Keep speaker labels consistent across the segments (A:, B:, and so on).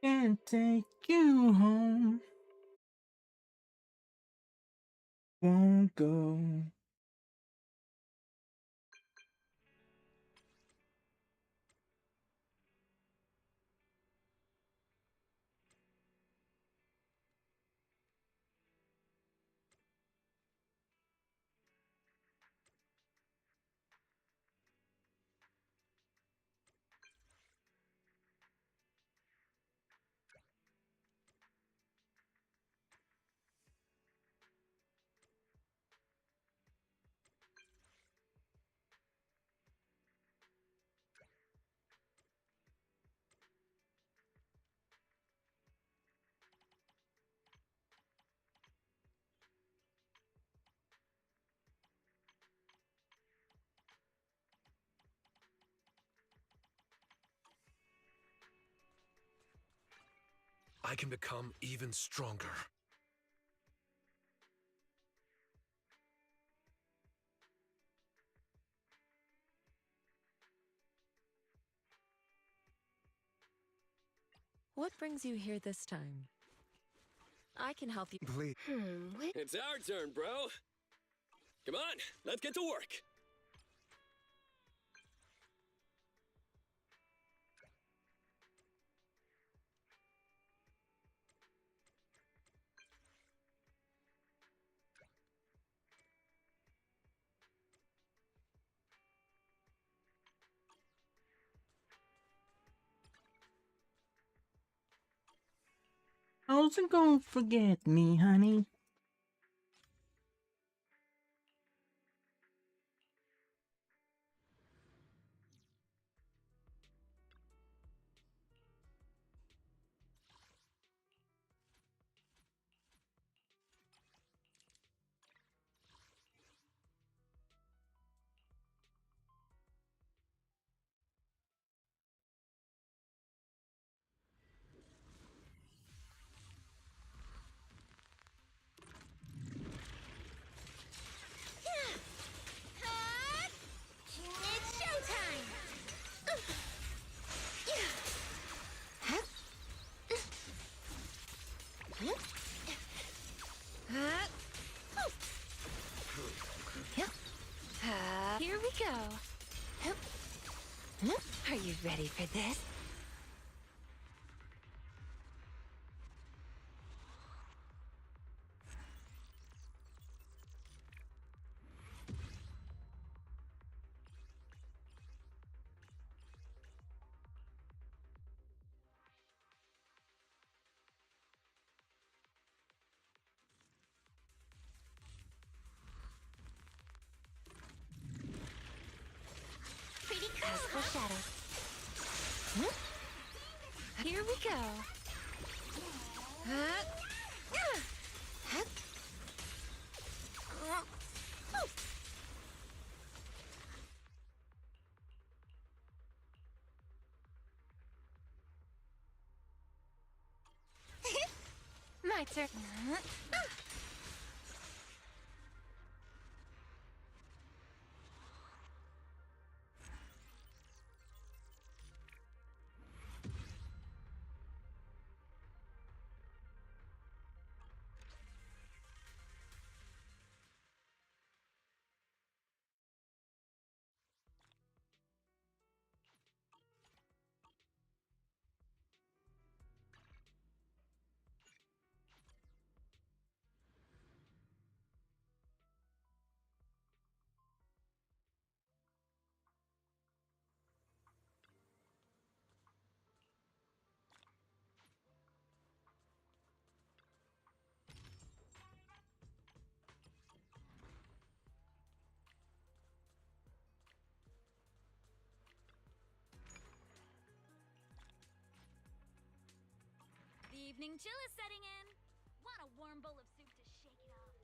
A: Can't take you home. Won't go.
B: I can become even stronger.
C: What brings you here this time? I can help you.
B: Please.
D: It's our turn, bro. Come on, let's get to work.
A: I wasn't gonna forget me, honey.
E: It's showtime!
C: Here we go. Are you ready for this?
E: Pretty cool,
C: For
E: huh?
C: shadows. Here we go. My turn.
E: The evening chill is setting in. Want a warm bowl of soup to shake it off.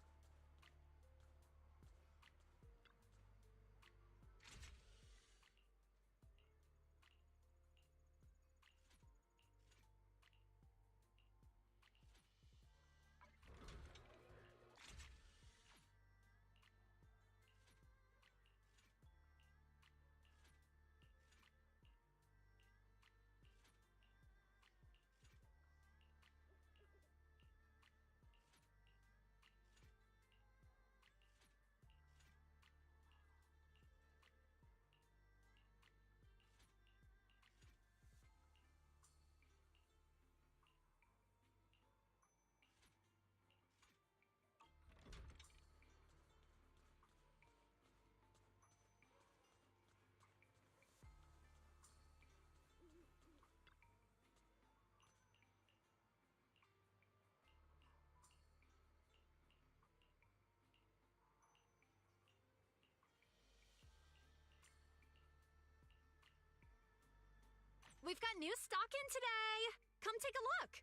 C: We've got new stock in today. Come take a look.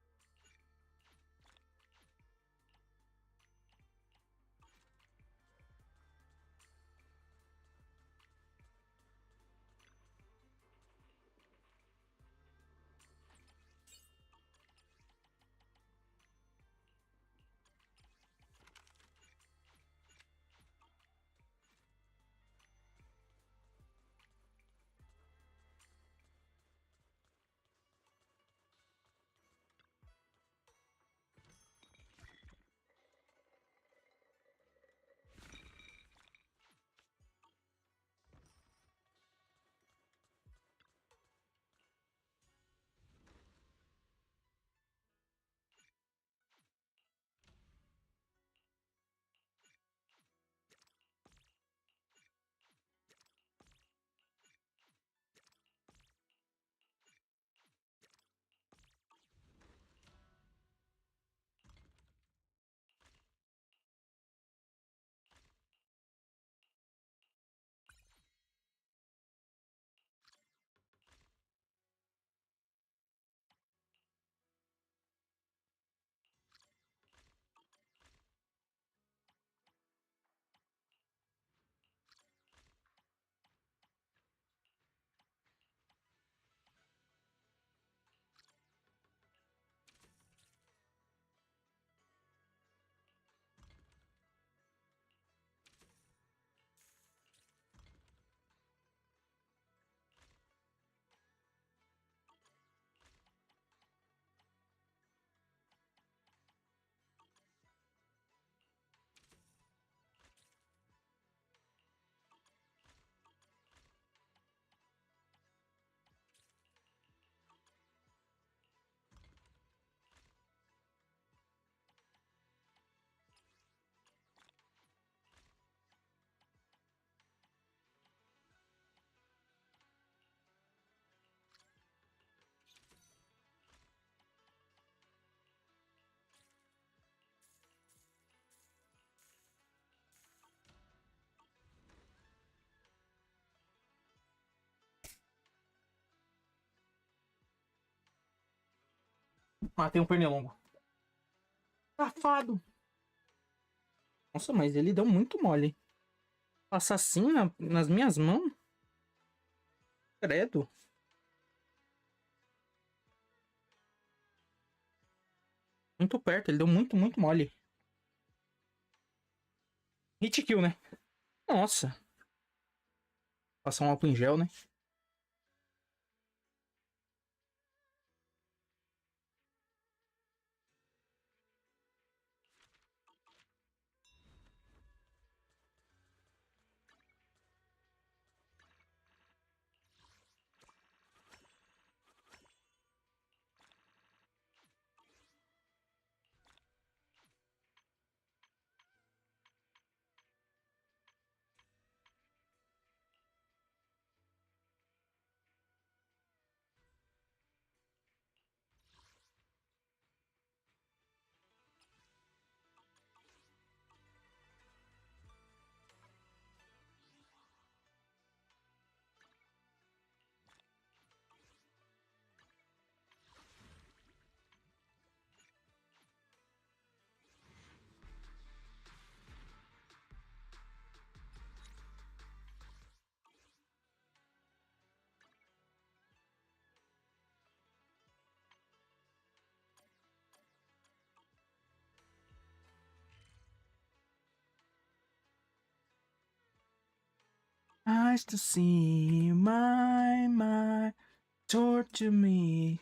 A: Ah, tem um pernilongo. Safado. Nossa, mas ele deu muito mole. Passar assim nas minhas mãos? Credo. Muito perto, ele deu muito, muito mole. Hit kill, né? Nossa. Passar um álcool em gel, né? Eyes to see my torture me.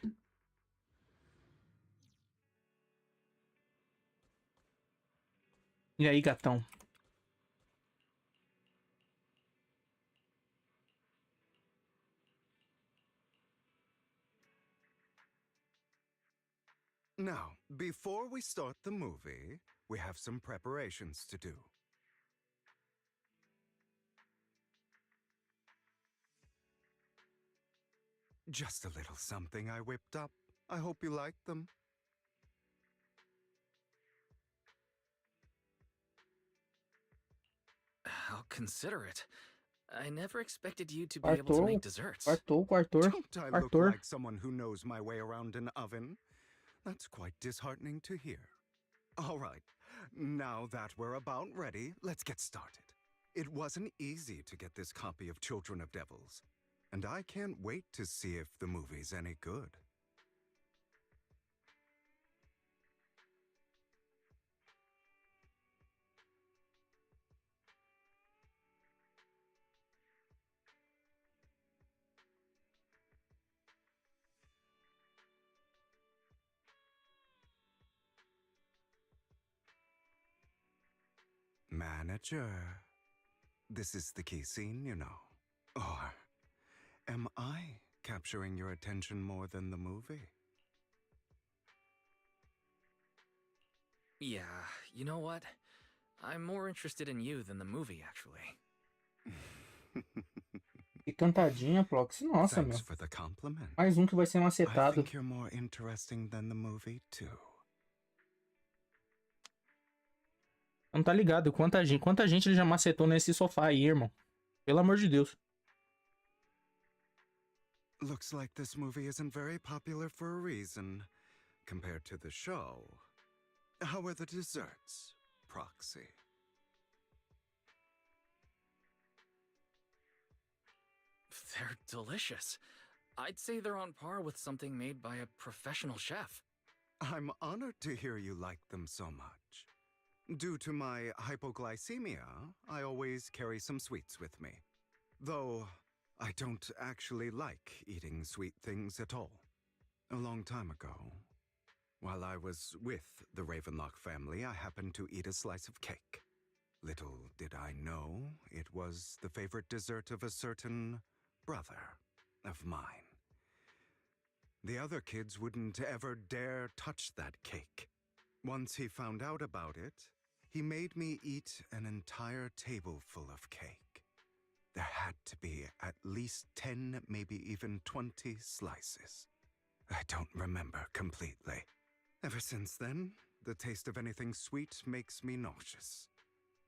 A: E aí, gatão?
F: Now, before we start the movie, we have some preparations to do. Just a little something I whipped up. I hope you like them.
G: How considerate. I never expected you to be able to
A: Quartou,
G: make desserts.
A: quartou,
F: Don't I look
A: quartor.
F: like someone who knows my way around an oven? That's quite disheartening to hear. All right, now that we're about ready, let's get started. It wasn't easy to get this copy of Children of Devils, and I can't wait to see if the movie's any good. Manager. This is the key scene, you know. Or am I capturing your attention more than the movie?
G: Yeah, you know what? I'm more interested in you than the movie, actually.
A: Que cantadinha, Plox. Nossa,
F: Thanks
A: meu.
F: for the compliment.
A: Mais um que vai ser
F: I
A: macetado.
F: think you're more interesting than the movie, too.
A: Não tá ligado quanta gente ele já macetou nesse sofá aí, irmão. Pelo amor de Deus.
F: Looks like this movie isn't very popular for a reason, compared to the show. How are the desserts, Proxy?
G: They're delicious. I'd say they're on par with something made by a professional chef.
F: I'm honored to hear you like them so much. Due to my hypoglycemia, I always carry some sweets with me. Though, I don't actually like eating sweet things at all. A long time ago, while I was with the Ravenlock family, I happened to eat a slice of cake. Little did I know, it was the favorite dessert of a certain brother of mine. The other kids wouldn't ever dare touch that cake. Once he found out about it, he made me eat an entire table full of cake. There had to be at least 10, maybe even 20 slices. I don't remember completely. Ever since then, the taste of anything sweet makes me nauseous.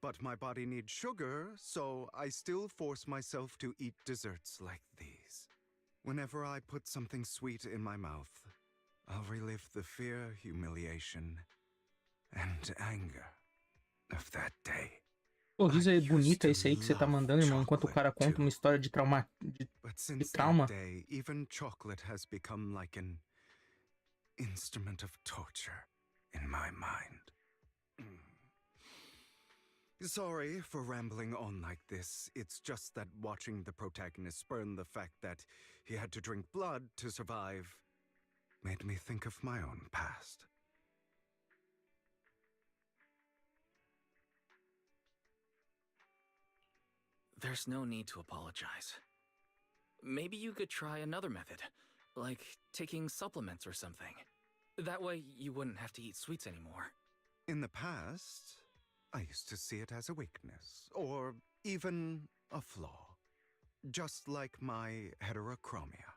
F: But my body needs sugar, so I still force myself to eat desserts like these. Whenever I put something sweet in my mouth, I'll relive the fear, humiliation, and anger of that day.
A: Sorriso aí bonito é esse aí que você tá mandando, irmão, enquanto o cara conta uma história de trauma.
F: But since
A: trauma.
F: that day, even chocolate has become like an instrument of torture in my mind. Sorry for rambling on like this. It's just that watching the protagonist spurn the fact that he had to drink blood to survive made me think of my own past.
G: There's no need to apologize. Maybe you could try another method, like taking supplements or something. That way you wouldn't have to eat sweets anymore.
F: In the past, I used to see it as a weakness, or even a flaw. Just like my heterochromia.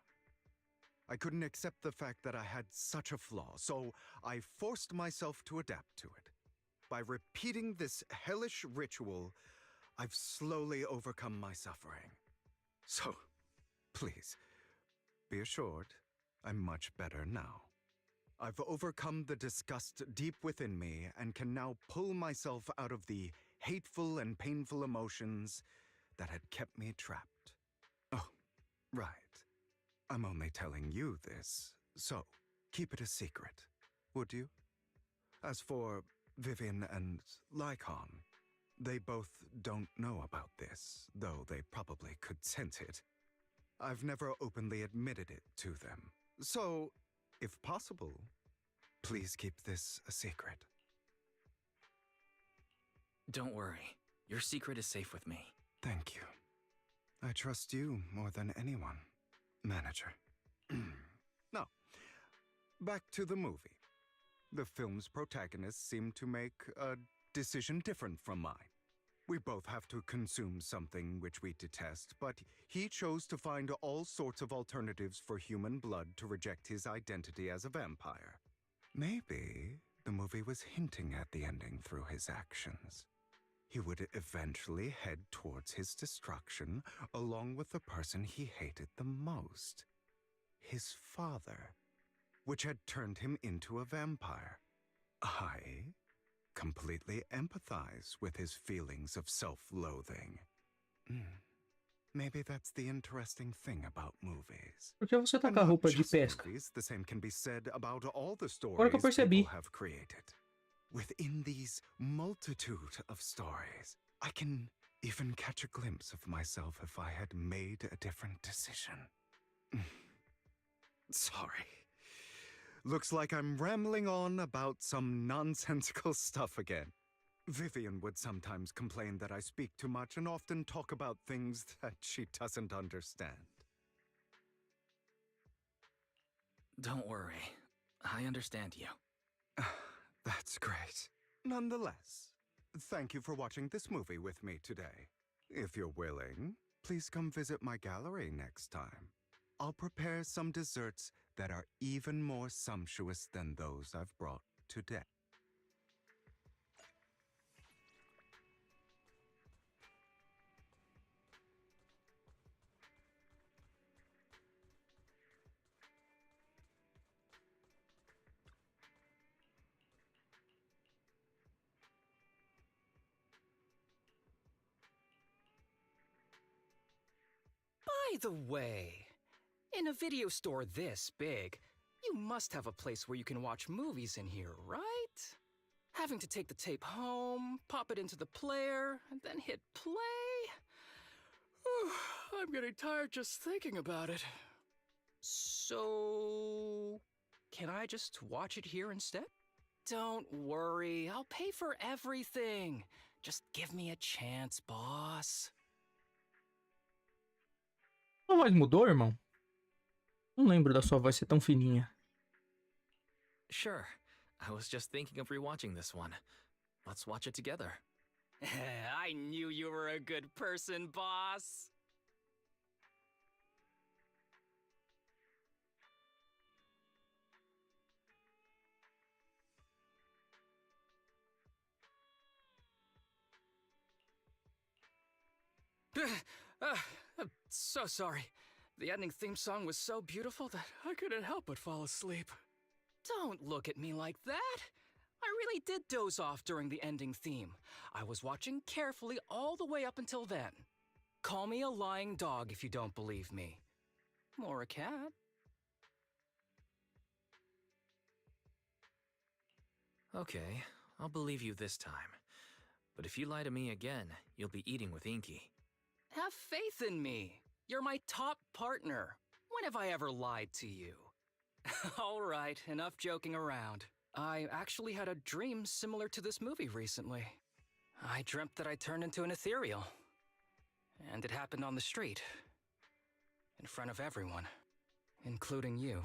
F: I couldn't accept the fact that I had such a flaw, so I forced myself to adapt to it. By repeating this hellish ritual, I've slowly overcome my suffering. So, please, be assured, I'm much better now. I've overcome the disgust deep within me and can now pull myself out of the hateful and painful emotions that had kept me trapped. Oh, right. I'm only telling you this, so keep it a secret, would you? As for Vivian and Lycon, they both don't know about this, though they probably could sense it. I've never openly admitted it to them. So, if possible, please keep this a secret.
G: Don't worry. Your secret is safe with me.
F: Thank you. I trust you more than anyone, Manager. Now, back to the movie. The film's protagonists seem to make a decision different from mine. We both have to consume something which we detest, but he chose to find all sorts of alternatives for human blood to reject his identity as a vampire. Maybe the movie was hinting at the ending through his actions. he would eventually head towards his destruction along with the person he hated the most, his father, which had turned him into a vampire. I completely empathize with his feelings of self-loathing. Maybe that's the interesting thing about movies.
A: Por que você tá
F: And
A: com a
F: not
A: roupa de
F: just
A: pesca?
F: movies, the same can be said about all the
A: Agora que eu
F: stories
A: percebi.
F: people have created. Within these multitude of stories, I can even catch a glimpse of myself if I had made a different decision. Sorry. Looks like I'm rambling on about some nonsensical stuff again. Vivian would sometimes complain that I speak too much and often talk about things that she doesn't understand.
G: Don't worry. I understand you.
F: That's great. Nonetheless, thank you for watching this movie with me today. If you're willing, please come visit my gallery next time. I'll prepare some desserts that are even more sumptuous than those I've brought today.
H: By the way, in a video store this big, you must have a place where you can watch movies in here, right? Having to take the tape home, pop it into the player, and then hit play? I'm getting tired just thinking about it. So, can I just watch it here instead? Don't worry, I'll pay for everything. Just give me a chance, boss.
A: Sua voz mudou, irmão? Não lembro da sua voz ser tão fininha.
G: Sure. I was just thinking of rewatching this one. Let's watch it together.
H: I knew you were a good person, boss. I'm so sorry. The ending theme song was so beautiful that I couldn't help but fall asleep. Don't look at me like that. I really did doze off during the ending theme. I was watching carefully all the way up until then. Call me a lying dog if you don't believe me. Or a cat.
G: Okay, I'll believe you this time. But if you lie to me again, you'll be eating with Inky.
H: Have faith in me. You're my top partner. When have I ever lied to you? All right, enough joking around. I actually had a dream similar to this movie recently. I dreamt that I turned into an ethereal. And it happened on the street. In front of everyone. Including you.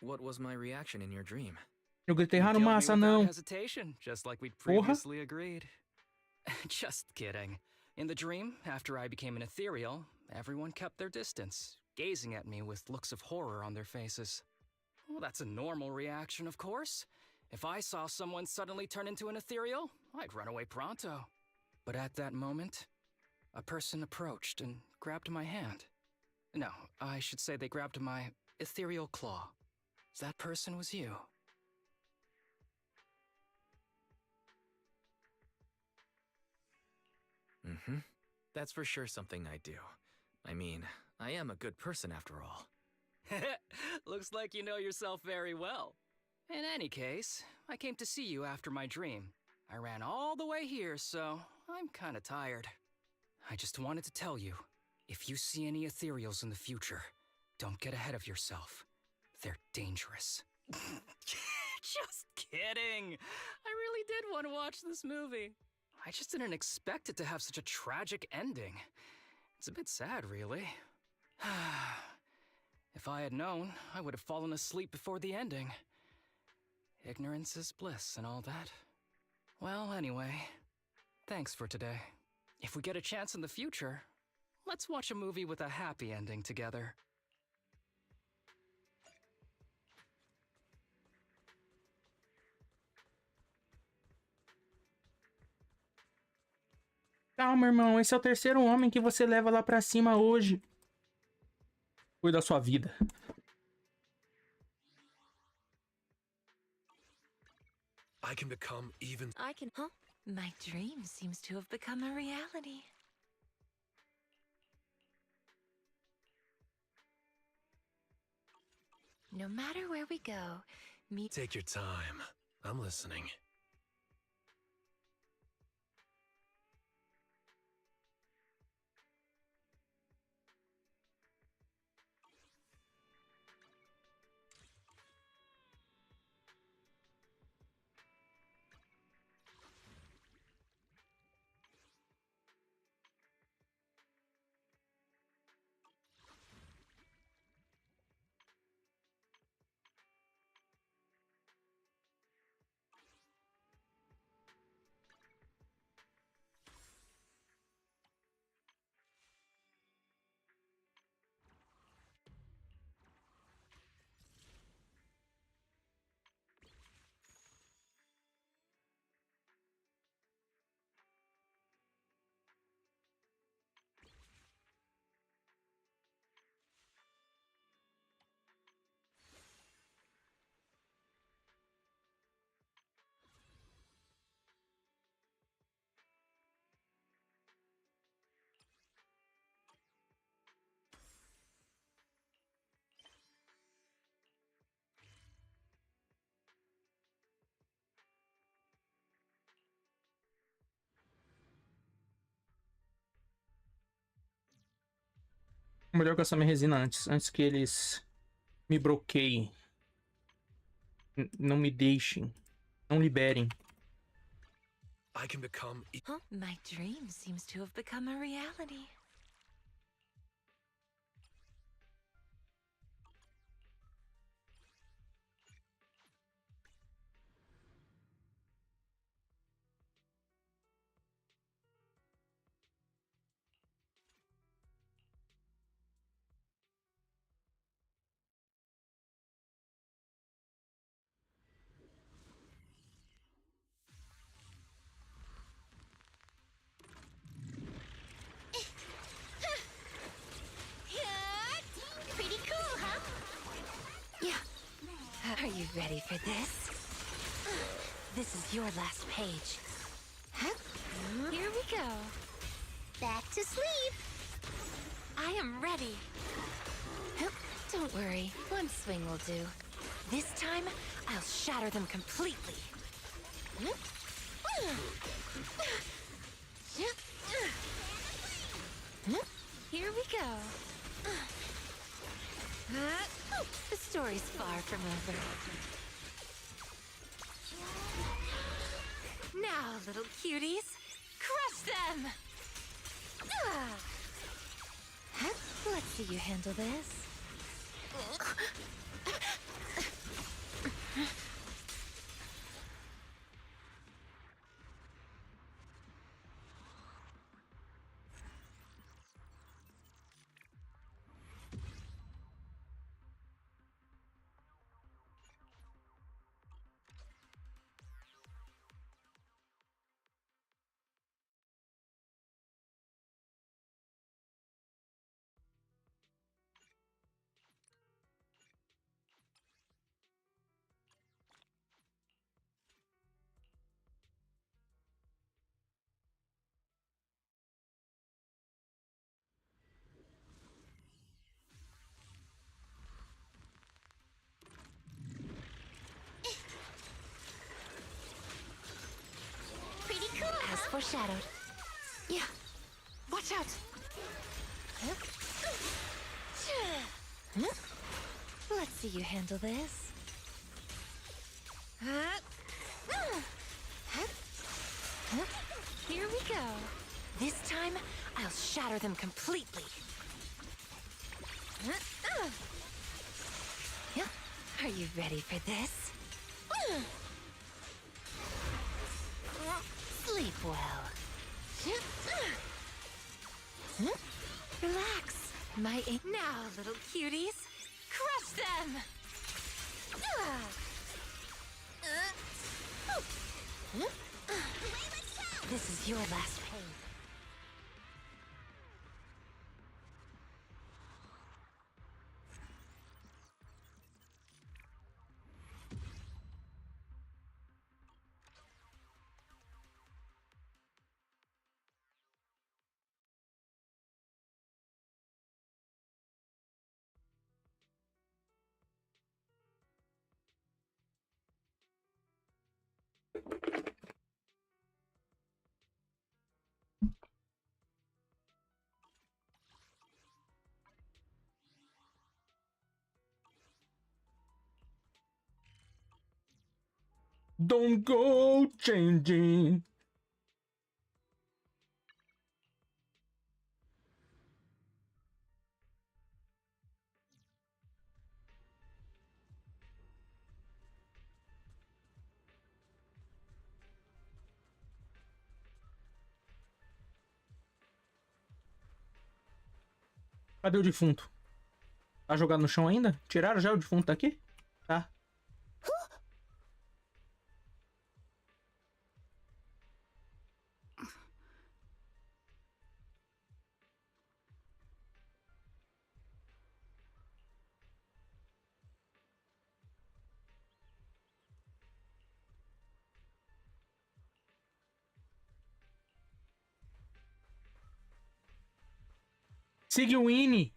G: What was my reaction in your dream?
A: Eu gritei,
H: You
A: ah, não
H: killed me
A: massa,
H: without
A: não.
H: hesitation, just like we'd previously agreed. Just kidding. In the dream, after I became an ethereal, everyone kept their distance, gazing at me with looks of horror on their faces. Well, that's a normal reaction, of course. If I saw someone suddenly turn into an ethereal, I'd run away pronto. But at that moment, a person approached and grabbed my hand. No, I should say they grabbed my ethereal claw. That person was you.
G: Mm-hmm. That's for sure something I do. I mean, I am a good person after all.
H: Looks like you know yourself very well. In any case, I came to see you after my dream. I ran all the way here, so I'm kinda tired. I just wanted to tell you, if you see any ethereals in the future, don't get ahead of yourself. They're dangerous. Just kidding! I really did want to watch this movie. I just didn't expect it to have such a tragic ending. It's a bit sad, really. If I had known, I would have fallen asleep before the ending. Ignorance is bliss and all that. Well, anyway, thanks for today. If we get a chance in the future, let's watch a movie with a happy ending together.
A: Calma, irmão. Esse é o terceiro homem que você leva lá pra cima hoje. Cuida da sua vida.
B: I can become even.
C: I can. Huh? My dream seems to have become a reality. No matter where we go, me.
B: Take your time. I'm listening.
A: Melhor gastar minha resina antes que eles me bloqueiem. Não me deixem. Não liberem.
B: I can become.
C: Huh? My dream seems to have become a reality.
E: Pretty cool, huh?
C: Yeah. Are you ready for this? This is your last page. Huh? Here we go.
E: Back to sleep.
C: I am ready. Huh? Don't worry, one swing will do. This time, I'll shatter them completely. Here we go. The story's far from over. Now, little cuties, crush them! Let's see you handle this.
E: Pretty cool,
C: As
E: huh?
C: foreshadowed. Yeah. Watch out! Let's see you handle this. Here we go. This time, I'll shatter them completely. Are you ready for this? Sleep well. Relax. Now, little cuties, crush them! This is your last page.
A: Don't go changing. Cadê o defunto? Tá jogado no chão ainda? Tiraram já o defunto daqui? Tá. Siga o Winnie.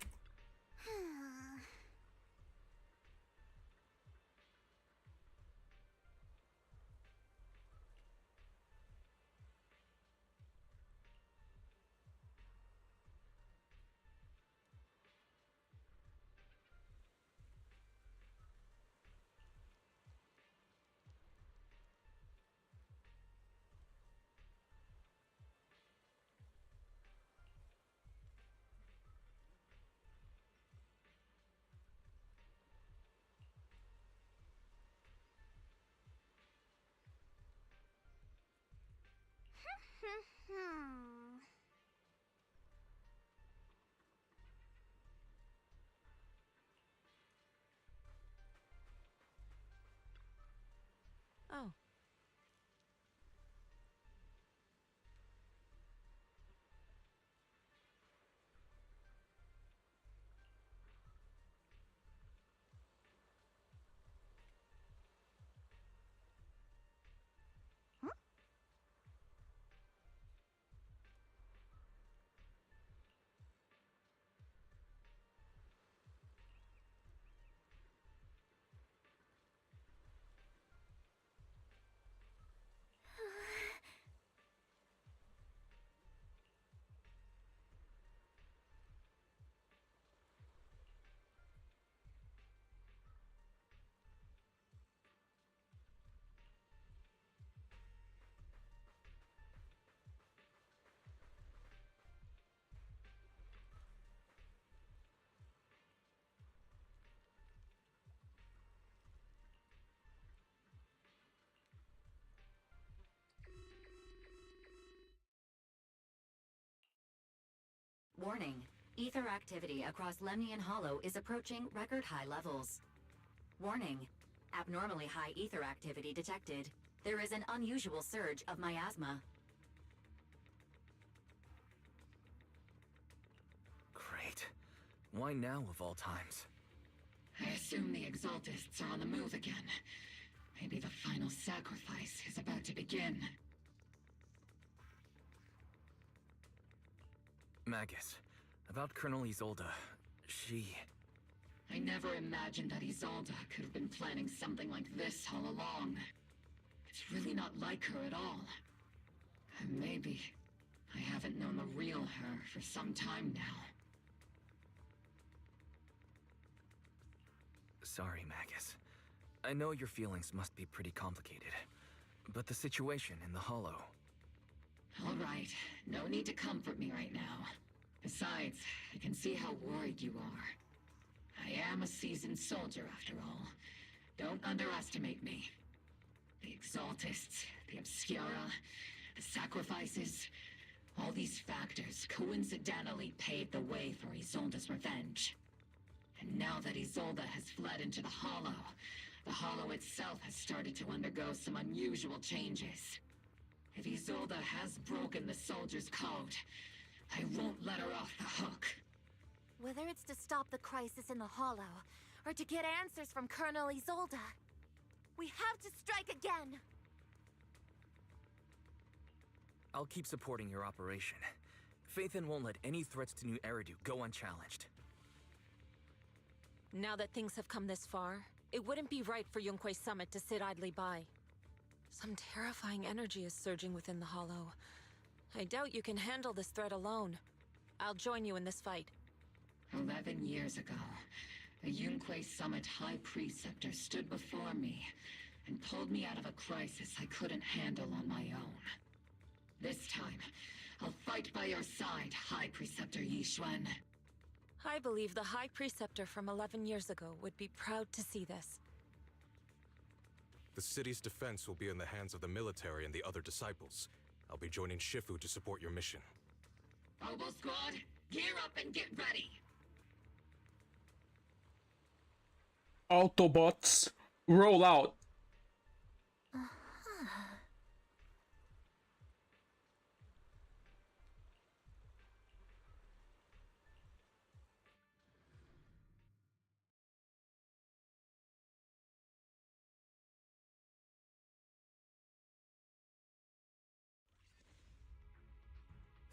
C: Oh.
I: Warning. Ether activity across Lemnian Hollow is approaching record high levels. Warning. Abnormally high ether activity detected. There is an unusual surge of miasma.
G: Great. Why now of all times?
J: I assume the Exaltists are on the move again. Maybe the final sacrifice is about to begin.
G: Magus, about Colonel Isolde, she...
J: I never imagined that Isolde could have been planning something like this all along. It's really not like her at all. And maybe I haven't known the real her for some time now.
G: Sorry, Magus. I know your feelings must be pretty complicated, but the situation in the Hollow...
J: All right, no need to comfort me right now. Besides, I can see how worried you are. I am a seasoned soldier, after all. Don't underestimate me. The Exaltists, the Obscura, the sacrifices, all these factors coincidentally paved the way for Isolde's revenge. And now that Isolde has fled into the Hollow itself has started to undergo some unusual changes. If Isolde has broken the soldier's code, I won't let her off the hook.
C: Whether it's to stop the crisis in the Hollow, or to get answers from Colonel Isolde, we have to strike again!
G: I'll keep supporting your operation. Phaethon won't let any threats to New Eridu go unchallenged.
K: Now that things have come this far, it wouldn't be right for Yunque's summit to sit idly by. Some terrifying energy is surging within the Hollow. I doubt you can handle this threat alone. I'll join you in this fight.
J: 11 years ago, a Yunque Summit High Preceptor stood before me and pulled me out of a crisis I couldn't handle on my own. This time, I'll fight by your side, High Preceptor Yixuan.
K: I believe the High Preceptor from 11 years ago would be proud to see this.
L: The city's defense will be in the hands of the military and the other disciples. I'll be joining Shifu to support your mission.
J: Robo Squad, gear up and get ready!
A: Autobots, roll out.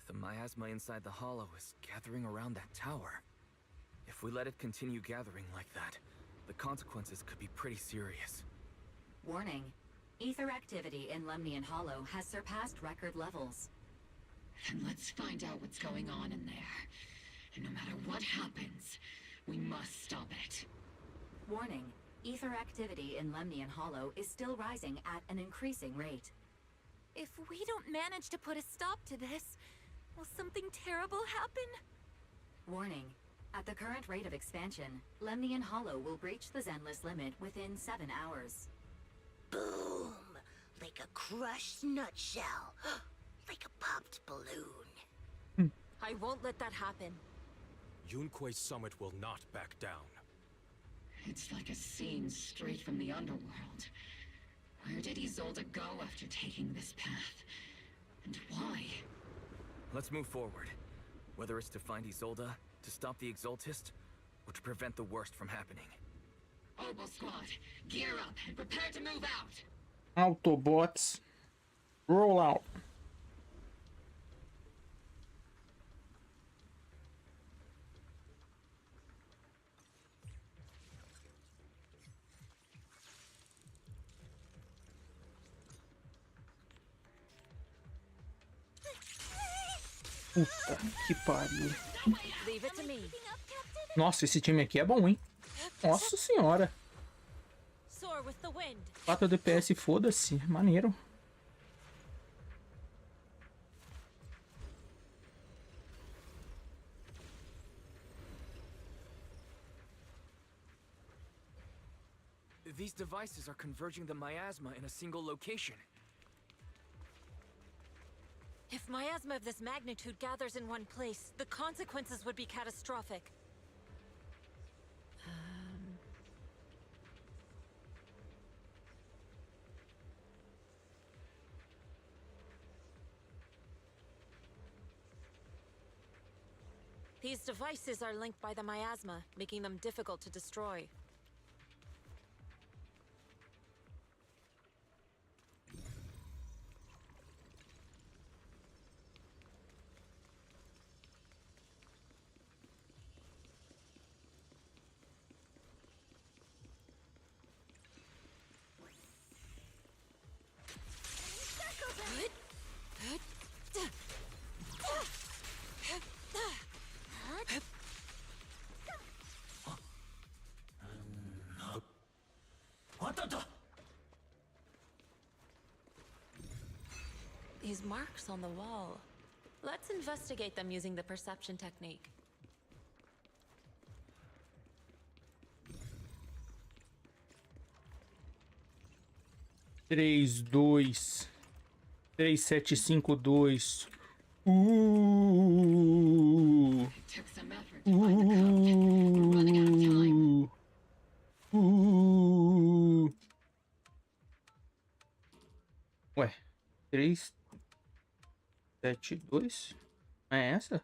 G: The miasma inside the hollow is gathering around that tower. If we let it continue gathering like that, the consequences could be pretty serious.
I: Warning. Ether activity in Lemnian Hollow has surpassed record levels.
J: Then let's find out what's going on in there. And no matter what happens, we must stop it.
I: Warning. Ether activity in Lemnian Hollow is still rising at an increasing rate.
C: If we don't manage to put a stop to this, will something terrible happen?
I: Warning. At the current rate of expansion, Lemnian Hollow will breach the Zenless limit within 7 hours.
E: Boom! Like a crushed nutshell. Like a popped balloon.
K: I won't let that happen.
L: Yunque's summit will not back down.
J: It's like a scene straight from the underworld. Where did Isolde go after taking this path? And why?
G: Let's move forward. Whether it's to find Isolde, to stop the Exaltist, or to prevent the worst from happening.
J: Obo Squad, gear up and prepare to move out!
A: Autobots, roll out. Puta que pariu.
K: Leave it to me.
A: Nossa, esse time aqui é bom, hein? Nossa senhora.
K: Soar with the wind.
A: 4 DPS, foda-se. Maneiro.
G: These devices are converging the miasma in a single location.
K: If miasma of this magnitude gathers in one place, the consequences would be catastrophic. These devices are linked by the miasma, making them difficult to destroy. These marks on the wall. Let's investigate them using the perception technique.
A: Três, 2, 3752.
J: Took some effort to find the code. We're running out of time.
A: Ué, 3, 7, 2. É essa?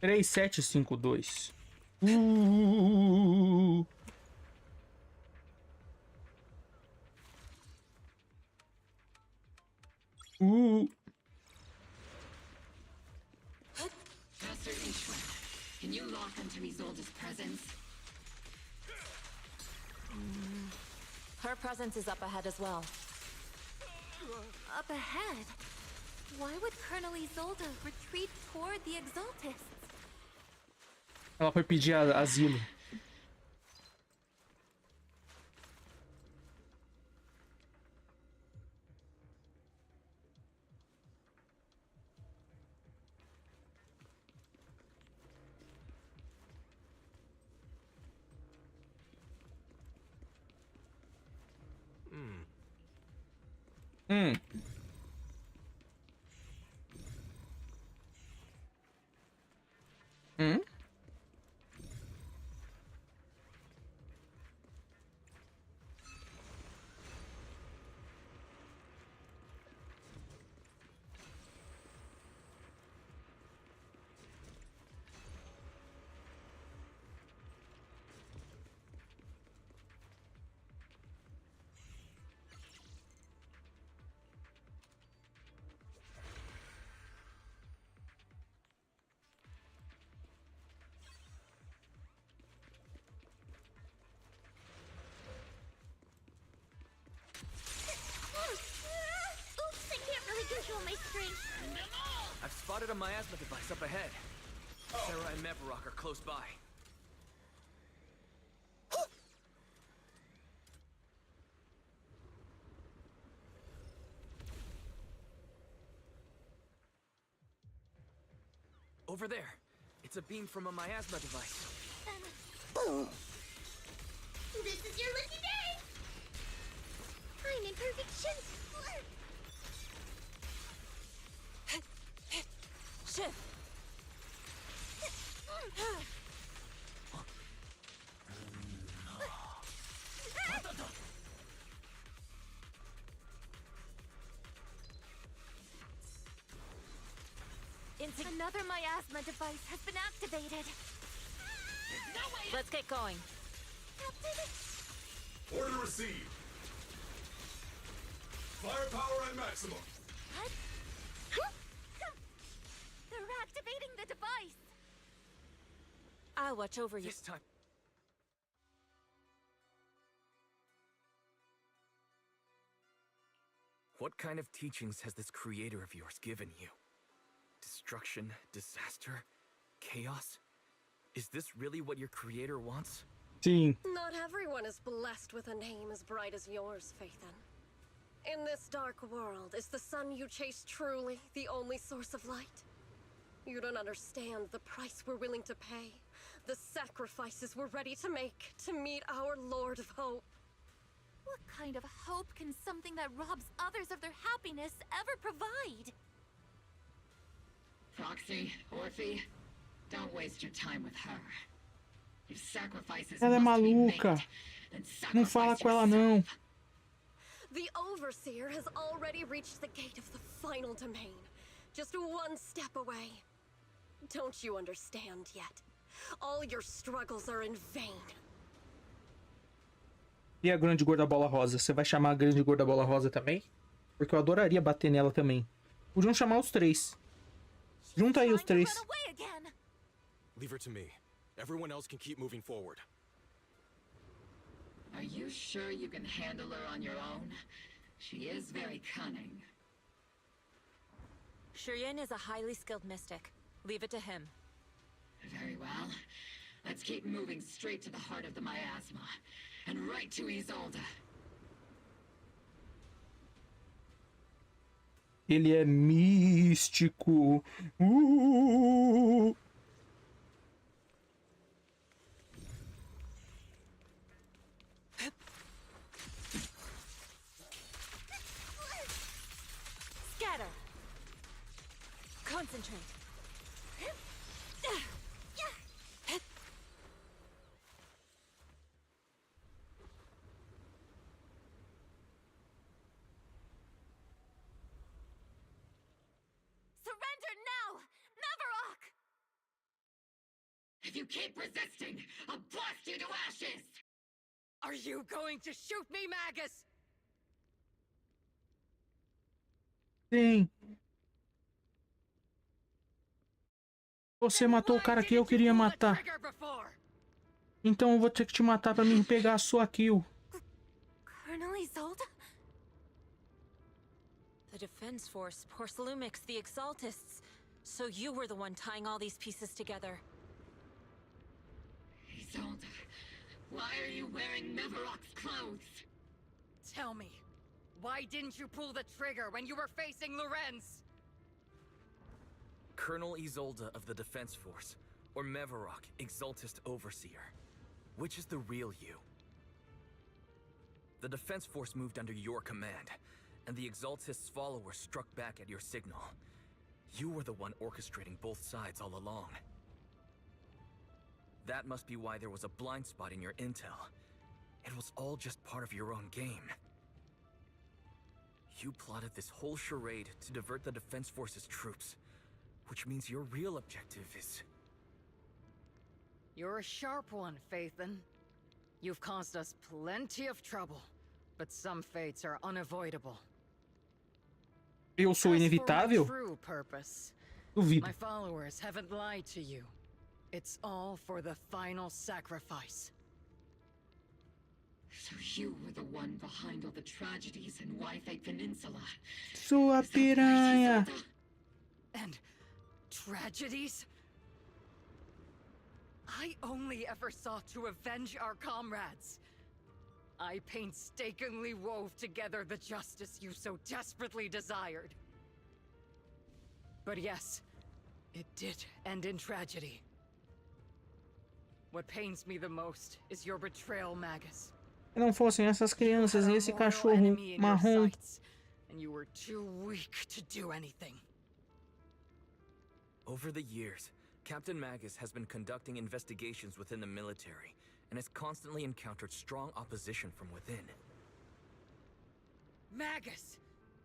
A: 3752.
J: Master Yixuan, can you lock onto Isolde's presence?
K: Her presence is up ahead as well.
C: Up ahead? Why would Colonel Isolde retreat toward the Exaltists?
A: Ela foi pedir asilo.
E: Oops, I can't really control my strength.
G: I've spotted a miasma device up ahead. Sarah and Mevorok are close by. Over there. It's a beam from a miasma device.
E: Boom! This is your lucky day! I'm in perfect shape!
K: Shift.
C: Another miasma device has been activated.
K: Let's get going.
L: Order received. Firepower at maximum.
C: What? They're activating the device.
K: I'll watch over you.
G: This time. What kind of teachings has this creator of yours given you? Destruction, disaster, chaos? Is this really what your creator wants?
A: Sim.
M: Not everyone is blessed with a name as bright as yours, Phaethon. In this dark world, is the sun you chase truly the only source of light? You don't understand the price we're willing to pay, the sacrifices we're ready to make to meet our Lord of Hope.
C: What kind of hope can something that robs others of their happiness ever provide?
J: Proxy, Orphe, don't waste your time with her. If sacrifices
A: Ela é
J: must be
A: maluca.
J: made, then
A: Não fala
J: sacrifice
A: com ela, não.
M: The Overseer has already reached the gate of the final domain, just one step away. Don't you understand yet? All your struggles are in vain.
A: E a grande gorda bola rosa? Você vai chamar a grande gorda bola rosa também? Porque eu adoraria bater nela também. Podiam chamar os três. Junta aí os três.
L: Leave her to me. Everyone else can keep moving forward.
J: Are you sure you can handle her on your own? She is very cunning.
K: Shiryen is a highly skilled mystic. Leave it to him.
J: Very well. Let's keep moving straight to the heart of the miasma. And right to Isolde.
A: Ele é místico.
K: Scatter. Concentrate.
C: Surrender now! Mevorok!
J: If you keep resisting, I'll blast you to ashes!
M: Are you going to shoot me, Magus?
A: Sim. Você matou o cara que eu queria matar. Então eu vou ter que te matar pra mim pegar a sua kill.
C: Colonel Isolde?
K: The Defense Force, Porcelumix, the Exaltists. So you were the one tying all these pieces together.
J: Isolde, why are you wearing Mevorok's clothes?
N: Tell me, why didn't you pull the trigger when you were facing Lorenz?
G: Colonel Isolde of the Defense Force, or Mevorok, Exaltist Overseer. Which is the real you? The Defense Force moved under your command, and the Exaltist's followers struck back at your signal. You were the one orchestrating both sides all along. That must be why there was a blind spot in your intel. It was all just part of your own game. You plotted this whole charade to divert the Defense Force's troops, which means your real objective is...
N: You're a sharp one, Phaethon. You've caused us plenty of trouble, but some fates are unavoidable.
A: Eu sou inevitável?
N: As for my true purpose,
A: Duvido.
N: my followers haven't lied to you. It's all for the final sacrifice.
J: So you were the one behind all the tragedies in Wi-Fi Peninsula.
A: Sua piranha.
N: And tragedies? I only ever sought to avenge our comrades. I painstakingly wove together the justice you so desperately desired. But yes, it did end in tragedy. What pains me the most is your betrayal, Magus.
A: Se não fossem essas crianças e esse cachorro marrom.
N: And you were too weak to do anything.
G: Over the years, Captain Magus has been conducting investigations within the military, and has constantly encountered strong opposition from within.
N: Magus!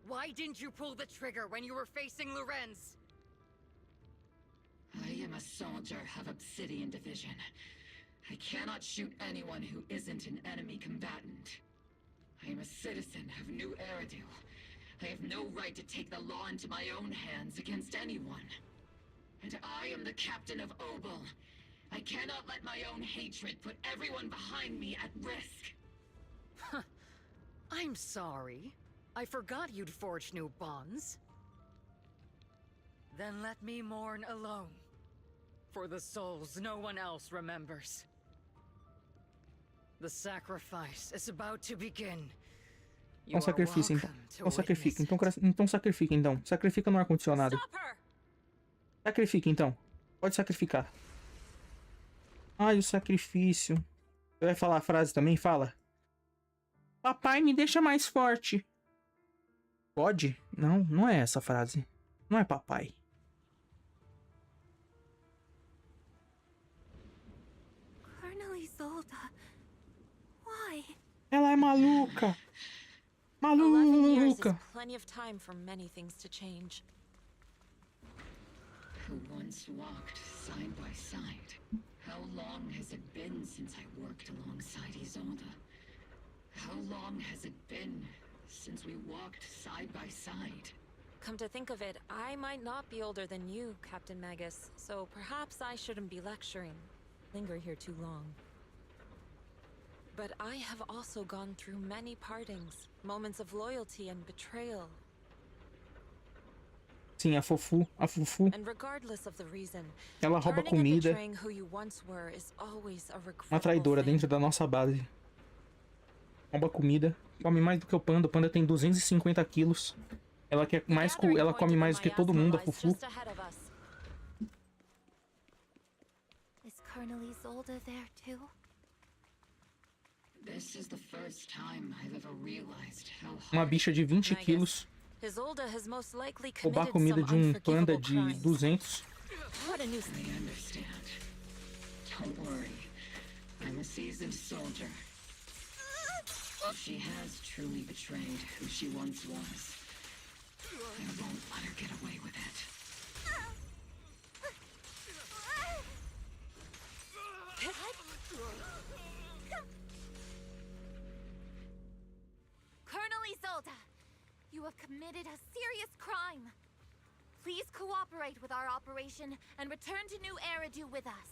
N: Why didn't you pull the trigger when you were facing Lorenz?
J: I am a soldier of Obsidian Division. I cannot shoot anyone who isn't an enemy combatant. I am a citizen of New Eridu. I have no right to take the law into my own hands against anyone. And I am the captain of Obel. I cannot let my own hatred put everyone behind me at risk.
N: I'm sorry. I forgot you'd forged new bonds. Then let me mourn alone. For the souls no one else remembers. The sacrifice is about to begin.
A: Então sacrifica, então. Então sacrifica. Então sacrifica, então. Sacrifica no ar-condicionado. Sacrifica, então. Pode sacrificar. Ai, o sacrifício. Você vai falar a frase também? Fala. Papai, me deixa mais forte. Pode? Não, não é essa a frase. Não é papai.
E: Colonel Isolde. Why?
A: Ela é maluca.
K: 11 years is
A: Maluca.
K: plenty of time for many things to change.
J: Who once walked side by side. How long has it been since I worked alongside Isolde? How long has it been since we walked side by side?
K: Come to think of it, I might not be older than you, Captain Magus, so perhaps I shouldn't be lecturing. Linger here too long. But I have also gone through many partings, moments of loyalty and betrayal.
A: Sim, a Fufu.
K: And regardless of the reason,
A: Ela rouba
K: turning and
A: comida.
K: betraying who you once were is always a
A: Uma
K: regrettable
A: traidora
K: thing.
A: dentro da nossa base. Rouba comida. Come mais do que o Panda. O Panda tem 250 quilos. Ela quer mais, ela come mais do que todo mundo, a Fufu.
E: Is Colonel Isolde there too?
J: This is the first time I've ever realized how
A: Uma bicha de 20 quilos.
K: Isolde has most likely
A: Roubar
K: committed
A: comida
K: some
A: de um panda
K: unforgivable
A: de
K: crimes.
A: 200.
K: What a nuisance.
J: I understand. Don't worry. I'm a seasoned soldier. If she has truly betrayed who she once was, I won't let her get away with it.
E: Colonel Isolde, you have committed a serious crime. Please cooperate with our operation and return to New Eridu with us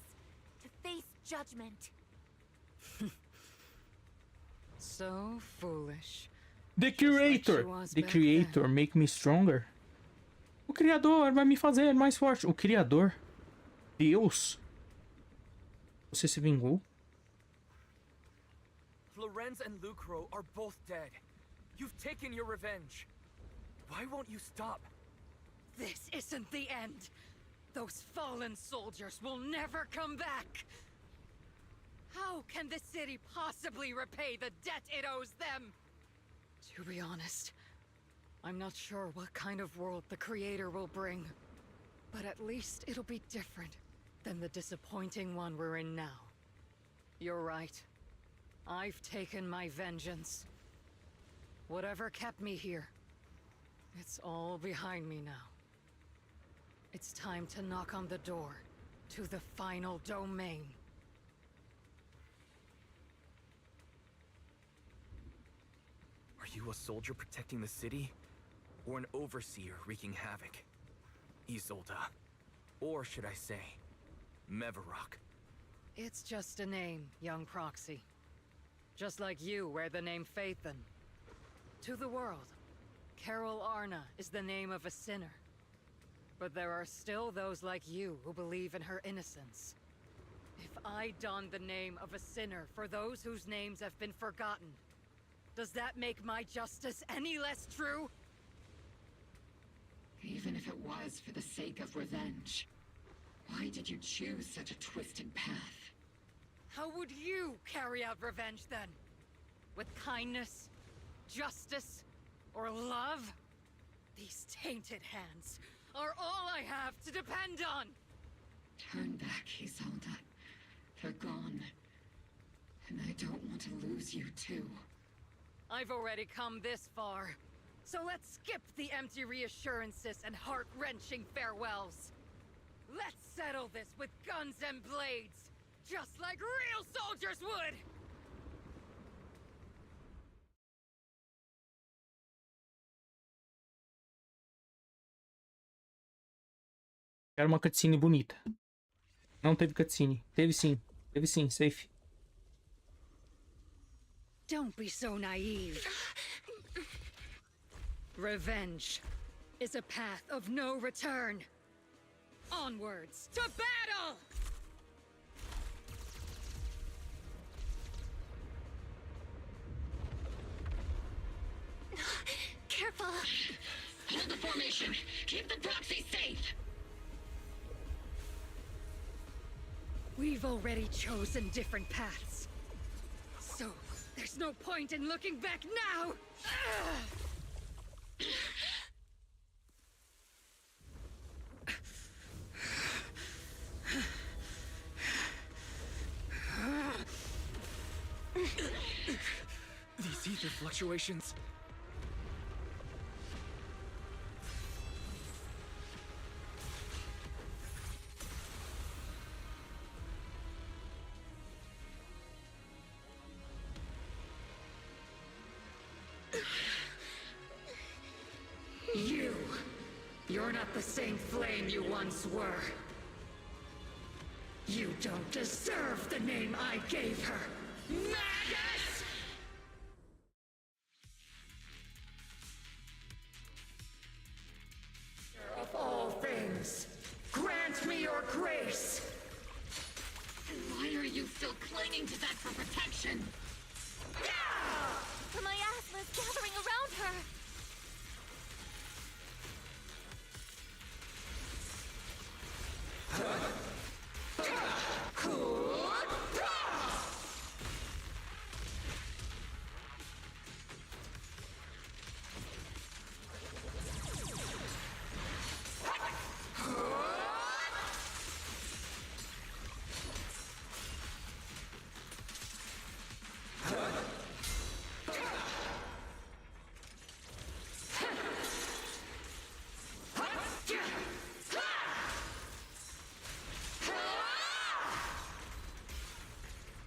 E: to face judgment.
N: So foolish.
A: The Creator. The Creator make me stronger. O Criador vai me fazer mais forte. O Criador. Deus. Você se vingou?
O: Lorenz and Lucro are both dead. You've taken your revenge. Why won't you stop?
N: This isn't the end. Those fallen soldiers will never come back. How can the city possibly repay the debt it owes them? To be honest, I'm not sure what kind of world the Creator will bring. But at least it'll be different than the disappointing one we're in now. You're right. I've taken my vengeance. Whatever kept me here, it's all behind me now. It's time to knock on the door to the final domain.
O: Are you a soldier protecting the city? Or an overseer wreaking havoc? Isolda. Or should I say, Mevorok?
N: It's just a name, young proxy. Just like you wear the name Phaethon. To the world, Carol Arna is the name of a sinner. But there are still those like you who believe in her innocence. If I don the name of a sinner for those whose names have been forgotten, does that make my justice any less true?
J: Even if it was for the sake of revenge, why did you choose such a twisted path?
N: How would you carry out revenge then? With kindness, justice, or love? These tainted hands are all I have to depend on!
J: Turn back, Isolda. They're gone. And I don't want to lose you too.
N: I've already come this far. So let's skip the empty reassurances and heart-wrenching farewells. Let's settle this with guns and blades, just like real soldiers would!
A: Quero uma cutscene bonita. Não teve cutscene. Teve sim. Teve sim, safe.
N: Don't be so naive. Revenge is a path of no return. Onwards to battle!
E: Careful.
J: Hold the formation. Keep the proxy safe.
N: We've already chosen different paths. So, there's no point in looking back now!
O: These ether fluctuations.
J: You're not the same flame you once were. You don't deserve the name I gave her. Magus! Of all things, grant me your grace. Why are you still clinging to that for protection?
E: My asthma's gathering around her.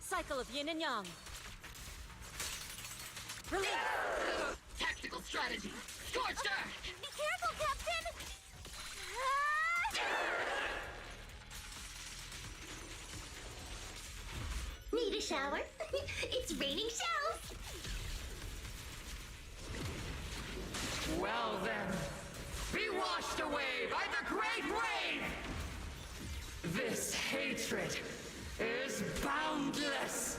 K: Cycle of yin and yang. Release!
J: Tactical strategy. Scorched earth!
E: Be careful, Captain!
P: Need a shower? It's raining shells!
J: hatred is boundless.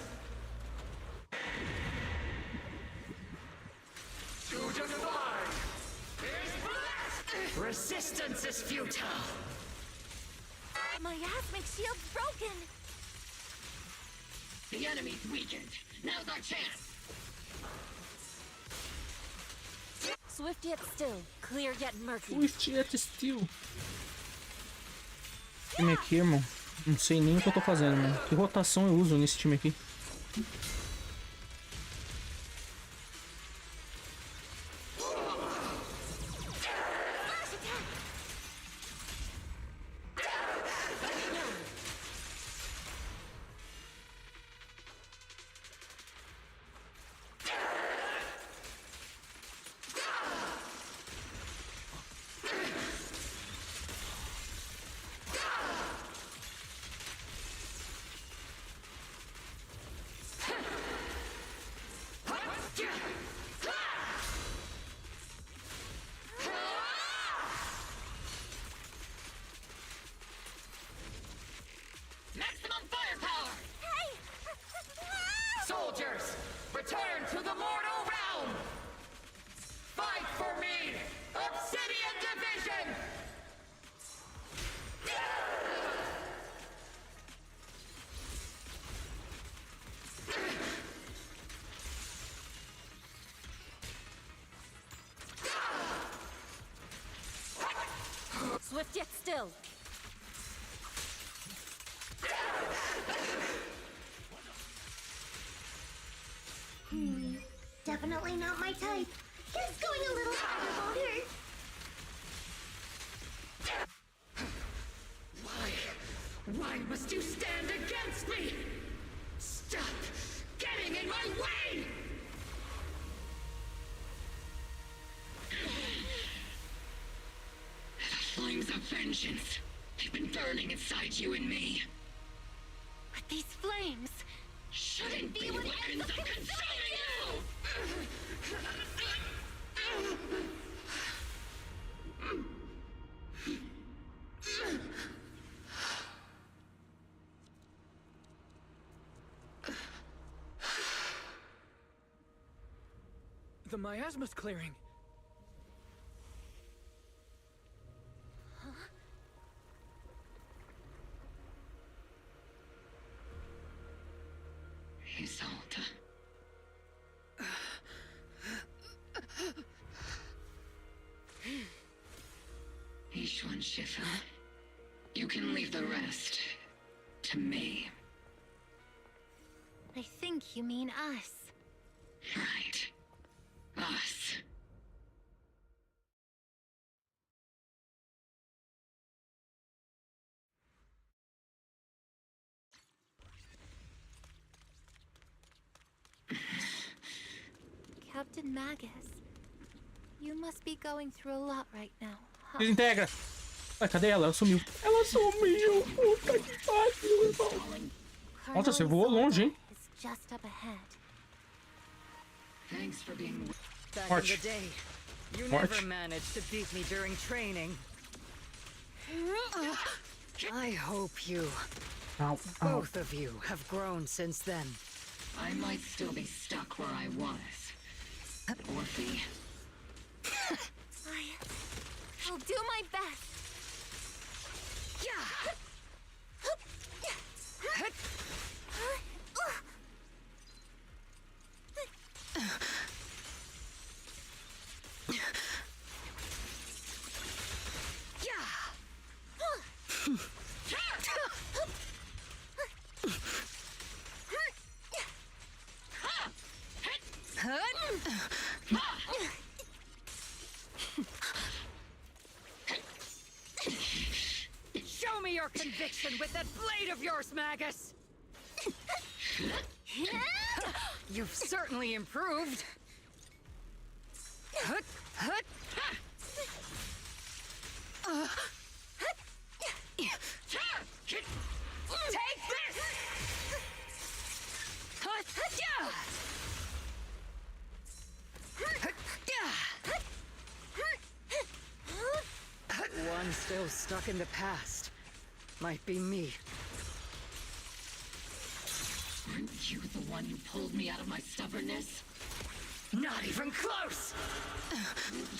J: To defy is blessed. Resistance is futile.
E: My asthmatic shield's broken.
J: The enemy's weakened. Now's our chance.
K: Swift yet still, clear yet murky.
A: Swift yet still. Esse time aqui, irmão. Não sei nem o que eu tô fazendo, mano. Que rotação eu uso nesse time aqui?
J: Maximum firepower! Hey! Soldiers, return to the mortal realm! Fight for me! Obsidian Division!
K: Swift yet still.
E: Definitely not my type. It's going a little hard about her.
J: Why must you stand against me? Stop getting in my way! The flames of vengeance. They've been burning inside you and me.
E: But these flames
J: shouldn't be weapons of consuming you!
O: The miasma's clearing.
J: Isolde. Ishwan Shifu, you can leave the rest to me.
E: I think you mean us.
J: Right. Us.
E: Captain Magus, you must be going through a lot right now, huh?
A: Desintegra! Ai, cadê ela? Ela sumiu. Ela sumiu! Puta que pariu, irmão. Nossa, você voou longe, hein?
E: Just up ahead.
J: Thanks for being
N: back
A: March.
N: in the day. You
A: March.
N: never managed to beat me during training. I hope you,
A: Ow, ow.
N: both of you, have grown since then.
J: I might still be stuck where I was. Orphe.
E: I'll do my best.
N: Show me your conviction with that blade of yours, Magus! You've certainly improved. Take this! One still stuck in the past. Might be me.
J: Aren't you the one who pulled me out of my stubbornness? Not even close!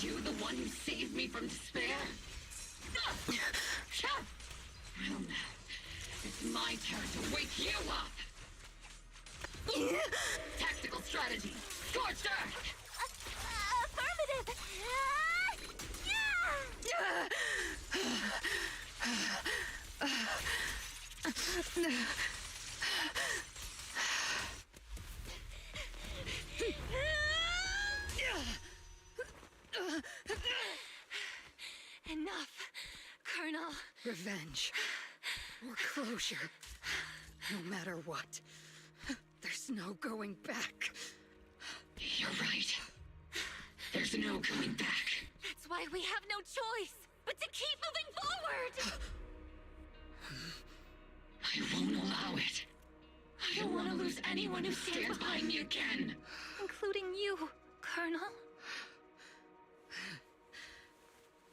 J: You the one who saved me from despair? Well now, it's my turn to wake you up! Tactical strategy, scorched earth!
E: Affirmative!
N: Enough, Colonel. Revenge. Or closure. No matter what. There's no going back.
J: You're right. There's no going back.
E: That's why we have no choice but to keep moving forward!
J: I won't allow it. I don't want to lose anyone who stands behind me again.
E: Including you, Colonel.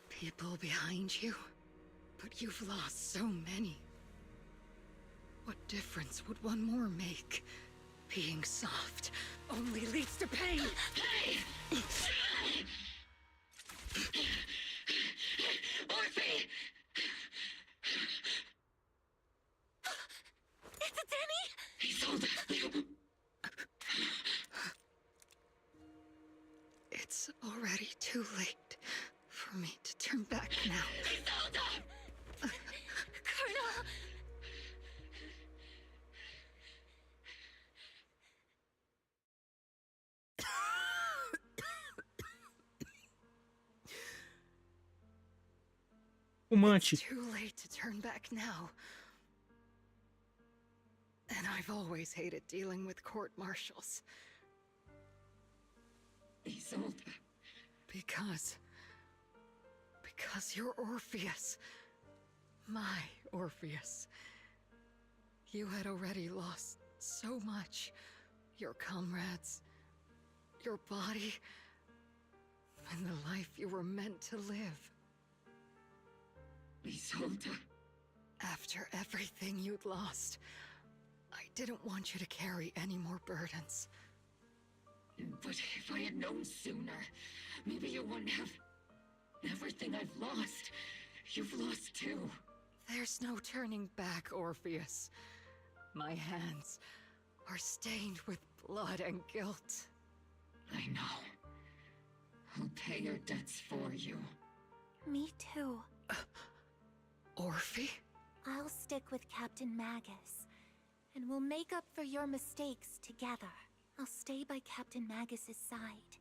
N: People behind you, but you've lost so many. What difference would one more make? Being soft only leads to pain.
J: Hey! Orphe!
E: It's a Denny!
J: He's sold.
N: It's already too late for me to turn back now.
E: Colonel!
A: Fumante.
N: It's too late to turn back now. And I've always hated dealing with court martials.
J: Isolde.
N: Because you're Orpheus. My Orpheus. You had already lost so much. Your comrades, your body, and the life you were meant to live.
J: Isolde.
N: After everything you'd lost, I didn't want you to carry any more burdens.
J: But if I had known sooner, maybe you wouldn't have... Everything I've lost, you've lost too.
N: There's no turning back, Orpheus. My hands are stained with blood and guilt.
J: I know. I'll pay your debts for you.
E: Me too.
N: Orphe?
E: I'll stick with Captain Magus, and we'll make up for your mistakes together. I'll stay by Captain Magus's side.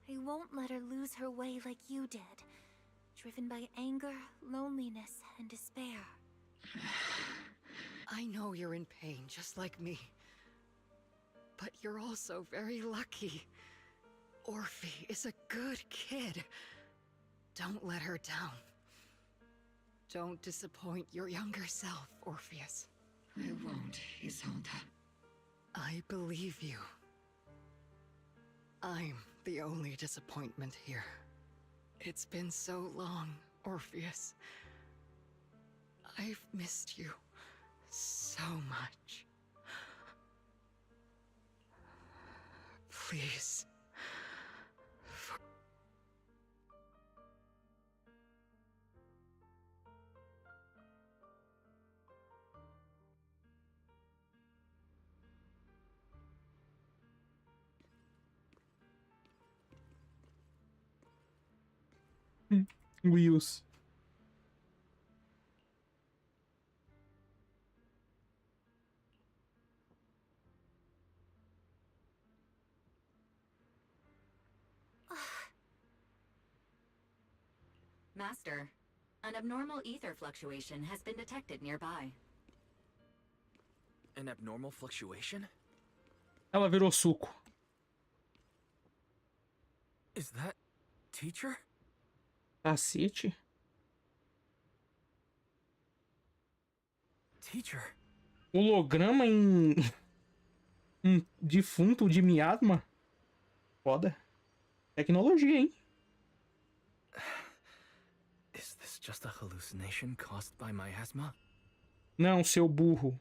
E: I won't let her lose her way like you did, driven by anger, loneliness, and despair.
N: I know you're in pain, just like me. But you're also very lucky. Orphe is a good kid. Don't let her down. Don't disappoint your younger self, Orpheus.
J: I won't, Isolde.
N: I believe you. I'm the only disappointment here. It's been so long, Orpheus. I've missed you so much. Please.
A: Wheels.
I: Master, an abnormal ether fluctuation has been detected nearby.
O: An abnormal fluctuation?
A: Ela virou suco.
O: Is that teacher?
A: Cacete.
O: Teacher.
A: Holograma em defunto de miasma. Foda. Tecnologia, hein?
O: Is this just a hallucination caused by miasma?
A: Não, seu burro.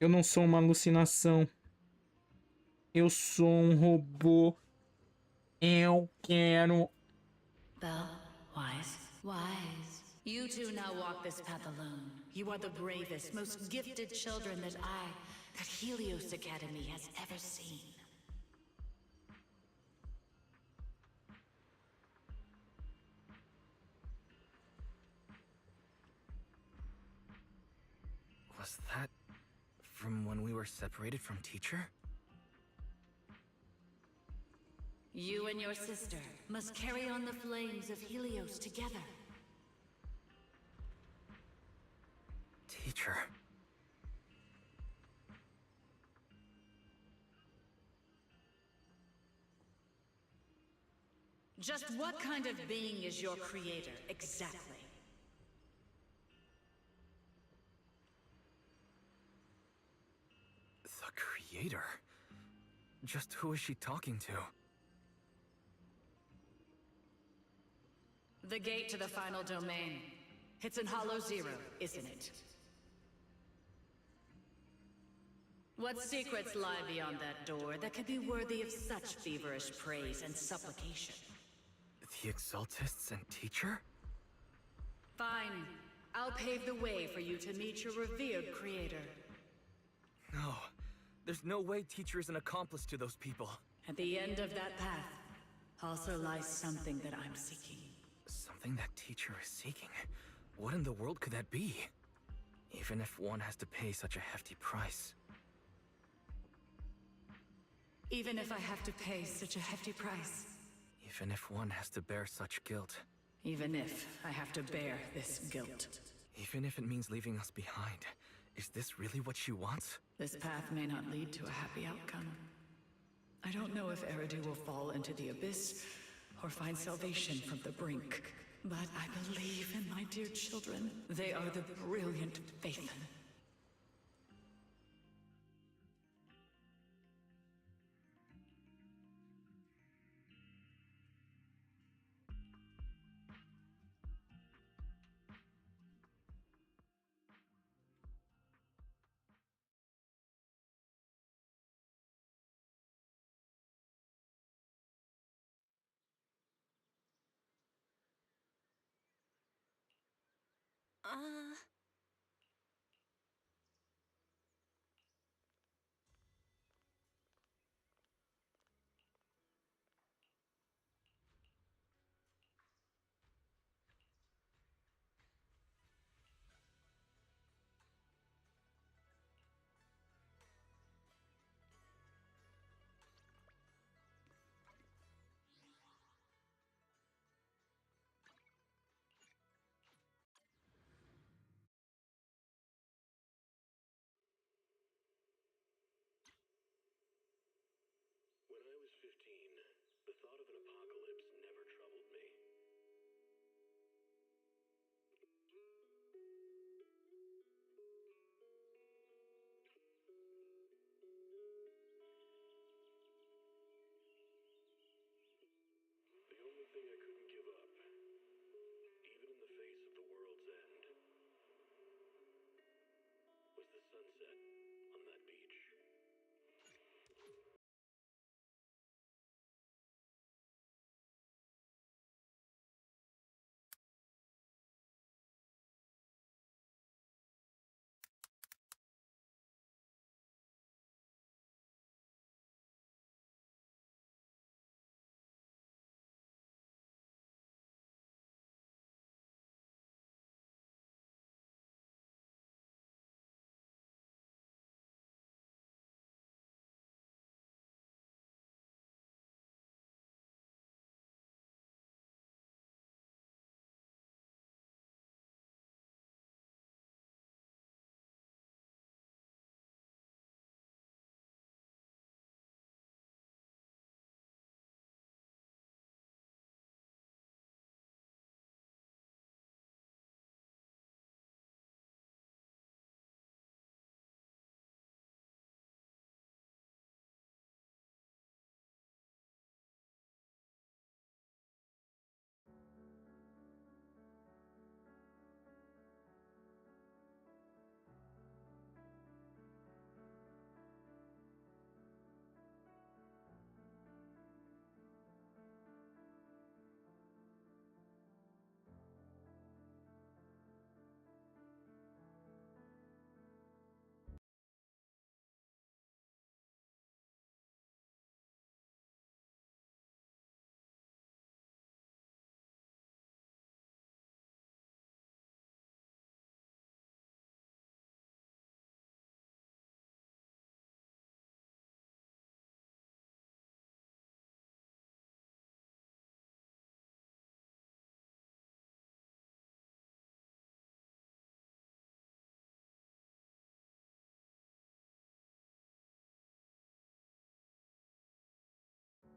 A: Eu não sou uma alucinação. Eu sou um robô. Eu quero.
J: Belle, wise, wise. You two now walk this path alone. You are the bravest, most gifted children that Helios Academy has ever seen.
O: Was that from when we were separated from teacher?
J: You and your sister must carry on the flames of Helios together.
O: Teacher.
J: Just what kind of being is your creator, exactly?
O: The creator? Just who is she talking to?
J: The gate to the final domain. It's in Hollow Zero, isn't it? What secrets lie beyond that door that could be worthy of such feverish praise and supplication?
O: The Exaltists and teacher?
J: Fine. I'll pave the way for you to meet your revered creator.
O: No. There's no way teacher is an accomplice to those people.
J: At the end of that path also lies something that I'm seeking.
O: Something that teacher is seeking? What in the world could that be? Even if one has to pay such a hefty price.
J: Even if I have to pay such a hefty price.
O: Even if one has to bear such guilt.
J: Even if I have to bear this guilt.
O: Even if it means leaving us behind. Is this really what she wants?
J: This path may not lead to a happy outcome. I don't know if Eridu will fall into the abyss or find salvation from the brink. But I believe in my dear children. They are the brilliant Phaethon.
B: When I was 15, the thought of an apocalypse never troubled me. The only thing I couldn't give up, even in the face of the world's end, was the sunset on that beach.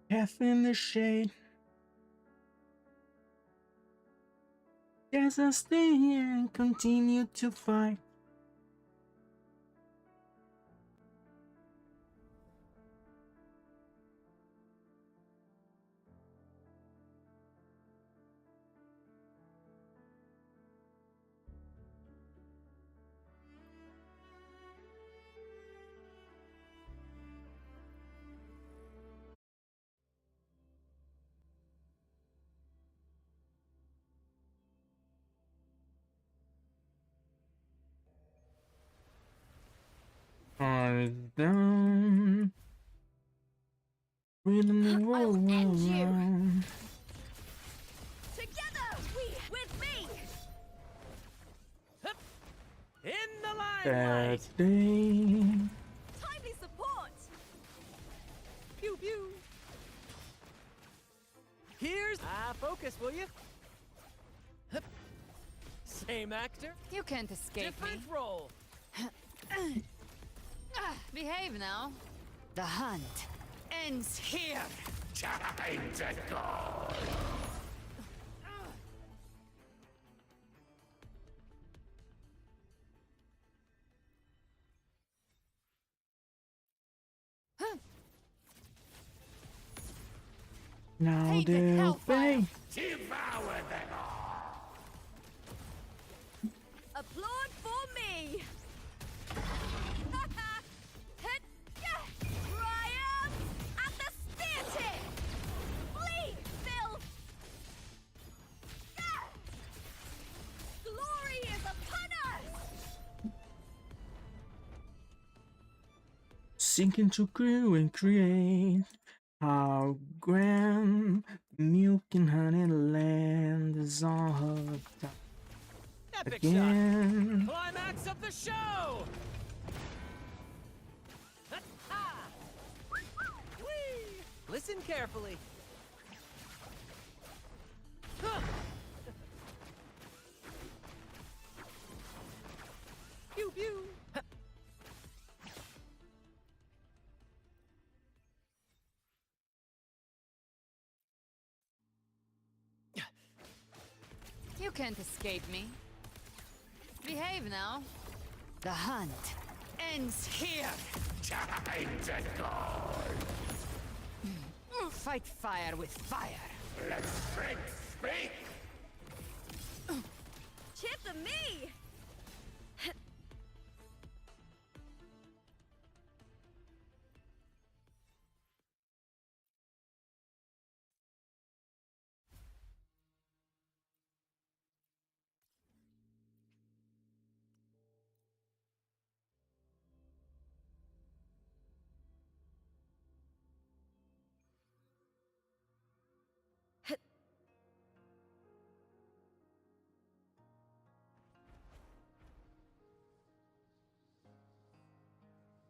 A: Half in the shade. Guess I'll stay here and continue to fight. Down. Rhythm the world around.
N: Together, with me. In the
A: That
N: limelight.
A: day.
N: Timely support. Pew pew. Here's focus, will you? Same actor.
P: You can't escape
N: Different
P: me.
N: role.
P: Behave now. The hunt ends here.
N: Time to go.
A: Now
P: Take it,
A: they'll
P: Hellfire.
A: pay.
N: Devour them all. Applaud for me. Triumph at the spear tip. Flee, filth. Glory is upon us.
A: Sink into crew and create. How grand milk and honey land is on her top.
N: Epic
A: Again.
N: shot. Climax of the show. Whee! Listen carefully. Pew pew.
P: You can't escape me. Behave now. The hunt ends here.
N: Time to go.
P: Fight fire with fire.
N: Let strength speak. Chip to me.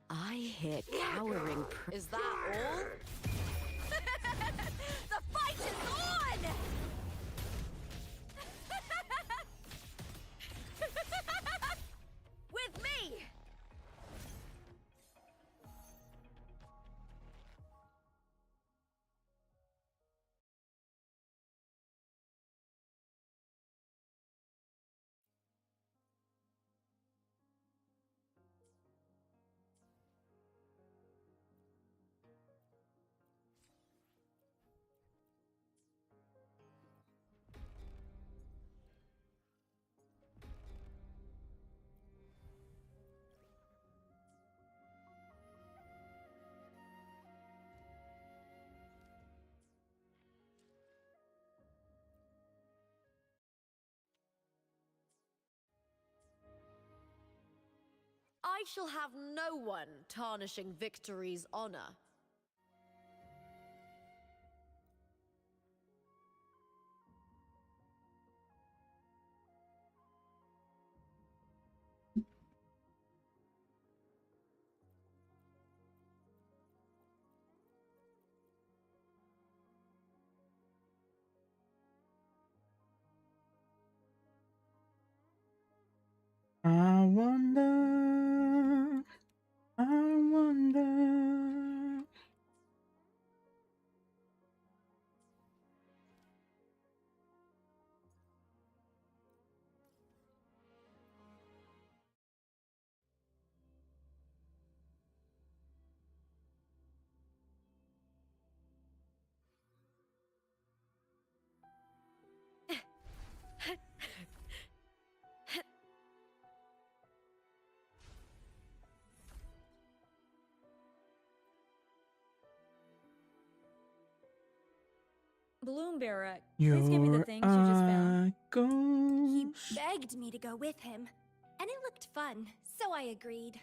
I: I hit cowering.
P: Is that all?
N: The fight is on! With me! I shall have no one tarnishing victory's honor.
A: I wonder. I wonder.
Q: Bloombearer, please give me the things you just found.
E: He begged me to go with him, and it looked fun, so I agreed.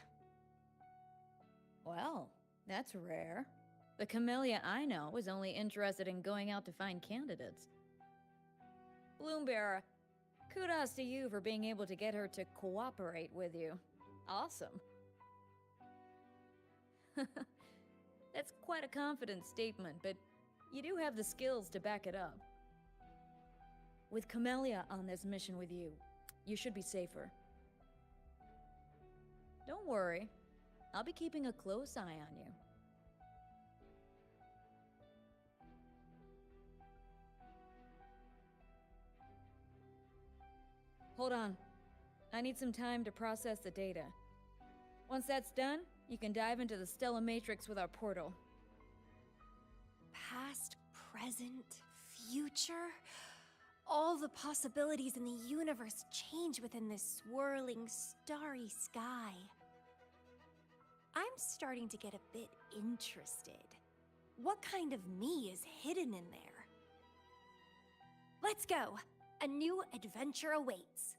Q: Well, that's rare. The Camellia I know was only interested in going out to find candidates. Bloombearer, kudos to you for being able to get her to cooperate with you. Awesome. That's quite a confident statement, but you do have the skills to back it up. With Camellia on this mission with you, you should be safer. Don't worry, I'll be keeping a close eye on you. Hold on. I need some time to process the data. Once that's done, you can dive into the Stellar Matrix with our portal.
E: Past, present, future. All the possibilities in the universe change within this swirling, starry sky. I'm starting to get a bit interested. What kind of me is hidden in there? Let's go! A new adventure awaits.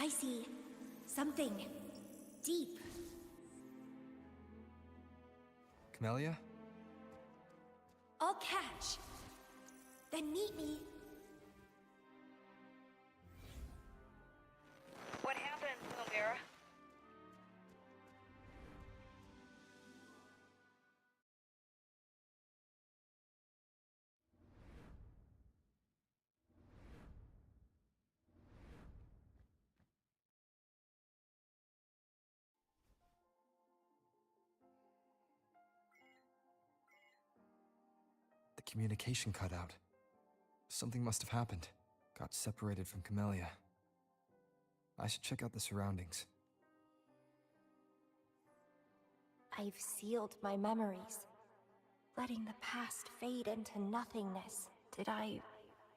E: I see something deep.
R: Camellia?
E: I'll catch. Then meet me.
Q: What happened, Bloombearer?
R: The communication cut out. Something must have happened. Got separated from Camellia. I should check out the surroundings.
E: I've sealed my memories, letting the past fade into nothingness. Did I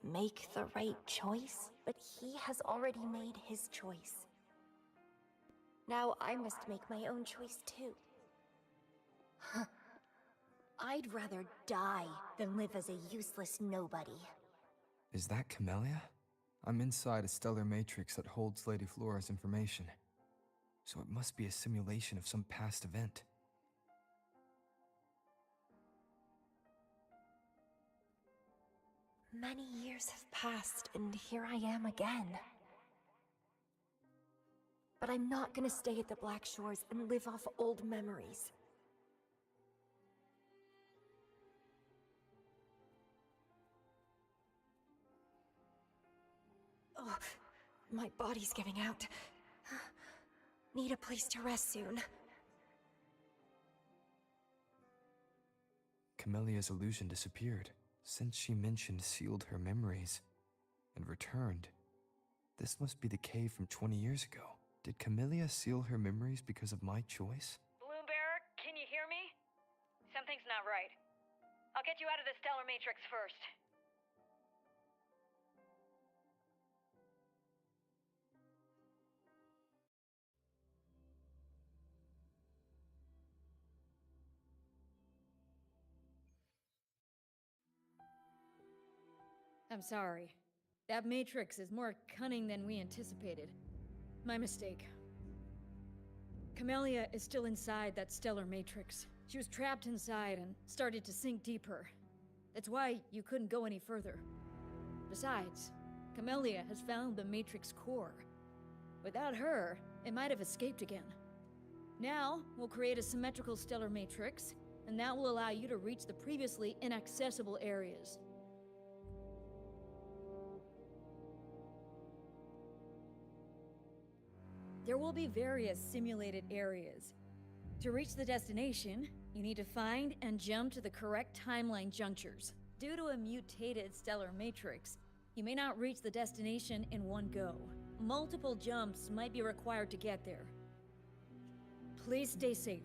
E: make the right choice? But he has already made his choice. Now I must make my own choice too. I'd rather die than live as a useless nobody.
R: Is that Camellia? I'm inside a stellar matrix that holds Lady Flora's information. So it must be a simulation of some past event.
E: Many years have passed, and here I am again. But I'm not gonna stay at the Black Shores and live off old memories. Oh, my body's giving out. Need a place to rest soon.
R: Camellia's illusion disappeared. Since she mentioned sealed her memories and returned. This must be the cave from 20 years ago. Did Camellia seal her memories because of my choice?
Q: Bloombearer, can you hear me? Something's not right. I'll get you out of the Stellar Matrix first. I'm sorry. That Matrix is more cunning than we anticipated. My mistake. Camellia is still inside that stellar matrix. She was trapped inside and started to sink deeper. That's why you couldn't go any further. Besides, Camellia has found the matrix core. Without her, it might have escaped again. Now, we'll create a symmetrical stellar matrix, and that will allow you to reach the previously inaccessible areas. There will be various simulated areas. To reach the destination, you need to find and jump to the correct timeline junctures. Due to a mutated stellar matrix, you may not reach the destination in one go. Multiple jumps might be required to get there. Please stay safe.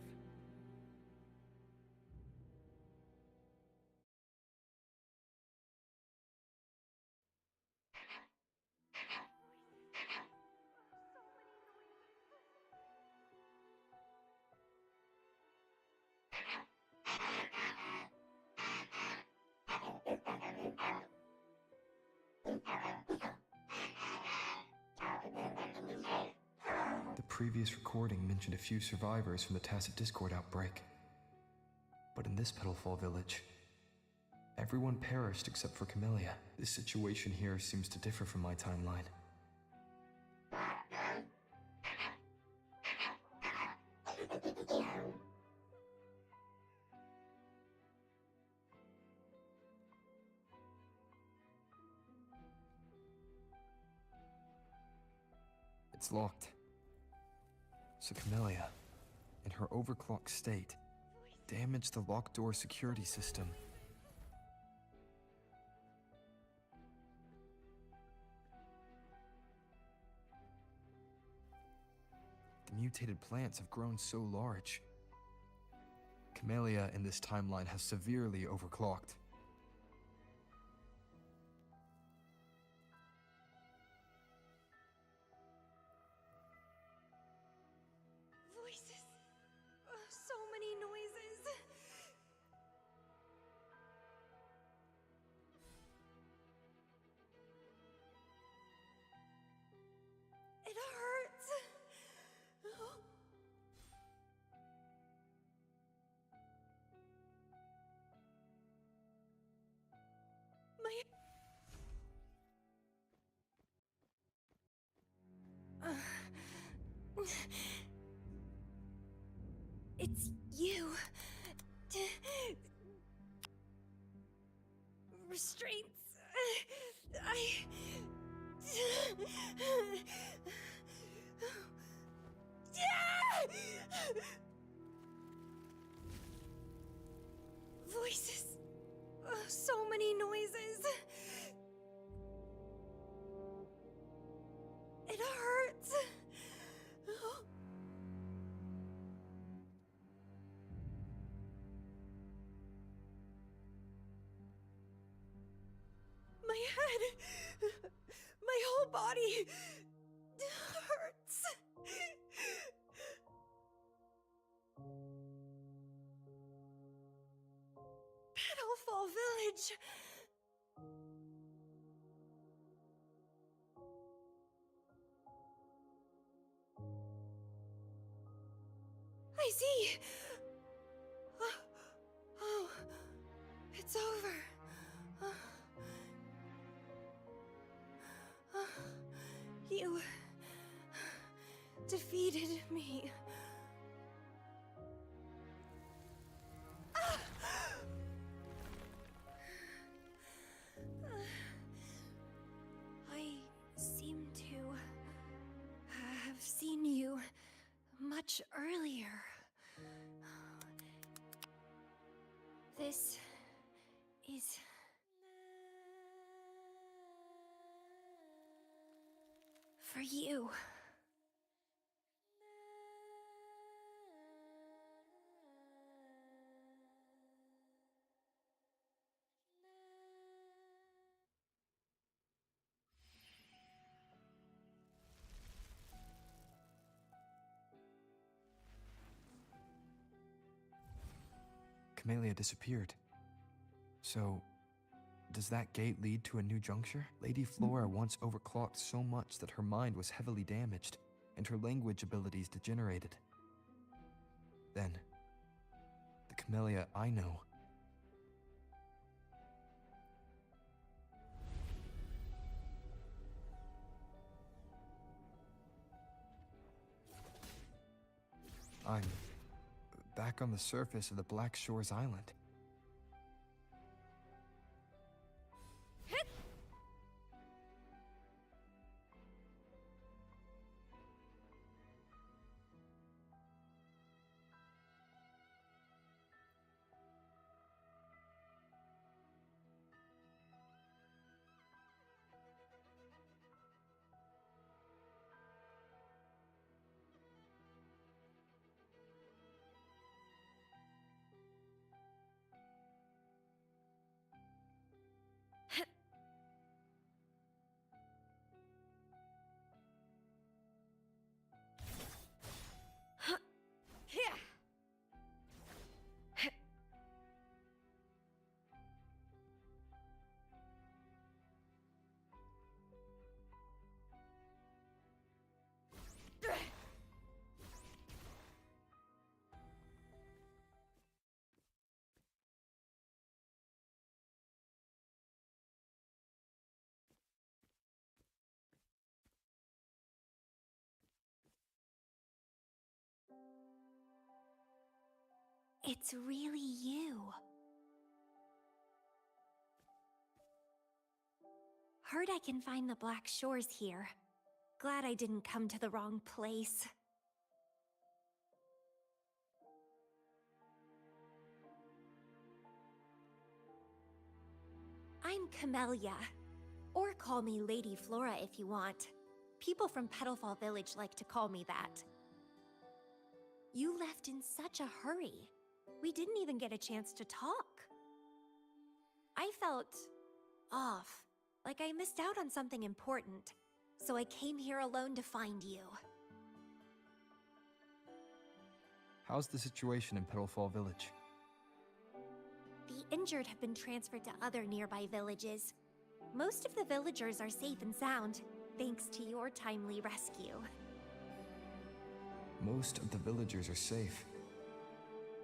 R: The previous recording mentioned a few survivors from the Tacit Discord outbreak. But in this Petalfall village, everyone perished except for Camellia. This situation here seems to differ from my timeline. It's locked. So Camellia, in her overclocked state, damaged the locked door security system. The mutated plants have grown so large. Camellia in this timeline has severely overclocked.
E: Voices. So many noises. It hurts. It's you. Restraints. Voices. So many noises. It hurts. My head, my whole body hurts. Petalfall Village. I see. Oh, it's over. You defeated me. I seem to have seen you much earlier. This is... for you.
R: Camellia disappeared. So, does that gate lead to a new juncture? Lady Flora once overclocked so much that her mind was heavily damaged, and her language abilities degenerated. Then, the Camellia I know. I'm back on the surface of the Black Shores Island.
E: It's really you. Heard I can find the Black Shores here. Glad I didn't come to the wrong place. I'm Camellia. Or call me Lady Flora if you want. People from Petalfall Village like to call me that. You left in such a hurry. We didn't even get a chance to talk. I felt off, like I missed out on something important. So I came here alone to find you.
R: How's the situation in Petalfall Village?
E: The injured have been transferred to other nearby villages. Most of the villagers are safe and sound, thanks to your timely rescue.
R: Most of the villagers are safe.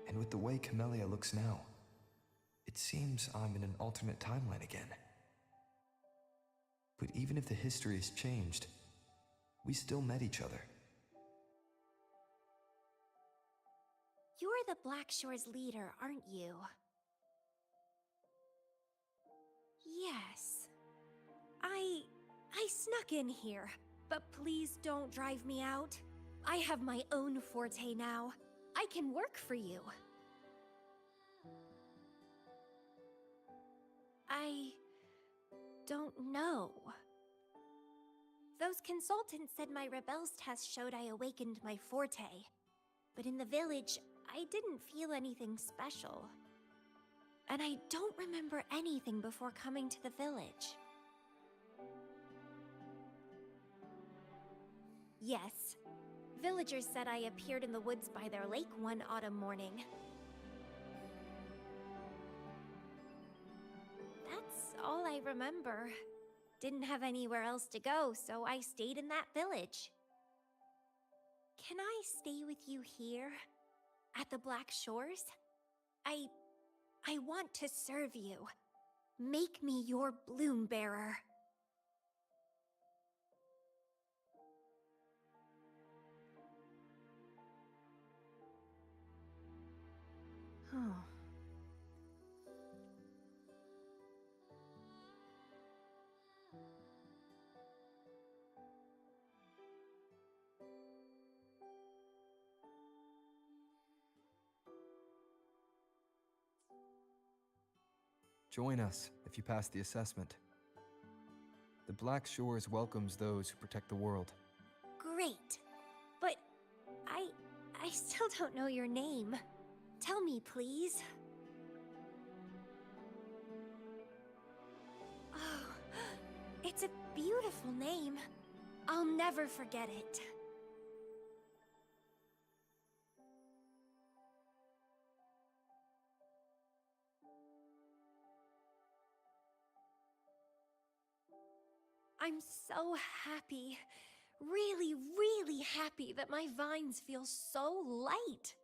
R: And with the way Camellia looks now, it seems I'm in an alternate timeline again. But even if the history has changed, we still met each other.
E: You're the Black Shores leader, aren't you? Yes. I snuck in here, but please don't drive me out. I have my own forte now. I can work for you. I don't know. Those consultants said my rebels test showed I awakened my forte. But in the village, I didn't feel anything special. And I don't remember anything before coming to the village. Yes. Villagers said I appeared in the woods by their lake one autumn morning. That's all I remember. Didn't have anywhere else to go, so I stayed in that village. Can I stay with you here? At the Black Shores? I want to serve you. Make me your bloom bearer.
R: Join us if you pass the assessment. The Black Shores welcomes those who protect the world.
E: Great. But I still don't know your name. Tell me, please. Oh, it's a beautiful name. I'll never forget it. I'm so happy. Really, really happy that my vines feel so light.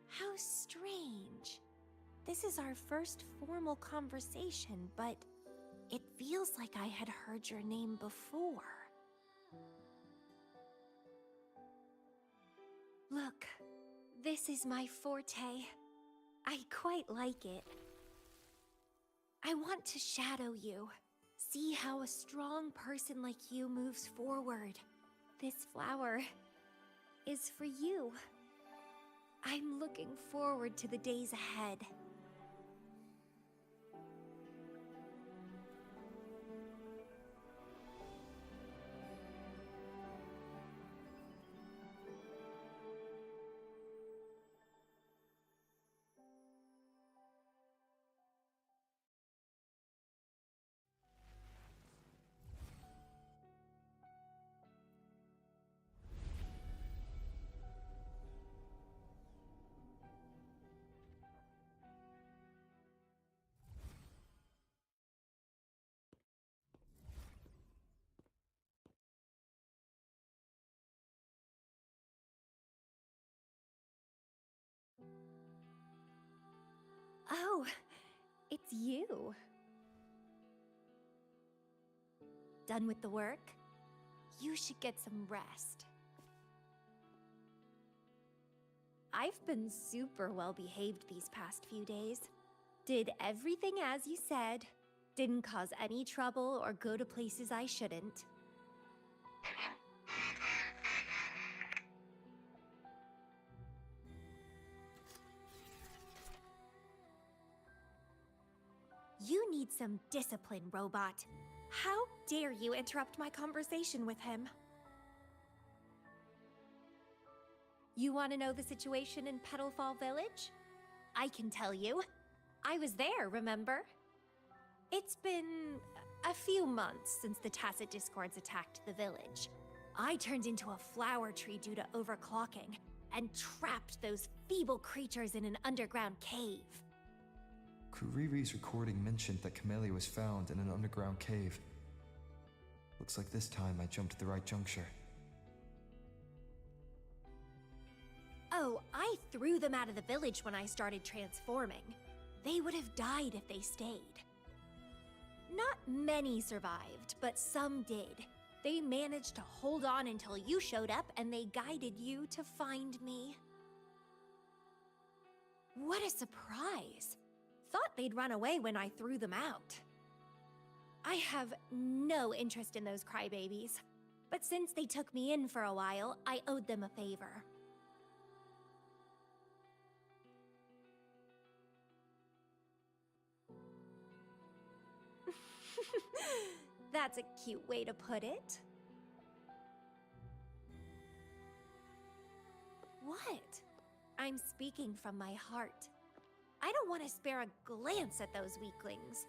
E: How strange. This is our first formal conversation, but it feels like I had heard your name before. Look, this is my forte. I quite like it. I want to shadow you. See how a strong person like you moves forward. This flower is for you. I'm looking forward to the days ahead. Oh, it's you. Done with the work? You should get some rest. I've been super well behaved these past few days. Did everything as you said. Didn't cause any trouble or go to places I shouldn't. You need some discipline, robot. How dare you interrupt my conversation with him? You want to know the situation in Petalfall Village? I can tell you. I was there, remember? It's been a few months since the Tacit Discords attacked the village. I turned into a flower tree due to overclocking, and trapped those feeble creatures in an underground cave.
R: Kuriri's recording mentioned that Camellia was found in an underground cave. Looks like this time I jumped at the right juncture.
E: Oh, I threw them out of the village when I started transforming. They would have died if they stayed. Not many survived, but some did. They managed to hold on until you showed up and they guided you to find me. What a surprise! Thought they'd run away when I threw them out. I have no interest in those crybabies, but since they took me in for a while, I owed them a favor. That's a cute way to put it. What? I'm speaking from my heart. I don't want to spare a glance at those weaklings.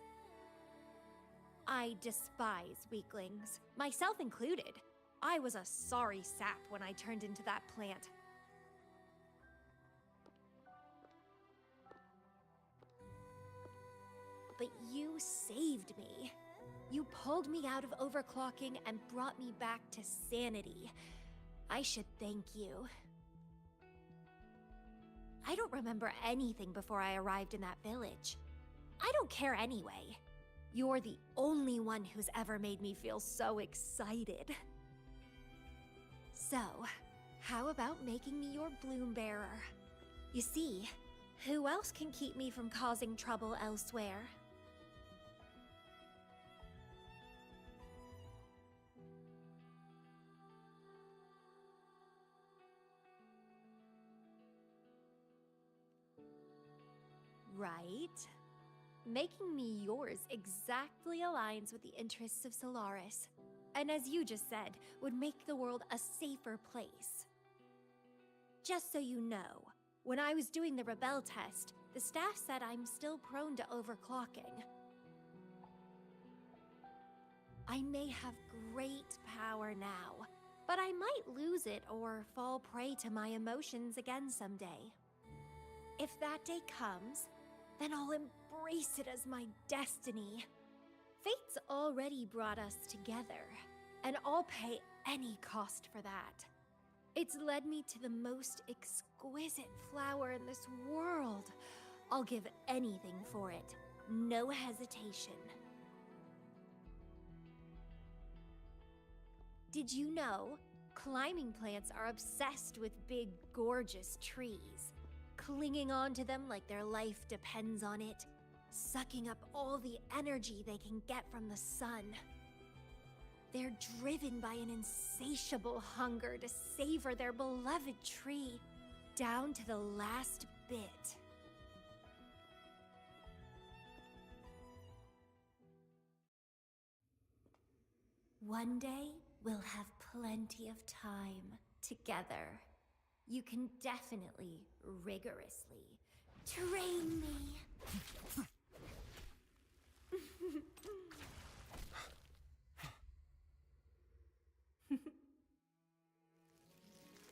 E: I despise weaklings, myself included. I was a sorry sap when I turned into that plant. But you saved me. You pulled me out of overclocking and brought me back to sanity. I should thank you. I don't remember anything before I arrived in that village. I don't care anyway. You're the only one who's ever made me feel so excited. So, how about making me your bloom bearer? You see, who else can keep me from causing trouble elsewhere? Right? Making me yours exactly aligns with the interests of Solaris, and as you just said, would make the world a safer place. Just so you know, when I was doing the Rebel test, the staff said I'm still prone to overclocking. I may have great power now, but I might lose it or fall prey to my emotions again someday. If that day comes, then I'll embrace it as my destiny. Fate's already brought us together, and I'll pay any cost for that. It's led me to the most exquisite flower in this world. I'll give anything for it, no hesitation. Did you know Climbing plants are obsessed with big, gorgeous trees, clinging onto them like their life depends on it, sucking up all the energy they can get from the sun. They're driven by an insatiable hunger to savor their beloved tree, down to the last bit. One day, we'll have plenty of time together. You can definitely, rigorously, train me.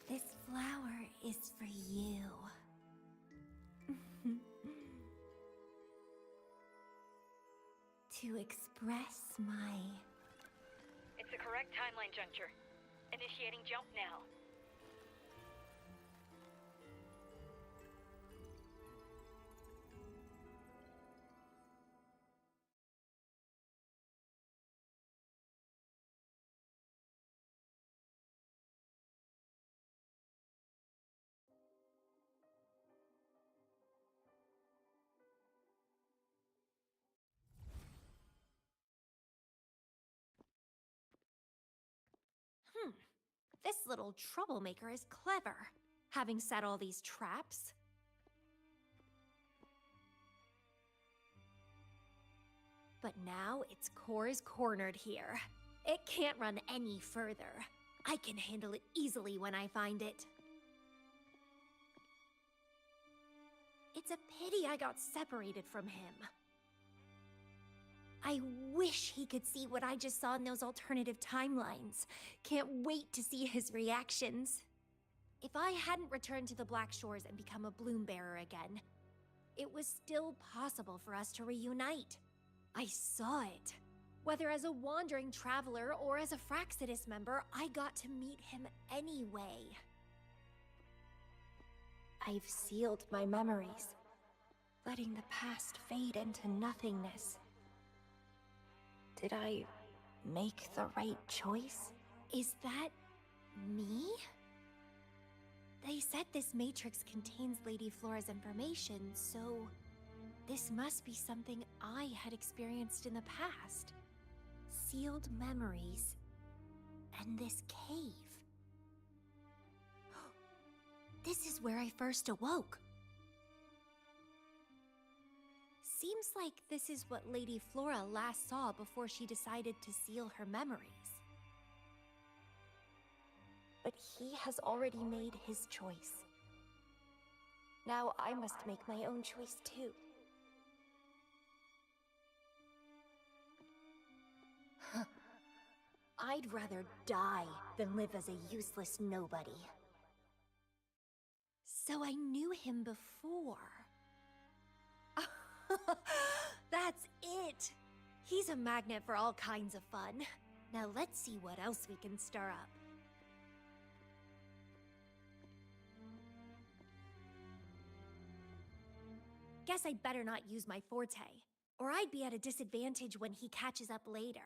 E: This flower is for you. To express my...
S: It's the correct timeline juncture. Initiating jump now.
E: This little troublemaker is clever, having set all these traps. But now its core is cornered here. It can't run any further. I can handle it easily when I find it. It's a pity I got separated from him. I wish he could see what I just saw in those alternative timelines. Can't wait to see his reactions. If I hadn't returned to the Black Shores and become a bloom bearer again, it was still possible for us to reunite. I saw it. Whether as a wandering traveler or as a Fraxidus member, I got to meet him anyway. I've sealed my memories, letting the past fade into nothingness. Did I make the right choice? Is that me? They said this matrix contains Lady Flora's information, so this must be something I had experienced in the past. Sealed memories and this cave. This is where I first awoke. Seems like this is what Lady Flora last saw before she decided to seal her memories. But he has already made his choice. Now I must make my own choice too. I'd rather die than live as a useless nobody. So I knew him before. That's it! He's a magnet for all kinds of fun. Now let's see what else we can stir up. Guess I'd better not use my forte, or I'd be at a disadvantage when he catches up later.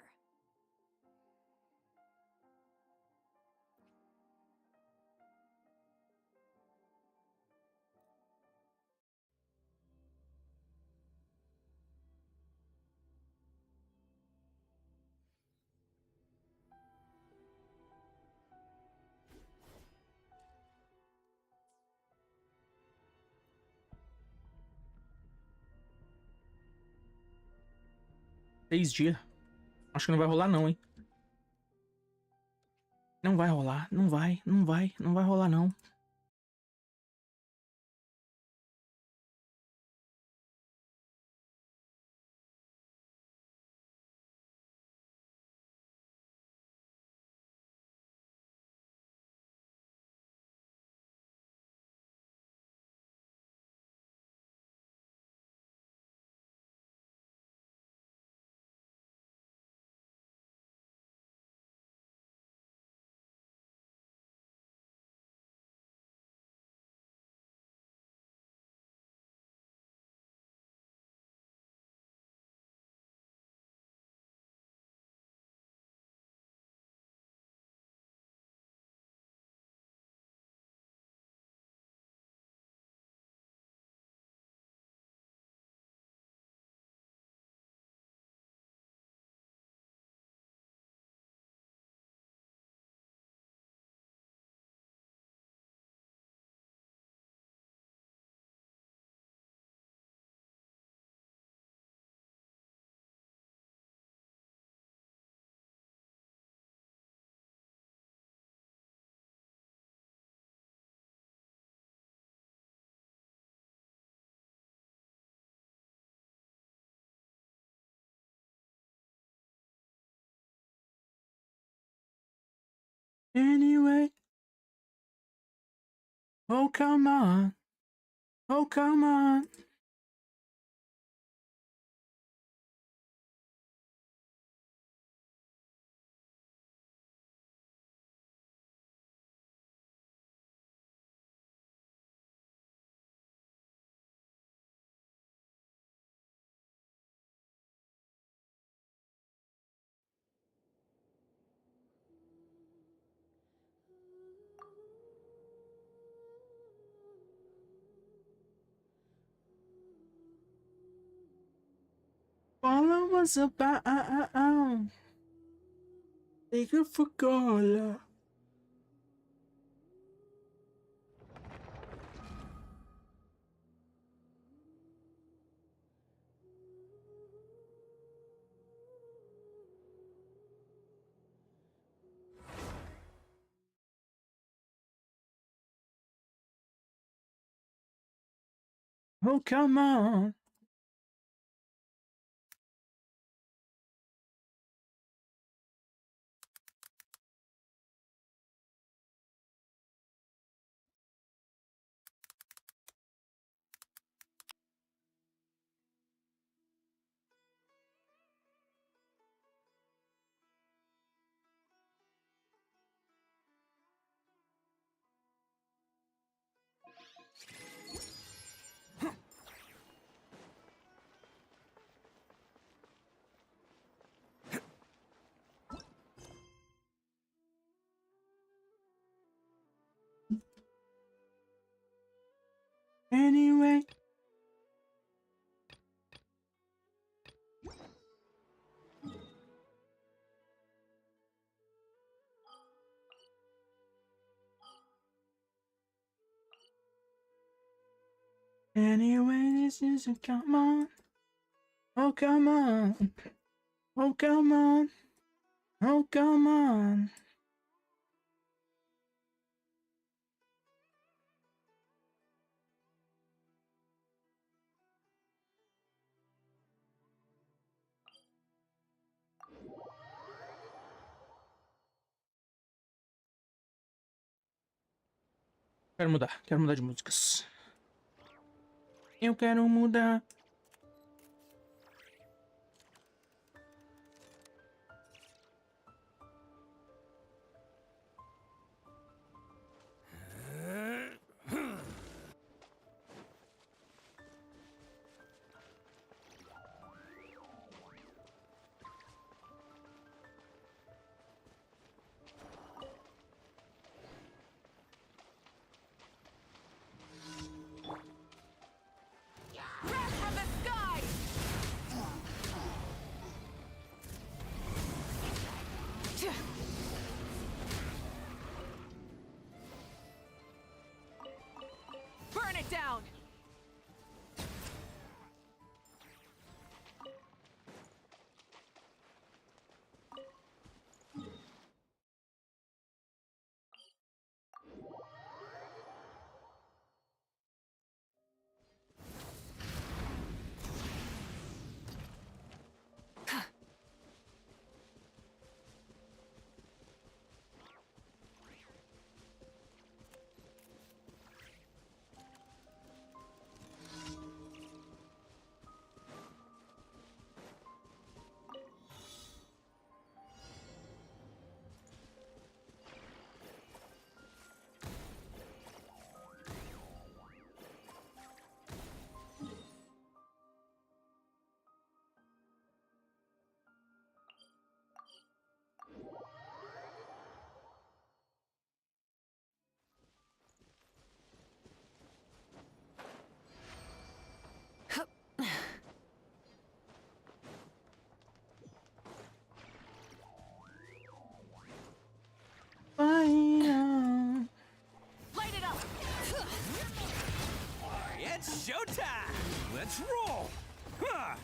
A: Seis dias. Acho que não vai rolar não, hein? Não vai rolar. Não vai rolar não. Anyway. Oh, come on. Oh, come on. All I was about, take it for gold. Oh, come on. Anyway. Anyway, this is a come on. Oh, come on. Oh, come on. Oh, come on. Quero mudar de músicas. Eu quero mudar.
P: Burn it down! Light it up!
T: It's showtime! Let's roll! Huh!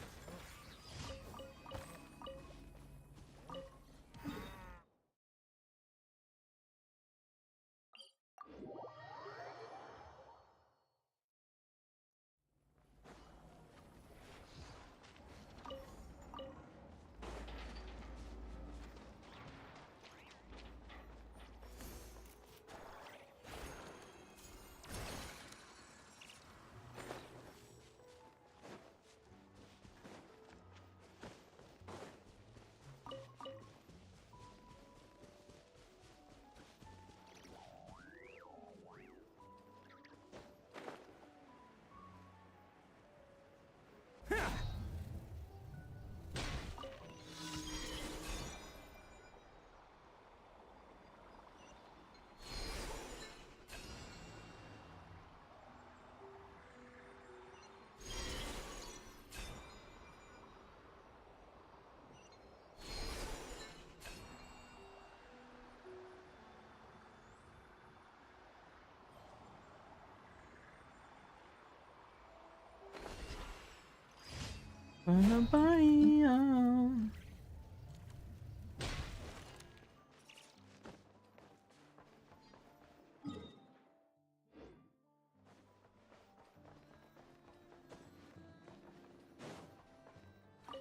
A: Na Bahia.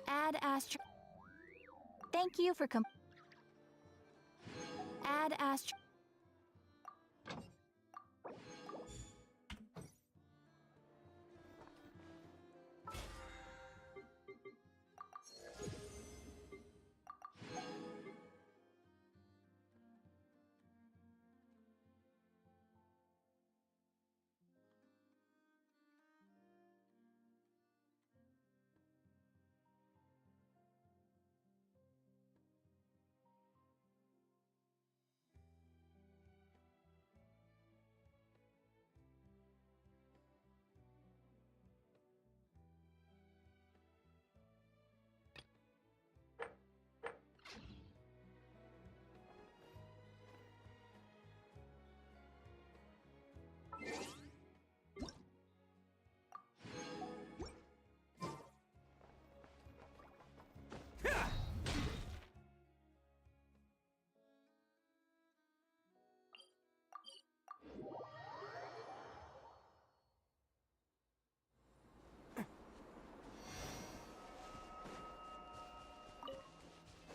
E: Add Astro. Thank you for Add Astro.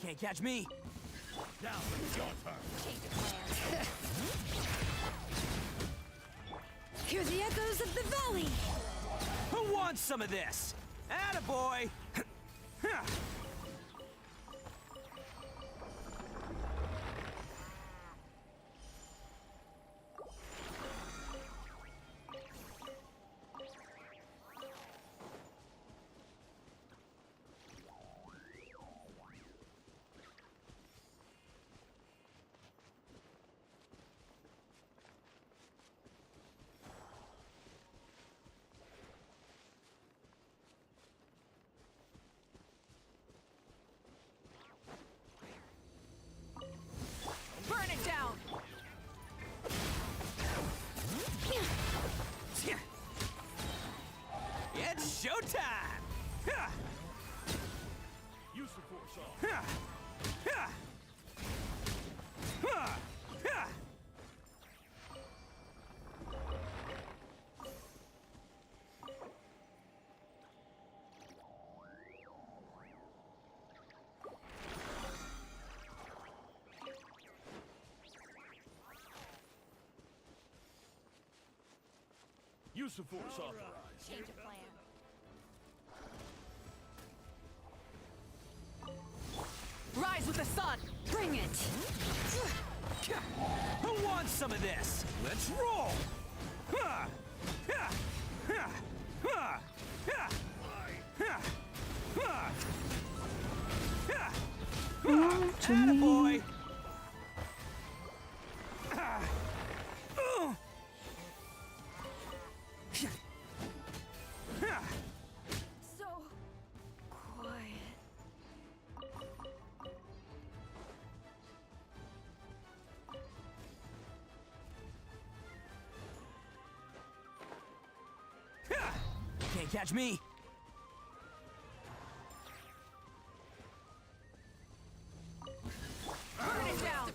T: Can't catch me. Now it's your turn.
C: Change of plans.
N: Hear the echoes of the valley!
T: Who wants some of this? Attaboy!
N: Burn it down!
T: It's showtime! Use the force off. Use the force authorized.
C: Change of plan.
N: Rise with the sun! Bring it!
T: Who wants some of this? Let's roll! Attaboy!
M: So quiet.
T: Can't catch me.
N: Burn it down!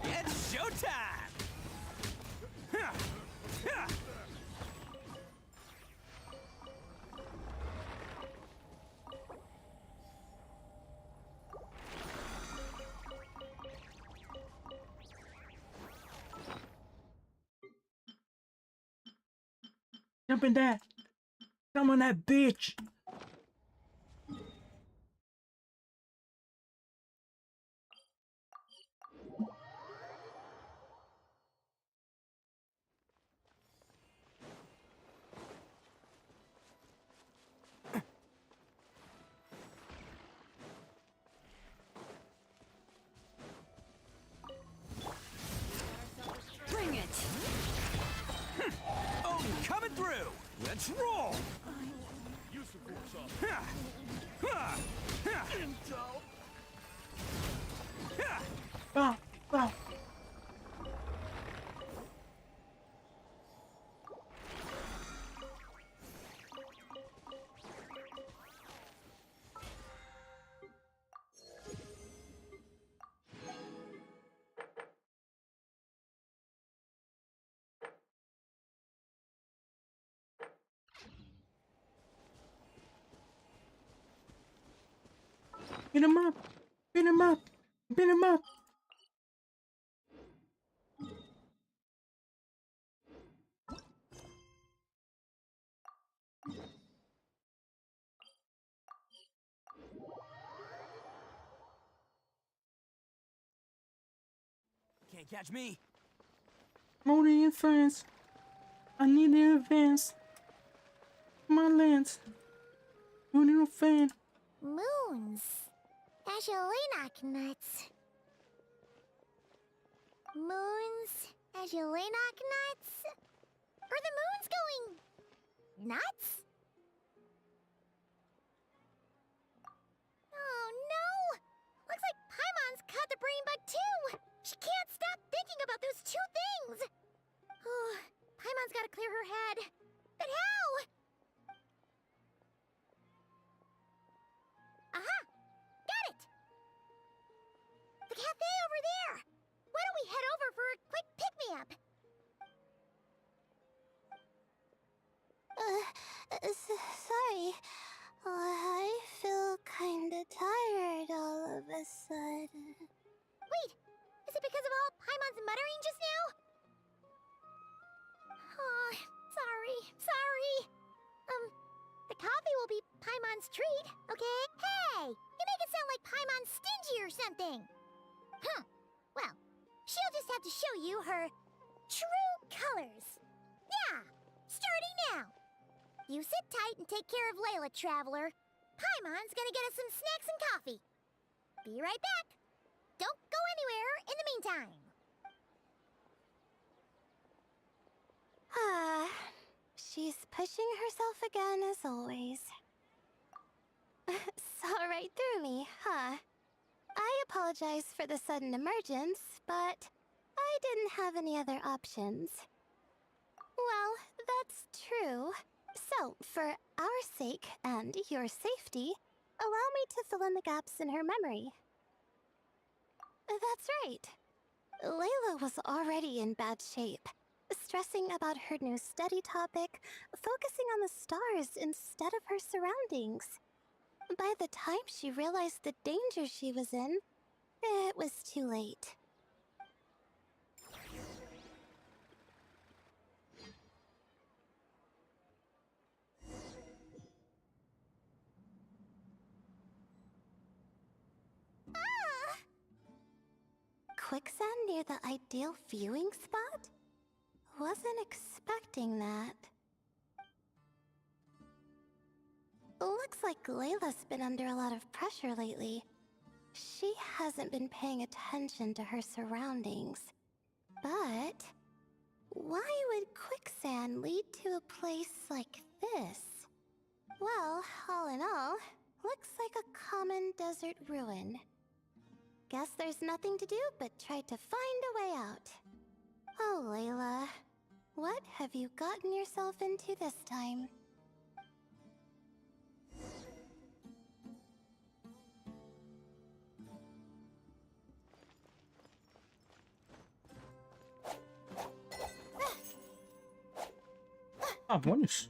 T: It's showtime!
A: Jump in that. Come on that bitch.
N: Bring it!
T: Oh, coming through! Let's roll! Use the force off. Intel!
A: Ah, ah. Beat him up! Beat him up! Beat him up!
T: Can't catch me.
A: Modi in France. I need to advance. My lands. You need a fan.
E: Moons. Azulina nuts. Moons. Azulina nuts. Are the moons going nuts? Oh no! Looks like Paimon's caught the brain bug too! She can't stop thinking about those two things! Oh, Paimon's gotta clear her head. But how? Aha! Got it! The cafe over there! Why don't we head over for a quick pick-me-up? Sorry. I feel kinda tired all of a sudden. Wait! Is it because of all Paimon's muttering just now? Oh, sorry. The coffee will be Paimon's treat, okay? Hey! You make it sound like Paimon's stingy or something! Well, she'll just have to show you her true colors. Yeah! Starting now! You sit tight and take care of Layla, Traveler. Paimon's gonna get us some snacks and coffee. Be right back. Don't go anywhere in the meantime. She's pushing herself again as always. Saw right through me, huh? I apologize for the sudden emergence, but I didn't have any other options. Well, that's true. So, for our sake and your safety, allow me to fill in the gaps in her memory. That's right. Layla was already in bad shape, stressing about her new study topic, focusing on the stars instead of her surroundings. By the time she realized the danger she was in, it was too late. Quicksand near the ideal viewing spot? Wasn't expecting that. Looks like Layla's been under a lot of pressure lately. She hasn't been paying attention to her surroundings. But why would quicksand lead to a place like this? Well, all in all, looks like a common desert ruin. Guess there's nothing to do but try to find a way out. Oh, Layla, what have you gotten yourself into this time?
A: Ah, bônus?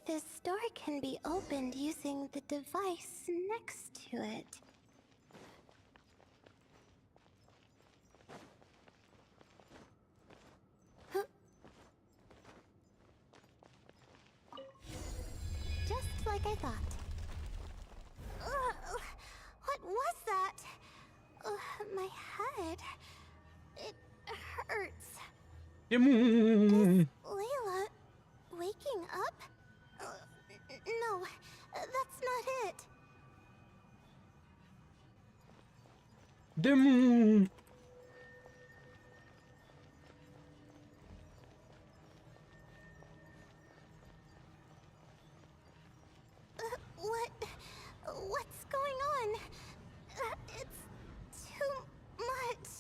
E: this door can be opened using the device next to it. Just like I thought. What was that? My head. It hurts. Is Layla waking up? No, that's not it.
A: Demon.
E: What's going on? It's too much.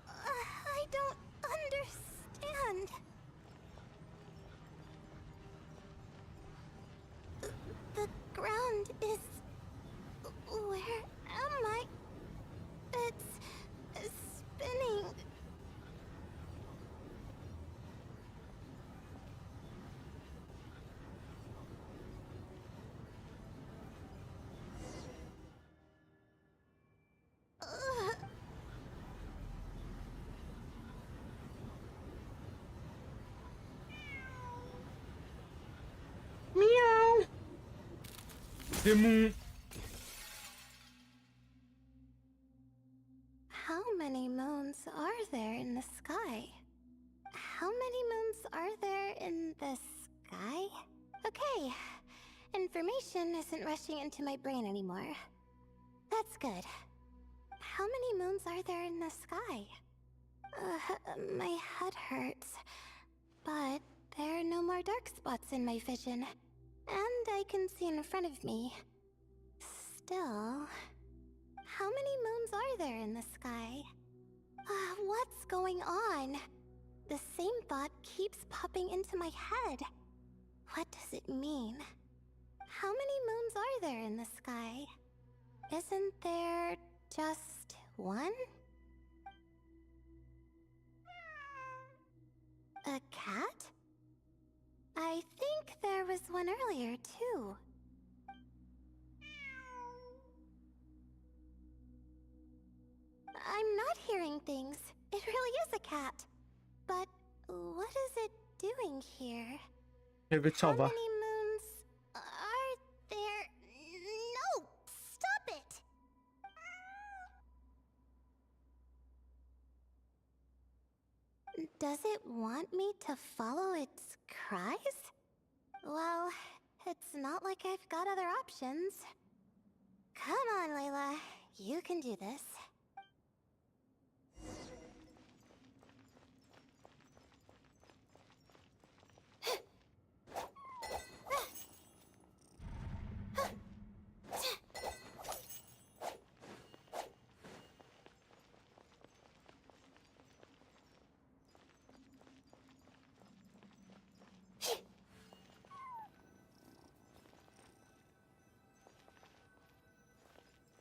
E: I don't understand. The ground is... Where am I? It's spinning.
A: Meow. Demon.
E: How many moons are there in the sky? How many moons are there in the sky? Okay, information isn't rushing into my brain anymore. That's good. How many moons are there in the sky? My head hurts, but there are no more dark spots in my vision, and I can see in front of me. Still, how many moons are there in the sky? What's going on? The same thought keeps popping into my head. What does it mean? How many moons are there in the sky? Isn't there just one? A cat? I think there was one earlier, too. I'm not hearing things. It really is a cat. But what is it doing here? How many moons are there? No! Stop it! Does it want me to follow its cries? Well, it's not like I've got other options. Come on, Layla. You can do this.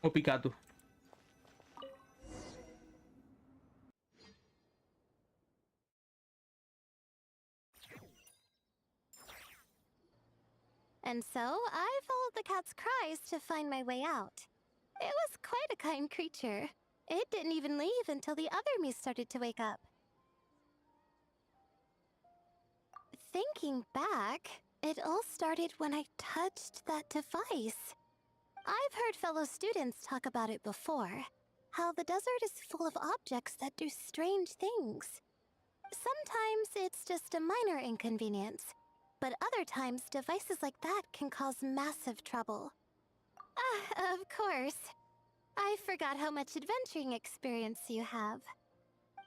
A: Obrigado.
E: And so, I followed the cat's cries to find my way out. It was quite a kind creature. It didn't even leave until the other me started to wake up. Thinking back, it all started when I touched that device. I've heard fellow students talk about it before. How the desert is full of objects that do strange things. Sometimes it's just a minor inconvenience, but other times devices like that can cause massive trouble. Of course. I forgot how much adventuring experience you have.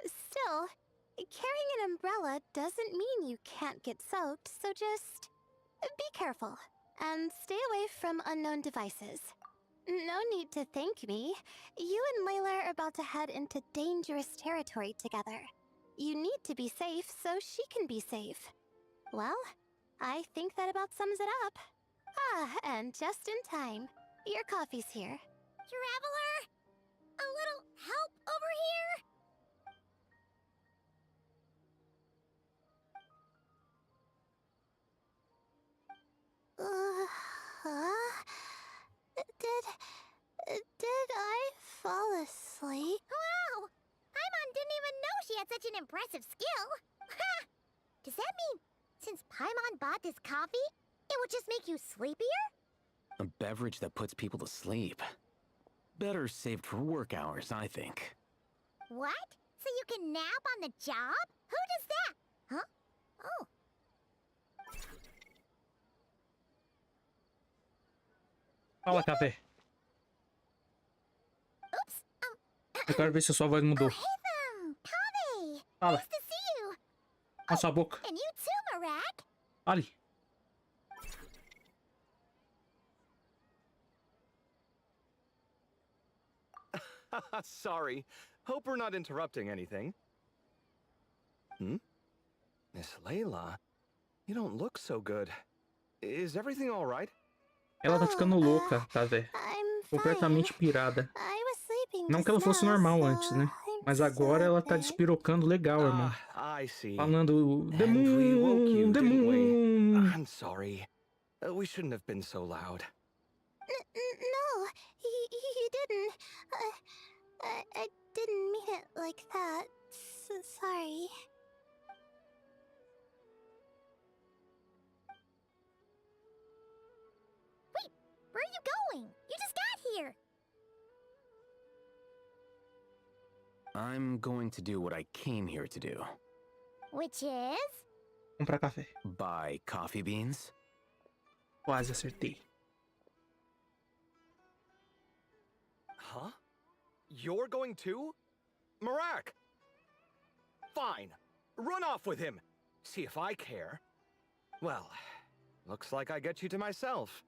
E: Still, carrying an umbrella doesn't mean you can't get soaked, so just be careful and stay away from unknown devices. No need to thank me. You and Layla are about to head into dangerous territory together. You need to be safe so she can be safe. Well, I think that about sums it up. And just in time. Your coffee's here. Traveler! A little help over here? Did I fall asleep? Wow! Paimon didn't even know she had such an impressive skill. Ha! Does that mean since Paimon bought this coffee, it would just make you sleepier?
U: A beverage that puts people to sleep. Better saved for work hours, I think.
E: What? So you can nap on the job? Who does that? Huh? Oh.
A: Fala, café.
E: Oops.
A: Eu quero ver se a sua voz mudou.
E: Hey them, Kave.
A: Fala.
E: Nice to see you.
A: Na sua boca.
E: And you too, Marak.
A: Fale.
V: Sorry. Hope we're not interrupting anything. Miss Layla, you don't look so good. Is everything all right?
A: Ela tá ficando louca, café. Completamente pirada. Não que ela fosse normal antes, né? Mas agora ela tá despirocando legal, irmão.
V: I see.
A: Falando... The
V: And we woke you,
A: moon! The
V: didn't we?
A: moon!
V: I'm sorry. We shouldn't have been so loud.
E: No, you didn't. I didn't mean it like that. Sorry. Wait, where are you going? You just got here.
U: I'm going to do what I came here to do.
E: Which is?
A: Comprar café.
U: Buy coffee beans.
A: Quase acertei.
V: Huh? You're going too? Marak! Fine. Run off with him. See if I care. Well, looks like I get you to myself.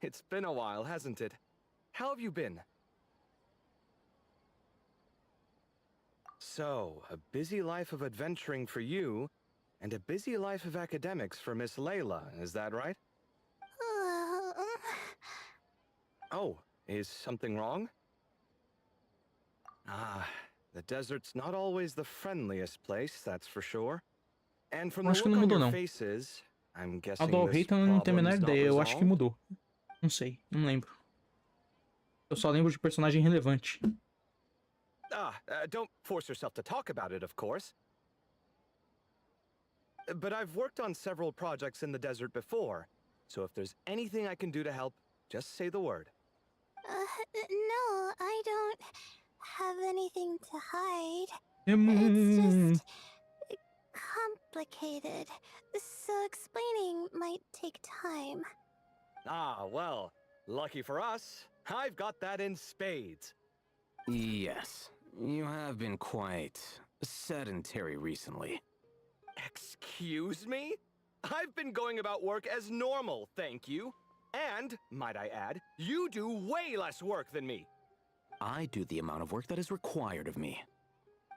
V: It's been a while, hasn't it? How have you been? So, a busy life of adventuring for you, and a busy life of academics for Miss Layla, is that right? Oh, is something wrong? Ah, the desert's not always the friendliest place, that's for sure. And from the
A: Acho que
V: look
A: não
V: on
A: mudou,
V: your
A: não.
V: faces, I'm
A: A
V: guessing
A: do
V: this
A: Rei eu não tenho a menor
V: problem's not
A: ideia. Eu acho que
V: resolved?
A: mudou. Não sei, não lembro. Eu só lembro de personagem relevante.
V: Don't force yourself to talk about it, of course. But I've worked on several projects in the desert before, so if there's anything I can do to help, just say the word.
E: No, I don't have anything to hide.
A: It's
E: just complicated, so explaining might take time.
V: Ah, well, lucky for us, I've got that in spades.
U: Yes, you have been quite sedentary recently.
V: Excuse me? I've been going about work as normal, thank you. And, might I add, you do way less work than me.
U: I do the amount of work that is required of me.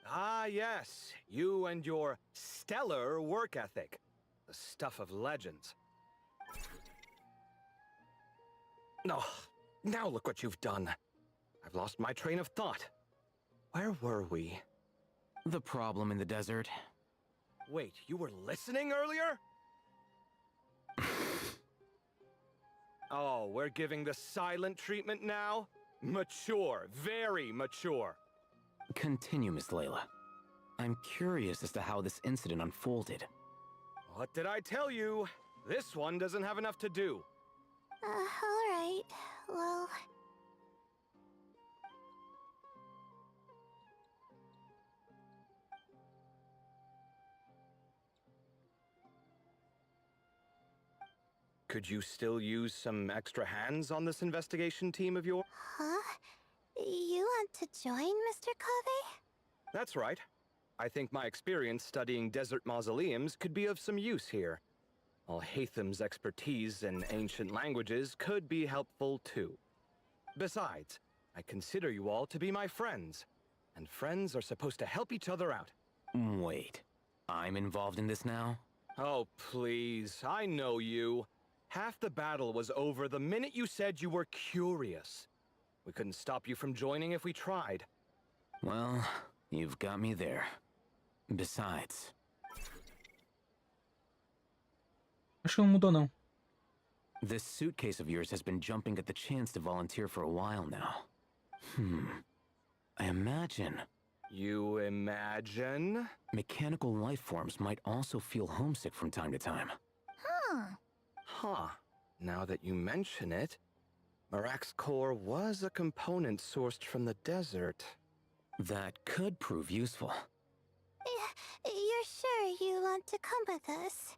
V: Ah, yes, you and your stellar work ethic. The stuff of legends. Oh, now look what you've done. I've lost my train of thought. Where were we?
U: The problem in the desert.
V: Wait, you were listening earlier? Oh, we're giving the silent treatment now? Mature, very mature.
U: Continue, Miss Layla. I'm curious as to how this incident unfolded.
V: What did I tell you? This one doesn't have enough to do.
E: Alright, well...
V: Could you still use some extra hands on this investigation team of yours?
E: Huh? You want to join, Mr. Kave?
V: That's right. I think my experience studying desert mausoleums could be of some use here. Al-Haytham's expertise in ancient languages could be helpful too. Besides, I consider you all to be my friends, and friends are supposed to help each other out.
U: Wait, I'm involved in this now?
V: Oh, please, I know you. Half the battle was over the minute you said you were curious. We couldn't stop you from joining if we tried.
U: Well, you've got me there. Besides...
A: Acho que não mudou, não.
U: This suitcase of yours has been jumping at the chance to volunteer for a while now. I imagine...
V: You imagine?
U: Mechanical life forms might also feel homesick from time to time.
V: Huh. Now that you mention it, Marak's core was a component sourced from the desert.
U: That could prove useful.
E: You're sure you want to come with us?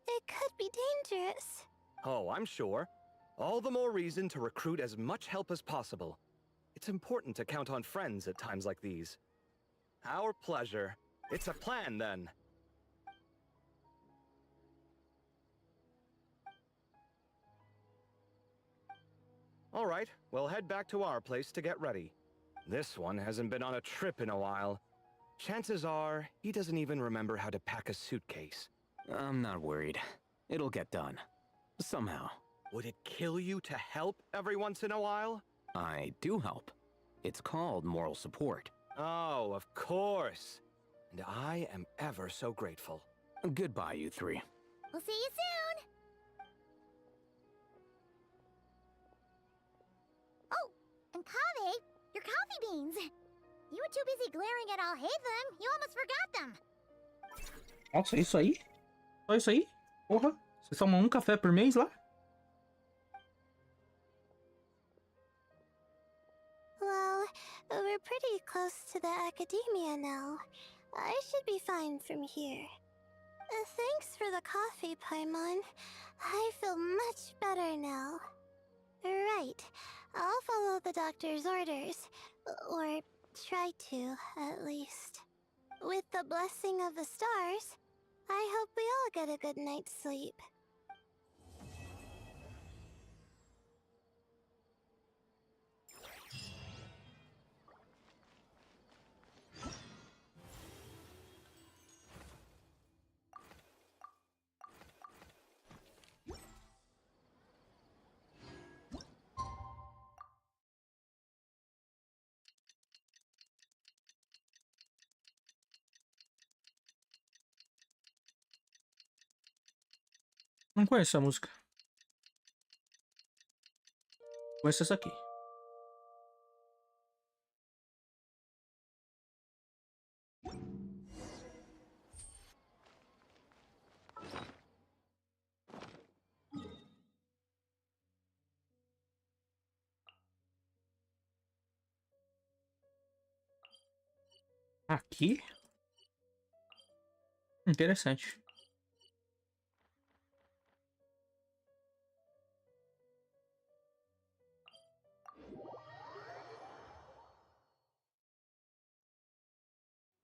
E: It could be dangerous.
V: Oh, I'm sure. All the more reason to recruit as much help as possible. It's important to count on friends at times like these. Our pleasure. It's a plan, then. All right, we'll head back to our place to get ready. This one hasn't been on a trip in a while. Chances are, he doesn't even remember how to pack a suitcase.
U: I'm not worried. It'll get done. Somehow.
V: Would it kill you to help every once in a while?
U: I do help. It's called moral support.
V: Oh, of course. And I am ever so grateful.
U: Goodbye, you three.
E: We'll see you soon. Oh, and Kaveh, your coffee beans. You were too busy glaring at I'll hate them, you almost forgot them.
A: Nossa, isso aí? Só isso aí? Porra, vocês tomam café por mês lá?
E: Well, we're pretty close to the academia now. I should be fine from here. Thanks for the coffee, Paimon. I feel much better now. Right, I'll follow the doctor's orders. Or try to, at least. With the blessing of the stars, I hope we all get a good night's sleep.
A: Não conheço essa música. Conheço essa aqui. Aqui? Interessante.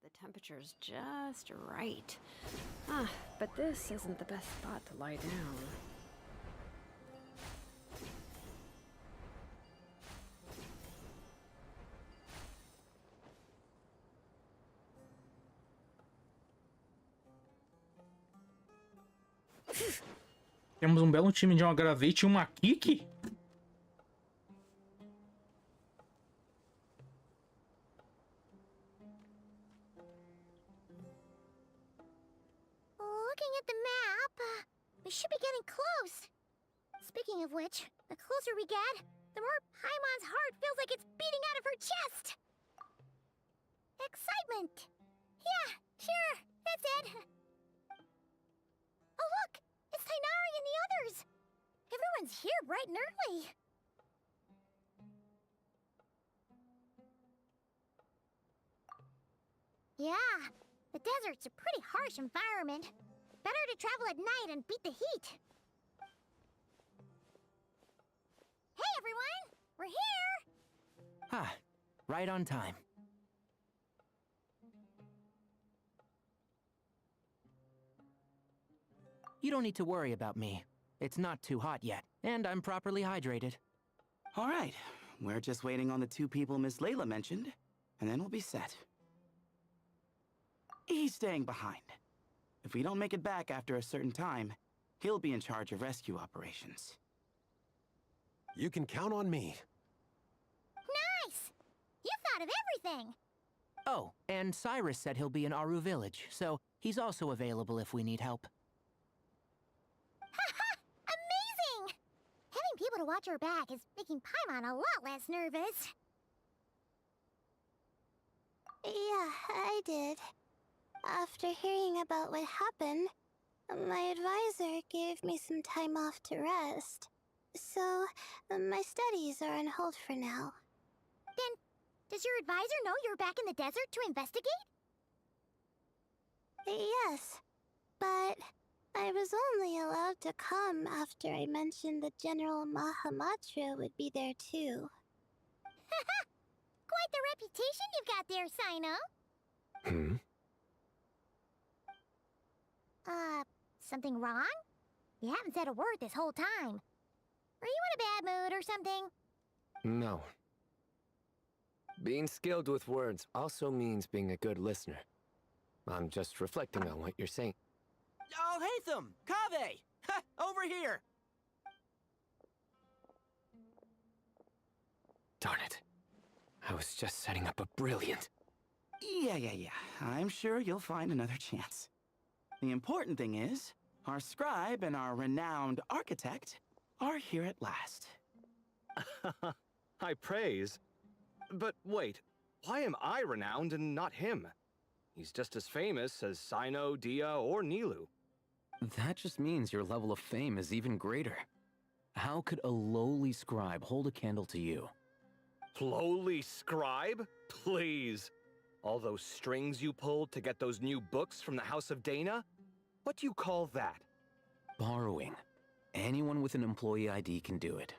D: The temperature's just right. But this isn't the best spot to lie down.
A: Temos um belo time de uma Gravate e uma Kiki.
E: Looking at the map, we should be getting close. Speaking of which, the closer we get, the more Paimon's heart feels like it's beating out of her chest. Excitement. Yeah, sure, that's it. Oh look, it's Tainari and the others. Everyone's here bright and early. Yeah, the desert's a pretty harsh environment. Better to travel at night and beat the heat. Hey everyone, we're here!
T: Right on time. You don't need to worry about me. It's not too hot yet, and I'm properly hydrated.
F: All right, we're just waiting on the two people Miss Layla mentioned, and then we'll be set. He's staying behind. If we don't make it back after a certain time, he'll be in charge of rescue operations.
L: You can count on me.
E: Nice! You thought of everything!
T: Oh, and Cyrus said he'll be in Aru Village, so he's also available if we need help.
E: able to watch her back is making Paimon a lot less nervous.
G: Yeah, I did. After hearing about what happened, my advisor gave me some time off to rest. So, my studies are on hold for now.
E: Then, does your advisor know you're back in the desert to investigate?
G: Yes, but I was only allowed to come after I mentioned that General Mahamatra would be there too.
E: Quite the reputation you've got there, Sino. Something wrong? You haven't said a word this whole time. Are you in a bad mood or something?
H: No. Being skilled with words also means being a good listener. I'm just reflecting on what you're saying.
T: Oh, Hatham! Kaveh! Ha! Over here!
H: Darn it. I was just setting up a brilliant...
F: Yeah. I'm sure you'll find another chance. The important thing is, our scribe and our renowned architect are here at last.
V: High praise. But wait, why am I renowned and not him? He's just as famous as Sino, Dia, or Nilu.
U: That just means your level of fame is even greater. How could a lowly scribe hold a candle to you?
V: Lowly scribe? Please. All those strings you pulled to get those new books from the House of Dana? What do you call that?
U: Borrowing. Anyone with an employee ID can do it.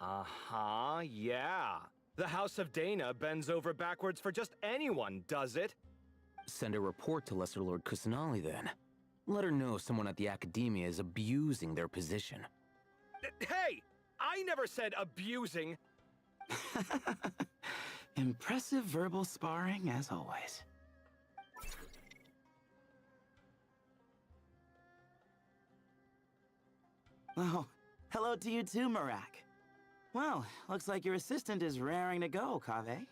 V: Uh-huh, yeah. The House of Dana bends over backwards for just anyone, does it?
U: Send a report to Lesser Lord Kusanali then. Let her know someone at the Academia is abusing their position.
V: Hey! I never said abusing!
F: Impressive verbal sparring, as always. Oh, hello to you too, Marak. Well, looks like your assistant is raring to go, Kaveh.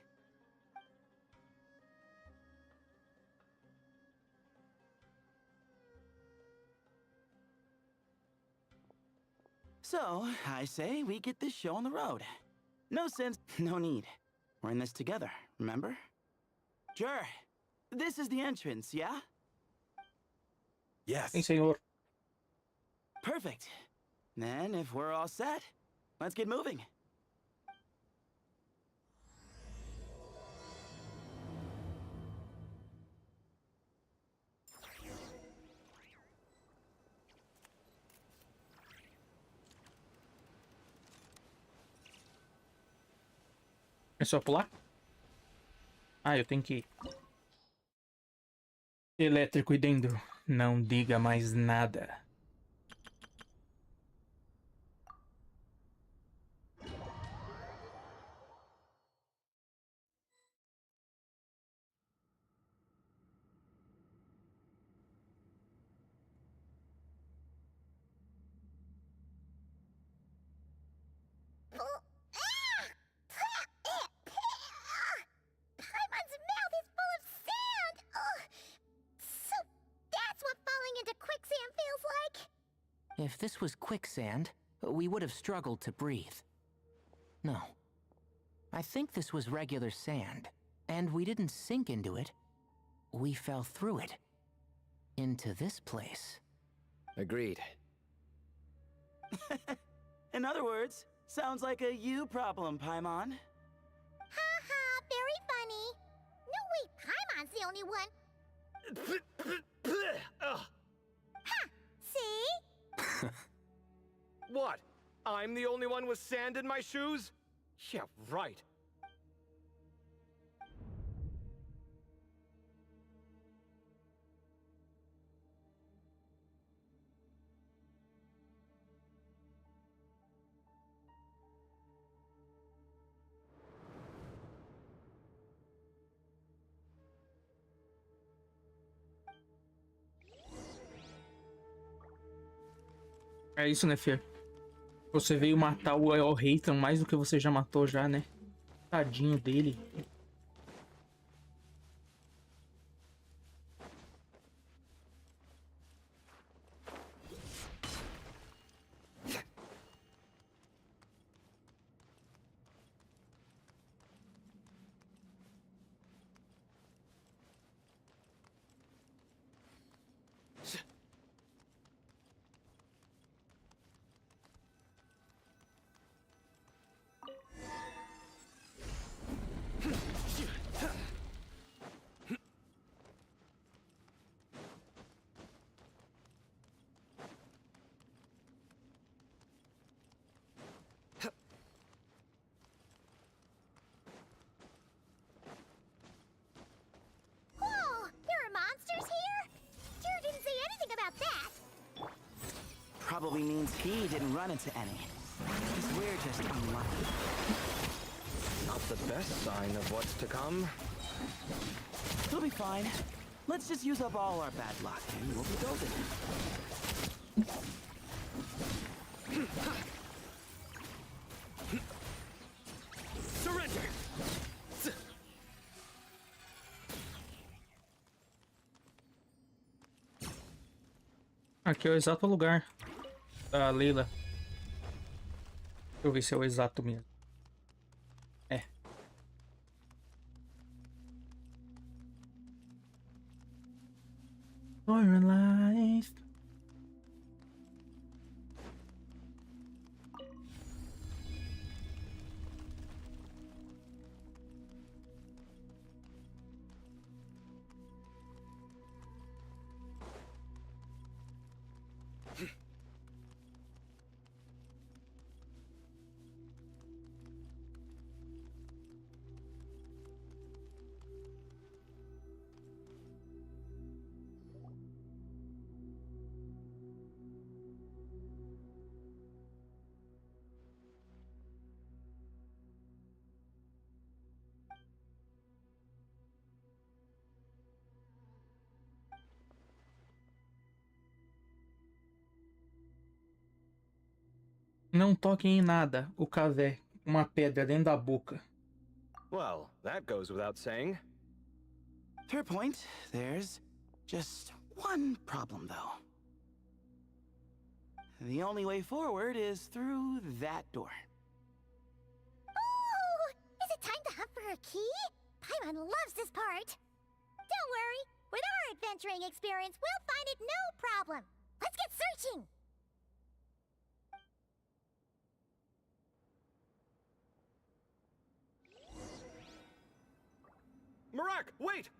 F: So, I say we get this show on the road. No sense, no need. We're in this together, remember? Sure. This is the entrance, yeah?
A: Yes. Sí, señor.
F: Perfect. Then, if we're all set, let's get moving.
A: É só pular? Ah, eu tenho que ir. Elétrico e dentro. Não diga mais nada.
E: Paimon's mouth is full of sand! Ugh. So that's what falling into quicksand feels like?
T: If this was quicksand, we would have struggled to breathe. No. I think this was regular sand, and we didn't sink into it. We fell through it. Into this place.
H: Agreed.
F: In other words, sounds like a you problem, Paimon.
E: Ha, very funny. No way, Paimon's the only one. Ha! See?
V: What? I'm the only one with sand in my shoes? Yeah, right.
A: É isso, né, Fia? Você veio matar o Reitan mais do que você já matou já, né? Tadinho dele.
F: probably means he didn't run into any. Because we're just unlucky.
V: Not the best sign of what's to come.
F: We'll be fine. Let's just use up all our bad luck and we'll be golden.
V: Surrender!
A: Aqui é o exato lugar da Leila. Deixa eu ver se é o exato mesmo. É. For your life. Não toquem em nada, o cavé, uma pedra dentro da boca.
V: Well, that goes without saying.
F: Fair point. There's just one problem, though. The only way forward is through that door.
G: Oh! Is it time to hunt for a key? Paimon loves this part. Don't worry. With our adventuring experience, we'll find it no problem. Let's get searching.
V: Marak, wait!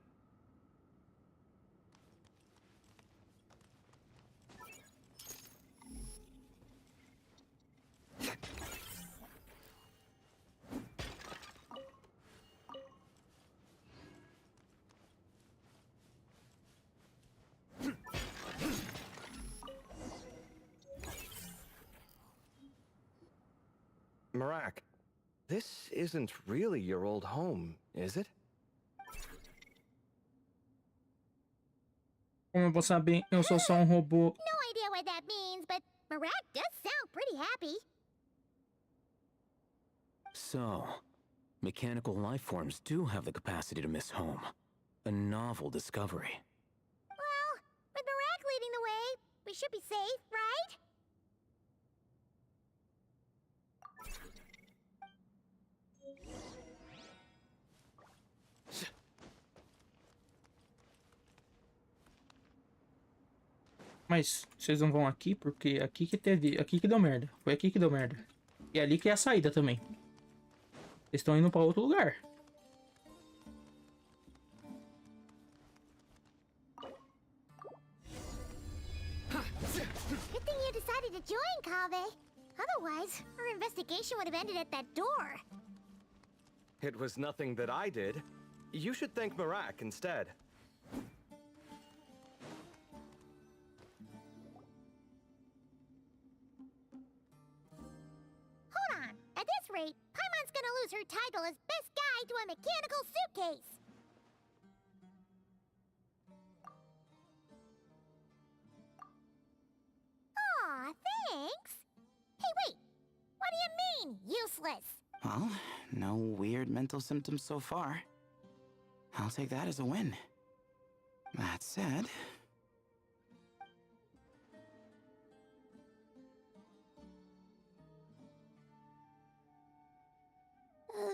V: Marak, this isn't really your old home, is it?
A: Como eu vou saber? Eu sou só um robô.
G: No idea what that means, but Marak does sound pretty happy.
U: So, mechanical life forms do have the capacity to miss home. A novel discovery.
G: Well, with Marak leading the way, we should be safe, right?
A: Mas vocês não vão aqui porque aqui que teve, aqui que deu merda. Foi aqui que deu merda. E ali que é a saída também. Eles estão indo para outro lugar.
G: Good thing you decided to join, Kaveh. Otherwise, our investigation would have ended at that door.
V: It was nothing that I did. You should thank Marak instead.
G: Hold on. At this rate, Paimon's gonna lose her title as best guide to a mechanical suitcase. Aw, thanks. Hey, wait. What do you mean, useless?
F: Well, no weird mental symptoms so far. I'll take that as a win. That said...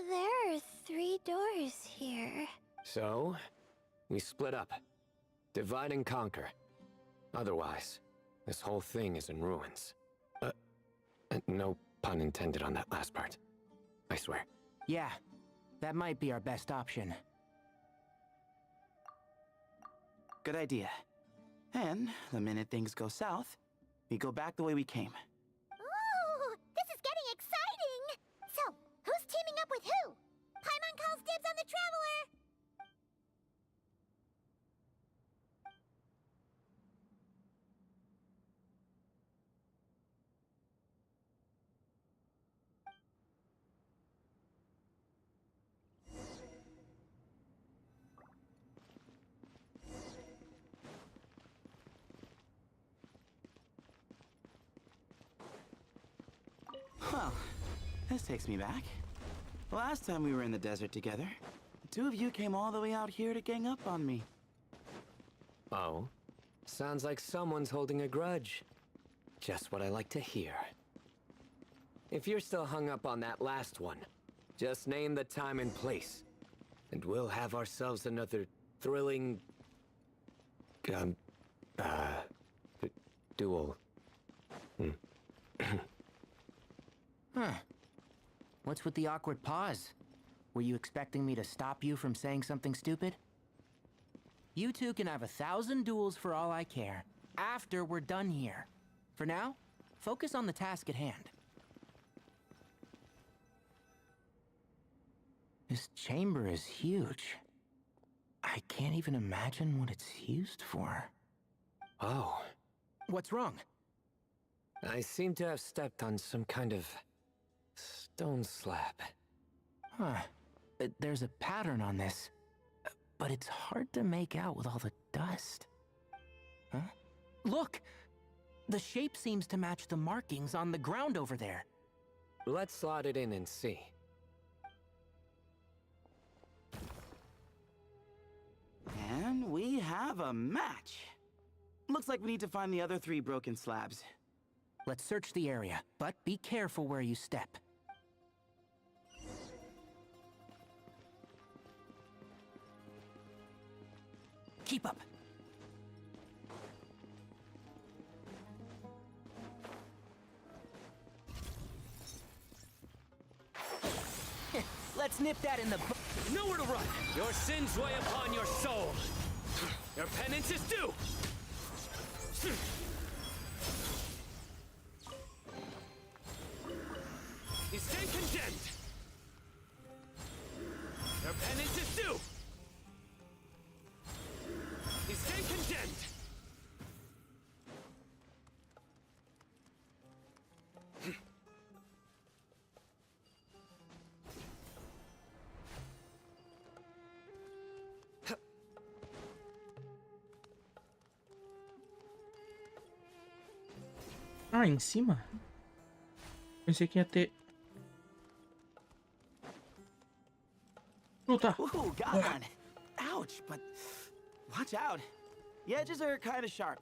G: There are 3 doors here.
H: So, we split up. Divide and conquer. Otherwise, this whole thing is in ruins. No pun intended on that last part. I swear.
T: Yeah, that might be our best option.
F: Good idea. And the minute things go south, we go back the way we came.
G: Ooh, this is getting exciting! So, who's teaming up with who? Paimon calls dibs on the Traveler!
F: Well, this takes me back. Last time we were in the desert together, the two of you came all the way out here to gang up on me.
H: Oh? Sounds like someone's holding a grudge. Just what I like to hear. If you're still hung up on that last one, just name the time and place, and we'll have ourselves another thrilling... duel.
T: Huh. What's with the awkward pause? Were you expecting me to stop you from saying something stupid? You two can have 1,000 duels for all I care, after we're done here. For now, focus on the task at hand. This chamber is huge. I can't even imagine what it's used for.
H: Oh.
T: What's wrong?
H: I seem to have stepped on some kind of stone slab.
T: Huh. There's a pattern on this, but it's hard to make out with all the dust. Huh? Look! The shape seems to match the markings on the ground over there.
H: Let's slot it in and see.
F: And we have a match. Looks like we need to find the other 3 broken slabs.
T: Let's search the area, but be careful where you step. Keep up. Let's nip that in the butt.
K: Nowhere to run! Your sins weigh upon your soul! Your penance is due! You stand condemned! Your penance is due! You stand condemned!
A: Ah, em cima? Pensei que ia ter... Luta!
F: Ooh, got one. Ouch, but watch out. The edges are kind of sharp.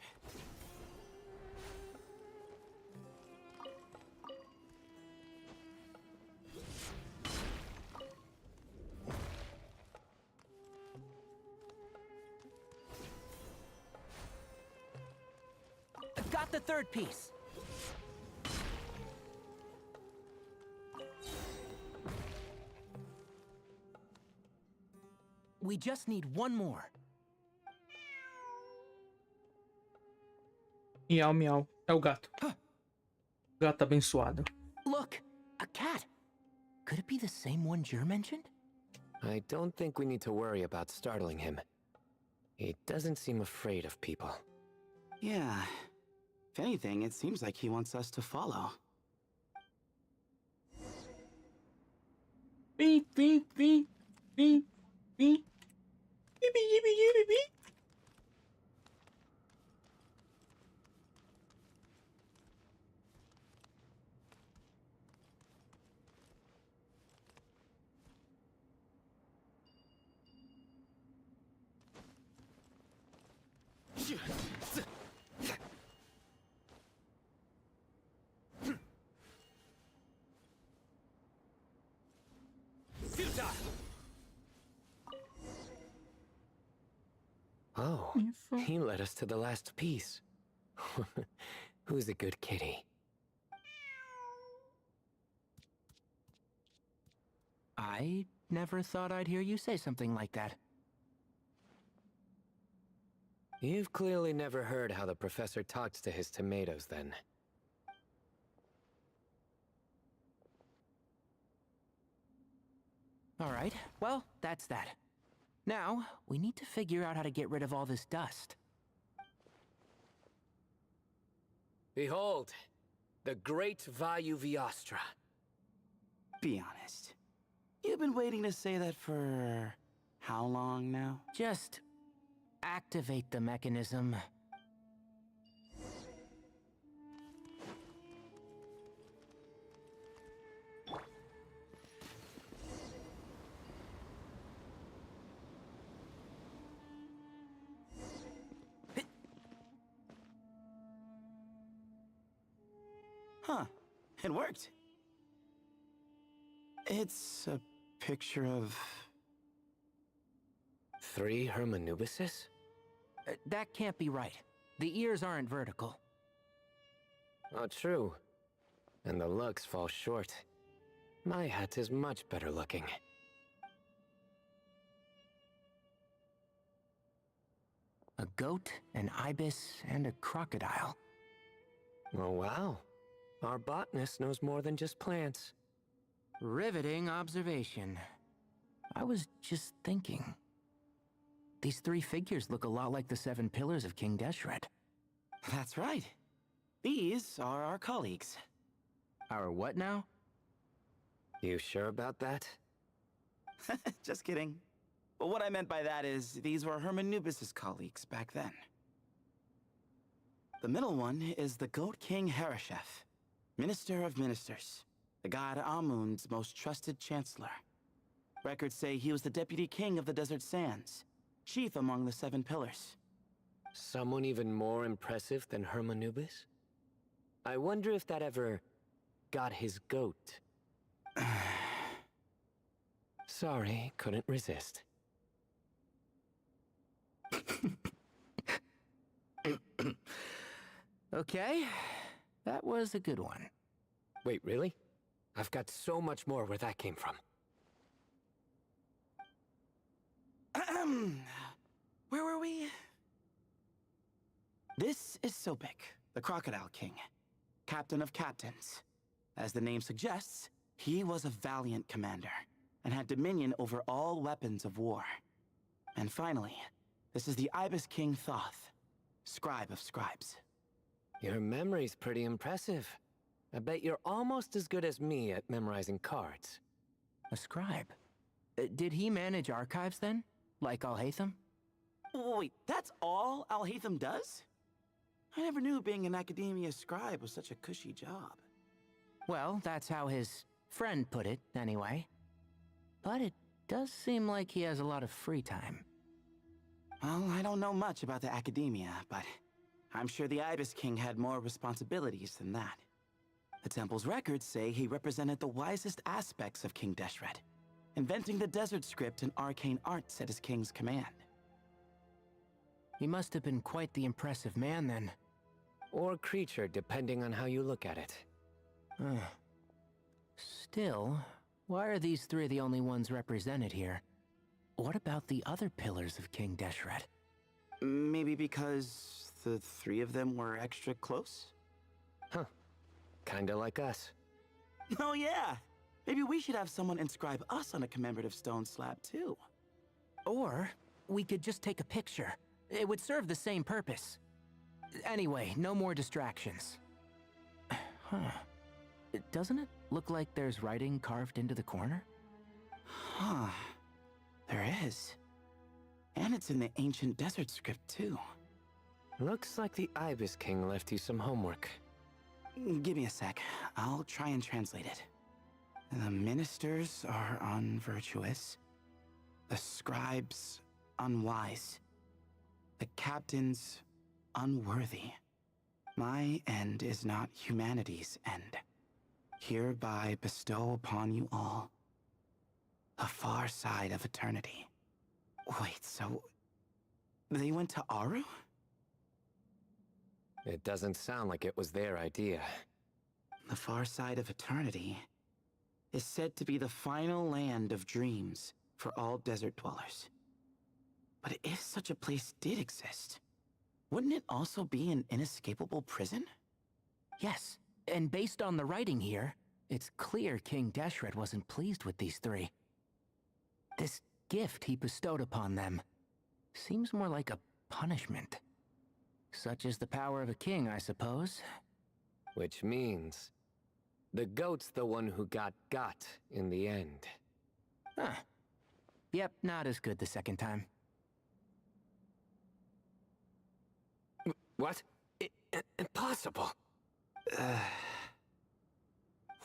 T: Got the 3rd piece. We just need one more.
A: Miau, miau. É o gato. Gato abençoado.
T: Look, a cat. Could it be the same one Jer mentioned?
H: I don't think we need to worry about startling him. He doesn't seem afraid of people.
F: Yeah. If anything, it seems like he wants us to follow.
A: Beep, beep, beep, beep, beep. Beep, beep, beep, beep, beep.
H: Oh, he led us to the last piece. Who's a good kitty?
T: I never thought I'd hear you say something like that.
H: You've clearly never heard how the professor talks to his tomatoes, then.
T: All right, well, that's that. Now, we need to figure out how to get rid of all this dust.
H: Behold, the great Vayuviastra.
F: Be honest. You've been waiting to say that for... how long now?
T: Just activate the mechanism.
F: Huh. It worked. It's a picture of...
T: 3 Hermanubises? That can't be right. The ears aren't vertical. Oh, true. And the looks fall short. My hat is much better looking. A goat, an ibis, and a crocodile. Oh, wow. Our botanist knows more than just plants. Riveting observation. I was just thinking. These 3 figures look a lot like the 7 pillars of King Deshret. That's right. These are our colleagues. Our what now? You sure about that? Just kidding. But what I meant by that is, these were Hermanubis' colleagues back then. The middle one is the Goat King Harashef, Minister of Ministers, the god Amun's most trusted chancellor. Records say he was the deputy king of the Desert Sands, chief among the 7 pillars. Someone even more impressive than Hermanubis? I wonder if that ever got his goat. Sorry, couldn't resist. Okay, that was a good one. Wait, really? I've got so much more where that came from. Where were we? This is Sobek, the Crocodile King, Captain of Captains. As the name suggests, he was a valiant commander and had dominion over all weapons of war. And finally, this is the Ibis King Thoth, Scribe of Scribes. Your memory's pretty impressive. I bet you're almost as good as me at memorizing cards. A scribe? Did he manage archives then? Like Alhaitham? Wait, that's all Alhaitham does? I never knew being an academia scribe was such a cushy job. Well, that's how his friend put it, anyway. But it does seem like he has a lot of free time. Well, I don't know much about the academia, but I'm sure the Ibis King had more responsibilities than that. The temple's records say he represented the wisest aspects of King Deshret, inventing the desert script and arcane arts at his king's command. He must have been quite the impressive man then. Or creature, depending on how you look at it. Still, why are these 3 the only ones represented here? What about the other pillars of King Deshret? Maybe because the 3 of them were extra close? Huh. Kinda like us. Oh yeah! Maybe we should have someone inscribe us on a commemorative stone slab too. Or we could just take a picture. It would serve the same purpose. Anyway, no more distractions. Huh. Doesn't it look like there's writing carved into the corner? Huh. There is. And it's in the ancient desert script too. Looks like the Ibis King left you some homework. Give me a sec. I'll try and translate it. The ministers are unvirtuous. The scribes unwise. The captains unworthy. My end is not humanity's end. Hereby bestow upon you all a far side of eternity. Wait, so they went to Aru? It doesn't sound like it was their idea. The far side of eternity is said to be the final land of dreams for all desert dwellers. But if such a place did exist, wouldn't it also be an inescapable prison? Yes, and based on the writing here, it's clear King Deshret wasn't pleased with these 3. This gift he bestowed upon them seems more like a punishment. Such is the power of a king, I suppose. Which means the goat's the one who got in the end. Huh. Yep, not as good the second time. What? Impossible.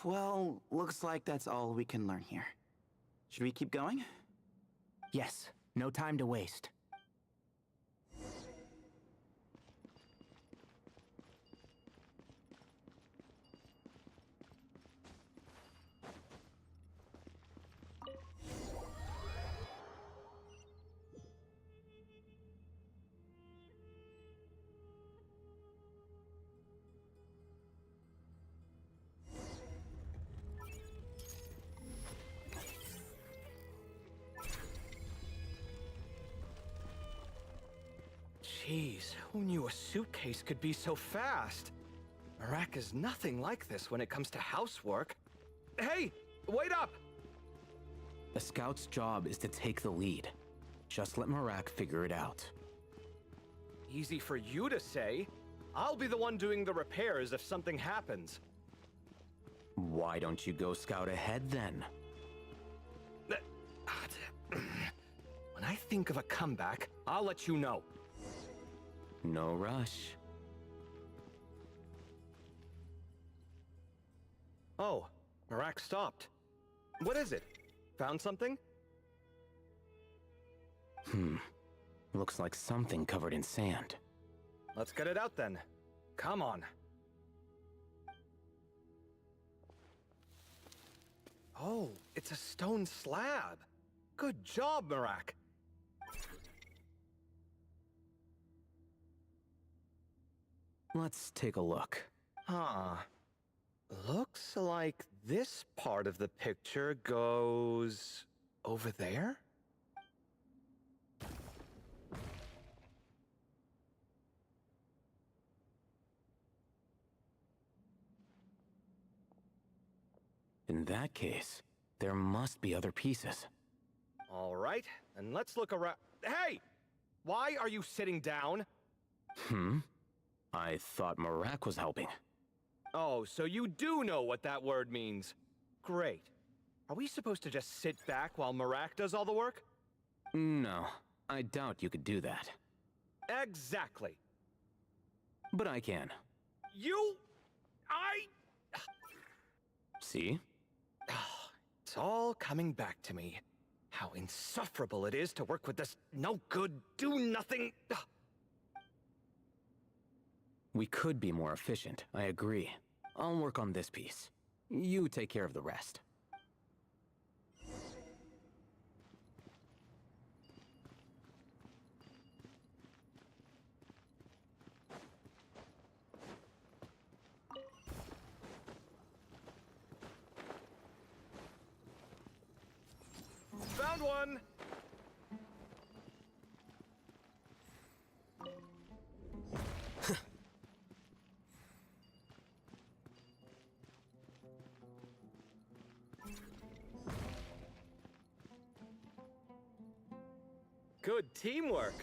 T: Well, looks like that's all we can learn here. Should we keep going? Yes, no time to waste.
V: Jeez, who knew a suitcase could be so fast? Marak is nothing like this when it comes to housework. Hey, wait up!
U: A scout's job is to take the lead. Just let Marak figure it out.
V: Easy for you to say. I'll be the one doing the repairs if something happens.
U: Why don't you go scout ahead then?
V: When I think of a comeback, I'll let you know.
U: No rush.
V: Oh, Marak stopped. What is it? Found something?
U: Looks like something covered in sand.
V: Let's get it out then. Come on. Oh, it's a stone slab. Good job, Marak.
U: Let's take a look.
V: Huh. Looks like this part of the picture goes over there?
U: In that case, there must be other pieces.
V: All right, and let's look around. Hey! Why are you sitting down?
U: I thought Marak was helping.
V: Oh, so you do know what that word means. Great. Are we supposed to just sit back while Marak does all the work?
U: No, I doubt you could do that.
V: Exactly.
U: But I can. See?
V: It's all coming back to me. How insufferable it is to work with this no-good, do-nothing...
U: We could be more efficient, I agree. I'll work on this piece. You take care of the rest.
V: Found one! Good teamwork.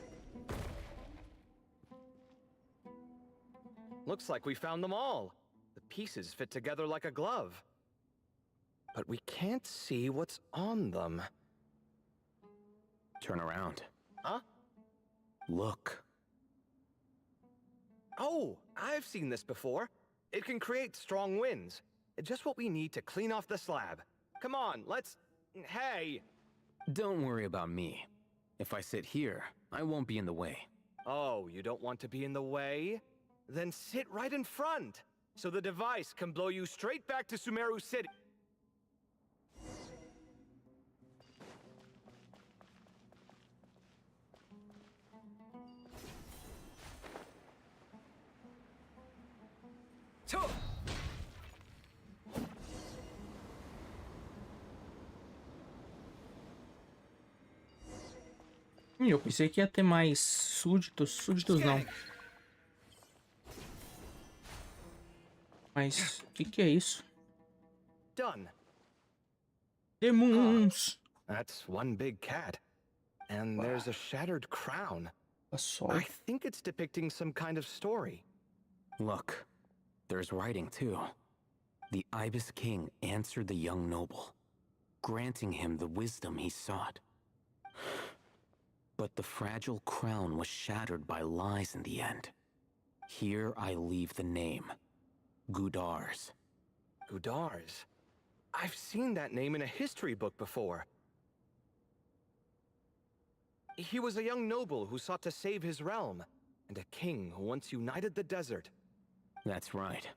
V: Looks like we found them all. The pieces fit together like a glove. But we can't see what's on them.
U: Turn around.
V: Huh?
U: Look.
V: Oh, I've seen this before. It can create strong winds. Just what we need to clean off the slab. Come on, let's... Hey!
U: Don't worry about me. If I sit here, I won't be in the way.
V: Oh, you don't want to be in the way? Then sit right in front, so the device can blow you straight back to Sumeru City.
A: Eu pensei que ia ter mais súditos. Súditos não. Mas o que é isso?
V: Done.
A: Demons.
V: That's one big cat. And there's a shattered crown. I think it's depicting some kind of story.
U: Look, there's writing too. The Ibis King answered the young noble, granting him the wisdom he sought. But the fragile crown was shattered by lies in the end. Here I leave the name, Gudars.
V: Gudars? I've seen that name in a history book before. He was a young noble who sought to save his realm, and a king who once united the desert.
U: That's right.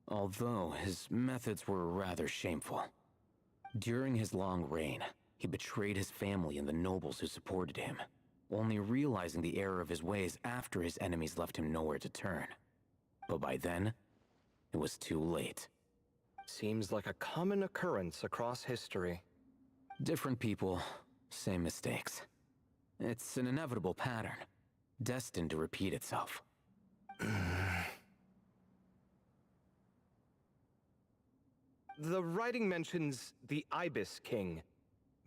U: Although his methods were rather shameful. During his long reign, he betrayed his family and the nobles who supported him, only realizing the error of his ways after his enemies left him nowhere to turn. But by then, it was too late.
V: Seems like a common occurrence across history.
U: Different people, same mistakes. It's an inevitable pattern. destined to repeat itself.
V: The writing mentions the Ibis King,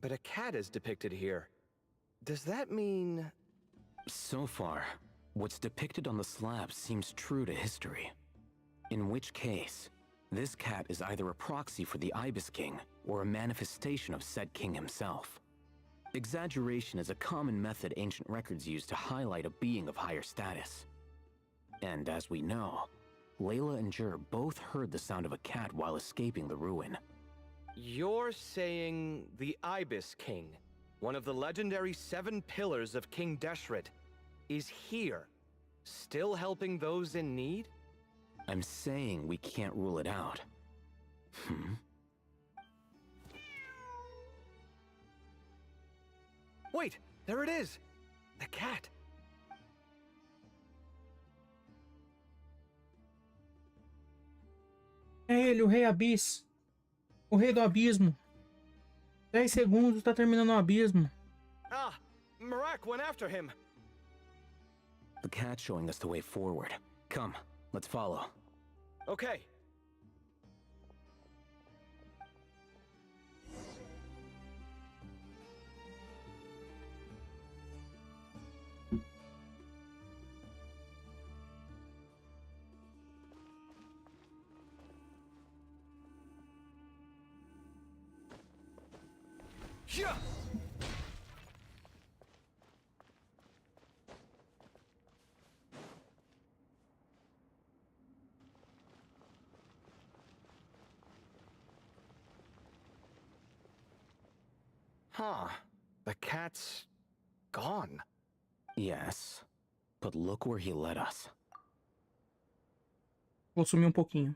V: but a cat is depicted here. Does that mean...
U: So far, what's depicted on the slab seems true to history. In which case, this cat is either a proxy for the Ibis King or a manifestation of said king himself. Exaggeration is a common method ancient records use to highlight a being of higher status. And as we know, Layla and Jur both heard the sound of a cat while escaping the ruin.
V: You're saying the Ibis King, one of the legendary 7 pillars of King Deshret, is here, still helping those in need?
U: I'm saying we can't rule it out.
V: Wait, there it is! The cat!
A: É ele, o Rei Abyss. O Rei do Abismo. 10 segundos, tá terminando o abismo.
V: Ah! Marak went after him!
U: The cat's showing us the way forward. Come, let's follow.
V: Okay. Yeah. Huh. The cat's gone.
U: Yes, but look where he led us.
A: Vou sumir pouquinho.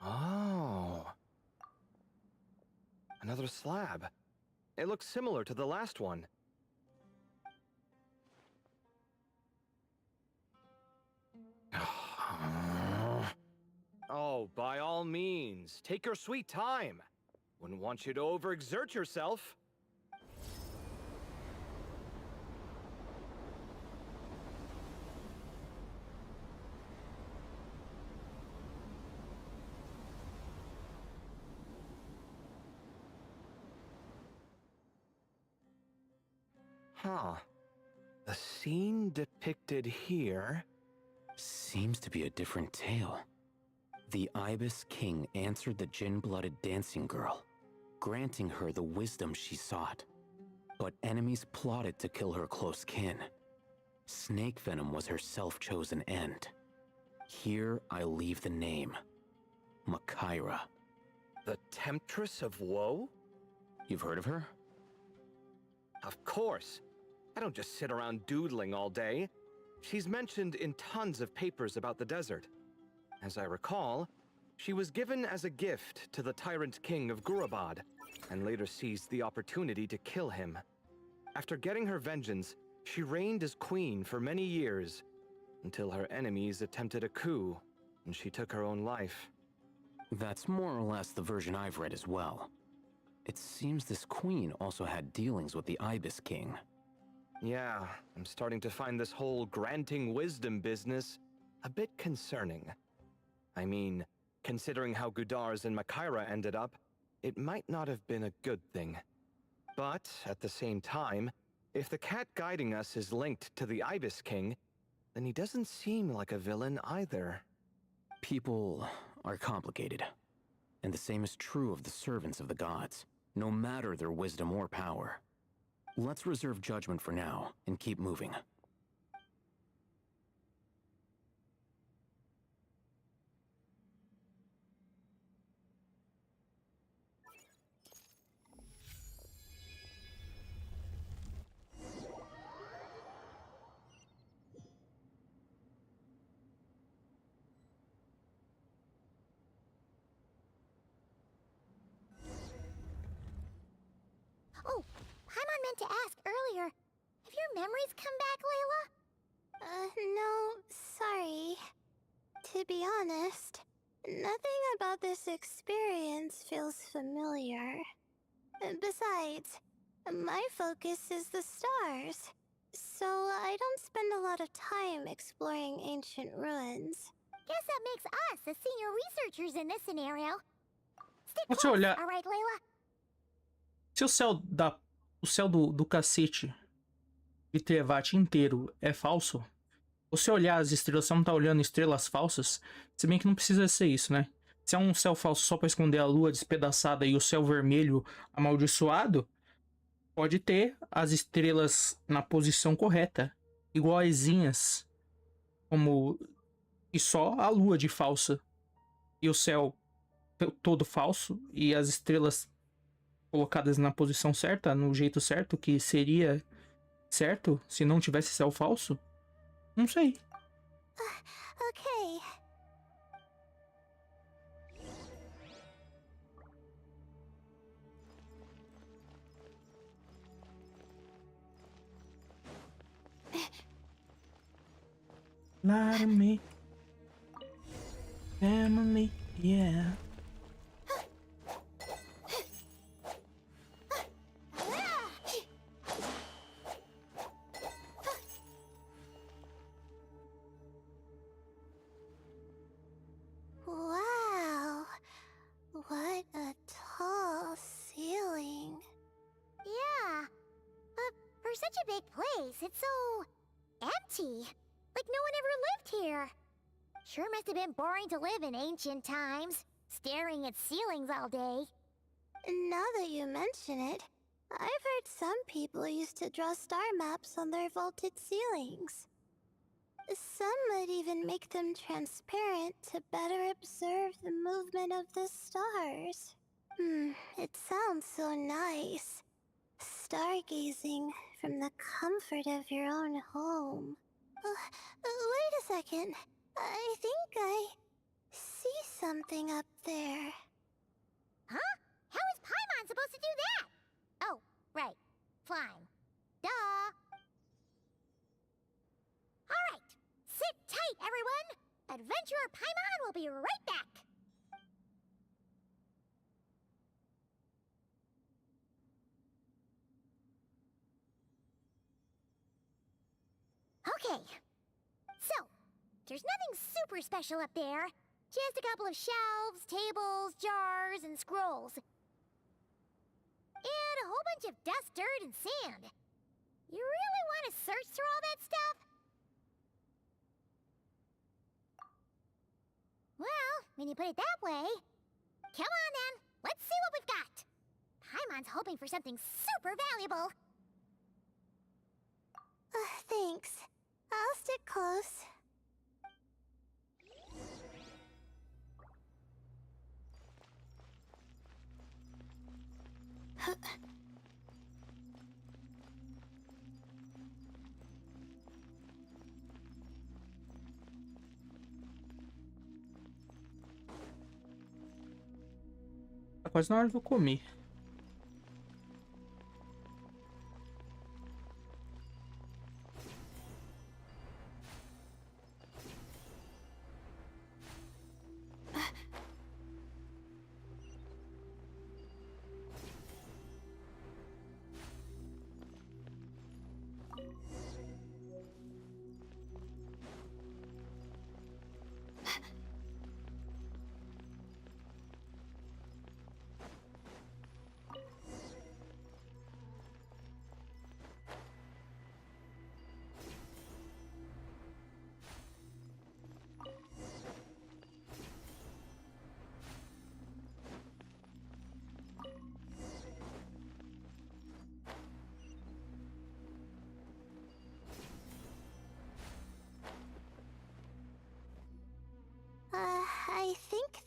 V: Oh. Another slab. It looks similar to the last one. Oh, by all means, take your sweet time. Wouldn't want you to overexert yourself. Huh. The scene depicted here
U: seems to be a different tale. The Ibis King answered the gin-blooded dancing girl, granting her the wisdom she sought. But enemies plotted to kill her close kin. Snake venom was her self-chosen end. Here I leave the name. Makaira.
V: The Temptress of Woe?
U: You've heard of her?
V: Of course. I don't just sit around doodling all day. She's mentioned in tons of papers about the desert. As I recall, she was given as a gift to the tyrant king of Gurabad, and later seized the opportunity to kill him. After getting her vengeance, she reigned as queen for many years, until her enemies attempted a coup, and she took her own life.
U: That's more or less the version I've read as well. It seems this queen also had dealings with the Ibis King.
V: Yeah, I'm starting to find this whole granting wisdom business a bit concerning. I mean, considering how Gudars and Makaira ended up, it might not have been a good thing. But, at the same time, if the cat guiding us is linked to the Ibis King, then he doesn't seem like a villain either.
U: People are complicated. And the same is true of the servants of the gods, no matter their wisdom or power. Let's reserve judgment for now and keep moving.
G: Oh, Paimon meant to ask earlier. Have your memories come back, Layla? No, sorry. To be honest, nothing about this experience feels familiar. Besides, my focus is the stars, so I don't spend a lot of time exploring ancient ruins.
E: Guess that makes us the senior researchers in this scenario. Stick
A: Se você
E: close,
A: olhar,
E: all right, Layla?
A: se o céu do cacete de Tevat inteiro é falso, você olhar as estrelas, você não tá olhando estrelas falsas, se bem que não precisa ser isso, né? Se é um céu falso só pra esconder a lua despedaçada e o céu vermelho amaldiçoado, pode ter as estrelas na posição correta, iguaizinhas, como e só a lua de falsa e o céu todo falso e as estrelas colocadas na posição certa, no jeito certo, que seria certo se não tivesse céu falso? Não sei.
G: Okay.
A: Lie to me. Family, yeah.
G: Wow. What a tall ceiling.
E: Yeah. But for such a big place, it's so empty. Like no one ever lived here. Sure must have been boring to live in ancient times, staring at ceilings all day.
G: Now that you mention it, I've heard some people used to draw star maps on their vaulted ceilings. Some might even make them transparent to better observe the movement of the stars. It sounds so nice. Stargazing from the comfort of your own home. Wait a second. I think I see something up there.
E: Huh? How is Paimon supposed to do that? Oh, right. Flying. Duh. All right. Sit tight, everyone. Adventurer Paimon will be right back. Okay. So, there's nothing super special up there. Just a couple of shelves, tables, jars, and scrolls. And a whole bunch of dust, dirt, and sand. You really want to search through all that stuff? Well, when you put it that way... Come on then, let's see what we've got. Paimon's hoping for something super valuable.
G: Thanks. I'll stick close.
A: Tá quase na hora de eu comer.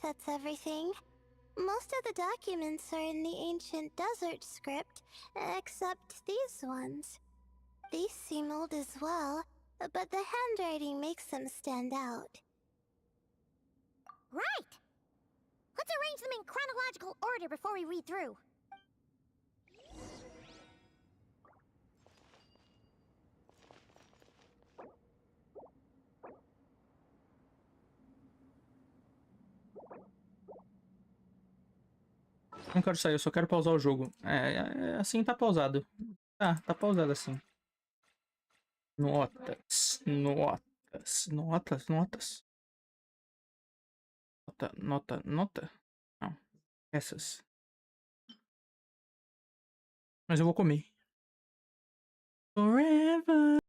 G: that's everything. Most of the documents are in the ancient desert script, except these ones. These seem old as well, but the handwriting makes them stand out.
J: Right! Let's arrange them in chronological order before we read through.
A: Não quero sair, eu só quero pausar o jogo. Assim tá pausado. Tá pausado assim. Notas. Nota. Não. Essas. Mas eu vou comer. Forever.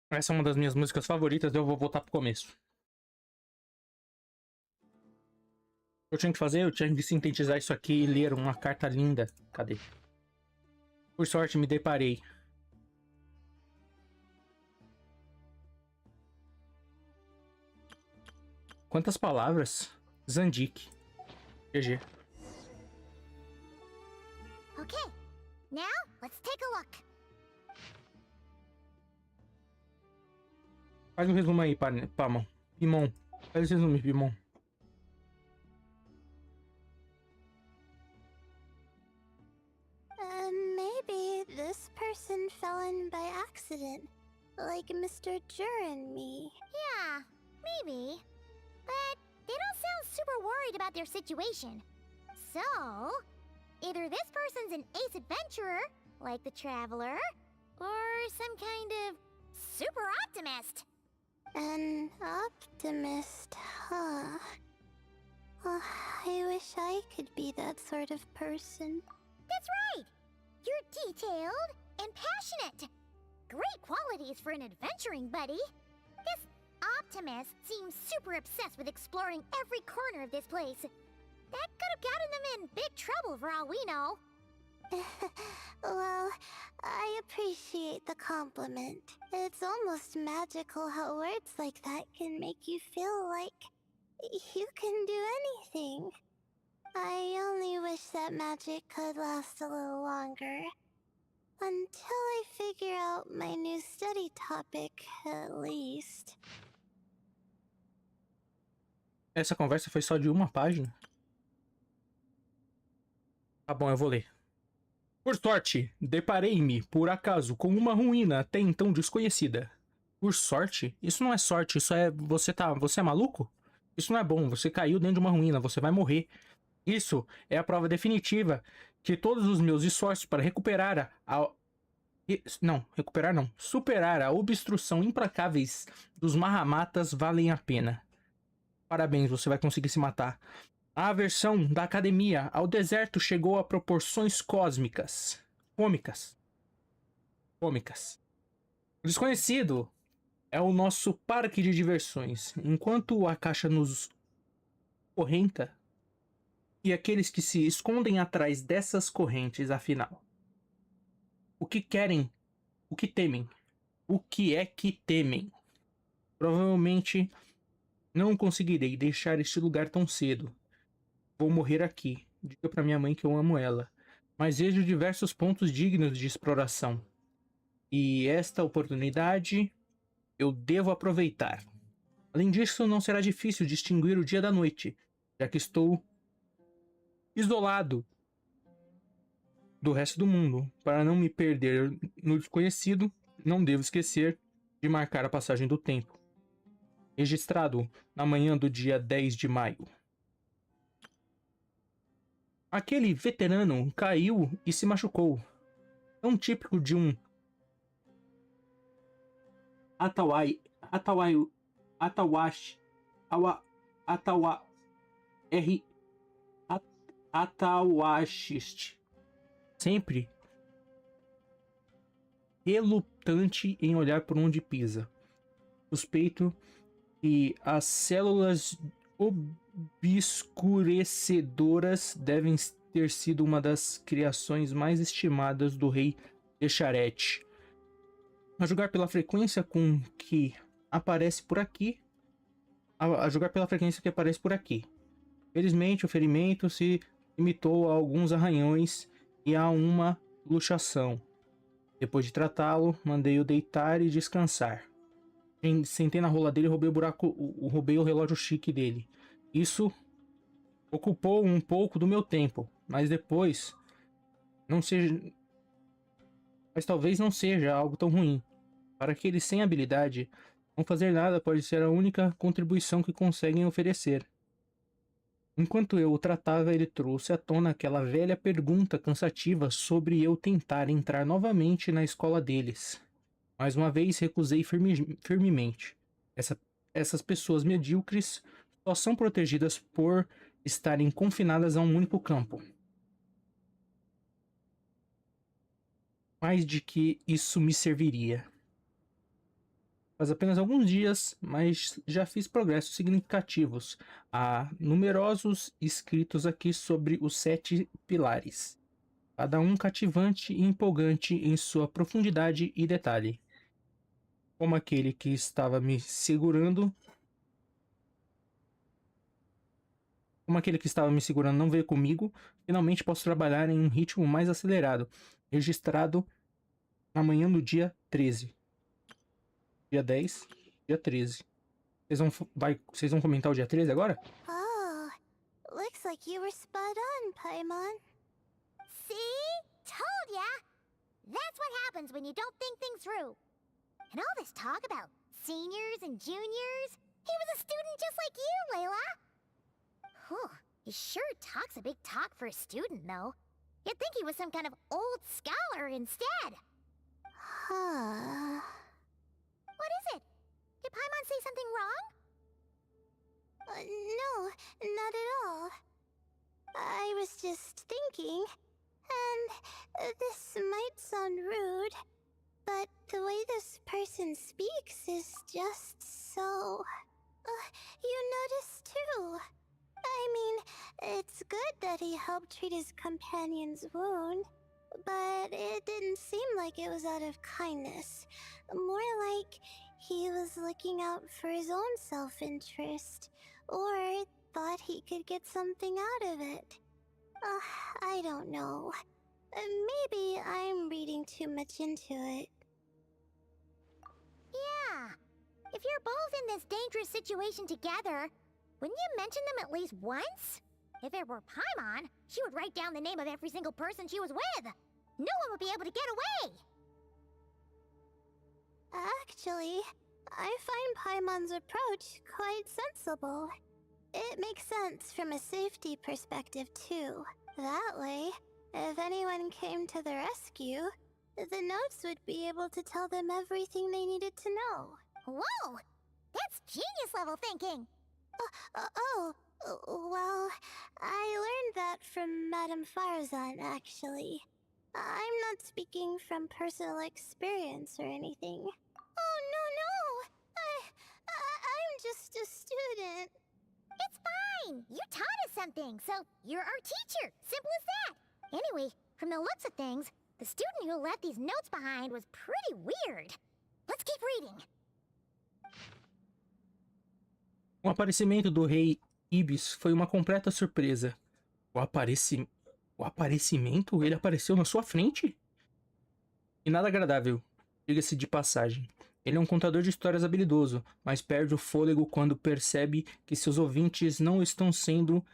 A: Essa é uma das minhas músicas favoritas, eu vou voltar pro começo. Eu tinha que fazer, eu tinha que sintetizar isso aqui e ler uma carta linda. Cadê? Por sorte, me deparei. Quantas palavras? Zandik. GG.
J: Okay, now let's take a look.
A: Faz um resumo aí, Pamon. Pimon. Faz um resumo, Pimon.
G: Maybe this person fell in by accident, like Mr. Jur and me.
J: Yeah, maybe. But they don't sound super worried about their situation. So, either this person's an ace adventurer, like the Traveler, or some kind of super optimist.
G: An optimist, huh? Oh, I wish I could be that sort of person.
J: That's right! You're detailed and passionate. Great qualities for an adventuring buddy. This optimist seems super obsessed with exploring every corner of this place. That could have gotten them in big trouble for all we know.
G: Well, I appreciate the compliment. It's almost magical how words like that can make you feel like you can do anything. I only wish that magic could last a little longer. Until I figure out my new study topic, at least.
A: Essa conversa foi só de uma página? Tá bom, eu vou ler. Por sorte, deparei-me, por acaso, com uma ruína até então desconhecida. Por sorte? Isso não é sorte, isso é... Você é maluco? Isso não é bom, você caiu dentro de uma ruína, você vai morrer. Isso é a prova definitiva que todos os meus esforços para recuperar superar a obstrução implacáveis dos Mahamatas valem a pena. Parabéns, você vai conseguir se matar. A aversão da academia ao deserto chegou a proporções cômicas. O desconhecido é o nosso parque de diversões, enquanto a caixa nos correnta e aqueles que se escondem atrás dessas correntes, afinal. O que querem? O que temem? O que é que temem? Provavelmente não conseguirei deixar este lugar tão cedo. Vou morrer aqui. Diga pra minha mãe que eu amo ela. Mas vejo diversos pontos dignos de exploração. E esta oportunidade eu devo aproveitar. Além disso, não será difícil distinguir o dia da noite, já que estou isolado do resto do mundo. Para não me perder no desconhecido, não devo esquecer de marcar a passagem do tempo. Registrado na manhã do dia 10 de maio. Aquele veterano caiu e se machucou. Tão típico de um atawashist. Sempre relutante em olhar por onde pisa. Suspeito que as células obscurecedoras devem ter sido uma das criações mais estimadas do rei Echarete. A julgar pela frequência com que aparece por aqui. Felizmente, o ferimento se limitou a alguns arranhões e a uma luxação. Depois de tratá-lo, mandei-o deitar e descansar. Sentei na rola dele e roubei o relógio chique dele. Isso ocupou um pouco do meu tempo, mas talvez não seja algo tão ruim. Para aqueles sem habilidade, não fazer nada pode ser a única contribuição que conseguem oferecer. Enquanto eu o tratava, ele trouxe à tona aquela velha pergunta cansativa sobre eu tentar entrar novamente na escola deles. Mais uma vez, recusei firmemente. Essas pessoas medíocres só são protegidas por estarem confinadas a um único campo. Mais de que isso me serviria. Faz apenas alguns dias, mas já fiz progressos significativos. Há numerosos escritos aqui sobre os 7 pilares, cada um cativante e empolgante em sua profundidade e detalhe. Como aquele que estava me segurando não veio comigo, finalmente posso trabalhar em um ritmo mais acelerado, registrado na manhã do dia 13. Dia 10, dia 13. Vocês vão comentar o dia 13 agora?
G: Oh, looks like you were spot on, Paimon.
J: See? Told ya! That's what happens when you don't think things through. And all this talk about seniors and juniors, he was a student just like you, Layla. Whew, he sure talks a big talk for a student, though. You'd think he was some kind of old scholar instead.
G: Huh.
J: What is it? Did Paimon say something wrong?
G: No, not at all. I was just thinking, and this might sound rude, but the way this person speaks is just so... you notice too. I mean, it's good that he helped treat his companion's wound, but it didn't seem like it was out of kindness. More like he was looking out for his own self-interest, or thought he could get something out of it. I don't know. Maybe I'm reading too much into it.
J: Yeah. If you're both in this dangerous situation together, wouldn't you mention them at least once? If it were Paimon, she would write down the name of every single person she was with. No one would be able to get away.
G: Actually, I find Paimon's approach quite sensible. It makes sense from a safety perspective too. That way, if anyone came to the rescue, the notes would be able to tell them everything they needed to know.
J: Whoa! That's genius level thinking!
G: Well, I learned that from Madame Farzan, actually. I'm not speaking from personal experience or anything. Oh, no! I'm just a student.
J: It's fine! You taught us something, so you're our teacher. Simple as that. Anyway, from the looks of things, the student who left these notes behind was pretty weird. Let's keep reading.
A: O aparecimento do rei Ibis foi uma completa surpresa. O aparecimento? Ele apareceu na sua frente? E nada agradável, diga-se de passagem. Ele é um contador de histórias habilidoso, mas perde o fôlego quando percebe que seus ouvintes não estão sendo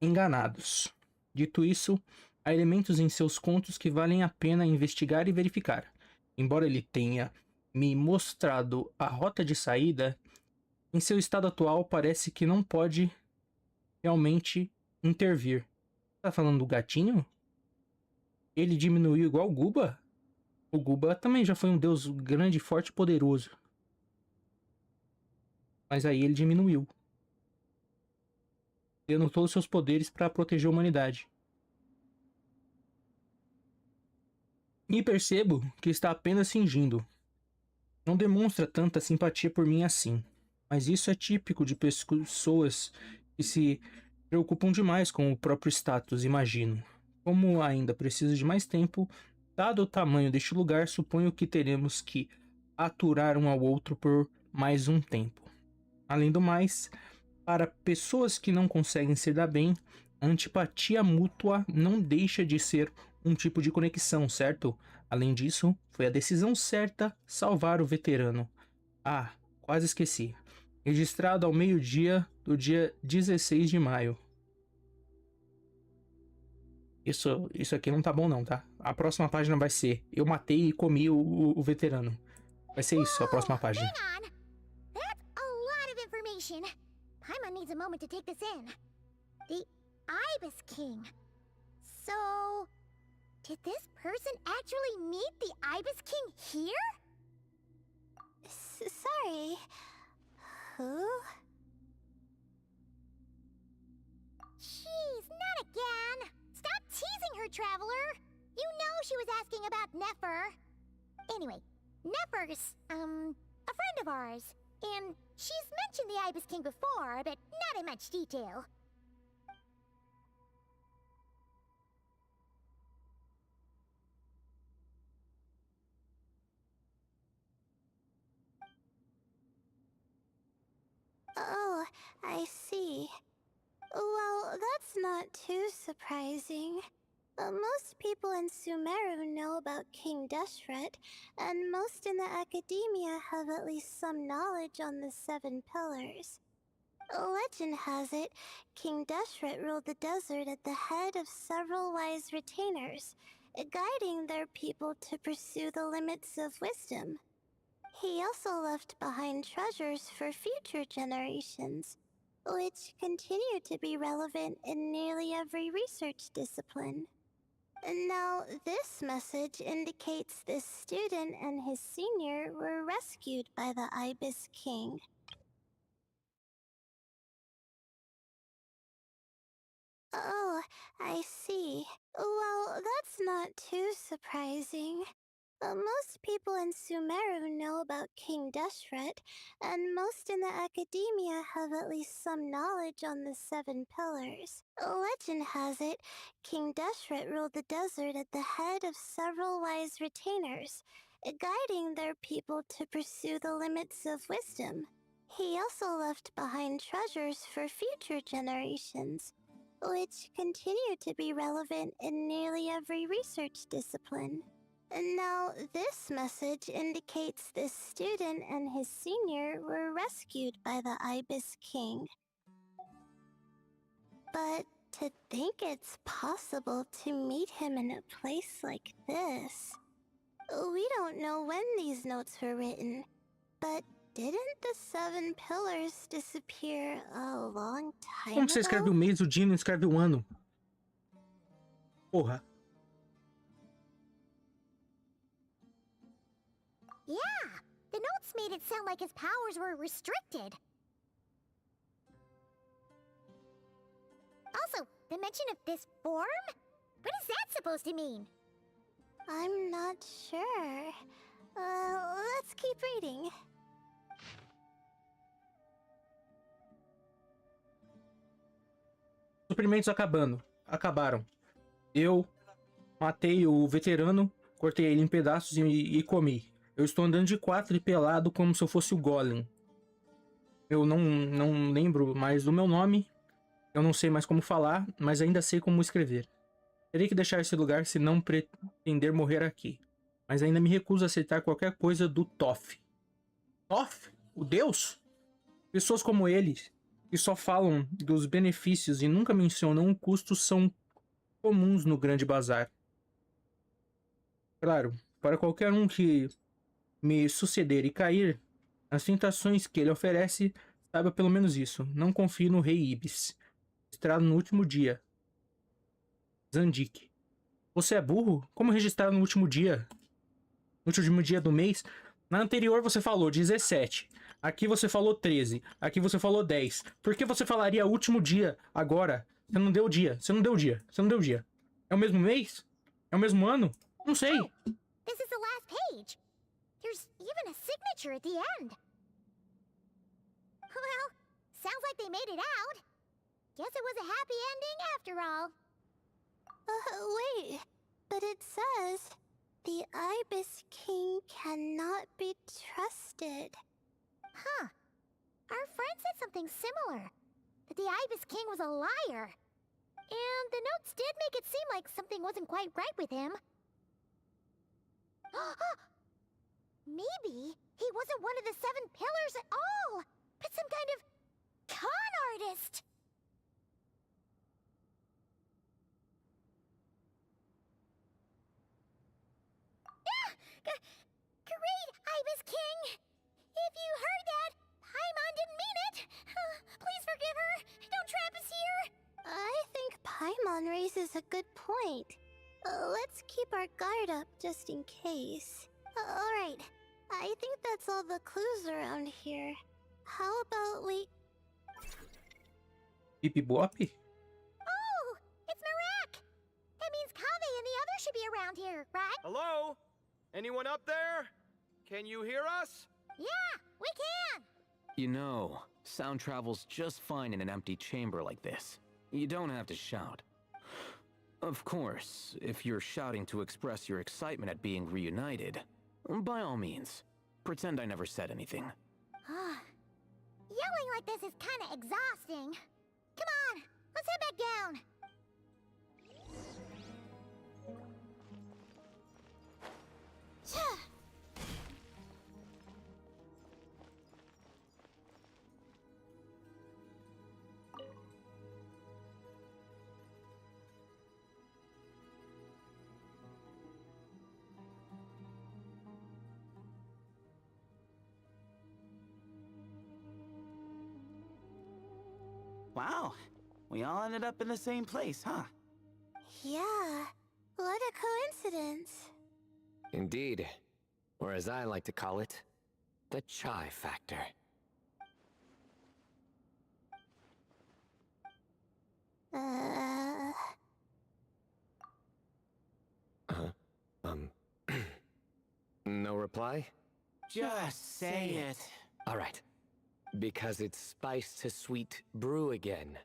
A: enganados. Dito isso, há elementos em seus contos que valem a pena investigar e verificar. Embora ele tenha me mostrado a rota de saída, em seu estado atual parece que não pode realmente intervir. Tá falando do gatinho? Ele diminuiu igual o Guba? O Guba também já foi um deus grande, forte e poderoso. Mas aí ele diminuiu, tendo todos os seus poderes para proteger a humanidade. E percebo que está apenas fingindo. Não demonstra tanta simpatia por mim assim. Mas isso é típico de pessoas que se preocupam demais com o próprio status, imagino. Como ainda preciso de mais tempo, dado o tamanho deste lugar, suponho que teremos que aturar um ao outro por mais um tempo. Além do mais, para pessoas que não conseguem se dar bem, a antipatia mútua não deixa de ser um tipo de conexão, certo? Além disso, foi a decisão certa salvar o veterano. Ah, quase esqueci. Registrado ao meio-dia do dia 16 de maio. Isso aqui não tá bom não, tá? A próxima página vai ser eu matei e comi o veterano. Vai ser isso, a próxima página.
J: Hang on! That's a lot of information. Paimon needs a moment to take this in. The Ibis King. So, did this person actually meet the Ibis King here?
G: Sorry. Who?
J: Jeez, not again! Stop teasing her, Traveler! You know she was asking about Nefer. Anyway, Nefer's, a friend of ours. And she's mentioned the Ibis King before, but not in much detail.
G: Oh, I see. Well, that's not too surprising. Most people in Sumeru know about King Deshret, and most in the academia have at least some knowledge on the 7 pillars. Legend has it, King Deshret ruled the desert at the head of several wise retainers, guiding their people to pursue the limits of wisdom. He also left behind treasures for future generations, which continue to be relevant in nearly every research discipline. Now, this message indicates this student and his senior were rescued by the Ibis King. Oh, I see. Well, that's not too surprising. Most people in Sumeru know about King Deshret, and most in the academia have at least some knowledge on the 7 pillars. Legend has it, King Deshret ruled the desert at the head of several wise retainers, guiding their people to pursue the limits of wisdom. He also left behind treasures for future generations, which continue to be relevant in nearly every research discipline. Now, this message indicates this student and his senior were rescued by the Ibis King. But to think it's possible to meet him in a place like this... We don't know when these notes were written, but didn't the 7 pillars disappear a long time
A: Como você escreve o mês, o dia e não escreve o ano? Porra.
J: Yeah, the notes made it sound like his powers were restricted. Also, the mention of this form? What is that supposed to mean?
G: I'm not sure. Let's keep reading.
A: Suprimentos acabaram. Eu matei o veterano, cortei ele em pedaços e comi. Eu estou andando de 4 e pelado como se eu fosse o Golem. Eu não lembro mais do meu nome. Eu não sei mais como falar, mas ainda sei como escrever. Terei que deixar esse lugar se não pretender morrer aqui. Mas ainda me recuso a aceitar qualquer coisa do Toff. Toff? O Deus? Pessoas como ele, que só falam dos benefícios e nunca mencionam o custo, são comuns no grande bazar. Claro, para qualquer um que me suceder e cair, as tentações que ele oferece, saiba pelo menos isso. Não confie no rei Ibis. Registrado no último dia. Zandik. Você é burro? Como registrar no último dia? No último dia do mês? Na anterior você falou 17. Aqui você falou 13. Aqui você falou 10. Por que você falaria último dia agora? Você não deu dia. Você não deu dia. Você não deu dia. É o mesmo mês? É o mesmo ano? Não sei.
J: Oh, this is the last page. There's even a signature at the end. Well, sounds like they made it out. Guess it was a happy ending after all.
G: Wait. But it says, the Ibis King cannot be trusted.
J: Huh. Our friend said something similar. That the Ibis King was a liar. And the notes did make it seem like something wasn't quite right with him. Maybe he wasn't one of the 7 pillars at all, but some kind of con artist. Great, Ibis King! If you heard that, Paimon didn't mean it. Please forgive her. Don't trap us here.
G: I think Paimon raises a good point. Let's keep our guard up just in case. Alright, I think that's all the clues around here. How about we...
A: Pipi-bopi?
J: Oh, it's Marak! That means Kaveh and the others should be around here, right?
V: Hello? Anyone up there? Can you hear us?
J: Yeah, we can!
U: You know, sound travels just fine in an empty chamber like this. You don't have to shout. Of course, if you're shouting to express your excitement at being reunited, by all means, pretend I never said anything.
J: Yelling like this is kinda exhausting. Come on, let's head back down.
F: Wow, we all ended up in the same place, huh?
G: Yeah, what a coincidence.
H: Indeed. Or as I like to call it, the chai factor. No reply?
F: Just say it.
H: All right. Because it's spice to sweet brew again.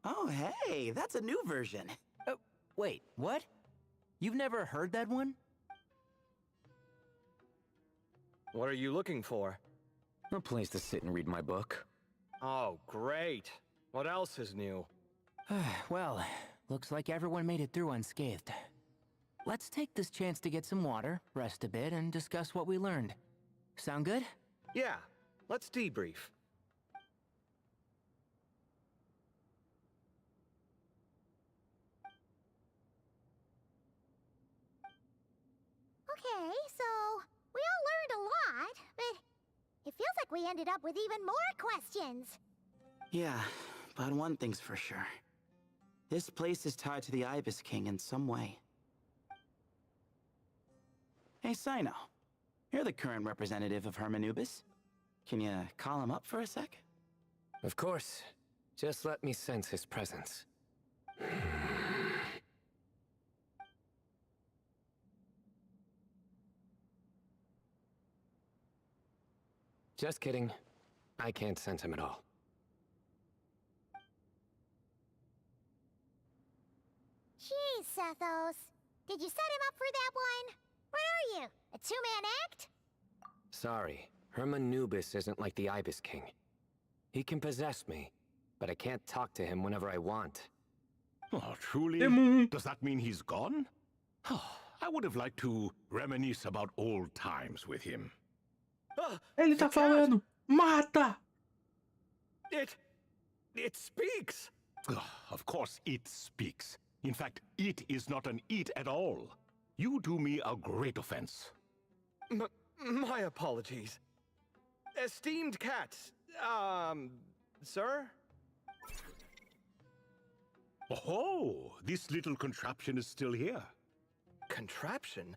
F: Oh, hey, that's a new version.
T: Wait, what? You've never heard that one?
V: What are you looking for?
U: A place to sit and read my book.
V: Oh, great. What else is new?
T: Well, looks like everyone made it through unscathed. Let's take this chance to get some water, rest a bit, and discuss what we learned. Sound good?
V: Yeah, let's debrief.
J: Okay, so we all learned a lot, but it feels like we ended up with even more questions.
F: Yeah, but one thing's for sure. This place is tied to the Ibis King in some way. Hey, Sino. You're the current representative of Hermanubis. Can you call him up for a sec?
H: Of course. Just let me sense his presence. Just kidding. I can't sense him at all.
J: Jeez, Sethos. Did you set him up for that one? What are you, a two-man act?
H: Sorry, Hermanubis isn't like the Ibis King. He can possess me, but I can't talk to him whenever I want.
B: Oh, truly? Does that mean he's gone? I would have liked to reminisce about old times with him.
A: Ele tá falando! Mata!
B: It speaks! Of course it speaks. In fact, it is not an it at all. You do me a great offense.
V: My apologies. Esteemed cats, sir?
B: Oh, this little contraption is still here.
V: Contraption?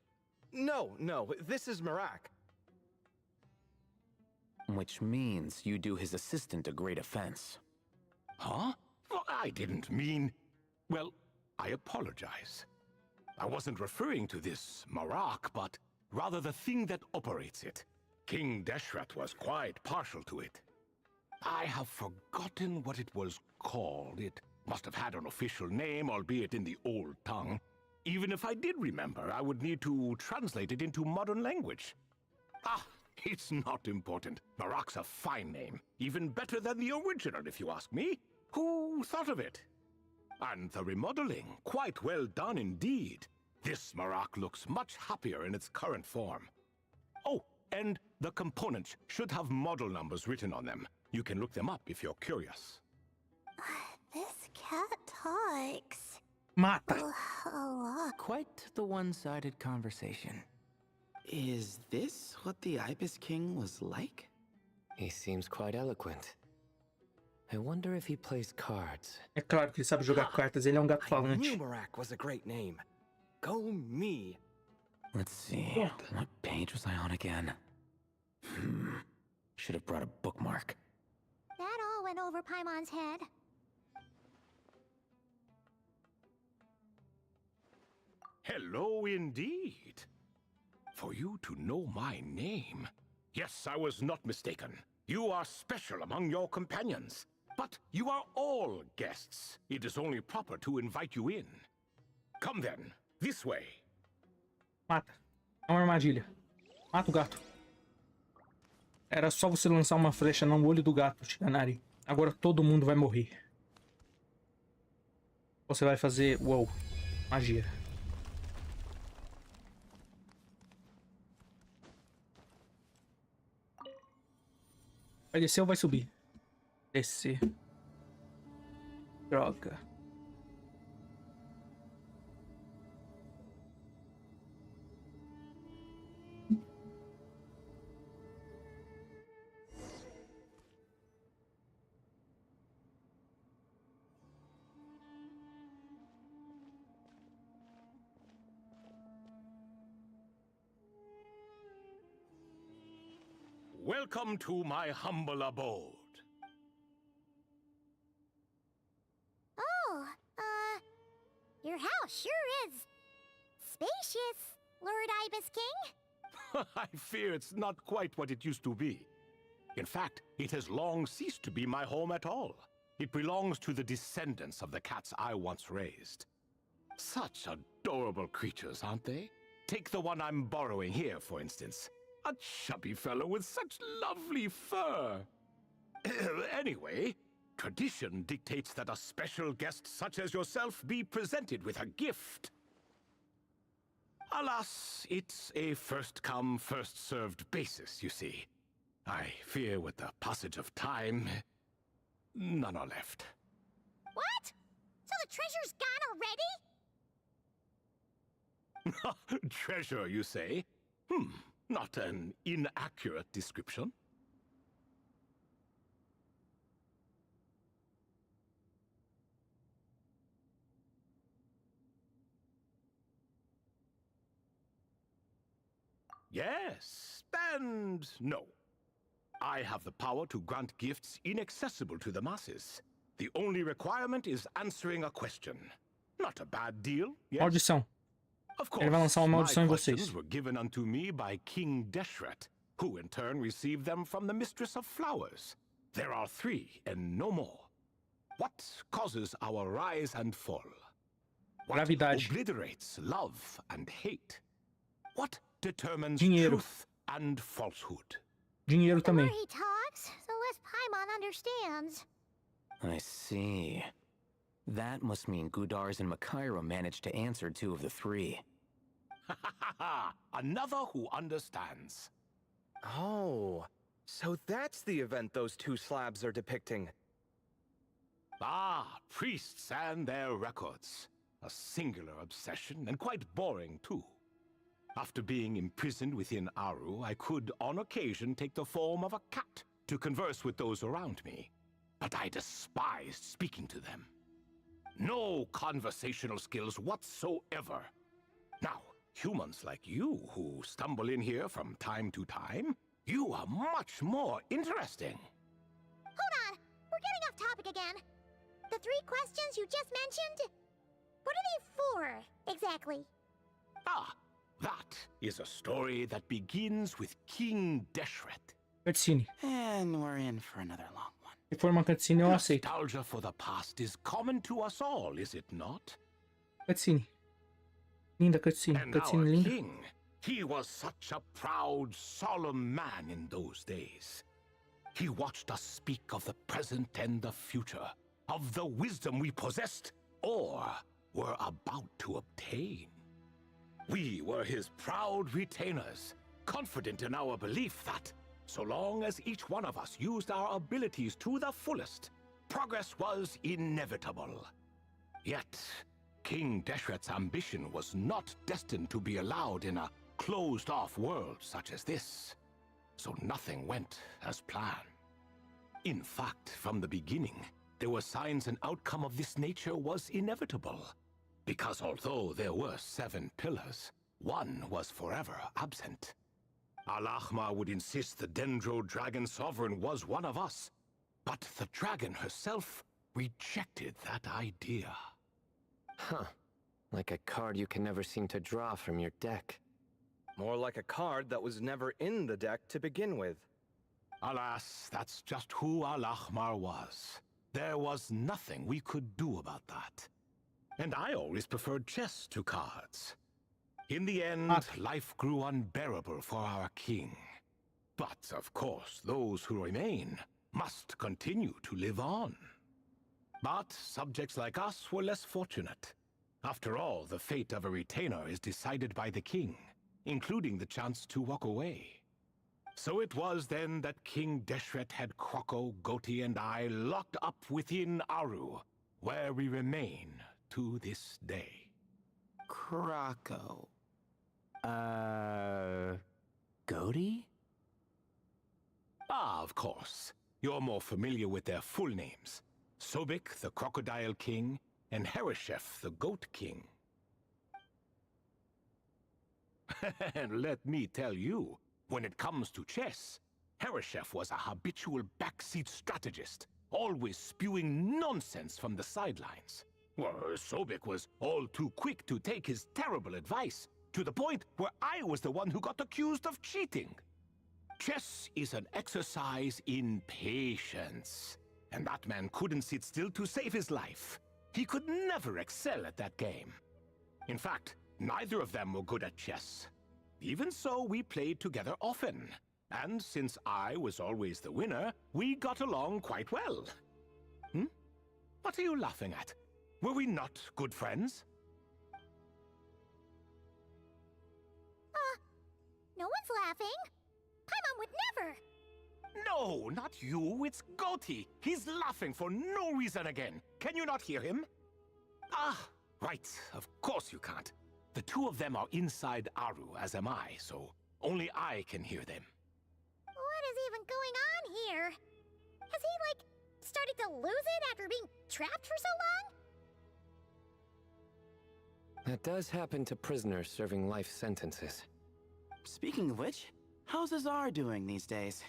V: No, this is Marak.
U: Which means you do his assistant a great offense.
B: Huh? Well, I didn't mean... Well, I apologize. I wasn't referring to this Marak, but rather the thing that operates it. King Deshret was quite partial to it. I have forgotten what it was called. It must have had an official name, albeit in the old tongue. Even if I did remember, I would need to translate it into modern language. It's not important. Marak's a fine name. Even better than the original, if you ask me. Who thought of it? And the remodeling, quite well done indeed. This Marak looks much happier in its current form. Oh, and the components should have model numbers written on them. You can look them up if you're curious.
G: This cat talks.
A: Mata.
G: A lot.
T: Quite the one-sided conversation.
F: Is this what the Ibis King was like?
H: He seems quite eloquent. I wonder if he plays cards.
A: É claro que ele sabe jogar cartas, ele é um gato
V: I
A: falante.
V: knew Marak was a great name. Go me.
U: Let's see, what page was I on again? Should have brought a bookmark.
J: That all went over Paimon's head.
B: Hello indeed. For you to know my name? Yes, I was not mistaken. You are special among your companions. But you are all guests. It is only proper to invite you in. Come then, this way.
A: Mata. É uma armadilha. Mata o gato. Era só você lançar uma flecha no olho do gato, Shikanari. Agora todo mundo vai morrer. Você vai fazer... Uou. Magia. Vai descer ou vai subir? Descer. Droga.
B: Welcome to my humble abode.
J: Oh, your house sure is spacious, Lord Ibis King.
B: I fear it's not quite what it used to be. In fact, it has long ceased to be my home at all. It belongs to the descendants of the cats I once raised. Such adorable creatures, aren't they? Take the one I'm borrowing here, for instance. A chubby fellow with such lovely fur. Anyway, tradition dictates that a special guest such as yourself be presented with a gift. Alas, it's a first-come, first-served basis, you see. I fear with the passage of time, none are left.
J: What? So the treasure's gone already?
B: Treasure, you say? Not an inaccurate description. Yes, and no. I have the power to grant gifts inaccessible to the masses. The only requirement is answering a question. Not a bad deal, yes?
A: Maldição.
B: Of course,
A: Ele vai lançar uma maldição
B: my
A: em
B: questions
A: vocês.
B: were given unto me by King Deshret, who in turn received them from the Mistress of Flowers. There are 3 and no more. What causes our rise and fall? What
A: Gravidade.
B: obliterates love and hate? What determines
A: Dinheiro.
B: truth and falsehood?
A: Dinheiro
J: The more
A: também.
J: he talks, the less Paimon understands.
U: I see. That must mean Gudars and Makaira managed to answer 2 of the 3.
B: Another who understands.
V: Oh, so that's the event those 2 slabs are depicting.
B: Ah, priests and their records. A singular obsession, and quite boring too. After being imprisoned within Aru, I could, on occasion, take the form of a cat to converse with those around me. But I despised speaking to them. No conversational skills whatsoever. Now, humans like you who stumble in here from time to time, you are much more interesting.
J: Hold on, we're getting off topic again. The 3 questions you just mentioned, what are they for, exactly?
B: Ah, that is a story that begins with King Deshret.
A: Cutscene.
F: And we're in for another long one.
A: Se for uma cutscene, eu aceito.
B: Nostalgia for the past is common to us all, is it not?
A: Cutscene. Linda cutscene.
B: And our
A: Cutscene linda.
B: king, he was such a proud, solemn man in those days. He watched us speak of the present and the future, of the wisdom we possessed or were about to obtain. We were his proud retainers, confident in our belief that, so long as each one of us used our abilities to the fullest, progress was inevitable. Yet, King Deshret's ambition was not destined to be allowed in a closed-off world such as this. So nothing went as planned. In fact, from the beginning, there were signs an outcome of this nature was inevitable. Because although there were 7 pillars, one was forever absent. Al-Ahma would insist the Dendro Dragon Sovereign was one of us, but the dragon herself rejected that idea.
H: Huh. Like a card you can never seem to draw from your deck.
V: More like a card that was never in the deck to begin with.
B: Alas, that's just who Al-Ahmar was. There was nothing we could do about that. And I always preferred chess to cards. In the end, life grew unbearable for our king. But, of course, those who remain must continue to live on. But subjects like us were less fortunate. After all, the fate of a retainer is decided by the king, including the chance to walk away. So it was then that King Deshret had Kroko, Goti, and I locked up within Aru, where we remain to this day.
T: Kroko. Goti?
B: Ah, of course. You're more familiar with their full names. Sobek, the Crocodile King, and Hereshef, the Goat King. And let me tell you, when it comes to chess, Hereshef was a habitual backseat strategist, always spewing nonsense from the sidelines. Well, Sobek was all too quick to take his terrible advice, to the point where I was the one who got accused of cheating. Chess is an exercise in patience, and that man couldn't sit still to save his life. He could never excel at that game. In fact, neither of them were good at chess. Even so, we played together often, and since I was always the winner, we got along quite well. What are you laughing at? Were we not good friends?
J: No one's laughing. Paimon would never.
B: No, not you. It's Goti. He's laughing for no reason again. Can you not hear him? Ah, right. Of course you can't. The two of them are inside Aru, as am I, so only I can hear them.
J: What is even going on here? Has he, like, started to lose it after being trapped for so long?
H: That does happen to prisoners serving life sentences.
F: Speaking of which, how's Azar doing these days?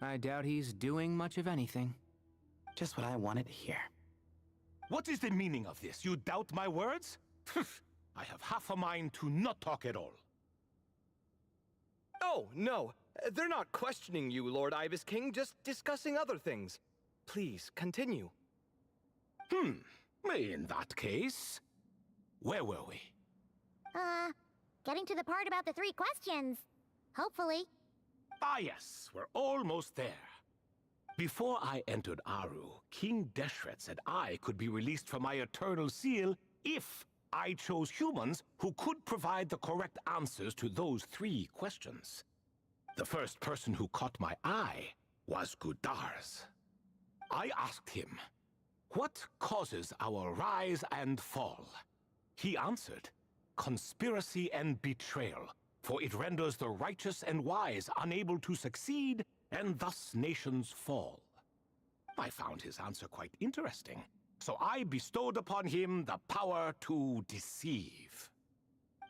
T: I doubt he's doing much of anything.
F: Just what I wanted to hear.
B: What is the meaning of this? You doubt my words? I have half a mind to not talk at all.
V: Oh, no. They're not questioning you, Lord Ibis King, just discussing other things. Please, continue.
B: In that case, where were we?
J: Getting to the part about the 3 questions. Hopefully.
B: Ah, yes, we're almost there. Before I entered Aru, King Deshret said I could be released from my eternal seal if I chose humans who could provide the correct answers to those 3 questions. The first person who caught my eye was Gudars. I asked him, what causes our rise and fall? He answered, conspiracy and betrayal, for it renders the righteous and wise unable to succeed, and thus nations fall. I found his answer quite interesting, so I bestowed upon him the power to deceive.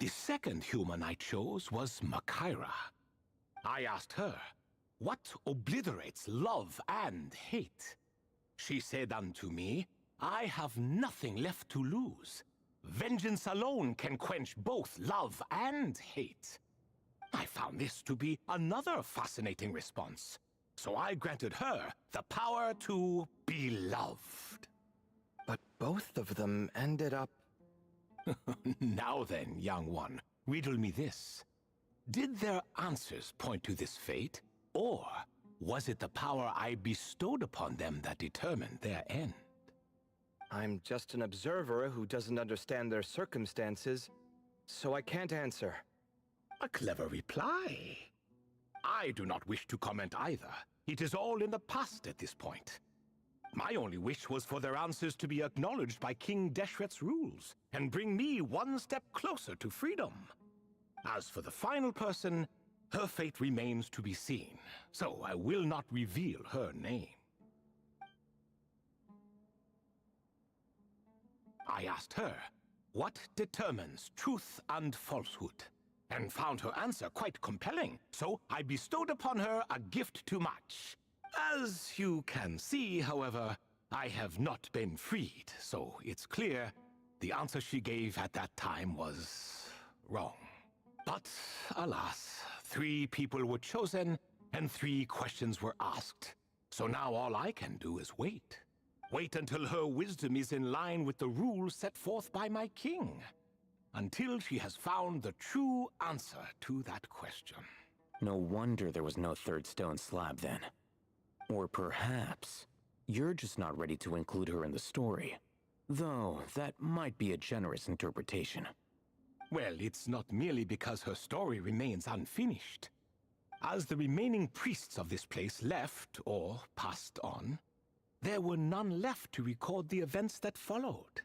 B: The second human I chose was Makaira. I asked her, what obliterates love and hate? She said unto me, I have nothing left to lose. Vengeance alone can quench both love and hate. I found this to be another fascinating response, so I granted her the power to be loved.
V: But both of them ended up...
B: Now then, young one, riddle me this. Did their answers point to this fate, or was it the power I bestowed upon them that determined their end?
V: I'm just an observer who doesn't understand their circumstances, so I can't answer.
B: A clever reply. I do not wish to comment either. It is all in the past at this point. My only wish was for their answers to be acknowledged by King Deshret's rules, and bring me one step closer to freedom. As for the final person, her fate remains to be seen, so I will not reveal her name. I asked her, what determines truth and falsehood? And found her answer quite compelling, so I bestowed upon her a gift to match. As you can see, however, I have not been freed, so it's clear the answer she gave at that time was wrong. But, alas, 3 people were chosen, and 3 questions were asked. So now all I can do is wait. Wait until her wisdom is in line with the rules set forth by my king. Until she has found the true answer to that question.
U: No wonder there was no third stone slab then. Or perhaps you're just not ready to include her in the story. Though, that might be a generous interpretation.
B: Well, it's not merely because her story remains unfinished. As the remaining priests of this place left, or passed on, there were none left to record the events that followed.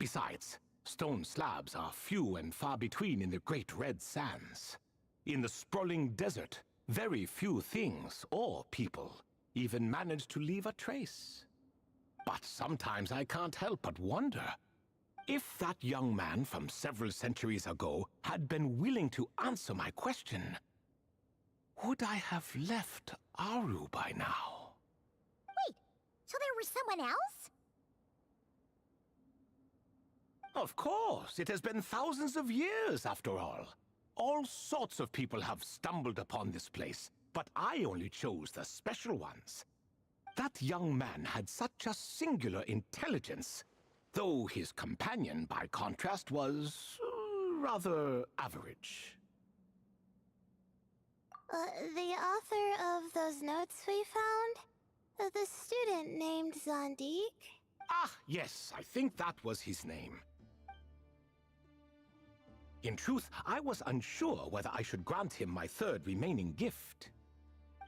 B: Besides, stone slabs are few and far between in the Great Red Sands. In the sprawling desert, very few things or people even manage to leave a trace. But sometimes I can't help but wonder, if that young man from several centuries ago had been willing to answer my question, would I have left Aru by now?
J: Wait, so there was someone else?
B: Of course, it has been thousands of years after all. All sorts of people have stumbled upon this place, but I only chose the special ones. That young man had such a singular intelligence, though his companion, by contrast, was rather average.
G: The author of those notes we found? The student named Zandik?
B: Ah, yes, I think that was his name. In truth, I was unsure whether I should grant him my 3rd remaining gift.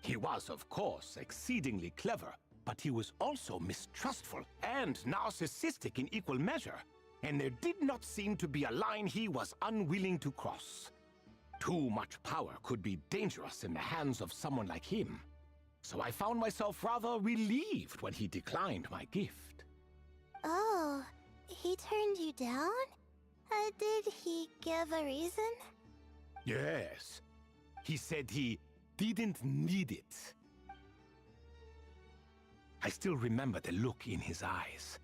B: He was, of course, exceedingly clever, but he was also mistrustful and narcissistic in equal measure, and there did not seem to be a line he was unwilling to cross. Too much power could be dangerous in the hands of someone like him, so I found myself rather relieved when he declined my gift.
G: Oh, he turned you down? Did he give a reason?
B: Yes. He said he didn't need it. I still remember the look in his eyes.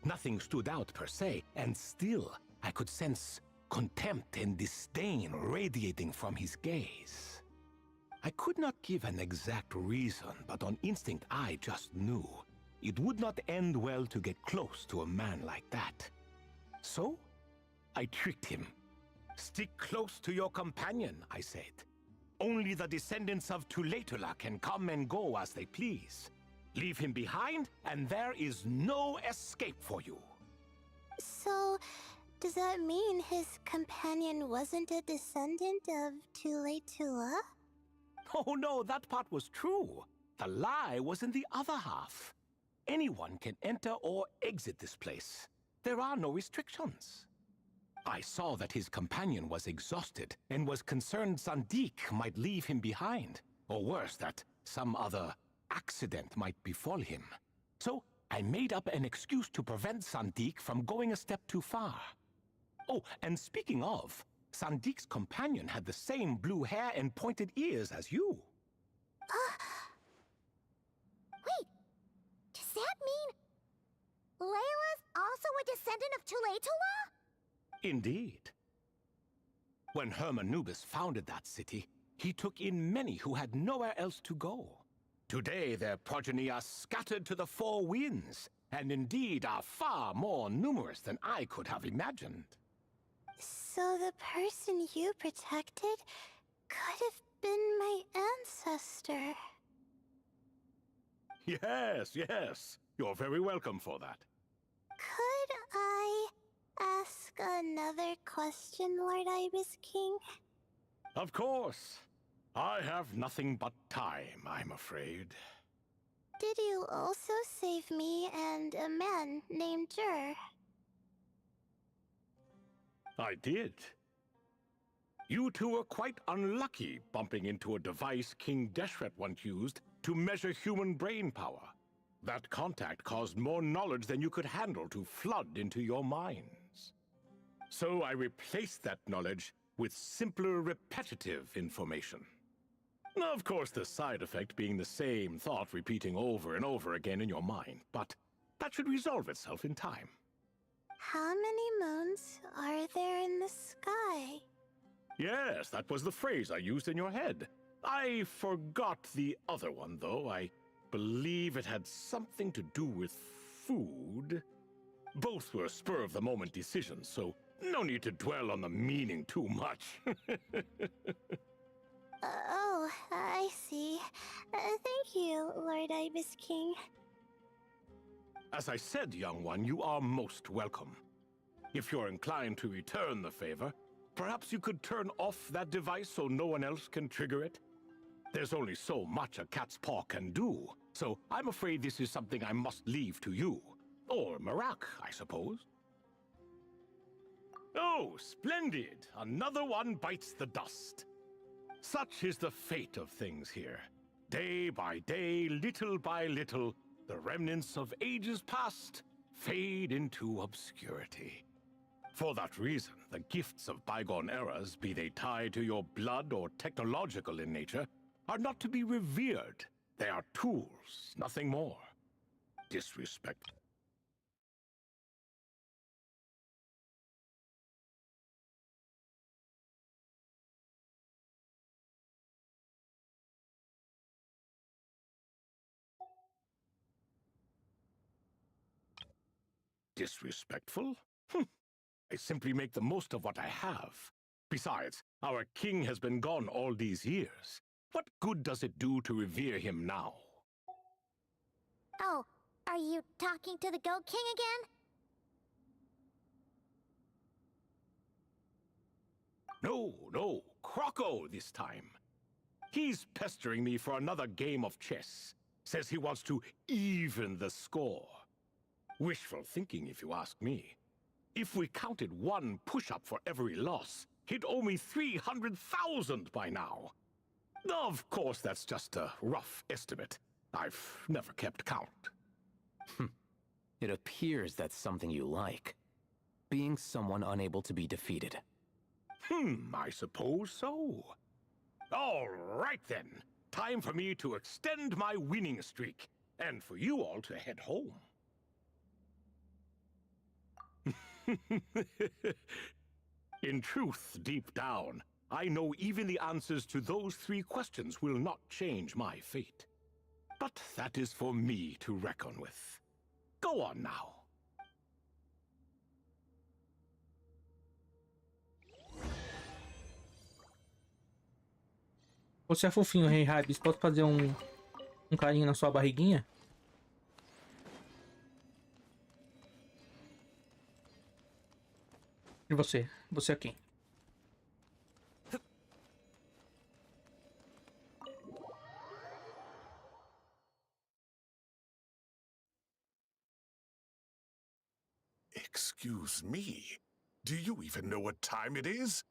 B: Nothing stood out per se, and still I could sense contempt and disdain radiating from his gaze. I could not give an exact reason, but on instinct I just knew it would not end well to get close to a man like that. So, I tricked him. Stick close to your companion, I said. Only the descendants of Tulatula can come and go as they please. Leave him behind, and there is no escape for you.
G: So, does that mean his companion wasn't a descendant of Tulatula?
B: Oh no, that part was true. The lie was in the other half. Anyone can enter or exit this place. There are no restrictions. I saw that his companion was exhausted and was concerned Zandik might leave him behind, or worse, that some other accident might befall him. So I made up an excuse to prevent Zandik from going a step too far. Oh, and speaking of, Sandik's companion had the same blue hair and pointed ears as you.
J: Wait, does that mean Layla's also a descendant of Tulatula?
B: Indeed. When Hermanubis founded that city, he took in many who had nowhere else to go. Today their progeny are scattered to the 4 winds, and indeed are far more numerous than I could have imagined.
G: So the person you protected could have been my ancestor.
B: Yes. You're very welcome for that.
G: Could I ask another question, Lord Ibis King?
B: Of course. I have nothing but time, I'm afraid.
G: Did you also save me and a man named Jur?
B: I did. You two were quite unlucky bumping into a device King Deshret once used to measure human brain power. That contact caused more knowledge than you could handle to flood into your minds. So I replaced that knowledge with simpler, repetitive information. Of course, the side effect being the same thought repeating over and over again in your mind, but that should resolve itself in time.
G: How many moons are there in the sky?
B: Yes, that was the phrase I used in your head. I forgot the other one, though. I believe it had something to do with food. Both were spur-of-the-moment decisions, so no need to dwell on the meaning too much.
G: Oh, I see. Thank you, Lord Ibis King.
B: As I said, young one, you are most welcome. If you're inclined to return the favor, perhaps you could turn off that device so no one else can trigger it? There's only so much a cat's paw can do, so I'm afraid this is something I must leave to you. Or Marak, I suppose. Oh, splendid! Another one bites the dust. Such is the fate of things here. Day by day, little by little, the remnants of ages past fade into obscurity. For that reason, the gifts of bygone eras, be they tied to your blood or technological in nature, are not to be revered. They are tools, nothing more. Disrespect. Disrespectful? I simply make the most of what I have. Besides, our king has been gone all these years. What good does it do to revere him now?
J: Oh, are you talking to the Goat King again?
B: No, Croco this time. He's pestering me for another game of chess. Says he wants to even the score. Wishful thinking, if you ask me. If we counted one push-up for every loss, he'd owe me 300,000 by now. Of course, that's just a rough estimate. I've never kept count.
U: It appears that's something you like. Being someone unable to be defeated.
B: I suppose so. All right then. Time for me to extend my winning streak, and for you all to head home. In truth, deep down, I know even the answers to those 3 questions will not change my fate. But that is for me to reckon with. Go on now.
A: Você é fofinho, Rei Rabis. Posso fazer um carinho na sua barriguinha? E você? Você é quem?
I: Excuse me. Do you even know what time it is?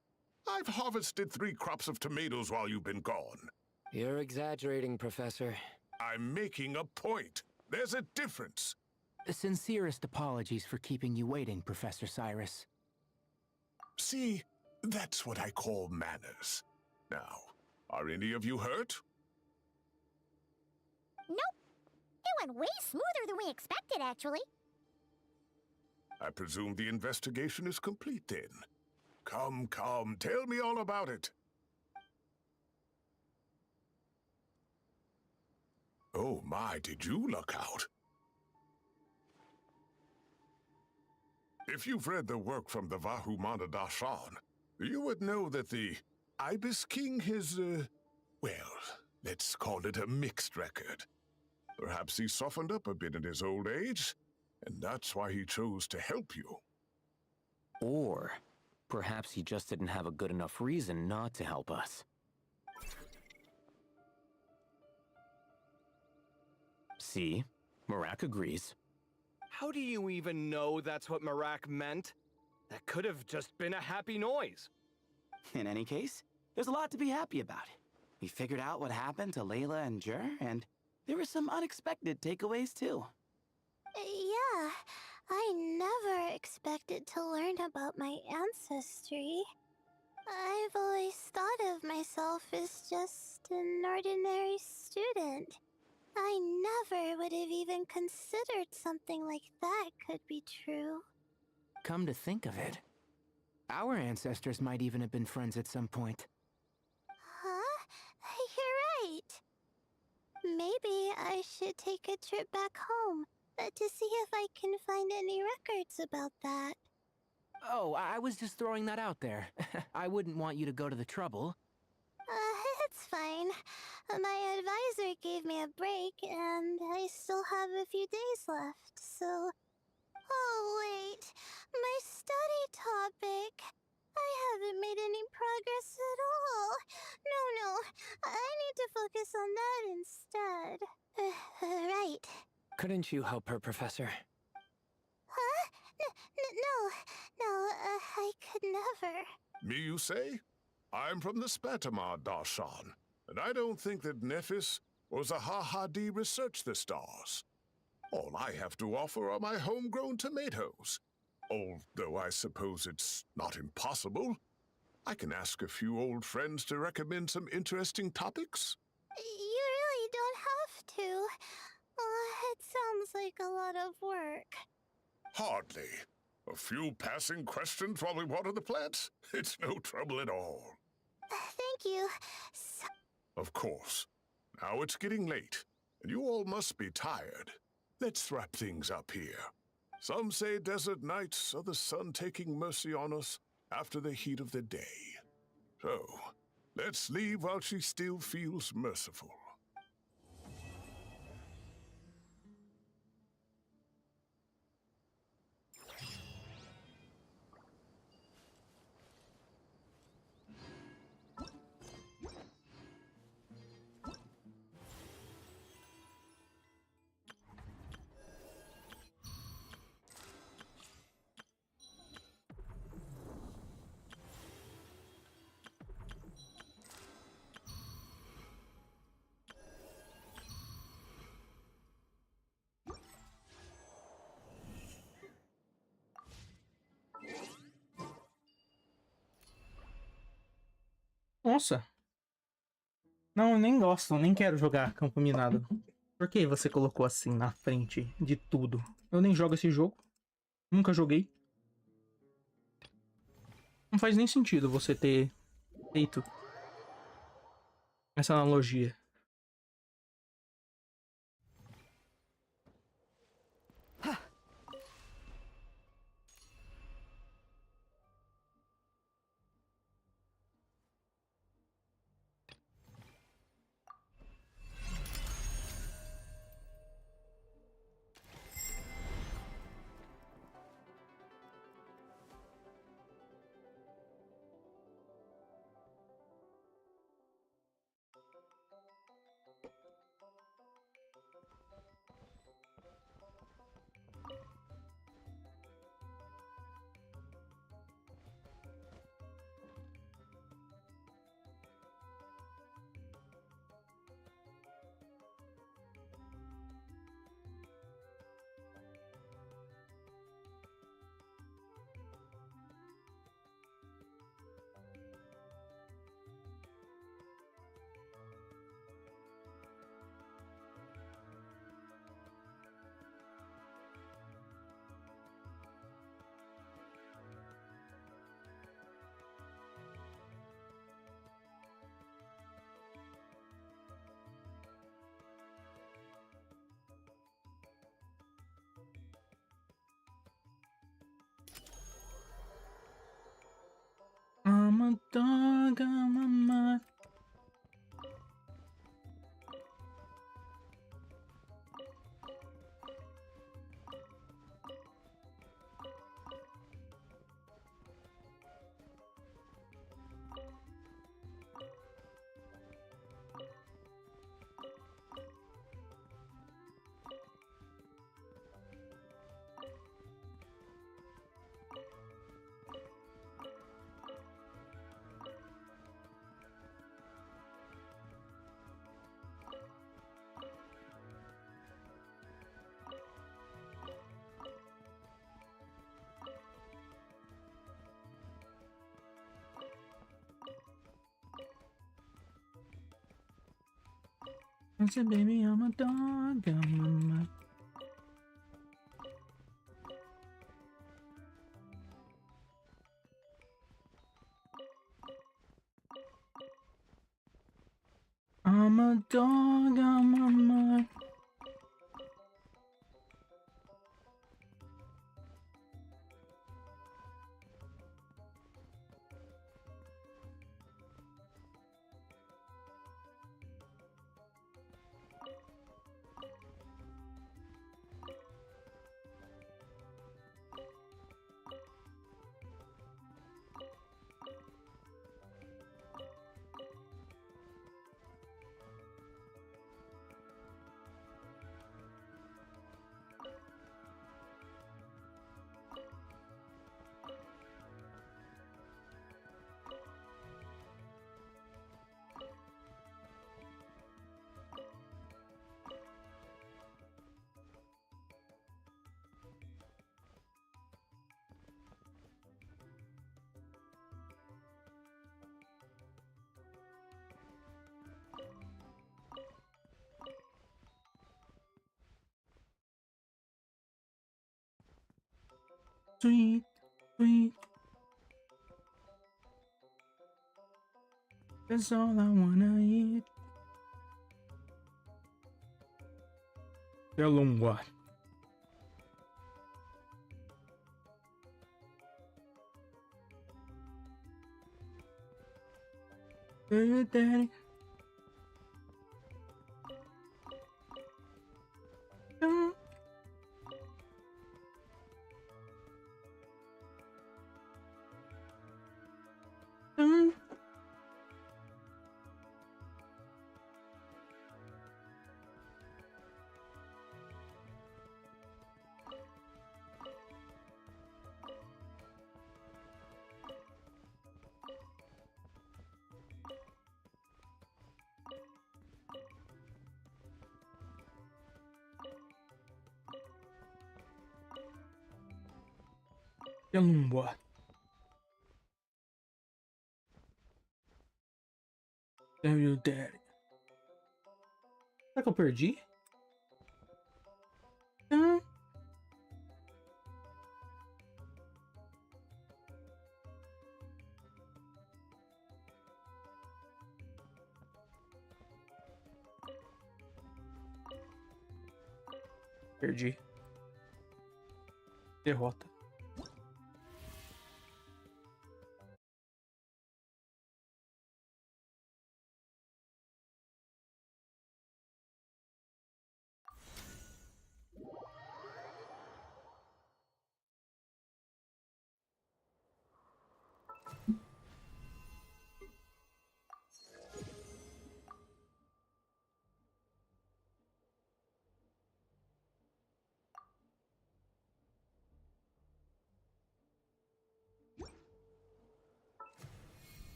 I: I've harvested 3 crops of tomatoes while you've been gone.
H: You're exaggerating, Professor.
I: I'm making a point. There's a difference.
T: The sincerest apologies for keeping you waiting, Professor Cyrus.
I: See, that's what I call manners. Now, are any of you hurt?
J: Nope. It went way smoother than we expected, actually.
I: I presume the investigation is complete then. Come, tell me all about it. Oh my, did you luck out? If you've read the work from the Vahumana Dashan, you would know that the Ibis King has, well, let's call it a mixed record. Perhaps he softened up a bit in his old age, and that's why he chose to help you.
U: Or perhaps he just didn't have a good enough reason not to help us. See? Marak agrees.
V: How do you even know that's what Marak meant? That could have just been a happy noise.
F: In any case, there's a lot to be happy about. We figured out what happened to Layla and Jer, and there were some unexpected takeaways too.
G: Yeah, I never expected to learn about my ancestry. I've always thought of myself as just an ordinary student. I never would have even considered something like that could be true.
T: Come to think of it, Our ancestors might even have been friends at some point.
G: Huh? You're right. Maybe I should take a trip back home to see if I can find any records about that.
T: Oh, I was just throwing that out there. I wouldn't want you to go to the trouble.
G: It's fine. My advisor gave me a break, and I still have a few days left, so... Oh, wait. My study topic. I haven't made any progress at all. No. I need to focus on that instead. Right.
H: Couldn't you help her, Professor?
G: Huh? No, I could never.
I: Me, you say? I'm from the Spatamar Darshan, and I don't think that Nephis or Zahahadi researched the stars. All I have to offer are my homegrown tomatoes. Although I suppose it's not impossible. I can ask a few old friends to recommend some interesting topics.
G: You really don't have to. It sounds like a lot of work.
I: Hardly. A few passing questions while we water the plants? It's no trouble at all.
G: Thank you.
I: Of course. Now it's getting late, and you all must be tired. Let's wrap things up here. Some say desert nights are the sun taking mercy on us after the heat of the day. So, let's leave while she still feels merciful.
A: Nossa. Não, eu nem gosto, nem quero jogar campo minado. Por que você colocou assim na frente de tudo? Eu nem jogo esse jogo. Nunca joguei. Não faz nem sentido você ter feito essa analogia. I'm a dog, I'm a man. I said, baby, I'm a dog, I'm a man. dog on my mind. Sweet, sweet. That's all I wanna eat. Tell 'em what? Hey, daddy. Tell 'em what? Tell your daddy. Será que eu perdi? Perdi. Derrota.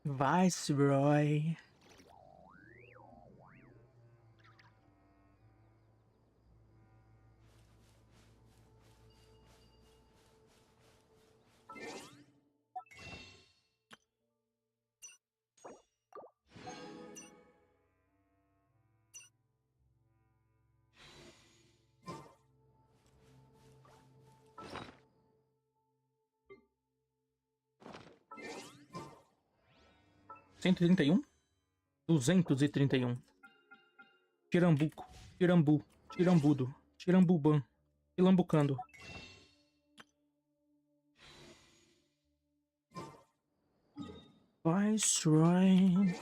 A: Viceroy. Cento e 231. Tirambuco, tirambu, tirambudo, tirambuban, tilambucando. Viceroy.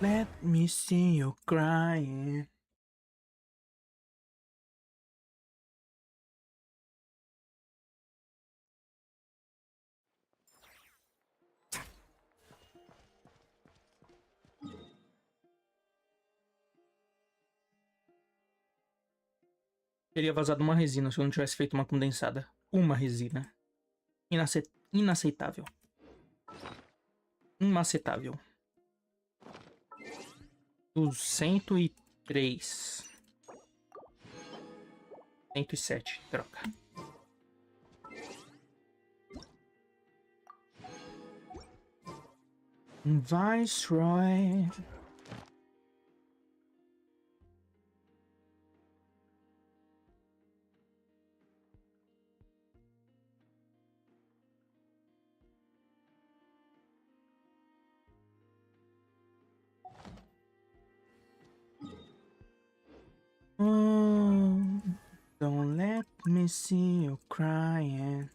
A: Let me see you crying. Teria vazado uma resina se eu não tivesse feito uma condensada. Uma resina. Inaceitável. Inaceitável. 103. 107. Troca. Viceroy. Oh, don't let me see you crying.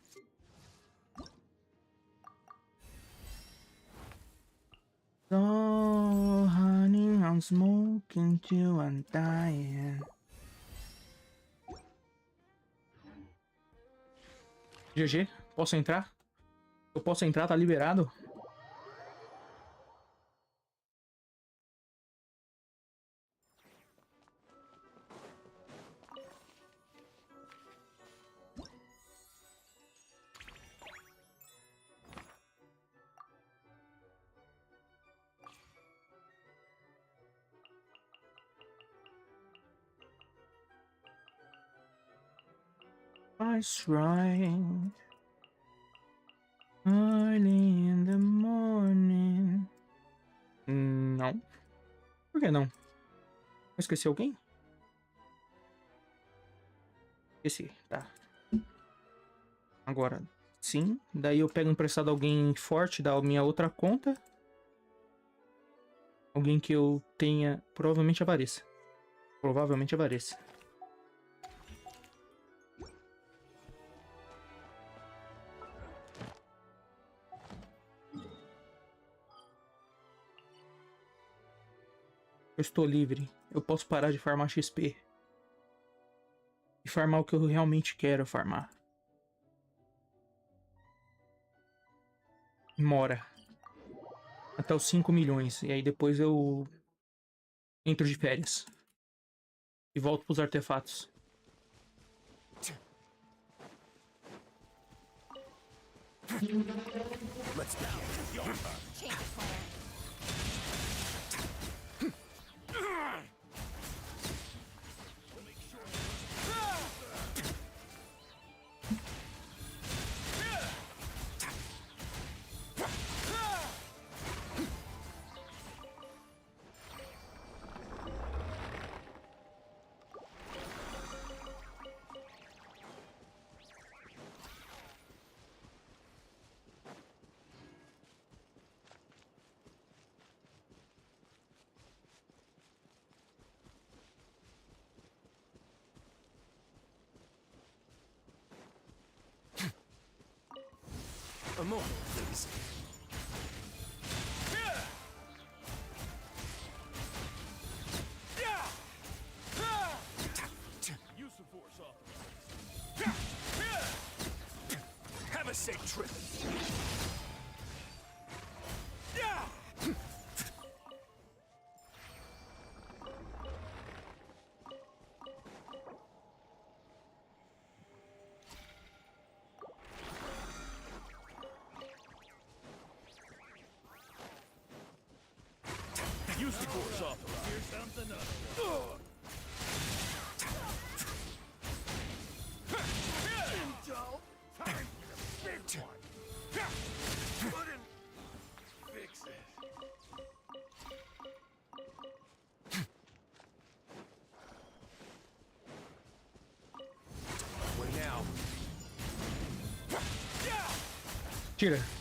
A: So, honey, I'm smoking till I'm dying. GG, posso entrar? Eu posso entrar, tá liberado? Viceroy. Early in the morning. Não. Por que não? Eu esqueci alguém? Esqueci, tá. Agora, sim. Daí eu pego emprestado alguém forte da minha outra conta. Alguém que eu tenha... Provavelmente a Varessa. Provavelmente a Varessa. Eu estou livre. Eu posso parar de farmar XP. E farmar o que eu realmente quero farmar. Mora. Até os 5 milhões. E aí depois eu entro de férias. E volto pros artefatos.
K: Let's go. A moment, please. Use the force authorized. Have a safe trip. Use the force authorized. Here's something up. Intel, time for the big one. Put in. Fix it. What now?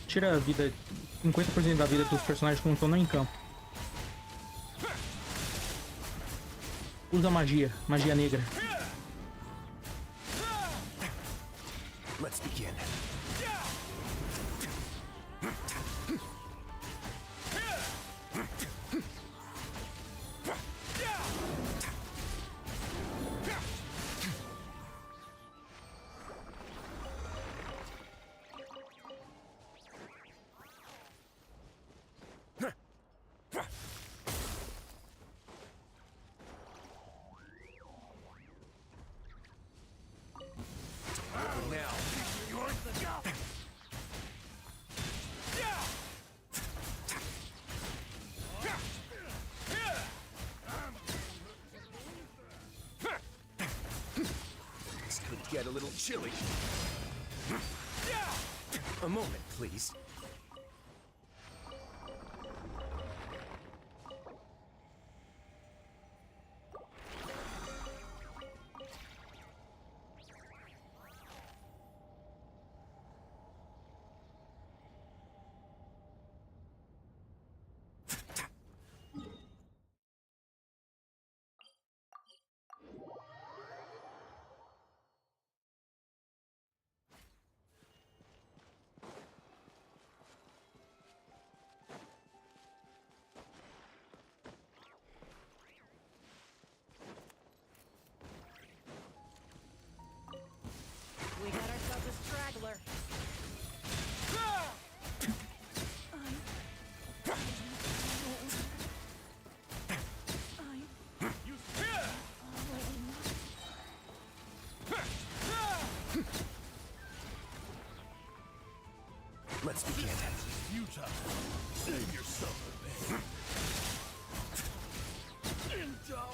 A: Tira a vida. 50% da vida dos personagens que não estão nem em campo. Usa magia. Magia negra.
K: Let's begin. get a little chilly. A moment, please.
N: We got ourselves a straggler.
K: Let's begin. Utah, save yourself a bit. Intel.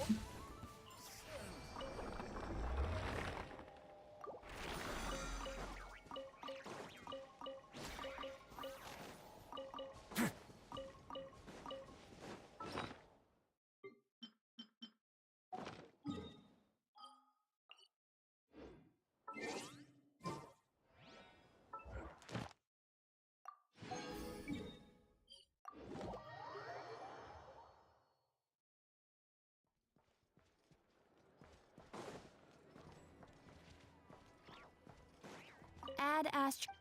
J: Add Astra.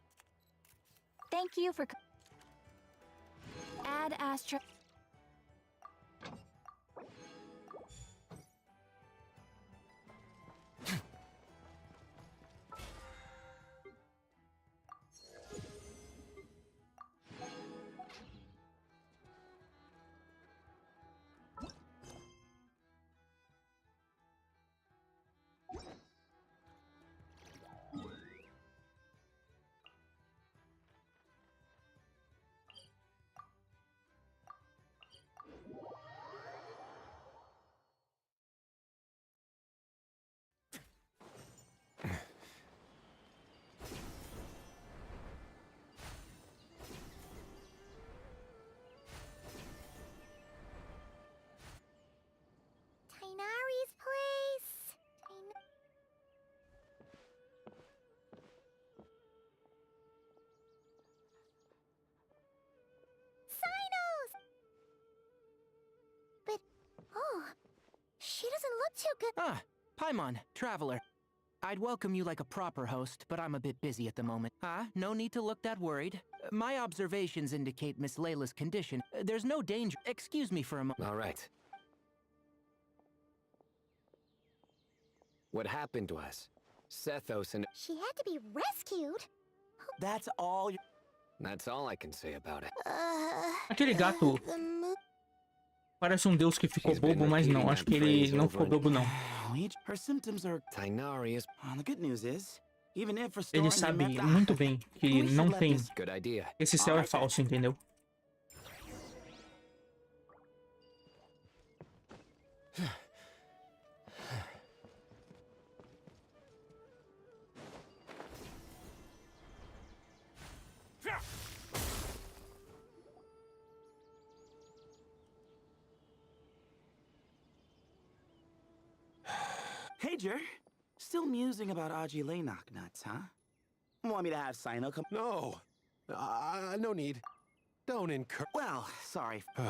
J: Thank you for. Add Astra. Tainari's place. Sinos. But oh, she doesn't look too good.
T: Ah, Paimon, Traveler. I'd welcome you like a proper host, but I'm a bit busy at the moment. No need to look that worried. My observations indicate Miss Layla's condition. There's no danger. Excuse me for a moment.
H: All right. What happened was, Sethos and...
J: She had to be rescued.
F: That's all.
H: That's all I can say about it.
A: Aquele gato parece um deus que ficou bobo, mas não. Acho que ele não ficou bobo, não.
F: Her symptoms are.
H: Tainari is...
F: The good news is, even if
A: Ele sabe muito bem que não tem.
H: Good idea.
A: Esse céu é falso, entendeu?
F: Hey, Jer. Still musing about Aji Laynok nuts, huh? Want me to have Sino come?
O: No. No need. Don't incur.
F: Well, sorry.
J: Hold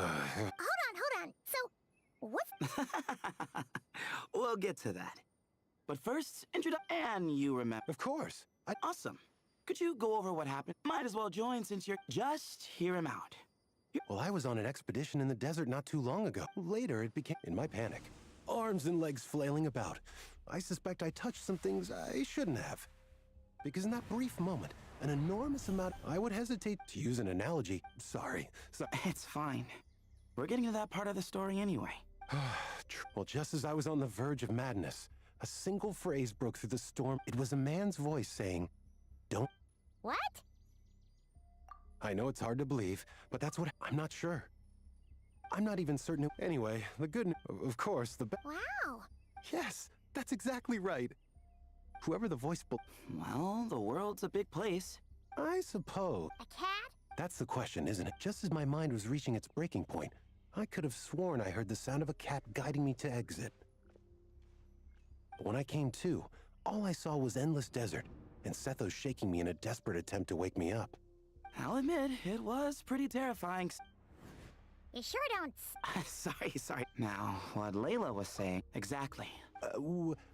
J: on. So, what's...
F: We'll get to that. But first, and you remember.
O: Of course.
F: Awesome. Could you go over what happened? Might as well join since you're... Just hear him out.
O: Well, I was on an expedition in the desert not too long ago. Later, it became... In my panic. Arms and legs flailing about. I suspect I touched some things I shouldn't have. Because in that brief moment, an enormous amount... I would hesitate to use an analogy. Sorry.
F: It's fine. We're getting to that part of the story anyway.
O: Well, just as I was on the verge of madness, a single phrase broke through the storm. It was a man's voice saying, "Don't..."
J: What?
O: I know it's hard to believe, but that's what... I'm not sure. I'm not even certain... Anyway, the good... Of course, the...
J: Wow.
O: Yes, that's exactly right. Whoever the voice...
F: Well, the world's a big place.
O: I suppose.
J: A cat?
O: That's the question, isn't it? Just as my mind was reaching its breaking point, I could have sworn I heard the sound of a cat guiding me to exit. But when I came to, all I saw was endless desert, and Sethos shaking me in a desperate attempt to wake me up.
F: I'll admit, it was pretty terrifying.
J: You sure don't...
F: Sorry. Now, what Layla was saying... Exactly.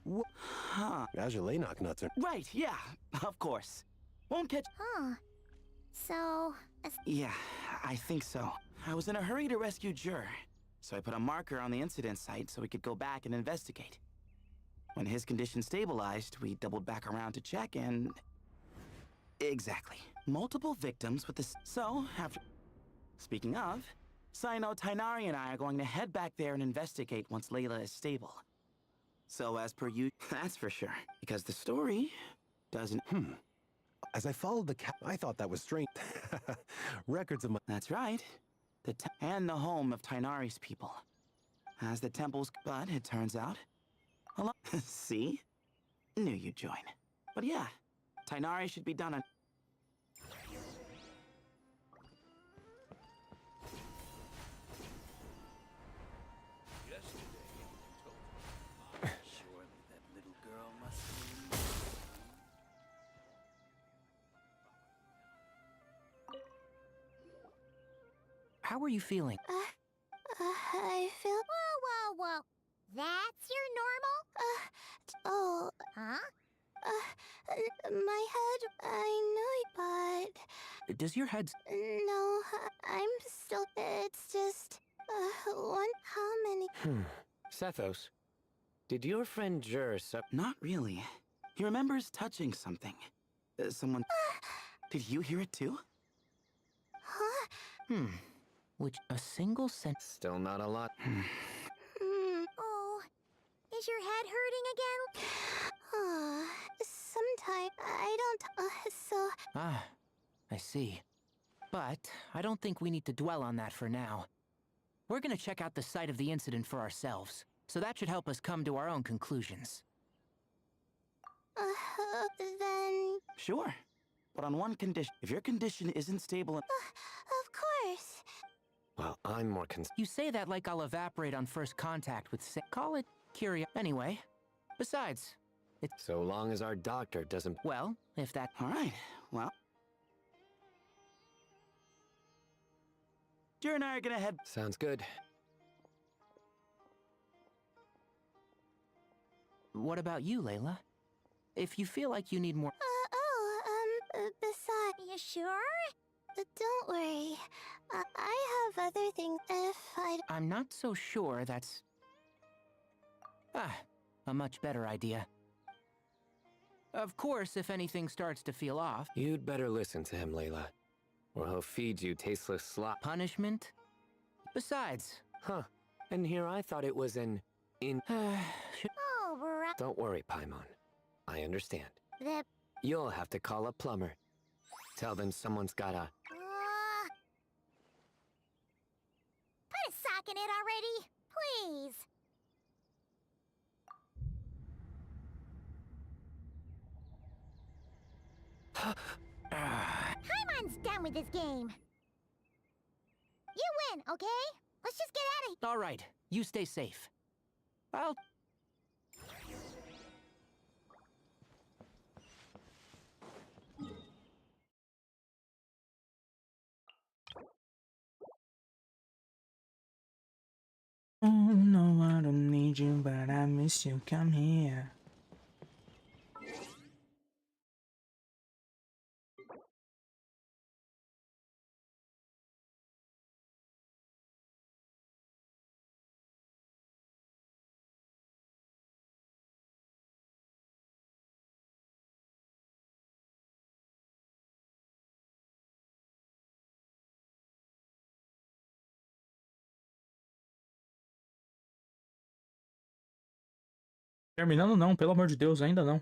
F: Huh. Right, yeah, of course. Won't catch...
J: Huh. So...
F: Yeah, I think so. I was in a hurry to rescue Jur, so I put a marker on the incident site so we could go back and investigate. When his condition stabilized, we doubled back around to check and... Exactly. Multiple victims with this... So, after... Speaking of, Sino, Tainari, and I are going to head back there and investigate once Layla is stable. So as per you, that's for sure. Because the story doesn't...
O: As I followed the cat, I thought that was strange. Records of my...
F: That's right. And the home of Tainari's people. As the temple's... But it turns out... See? Knew you'd join. But yeah, Tainari should be done on...
T: How are you feeling?
G: I feel...
J: Whoa. That's your normal? Huh?
G: My head, I know, but...
T: Does your head...
G: No, I'm still... It's just... how many...
U: Sethos, did your friend Jur
F: Not really. He remembers touching something. Someone... Did you hear it too?
G: Huh?
T: Which a single sentence...
U: Still not a lot.
J: Oh, is your head hurting again?
G: Sometimes I don't... so...
T: Ah, I see. But I don't think we need to dwell on that for now. We're gonna check out the site of the incident for ourselves, so that should help us come to our own conclusions.
G: Then...
F: Sure. But on one condition. If your condition isn't stable...
G: Of course.
H: Well, I'm more
T: You say that like I'll evaporate on first contact with call it curious. Anyway, besides, it's...
H: So long as our doctor doesn't...
T: Well, if that...
F: Alright, well... Jur and I are gonna head...
H: Sounds good.
T: What about you, Layla? If you feel like you need more...
G: Besides...
J: You sure?
G: Don't worry. I have other things if I...
T: I'm not so sure that's... a much better idea. Of course, if anything starts to feel off...
H: You'd better listen to him, Layla, or he'll feed you tasteless slop.
T: Punishment? Besides...
H: Huh. And here I thought it was an...
J: Oh, bruh.
H: Don't worry, Paimon. I understand.
J: The...
H: You'll have to call a plumber. Tell them someone's gotta...
J: Put a sock in it already, please. Paimon's done with this game. You win, okay? Let's just get out of here.
T: All right, you stay safe. I'll...
A: Oh no, I don't need you, but I miss you. Come here. Terminando não, pelo amor de Deus, ainda não.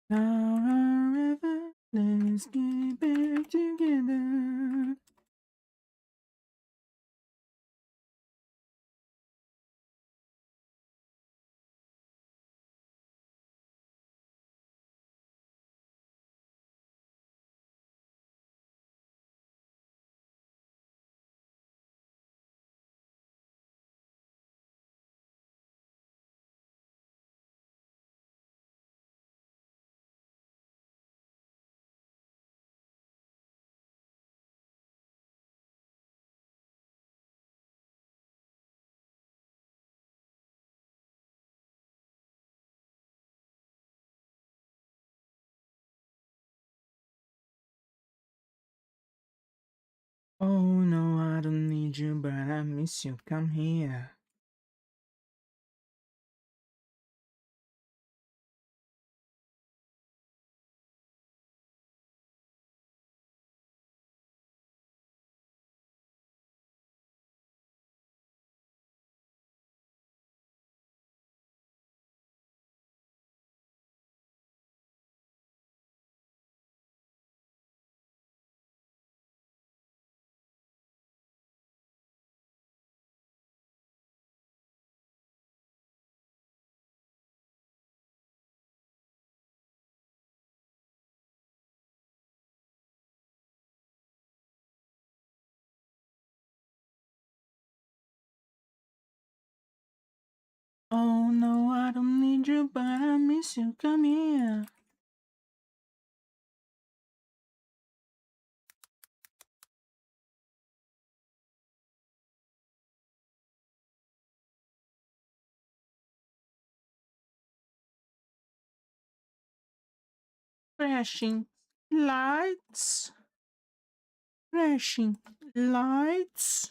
A: However, let's get back together. Oh no, I don't need you, but I miss you. Come here. Oh no, I don't need you, but I miss you. Come here. Flashing lights. Flashing lights.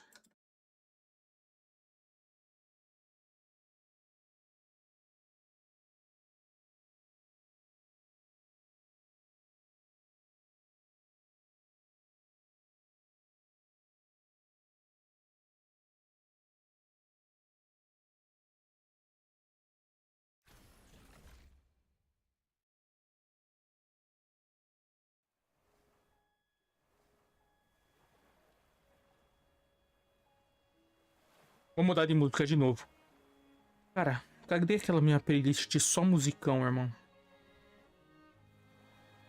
A: Vou mudar de música de novo. Cara, cadê aquela minha playlist de só musicão, irmão?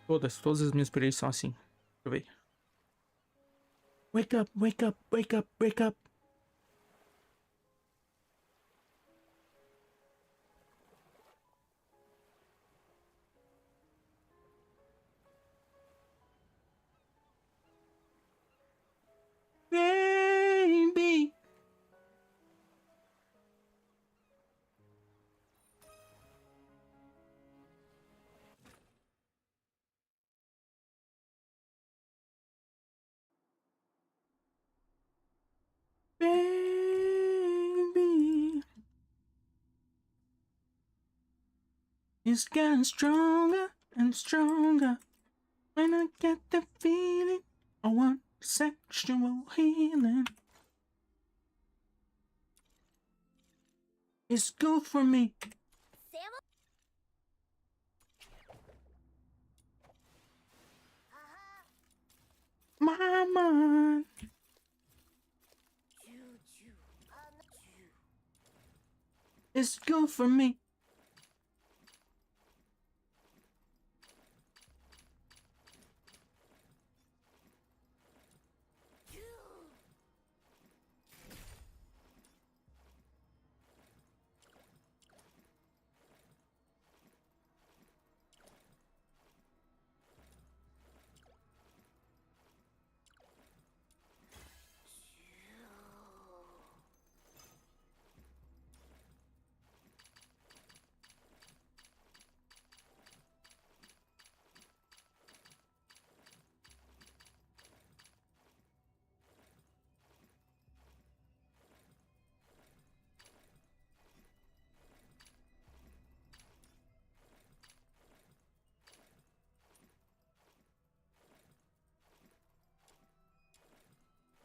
A: Todas as minhas playlists são assim. Deixa eu ver. Wake up, wake up, wake up, wake up. Baby. Baby. It's getting stronger and stronger. When I get the feeling, I want sexual healing. It's good for me. My mind. It's good for me.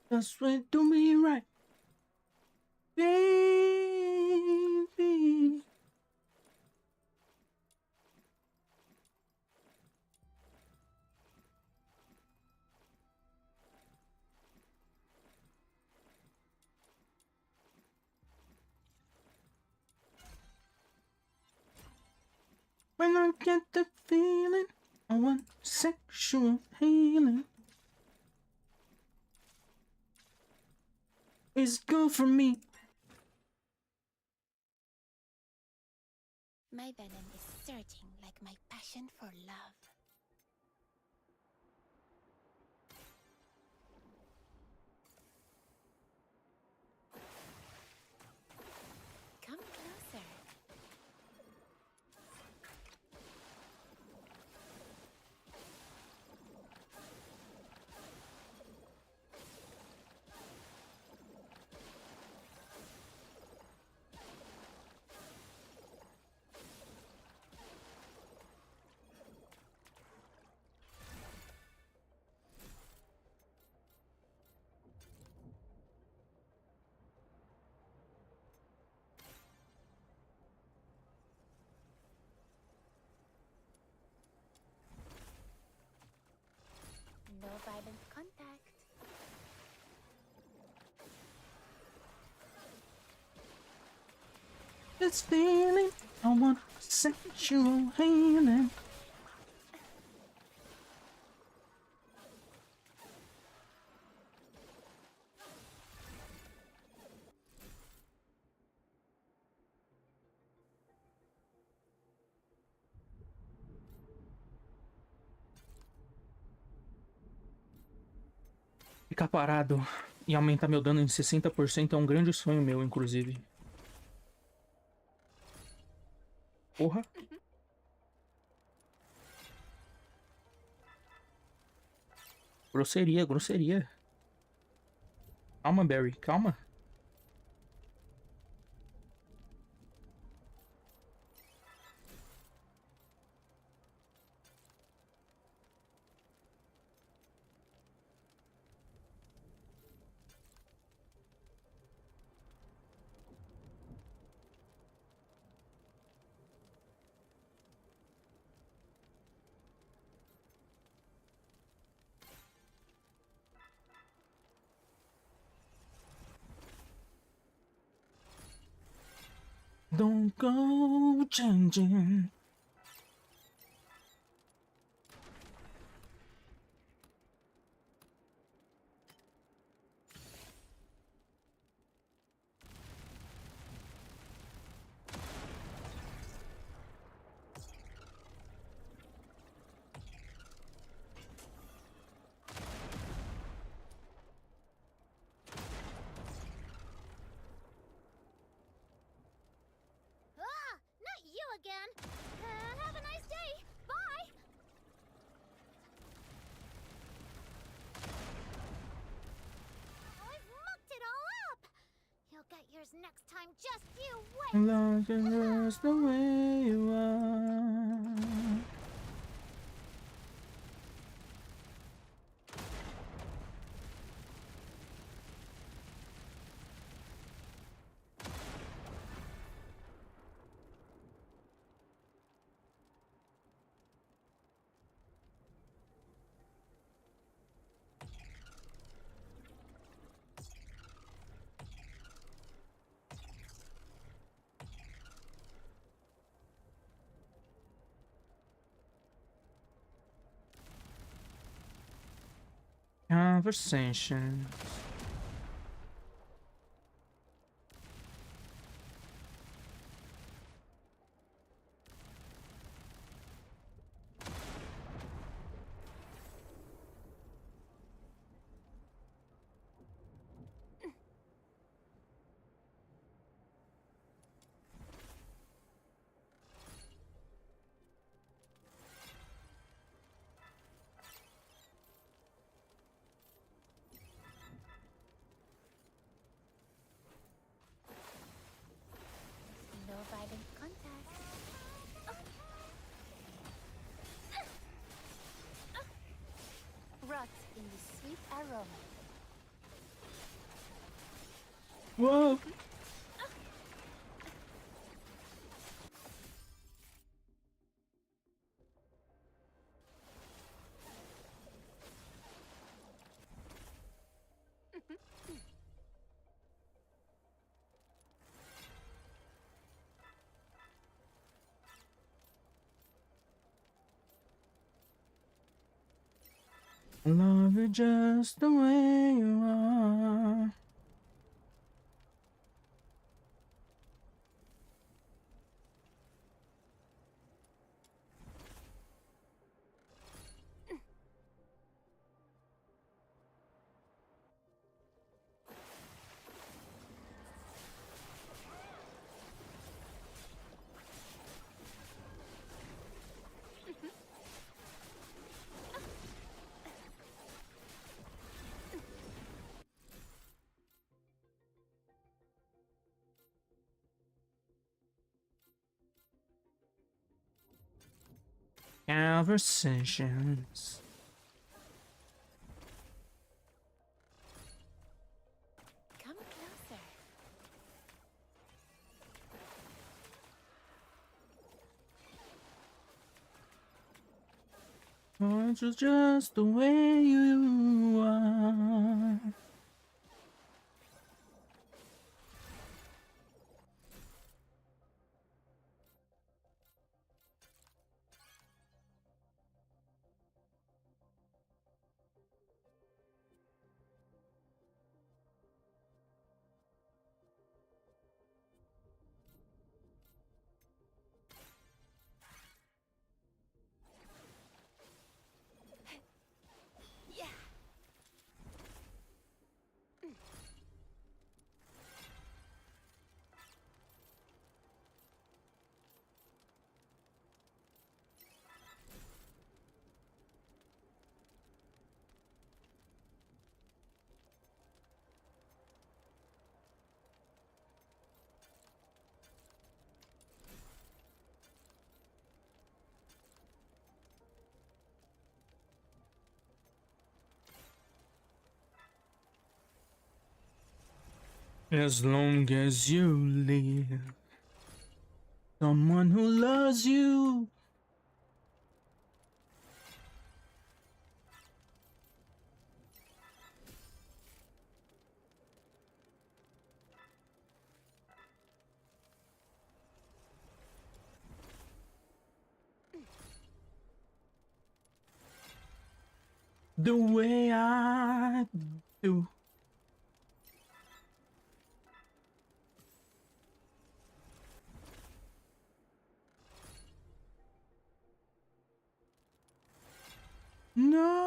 A: Just wait to be right, baby. When I get the feeling, I want sexual healing. It's good for me.
E: My venom is surging like my passion for love. Come closer.
A: this feeling, I want sensual healing. Ficar parado e aumentar meu dano em 60% é um grande sonho meu, inclusive. Porra. Grosseria, grosseria. Calma, Barry, calma. Don't go changing.
J: Again. Have a nice day. Bye. I've mucked it all up. You'll get yours next time. Just you wait.
A: Love is just the way you are. Conversation.
J: No violent contact. Rot in the sweet aroma.
A: Whoa. Love you just the way you are. Conversations.
J: Come closer.
A: Want you just the way you are. As long as you live, someone who loves you. The way I do. No.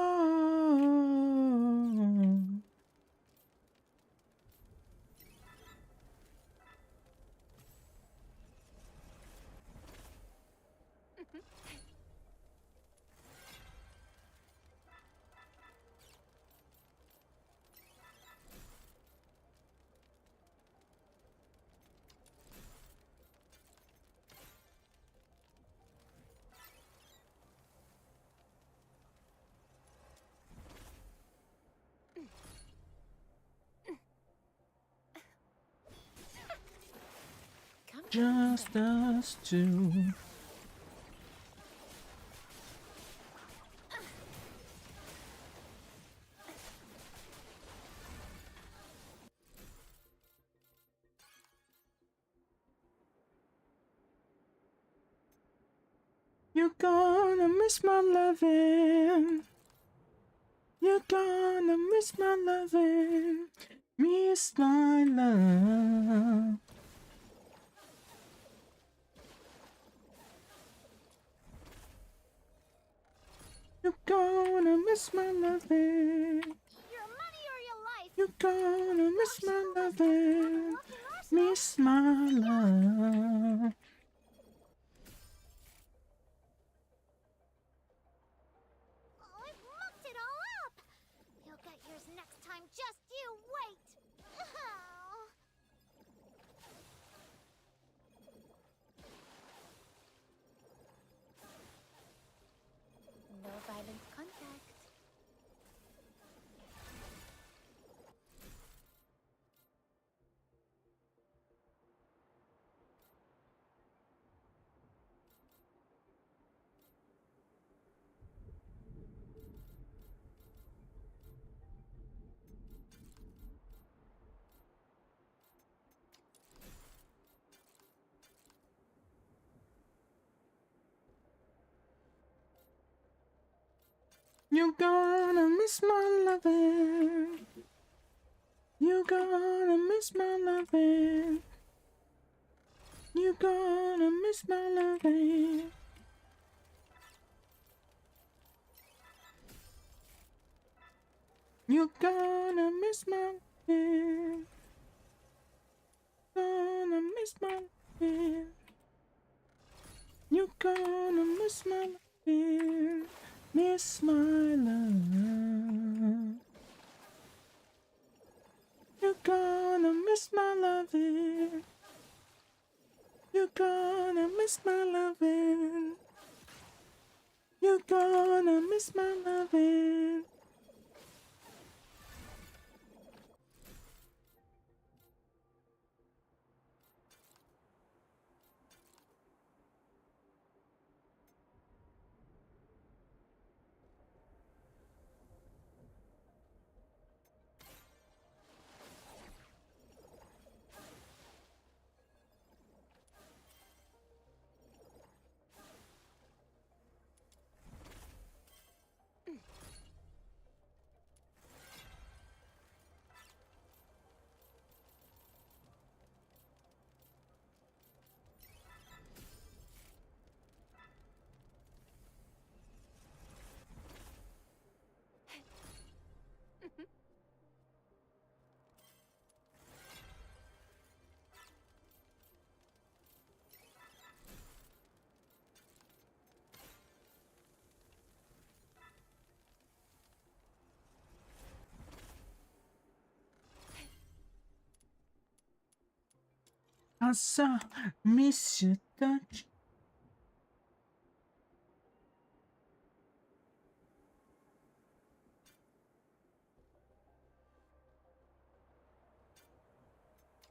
A: Just us two. You're gonna miss my loving. You're gonna miss my loving. Miss my love. You're gonna miss my loving.
J: Your money or your life.
A: You're gonna miss my loving. Miss my love.
J: Oh, I've mucked it all up. You'll get yours next time. Just you wait. Oh.
E: No violent contact.
A: You're gonna miss my loving. You're gonna miss my loving. You're gonna miss my loving. You're gonna miss my loving. Gonna miss my loving. You're gonna miss my loving. Miss my love. You're gonna miss my loving. You're gonna miss my loving. You're gonna miss my loving. I saw miss your touch.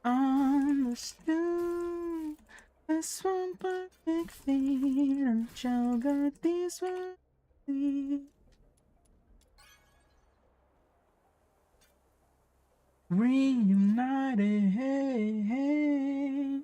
A: understood. That's one perfect fear. Joga this one. Reunited. Hey, hey.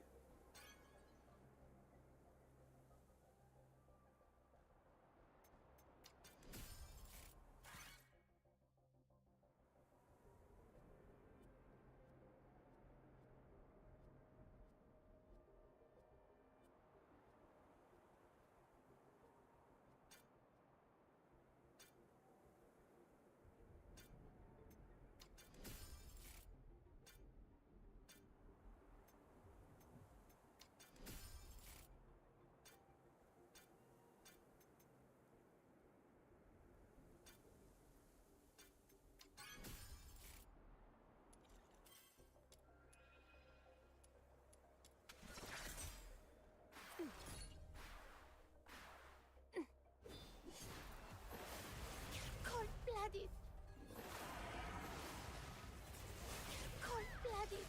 J: Cold-blooded. Cold-blooded.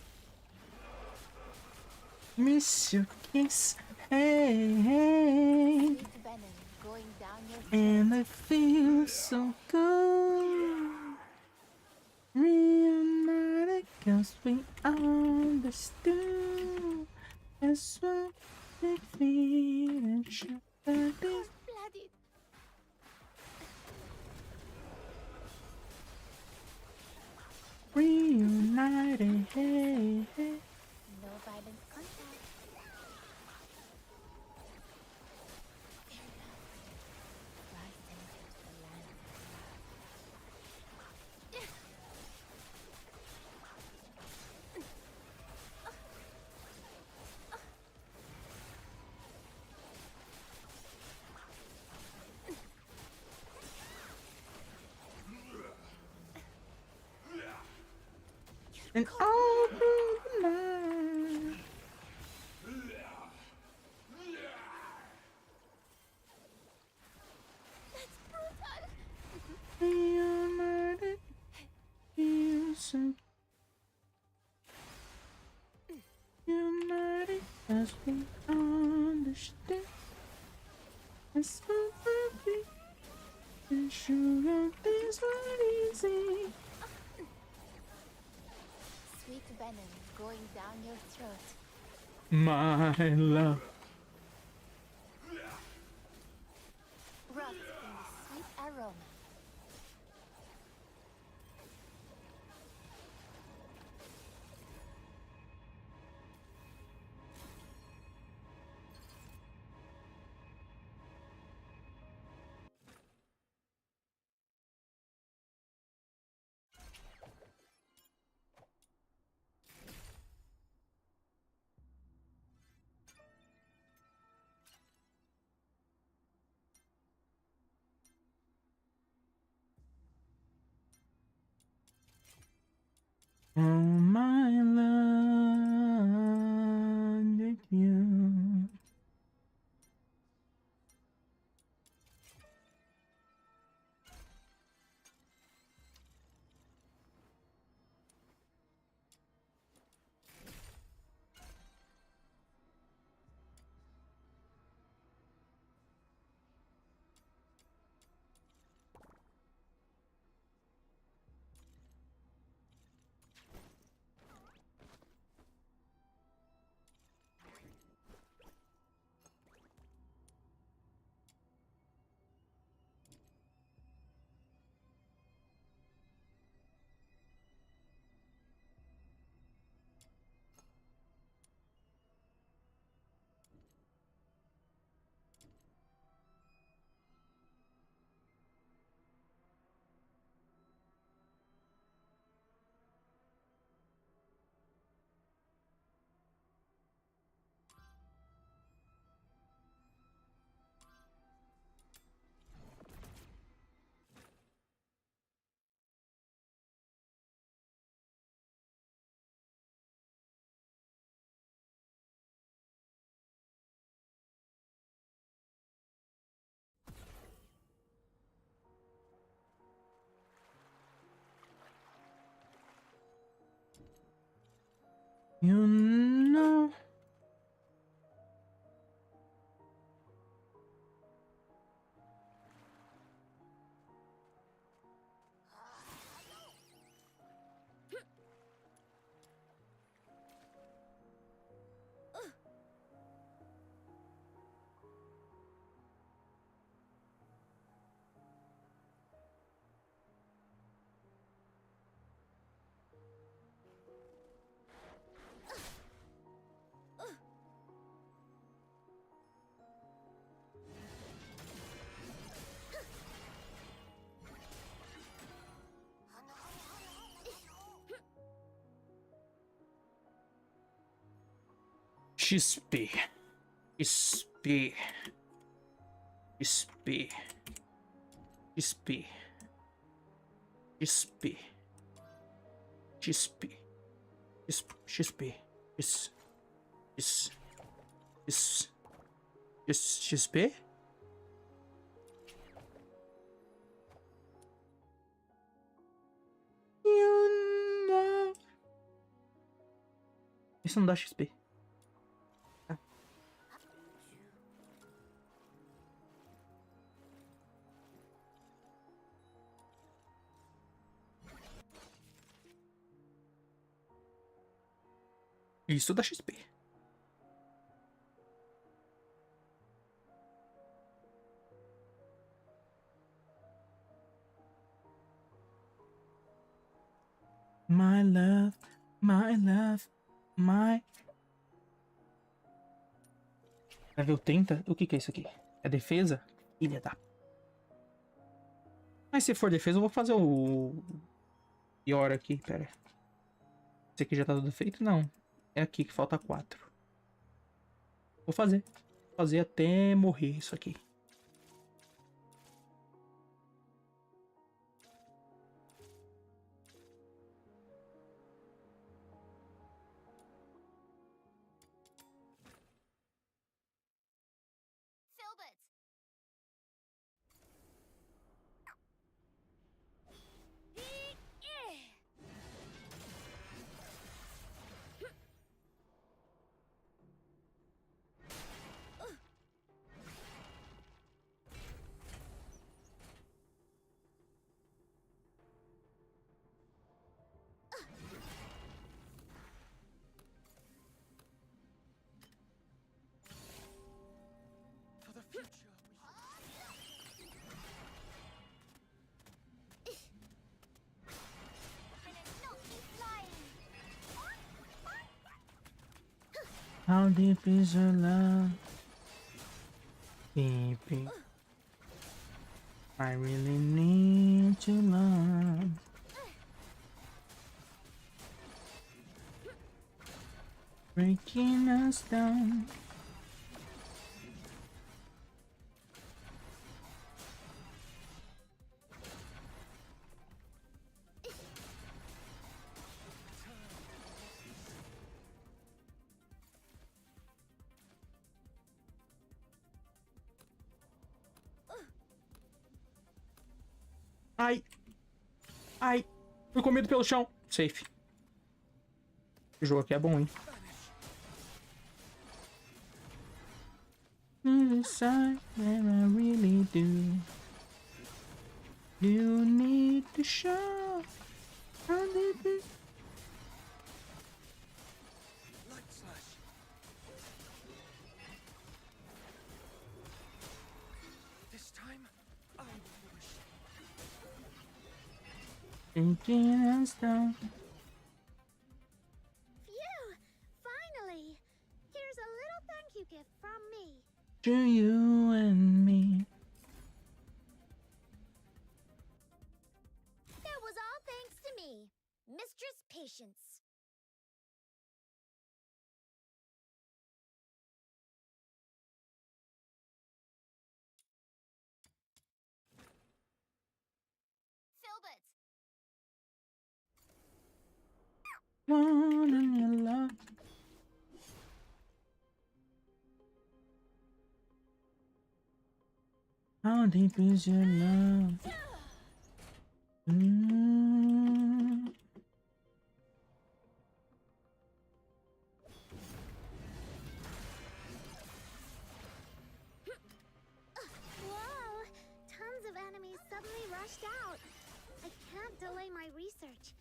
A: Miss your kiss. Hey, hey. And I feel so good. Reunited cause we understood. That's what we feel and should this.
J: Cold-blooded.
A: Reunited, hey, hey.
J: No violent contact.
A: And all through the night.
J: That's brutal.
A: Reunited, feels so united as we understand. It's so perfect. And sugar things not easy.
J: Sweet venom going down your throat.
A: My love.
J: Wrapped in the sweet aroma.
A: Oh, my love with you. You know. XP. XP. XP. XP. XP. XP. XP. XP? You know. Isso não dá XP. Isso dá XP. My love, my love, my... Level 30? O que é isso aqui? É defesa? Filha da... Mas se for defesa eu vou fazer o... pior aqui, pera. Esse aqui já tá tudo feito? Não. É aqui que falta 4. Vou fazer. Vou fazer até morrer isso aqui. How deep is your love, baby? I really need to love. Breaking us down. Ai. Ai. Fui comido pelo chão. Safe. Esse jogo aqui é bom, hein? Inside where I really do. You need to show. How deep is... Taking us down.
J: Phew! Finally! Here's a little thank you gift from me.
A: To you and me.
J: That was all thanks to me, Mistress Patience.
A: One in your love. How deep is your love?
J: rushed out. I can't delay my research,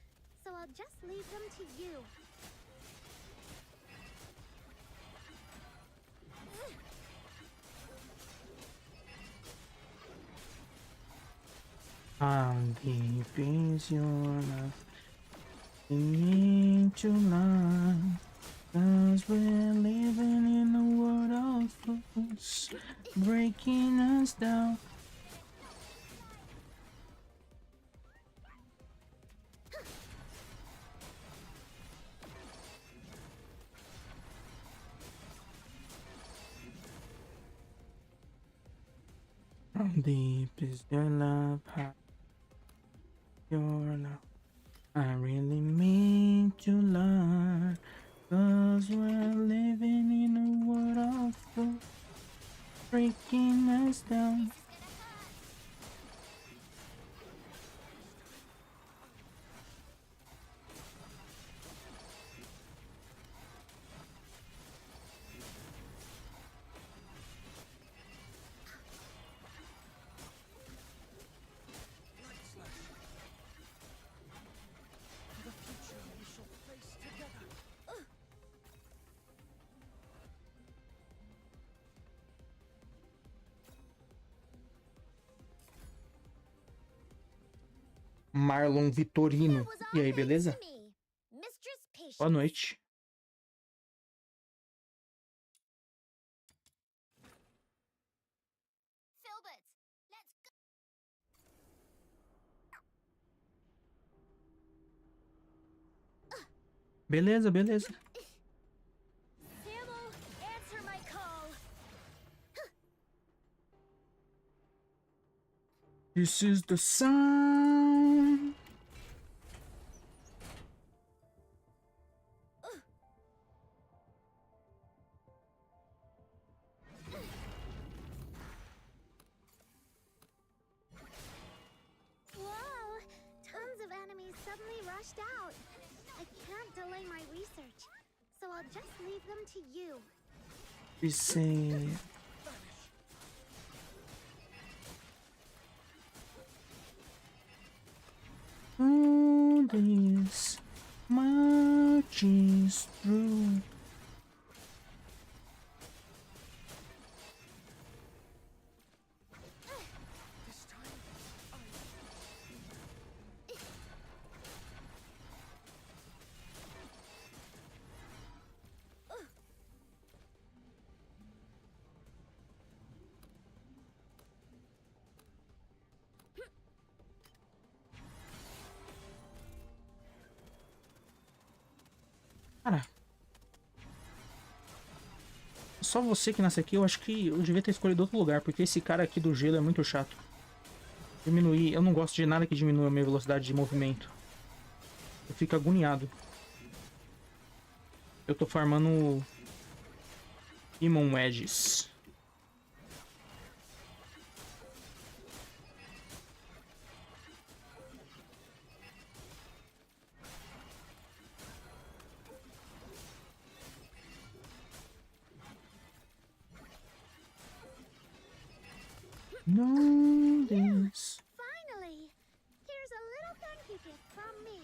J: so I'll just leave them to you.
A: How deep is your love? We need to learn, 'cause we're living in a world of fools, breaking us down. How deep is your love? How your love? I really mean to learn, 'cause we're living in a world of fools, breaking us down. Marlon Vitorino. E aí, beleza? Boa noite. Beleza, beleza. This is the sound.
J: Whoa! Tons of enemies suddenly rushed out. I can't delay my research, so I'll just leave them to you.
A: We say. All this marches through. Cara, só você que nasce aqui, eu acho que eu devia ter escolhido outro lugar, porque esse cara aqui do gelo é muito chato. Diminuir, eu não gosto de nada que diminua a minha velocidade de movimento. Eu fico agoniado. Eu tô farmando Demon Wedges. Know this.
J: Finally! Here's a little thank you gift from me.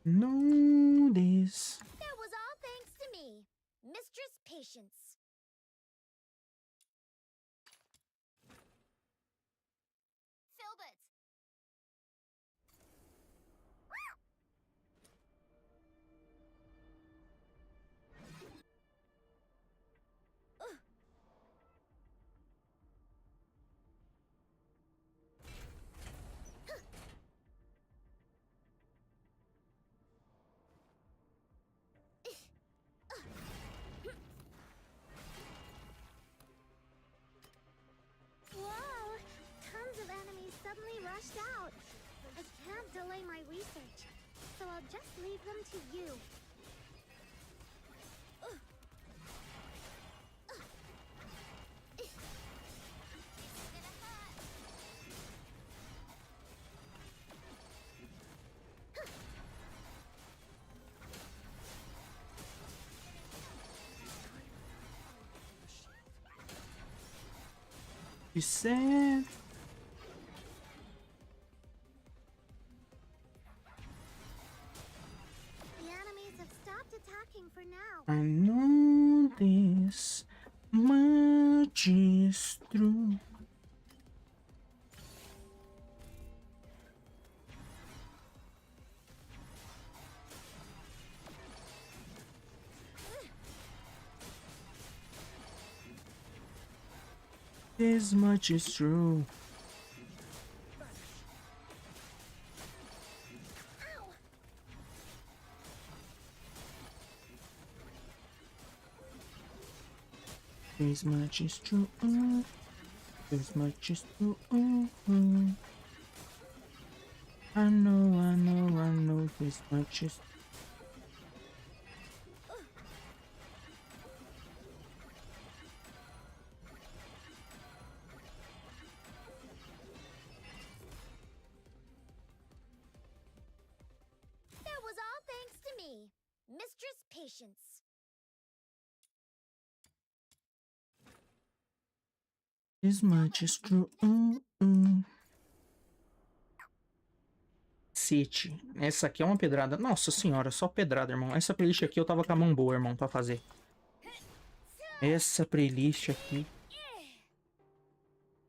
A: Know this.
J: That was all thanks to me, Mistress Patience. Filbert! Whoa! Tons of enemies suddenly rushed out. I can't delay my research, so I'll just leave them to you.
A: She said.
J: The enemies have stopped attacking for now.
A: I know this much is true. This much is true. This much is true. This much is true. I know this much is.
J: That was all thanks to me, Mistress Patience.
A: This much is true. City. Essa aqui é uma pedrada. Nossa senhora, só pedrada, irmão. Essa playlist aqui eu tava com a mão boa, irmão, pra fazer. Essa playlist aqui.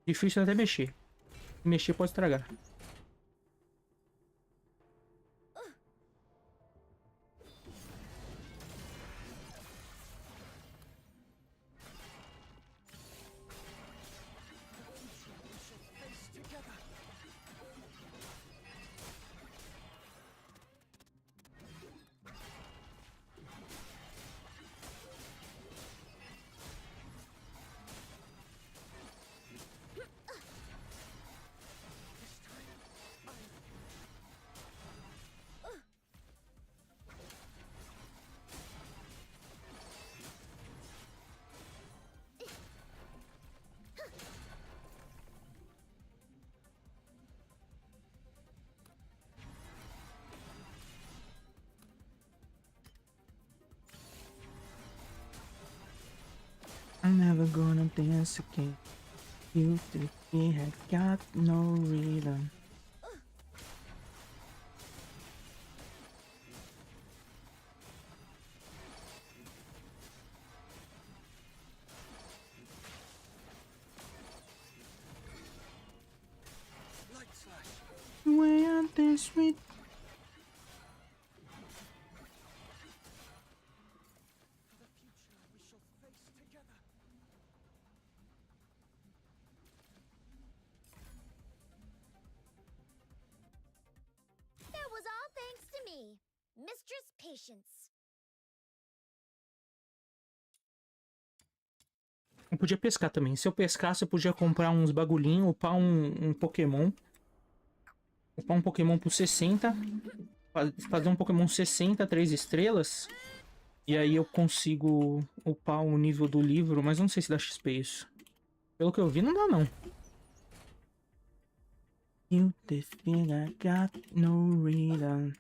A: Difícil até mexer. Mexer pode estragar. I'm never gonna dance again. You think we had got no rhythm. The way I dance with.
J: That was all thanks to me, Mistress Patience.
A: Eu podia pescar também. Se eu pescasse, eu podia comprar uns bagulhinhos, upar um Pokémon. Upar um Pokémon por 60. Fazer um Pokémon 60, 3 estrelas. E aí eu consigo upar o nível do livro, mas não sei se dá XP isso. Pelo que eu vi, não dá não. You think I got no rhythm.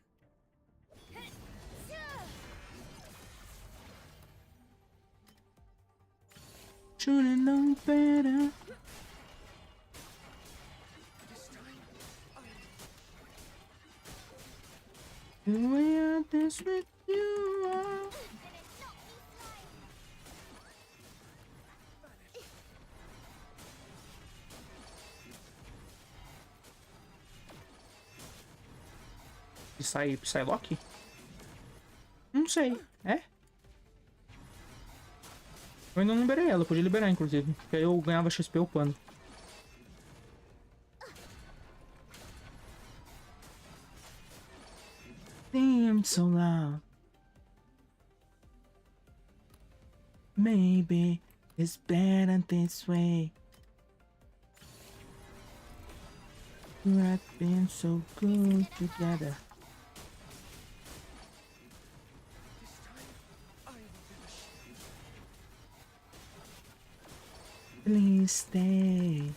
A: Should've known better. The way I dance with you are. Psylocke? Não sei. É? Eu ainda não liberei ela, eu podia liberar inclusive. Porque aí eu ganhava XP upando. Damn, so loud. Maybe it's better this way. We've been so good together. Please stay.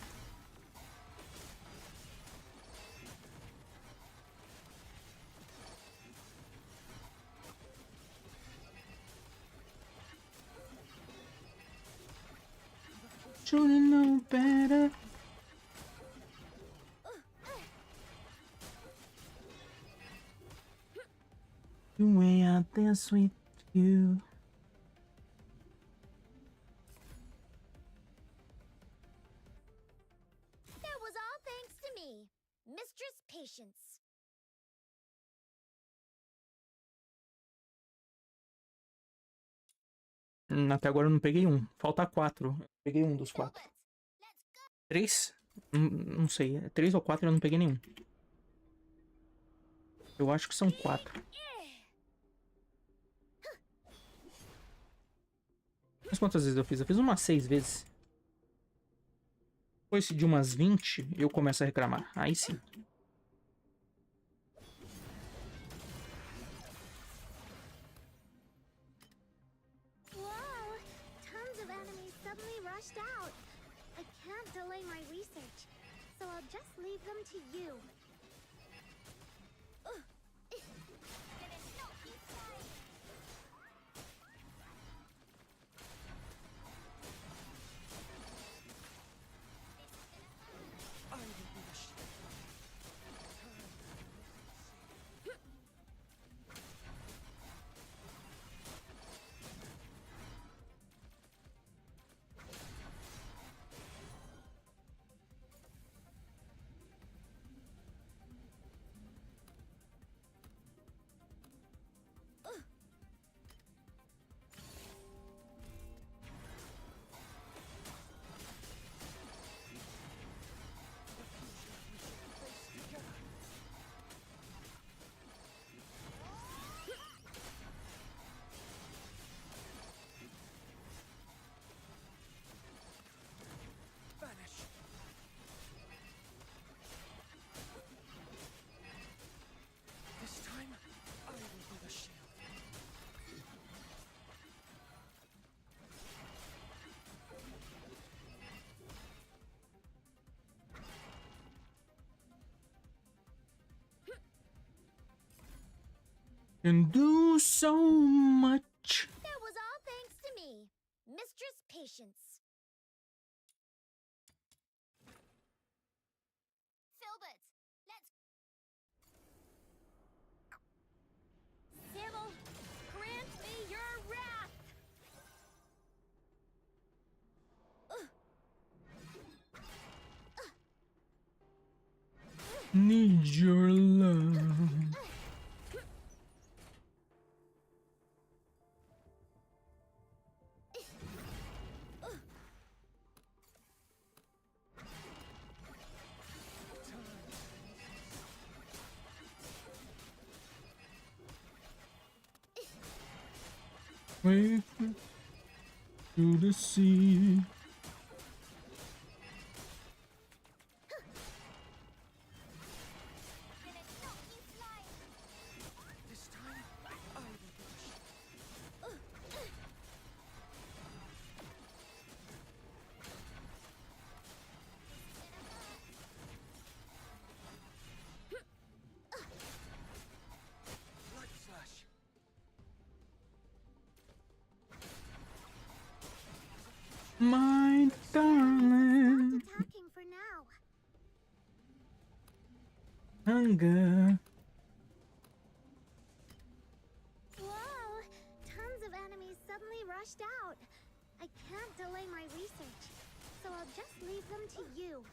A: Should've known better. The way I dance with you.
J: That was all thanks to me, Mistress Patience.
A: Até agora eu não peguei um. Falta 4. Peguei um dos 4. 3? Não sei. 3 ou 4 eu não peguei nenhum. Eu acho que são 4. Mas quantas vezes eu fiz? Eu fiz umas 6 vezes. Depois de umas 20, eu começo a reclamar. Aí sim.
J: Whoa! Tons of enemies suddenly rushed out. I can't delay my research, so I'll just leave them to you.
A: Can do so much.
J: That was all thanks to me, Mistress Patience. Filbert, let's... Sybil, grant me your wrath!
A: Need your love. Wait to the sea. My darling.
J: Attacking for now.
A: Hunger.
J: Whoa! Tons of enemies suddenly rushed out. I can't delay my research, so I'll just leave them to you.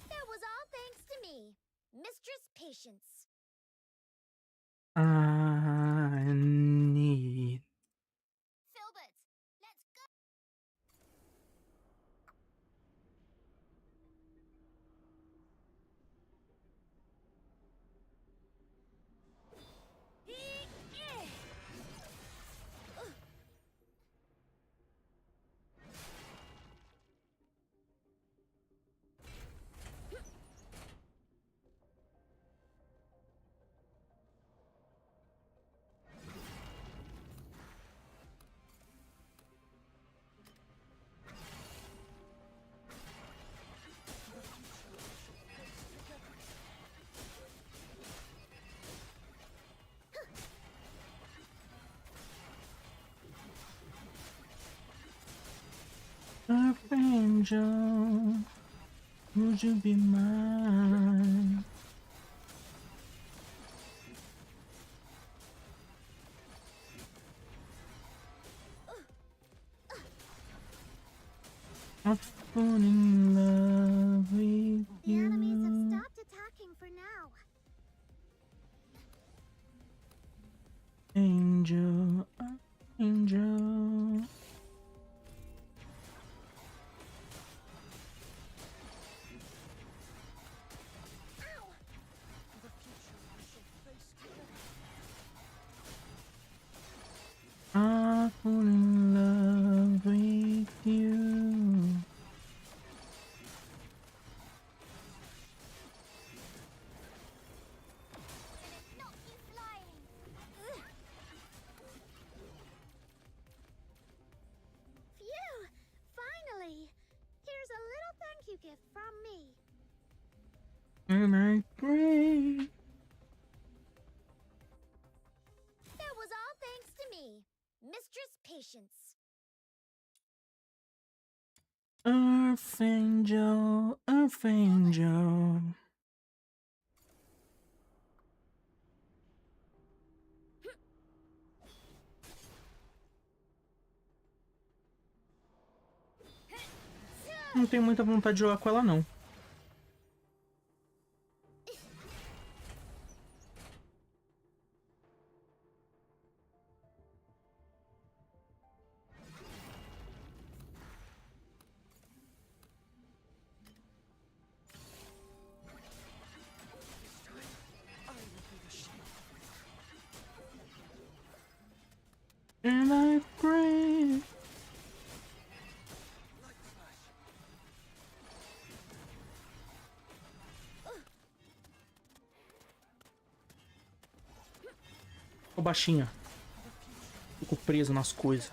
J: That was all thanks to me, Mistress Patience.
A: I need.
J: Filbert, let's go.
A: angel, would you be mine? I've fallen in love with
J: The
A: you.
J: enemies have stopped attacking for now.
A: Angel, angel. I fall in love with you.
J: Phew! Finally! Here's a little thank you gift from me.
A: And I pray.
J: That was all thanks to me, Mistress Patience.
A: Earth angel, earth angel. Não tenho muita vontade de jogar com ela, não. And I pray. Ô baixinha. Fico preso nas coisas.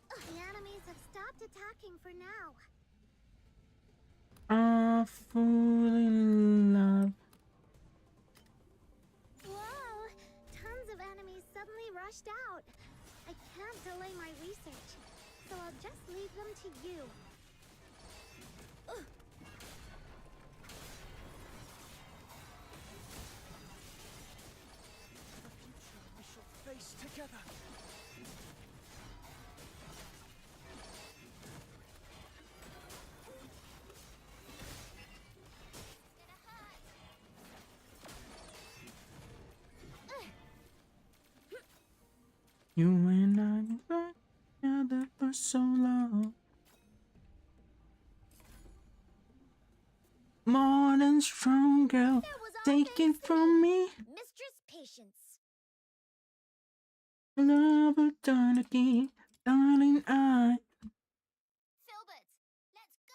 J: The enemies have stopped attacking for now.
A: I fall in love.
J: Whoa! Tons of enemies suddenly rushed out. I can't delay my research, so I'll just leave them to you. Ugh.
K: We shall face together.
A: You and I were together for so long. More than strong, girl. Take it from me.
J: Mistress Patience.
A: Love eternity, darling, I.
J: Filbert, let's go.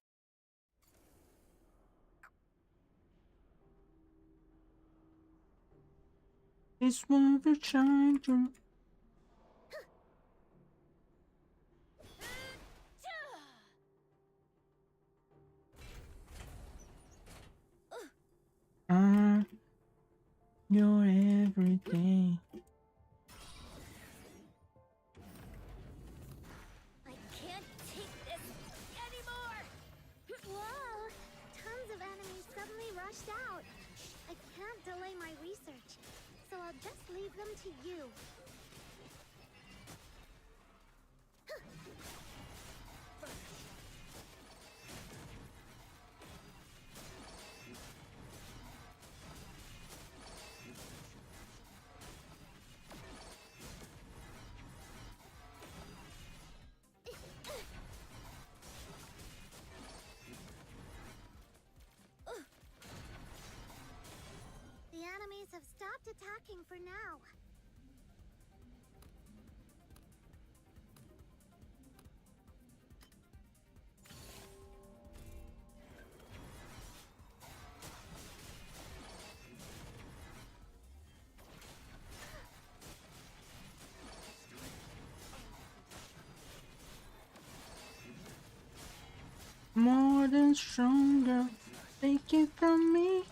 A: It's what we're trying to. You're everything.
J: I can't take this anymore! Whoa! Tons of enemies suddenly rushed out. I can't delay my research, so I'll just leave them to you. The enemies have stopped attacking for now.
A: More than stronger, take it from me.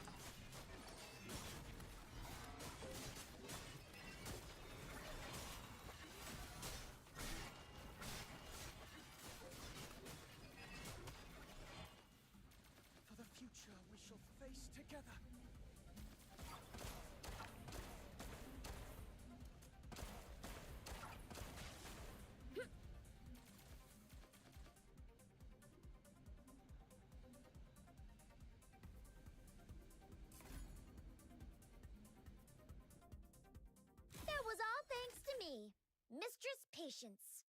J: That was all thanks to me, Mistress Patience.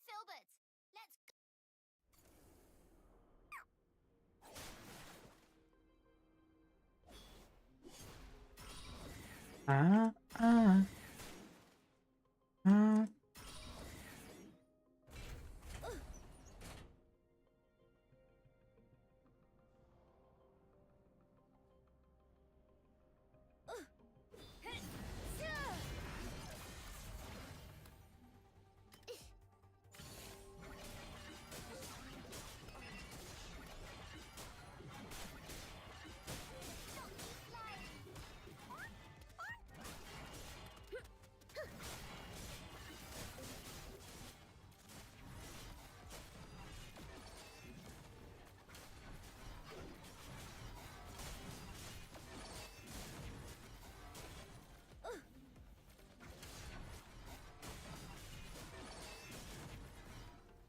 J: Filbert, let's go.
A: Ah, ah. Ah.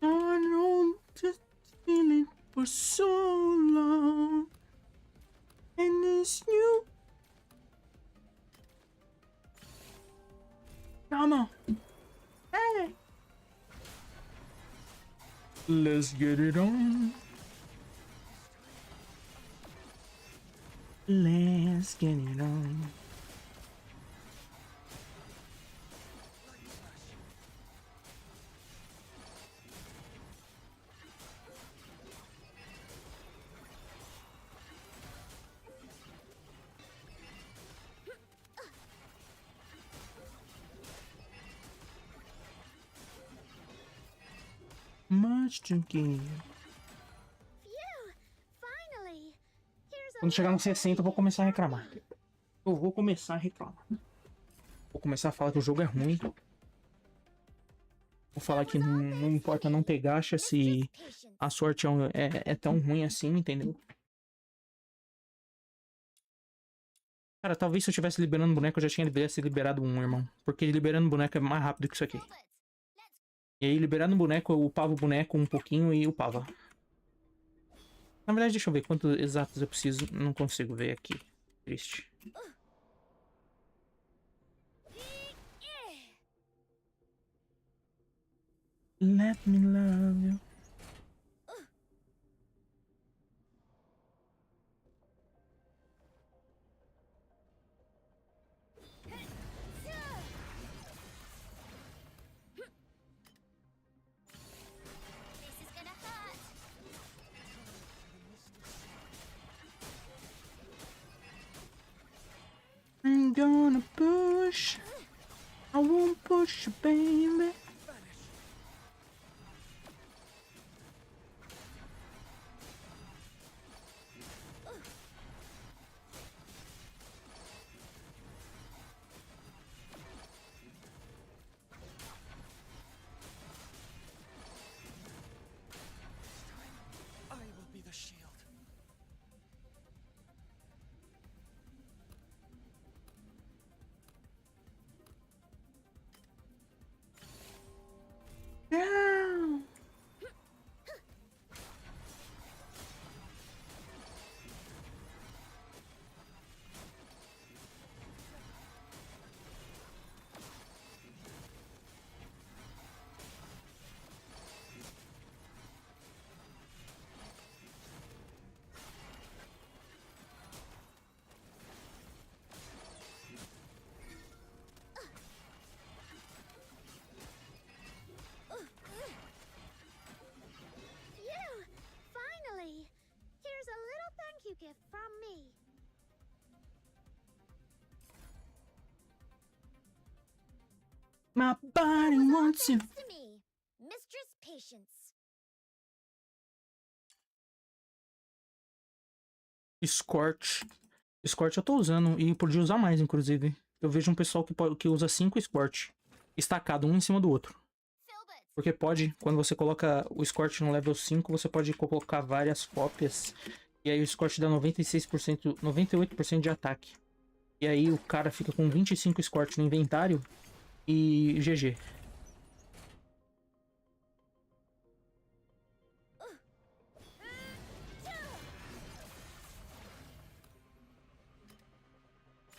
A: I know this feeling for so long, and it's you. Come on, hey, let's get it on. Let's get it on. Much to give. Quando chegar nos 60 eu vou começar a reclamar. Eu vou começar a reclamar. Vou começar a falar que o jogo é ruim. Vou falar que não importa não ter gacha se a sorte é tão ruim assim, entendeu? Cara, talvez se eu estivesse liberando boneco eu já tinha liberado um, irmão. Porque liberando boneco é mais rápido que isso aqui. E aí, liberando o boneco, eu upava o boneco um pouquinho e upava. Na verdade, deixa eu ver quantos exatos eu preciso. Não consigo ver aqui. Triste. Let me love you. I'm gonna push. I won't push you, baby.
K: I will be the shield.
A: Não.
J: Gift from me.
A: My body wants you.
J: To me, Mistress Patience.
A: Scorch. Scorch eu tô usando e podia usar mais, inclusive. Eu vejo um pessoal que usa 5 Scorch. Estacado um em cima do outro.
J: Filbert,
A: Porque pode, quando você coloca o Scorch no level 5, você pode colocar várias cópias. E aí o Scorch dá 96%, 98% de ataque. E aí o cara fica com 25 Scorch no inventário e GG.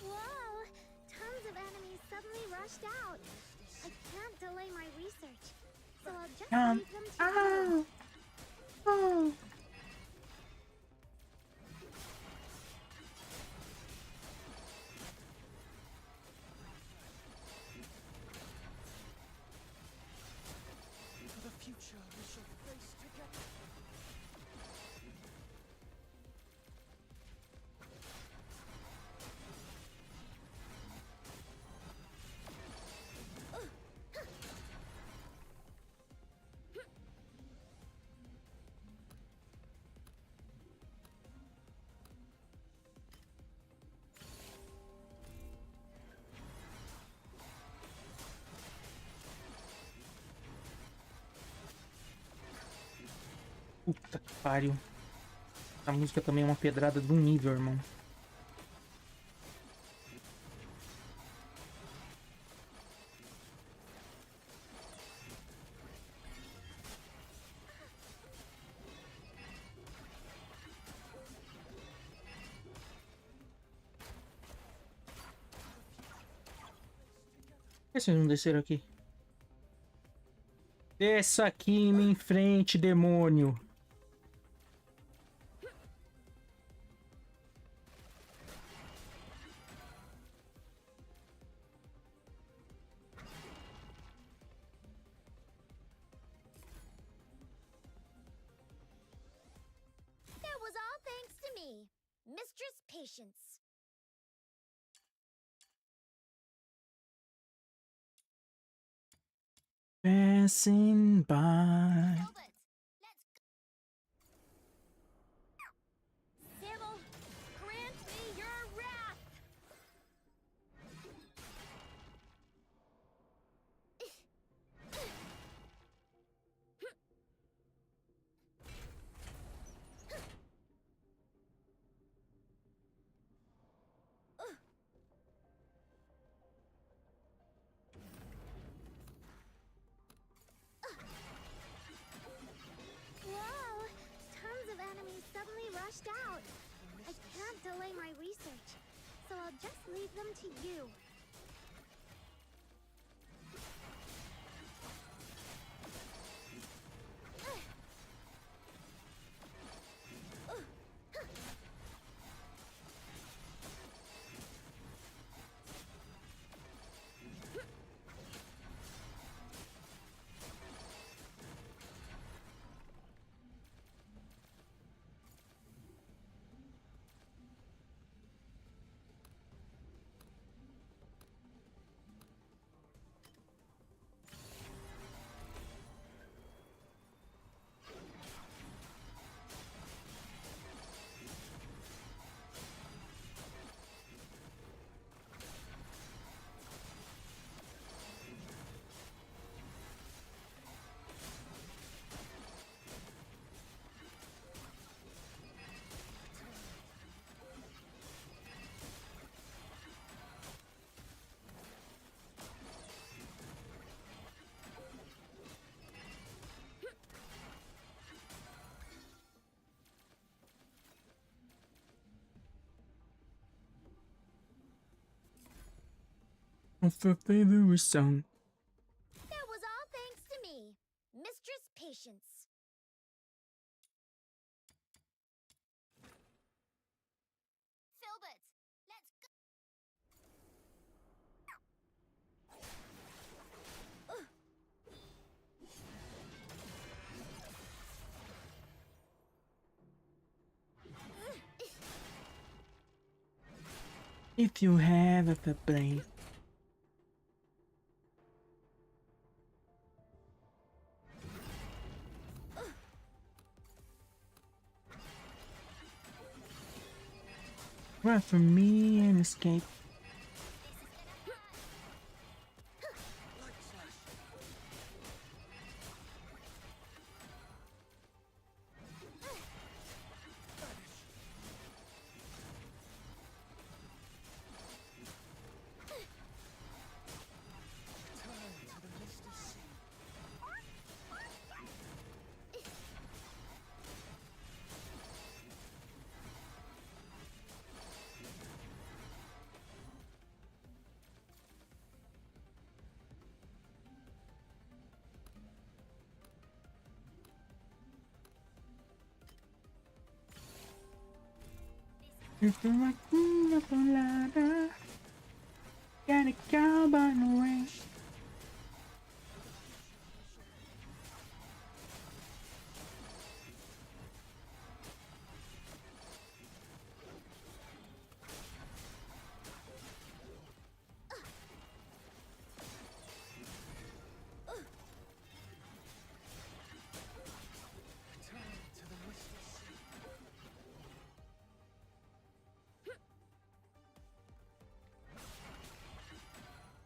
J: Whoa! Tons of enemies suddenly rushed out. I can't delay my research, so I'll just leave them to you.
A: Oh.
K: For the future we shall face together.
A: Puta que pariu. A música também é uma pedrada de um nível, irmão. Por que vocês não desceram aqui? Desça aqui em frente, demônio.
J: That was all thanks to me, Mistress Patience.
A: Passing by.
J: Sybil, grant me your wrath! Whoa! Tons of enemies suddenly rushed out. I can't delay my research, so I'll just leave them to you.
A: What's your favorite song?
J: That was all thanks to me, Mistress Patience. Filbert, let's go.
A: If you have a brain. Run from me and escape. Uma pinha colada. Quero acabar no rain.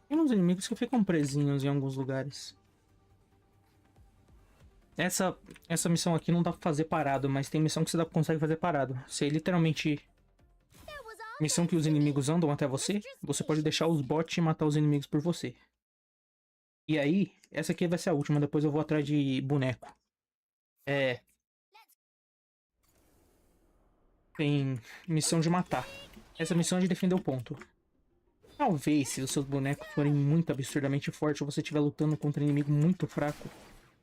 A: Tem uns inimigos que ficam presinhos em alguns lugares. Essa missão aqui não dá pra fazer parado, mas tem missão que você consegue fazer parado. Você literalmente... Missão que os inimigos andam até você, você pode deixar os bots matar os inimigos por você. E aí, essa aqui vai ser a última, depois eu vou atrás de boneco. Tem missão de matar. Essa missão é de defender o ponto. Talvez, se os seus bonecos forem muito absurdamente fortes, ou você estiver lutando contra um inimigo muito fraco,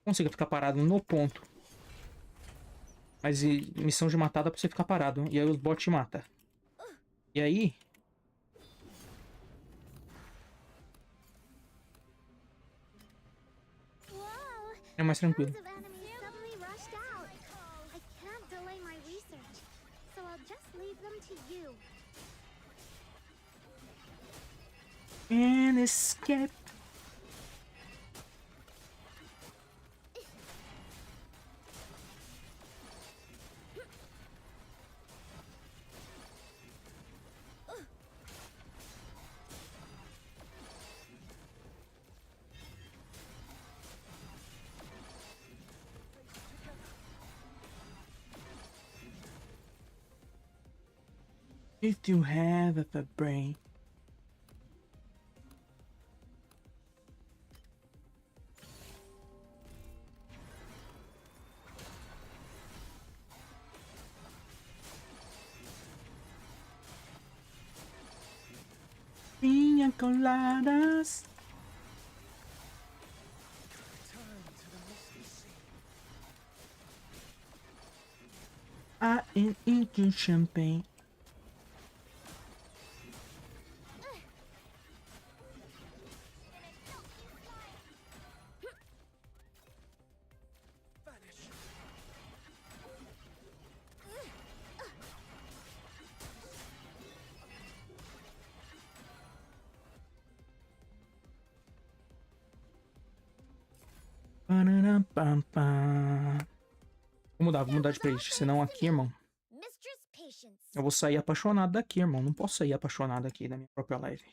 A: consiga ficar parado no ponto. Mas missão de matar dá pra você ficar parado. E aí os bots matam. E aí... é mais tranquilo. And escape. If you have a brain. Pinha coladas. I am into champagne. Vou mudar de playlist, senão aqui, irmão, eu vou sair apaixonado daqui, irmão. Não posso sair apaixonado aqui da minha própria live.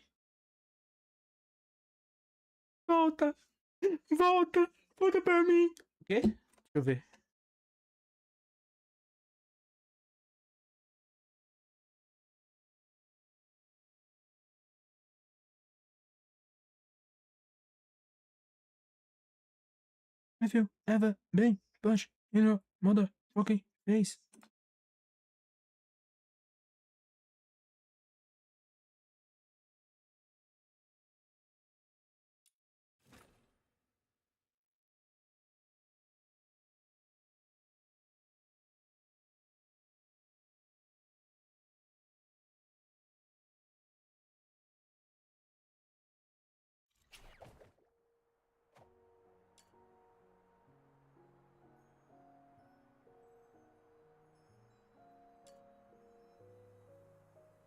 A: Volta! Volta! Volta pra mim! O quê? Deixa eu ver. Have you ever been punched in your motherfucking face?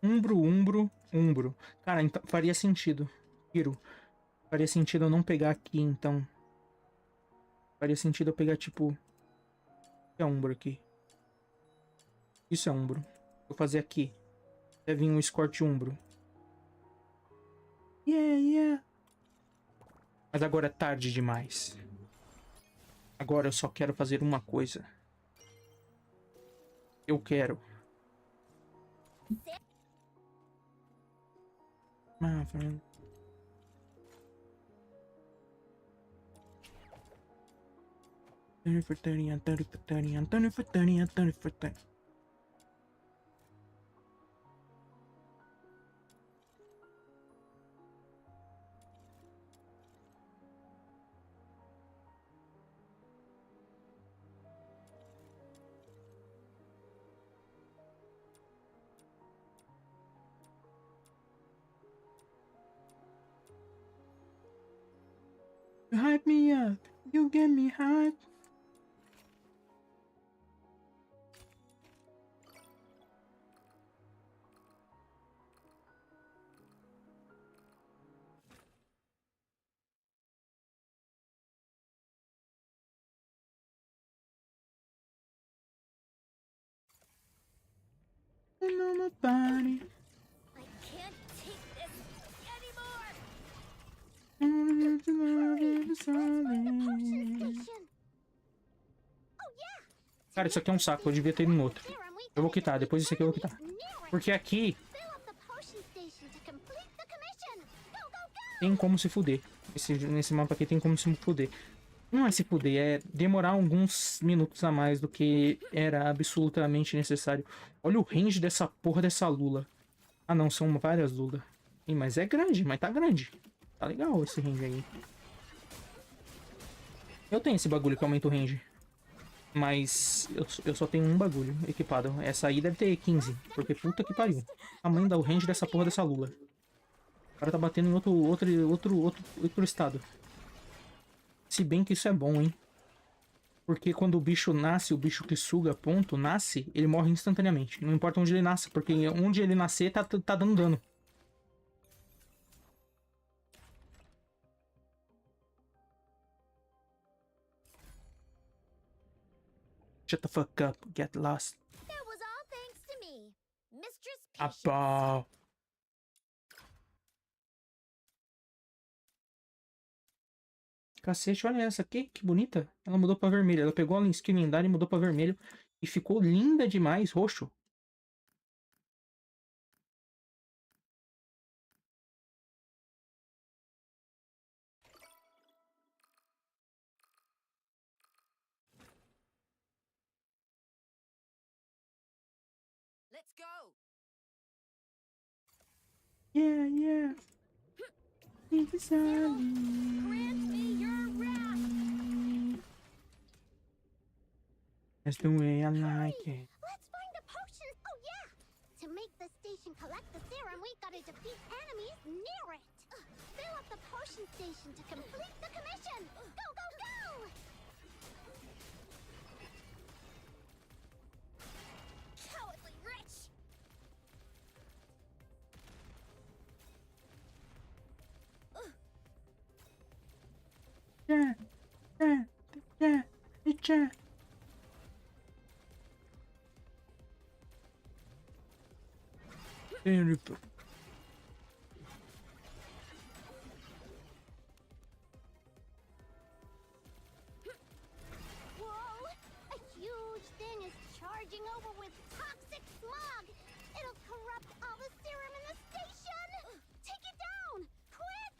A: Umbro. Cara, então faria sentido. Hiro. Faria sentido eu não pegar aqui, então. Faria sentido eu pegar, tipo... O que é umbro aqui? Isso é umbro. Vou fazer aqui. Deve vir um escort umbro. Yeah. Mas agora é tarde demais. Agora eu só quero fazer uma coisa. Eu quero... My friend. For 30, 30 for 30, 30 for 30, 30 for 30. You hype me up. You get me hype. On my body.
J: I can't take this
A: Cara, isso aqui é um saco, eu devia ter ido no outro. Eu vou quitar, depois disso aqui eu vou quitar. Porque aqui tem como se fuder. Nesse mapa aqui tem como se fuder. Não é se fuder, é demorar alguns minutos a mais do que era absolutamente necessário. Olha o range dessa porra dessa lula. Ah não, são várias lulas. Ih, mas é grande, mas tá grande. Tá legal esse range aí. Eu tenho esse bagulho que aumenta o range. Mas eu só tenho um bagulho equipado. Essa aí deve ter 15. Porque puta que pariu. Tamanho do range dessa porra dessa lula. O cara tá batendo em outro estado. Se bem que isso é bom, hein? Porque quando o bicho nasce, o bicho que suga ponto, nasce, ele morre instantaneamente. Não importa onde ele nasce, porque onde ele nascer tá dando dano. Shut the fuck up, get lost.
J: That was all thanks to me, Mistress
A: Apau. Cacete, olha essa aqui, que bonita. Ela mudou pra vermelho. Ela pegou a skin lendária e mudou pra vermelho. E ficou linda demais, roxo.
P: Let's go.
A: Yeah, yeah. That's the way I like it.
J: Let's find a potion. Oh yeah. To make the station collect the serum, we gotta defeat enemies near it. Fill up the potion station to complete the commission. Go, go, go! Cowardly wretch!
A: Yeah, yeah. Terrible.
J: Whoa! A huge thing is charging over with toxic smog. It'll corrupt all the serum in the station. Take it down, quick!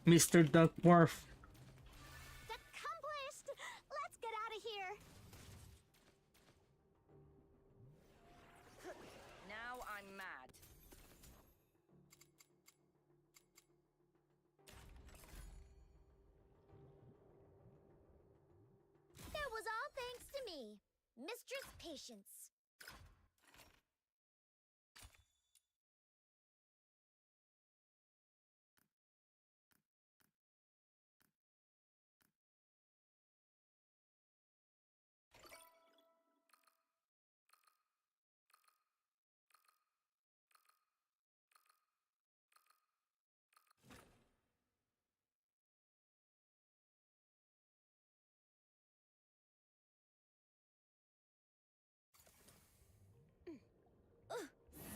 A: Mr. Duckworth.
J: Accomplished. Let's get out of here.
P: Now I'm mad.
J: That was all thanks to me, Mistress Patience.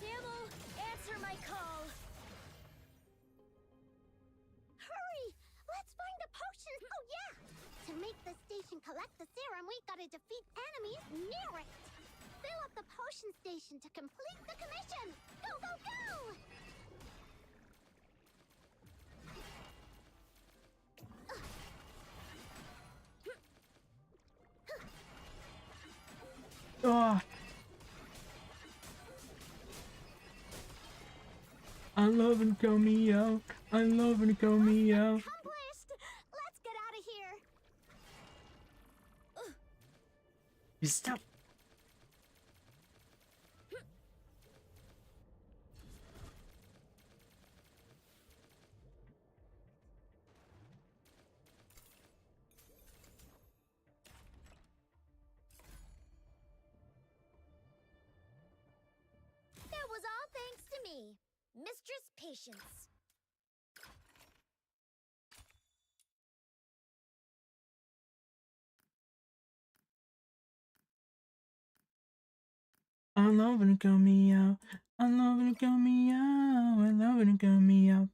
J: Samuel, answer my call. Hurry! Let's find a potion. Oh yeah! To make the station collect the serum, we gotta defeat enemies near it. Fill up the potion station to complete the commission. Go, go, go!
A: Oh. I love when you call me out. I love when you call me out.
J: Accomplished! Let's get out of here.
A: Stop.
J: Mistress Patience.
A: I love when you call me out. I love when you call me out. I love when you call me out.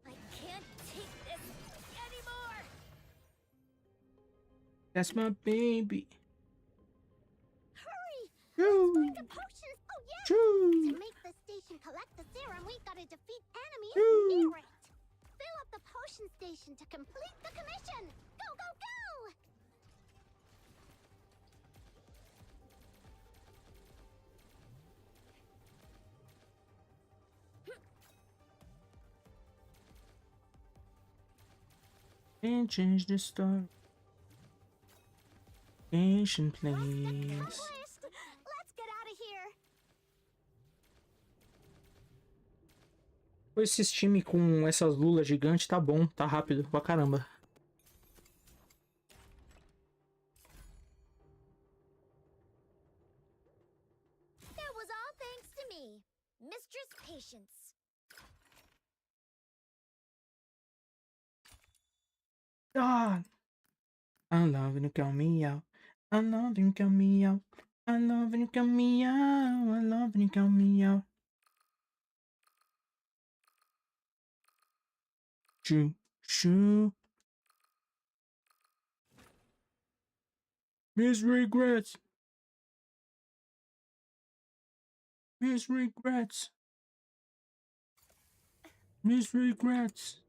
J: I can't take this anymore.
A: That's my baby.
J: Hurry!
A: Choo.
J: Let's find the potions. Oh yeah.
A: Choo.
J: To make the station collect the serum, we gotta defeat enemies
A: Choo.
J: near it. Fill up the potion station to complete the commission. Go, go, go!
A: And change the star. Ancient place.
J: Accomplished. Let's get out of here.
A: Esse time com essas lulas gigantes tá bom, tá rápido pra caramba.
J: That was all thanks to me, Mistress Patience.
A: Ah! I love when you call me out. I love when you call me out. I love when you call me out. I love when you call me out. Choo, choo. Miss regrets. Miss regrets. Miss regrets.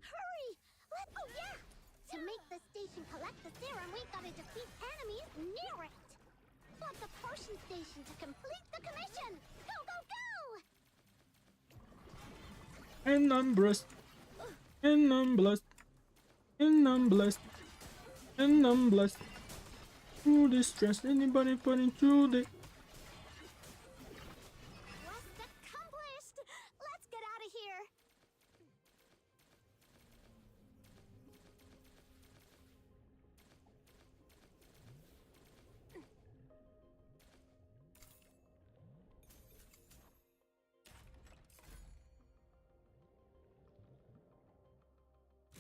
J: Hurry! Oh yeah! To make the station collect the serum, we gotta defeat enemies near it. Flood the potion station to complete the commission. Go, go, go!
A: And I'm blessed. And I'm blessed. And I'm blessed. And I'm blessed. Through this stress, anybody putting through the.
J: Quest accomplished! Let's get out of here.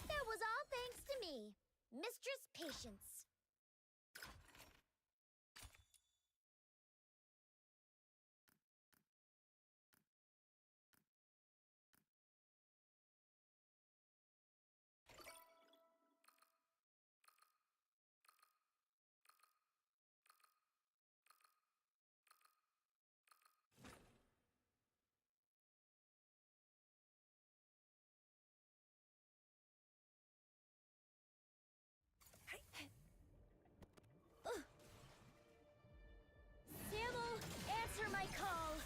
J: That was all thanks to me, Mistress Patience. Samuel, answer my call.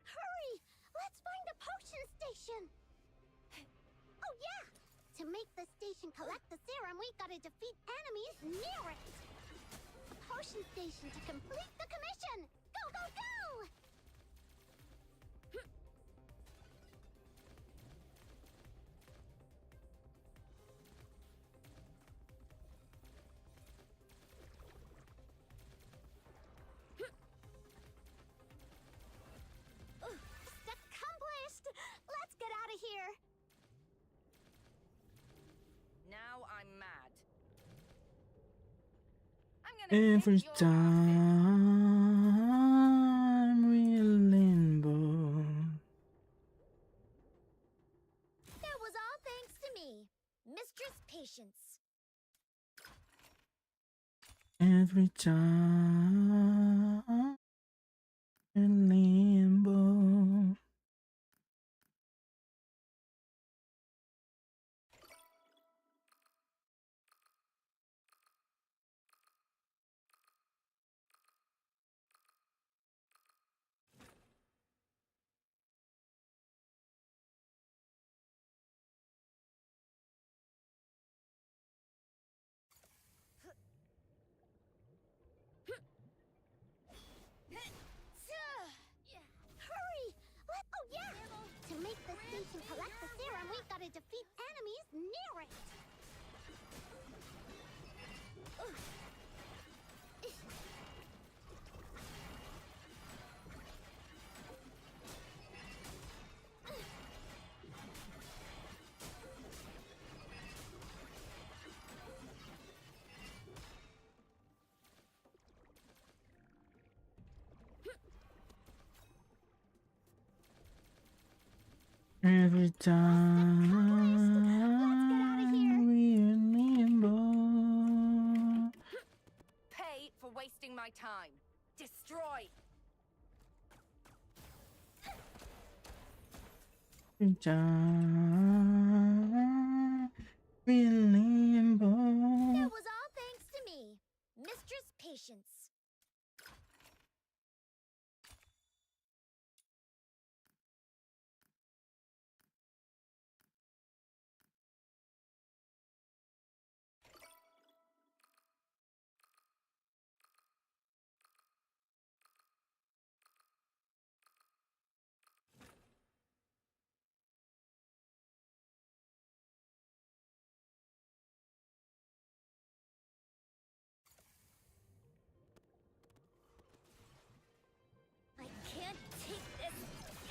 J: Hurry! Let's find the potion station. Oh yeah! To make the station collect the serum, we gotta defeat enemies near it. The potion station to complete the commission. Go, go, go! Accomplished! Let's get out of here.
P: Now I'm mad. I'm gonna
A: Every
P: kick your
A: time we limbo.
J: That was all thanks to me, Mistress Patience.
A: Every time in limbo.
J: station collect the serum, we've got to defeat enemies near it.
A: Every time we remember.
P: Pay for wasting my time. Destroy.
A: Every time we remember.
J: That was all thanks to me, Mistress Patience. I can't take this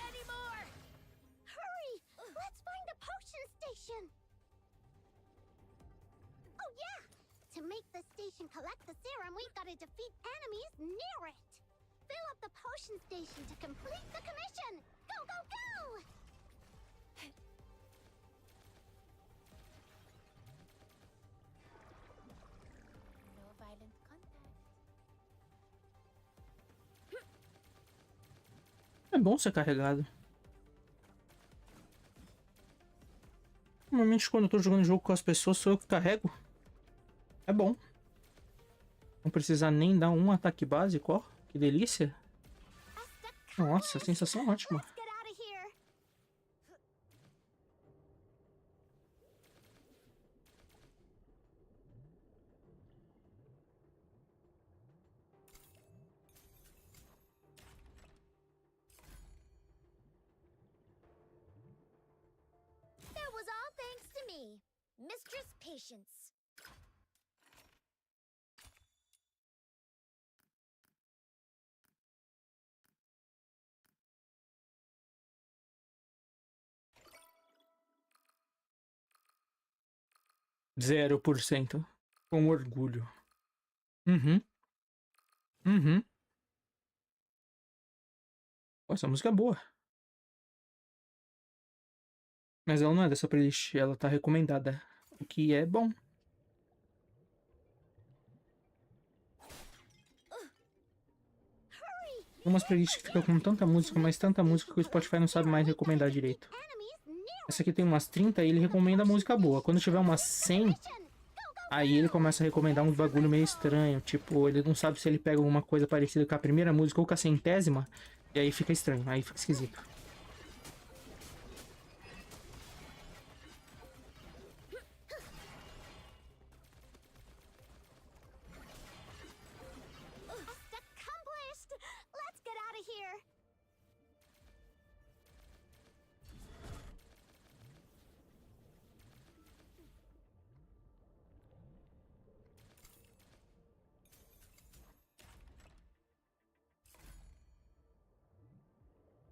J: anymore! Hurry! Let's find the potion station! Oh yeah! To make the station collect the serum, we've got to defeat enemies near it! Fill up the potion station to complete the commission! Go, go, go! No violent contact.
A: É bom ser carregado. Normalmente quando eu tô jogando jogo com as pessoas, sou eu que carrego. É bom. Não precisar nem dar um ataque básico, ó. Que delícia. Nossa, sensação ótima.
J: That was all thanks to me, Mistress Patience.
A: 0%. Com orgulho. Uhum. Uhum. Pô, essa música é boa. Mas ela não é dessa playlist, ela tá recomendada. O que é bom. Umas playlists que ficam com tanta música, mas tanta música que o Spotify não sabe mais recomendar direito. Essa aqui tem umas 30 e ele recomenda música boa. Quando tiver umas 100, aí ele começa a recomendar uns bagulho meio estranho. Tipo, ele não sabe se ele pega alguma coisa parecida com a primeira música ou com a 100ª. E aí fica estranho, aí fica esquisito.
J: Accomplished! Let's get out of here!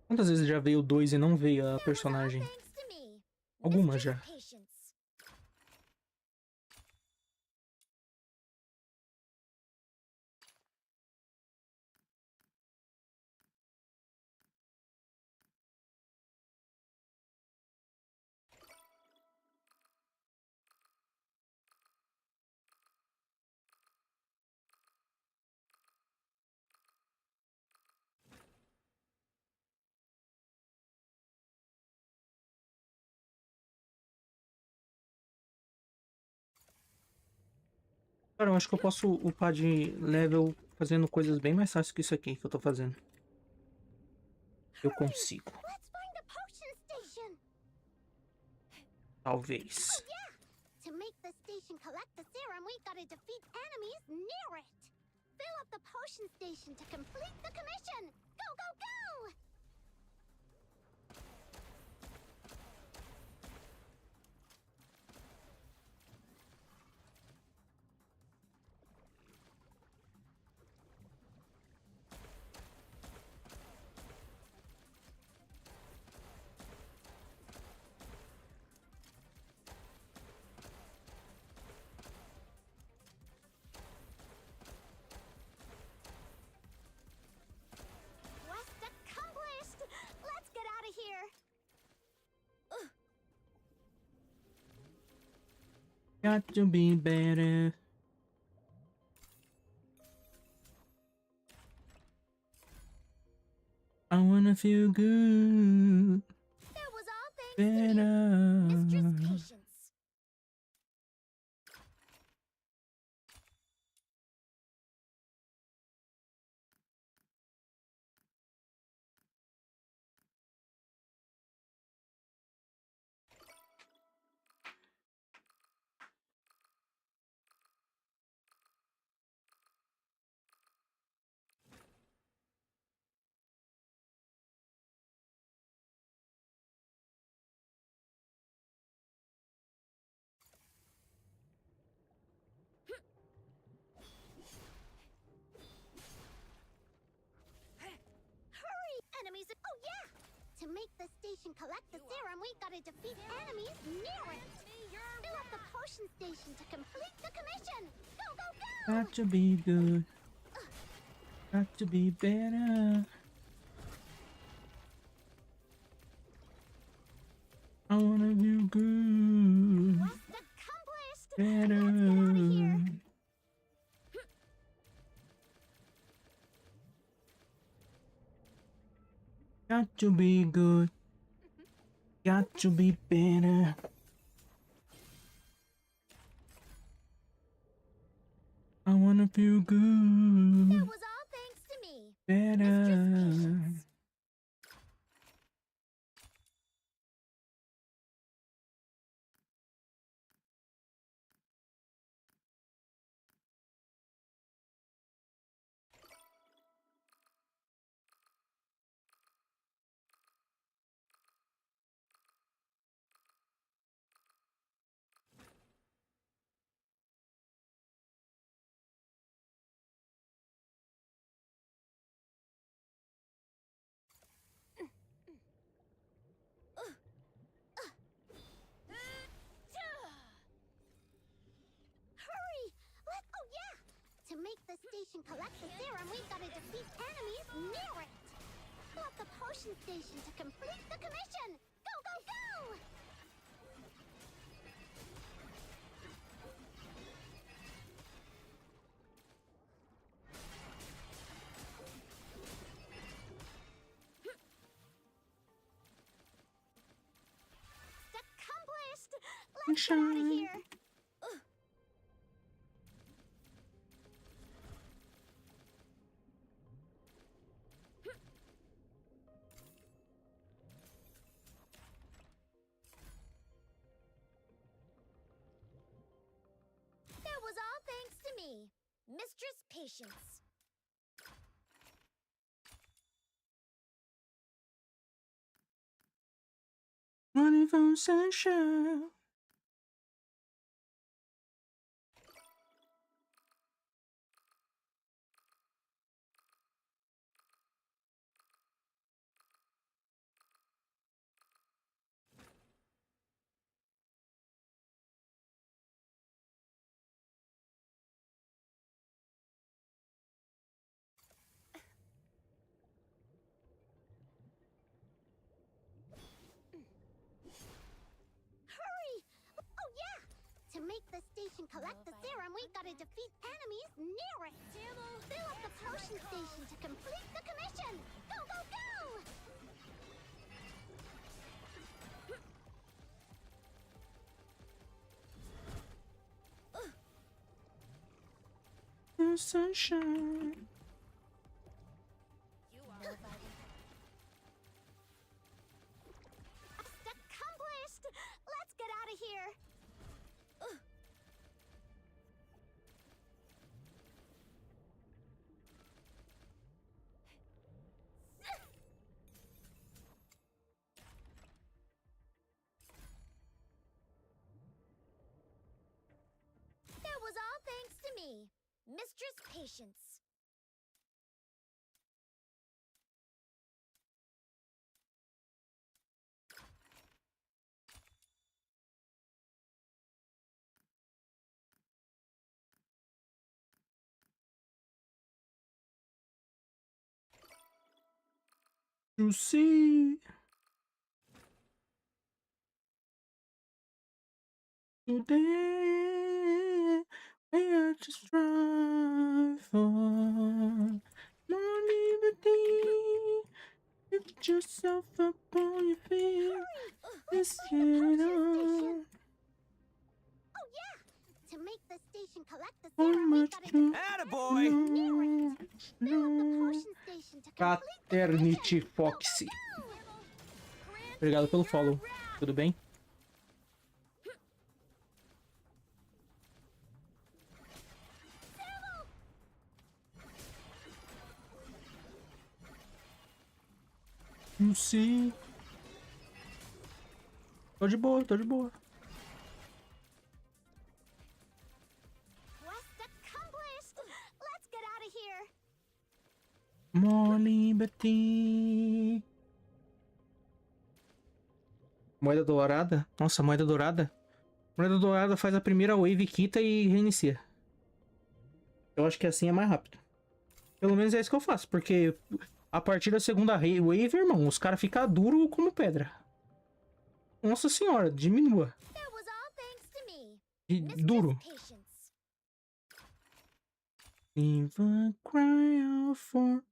A: Quantas vezes já veio o 2 e não veio a personagem? Algumas já. Cara, eu acho que eu posso upar de level fazendo coisas bem mais fáceis que isso aqui que eu tô fazendo. Eu consigo. Talvez.
J: To make the station collect the serum, we've got to defeat enemies near it. Fill up the potion station to complete the commission. Go, go, go!
A: Got to be better. I wanna feel good.
J: That was all thanks
A: Better.
J: to you, Mistress Patience. Enemies. Oh yeah! To make the station collect the serum, we gotta defeat enemies near it. Fill up the potion station to complete the commission. Go, go, go!
A: Got to be good. Got to be better. I wanna feel good. Better. Got to be good. Got to be better. I wanna feel good.
J: That was all thanks to me.
A: Better.
J: Hurry! Oh yeah! To make the station collect the serum, we gotta defeat enemies near it. Fill up the potion station to complete the commission. Go, go, go! Accomplished! Let's get out of here! That was all thanks to me, Mistress Patience.
A: Running from sunshine.
J: Hurry! Oh yeah! To make the station collect the serum, we gotta defeat enemies near it. Fill up the potion station to complete the commission. Go, go, go!
A: The sunshine.
J: Accomplished! Let's get out of here! That was all thanks to me, Mistress Patience.
A: You see. Today we are to strive for more liberty. Lift yourself up on your feet. Let's get on.
J: Oh yeah! To make the station collect the
A: So
J: serum, we
A: much
J: gotta
A: to
J: Attaboy! Fill up the potion station to
A: Fraternity Foxy. Obrigado pelo follow. Tudo bem? Não sei. Tô de boa, tô de boa.
J: Quest accomplished! Let's get out of here!
A: More liberty. Moeda dourada? Nossa, moeda dourada. Moeda dourada faz a primeira wave, quita e reinicia. Eu acho que assim é mais rápido. Pelo menos é isso que eu faço, porque a partir da segunda wave, irmão, os caras ficam duros como pedra. Nossa senhora, diminua. Duro. Even cry out for...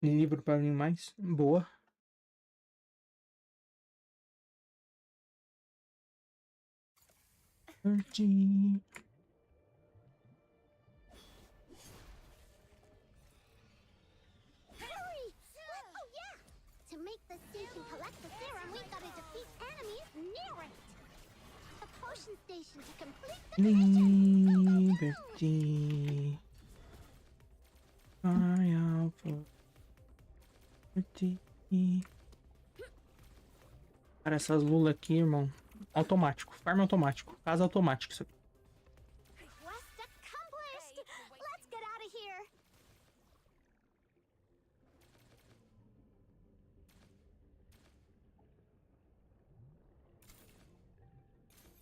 A: Livro para mim mais. Boa. Hurry!
J: Oh yeah! To make the station collect the serum, we gotta defeat enemies near it! The potion station to complete the
A: Liberty. Cry out for liberty. Cara, essas lulas aqui, irmão. Automático. Farm automático. Casa automática isso aqui.
J: Quest accomplished! Let's get out of here!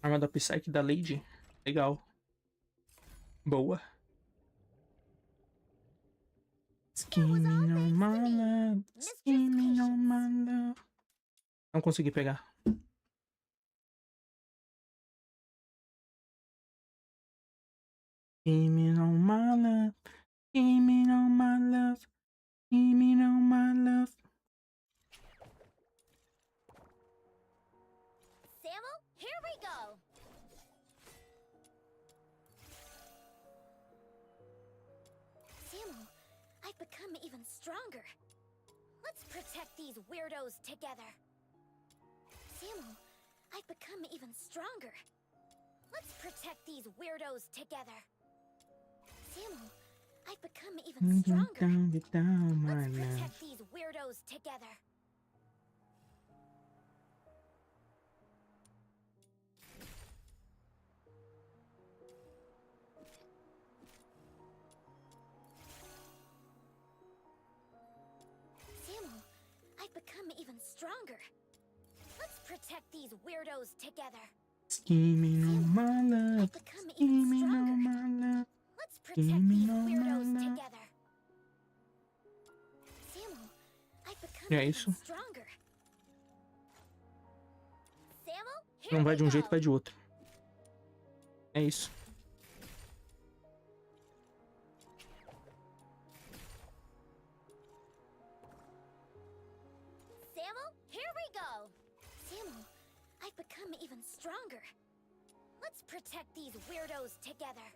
A: Arma da Psyche da Lady. Legal. Boa. Scheming on my love. Scheming on my love. Não consegui pegar. Scheming on my love. Scheming on my love. Scheming on my love.
J: Samuel, here we go! Samuel, I've become even stronger. Let's protect these weirdos together. Samuel, I've become even stronger. Let's protect these weirdos together. Samuel, I've become even stronger. Let's protect these weirdos together. Samuel, I've become even stronger. Let's protect these weirdos together.
A: Scheming on my love. Scheming on my love.
J: Let's protect these weirdos together. Samuel, I've become
A: E é
J: even
A: isso.
J: stronger. Samuel, here
A: Não vai
J: we
A: de um
J: go.
A: jeito, vai de outro. É isso.
J: Samuel, here we go. Samuel, I've become even stronger. Let's protect these weirdos together.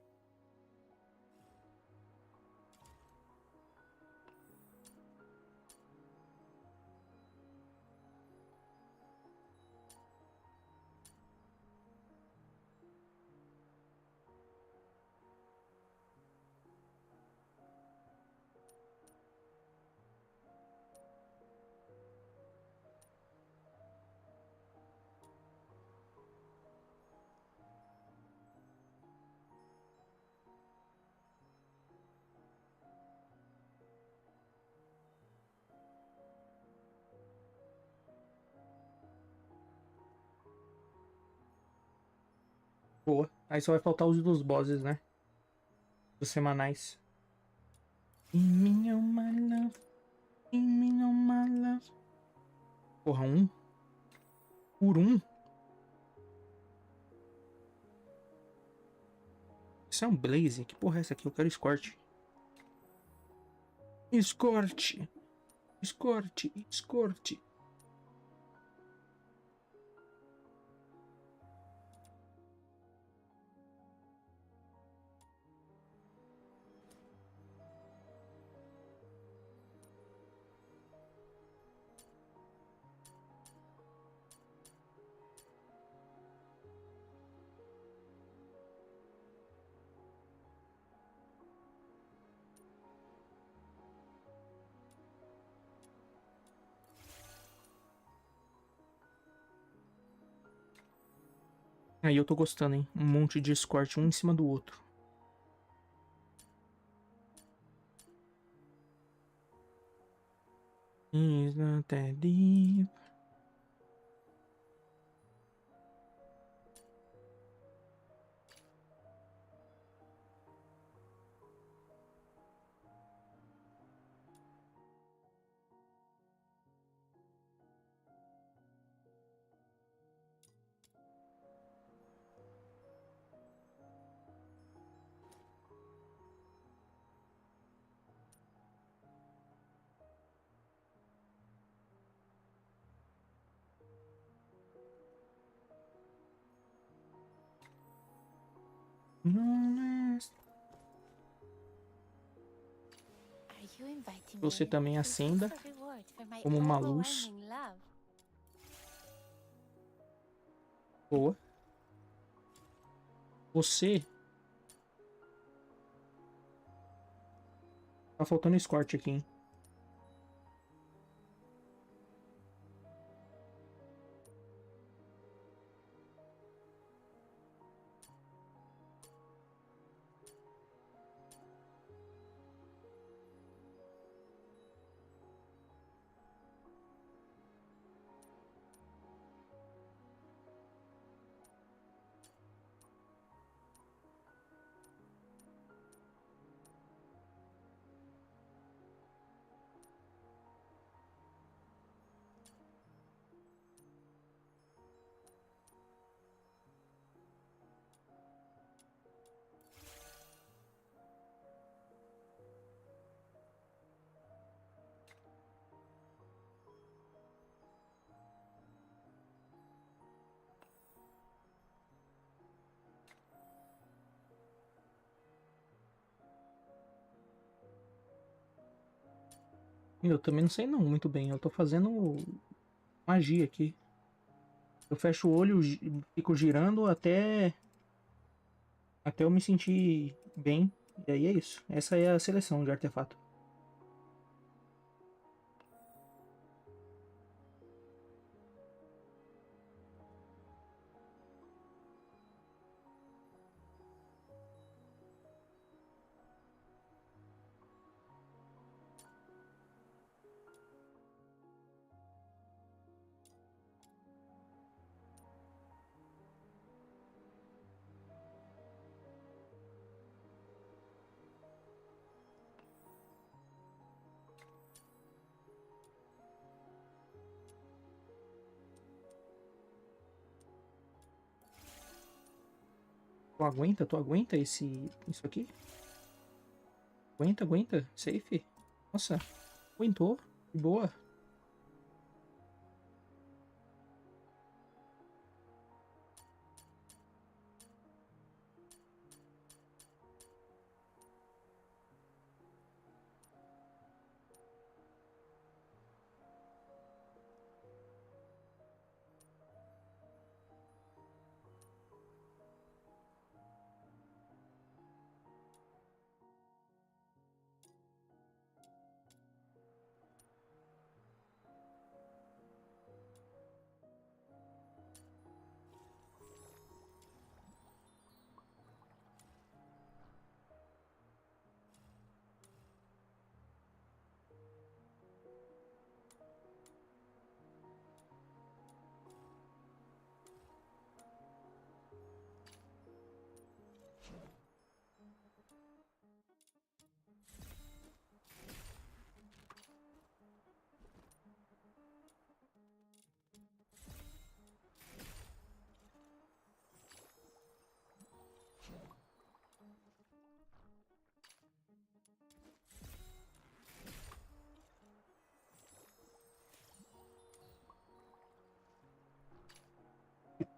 A: Aí só vai faltar os dos bosses, né? Dos semanais. Em minha love. Em minha love. Porra, 1? Por 1? Isso é um Blaze? Que porra é essa aqui? Eu quero escort. Escort. Escort. Escort. Aí eu tô gostando, hein? Um monte de escort, um em cima do outro. Is not that deep. Você também acenda como uma luz. Boa. Você... Tá faltando escort aqui, hein? Eu também não sei não muito bem. Eu tô fazendo magia aqui. Eu fecho o olho, fico girando até eu me sentir bem. E aí é isso. Essa é a seleção de artefato. Tu aguenta isso aqui? Aguenta. Safe. Nossa, aguentou. De boa.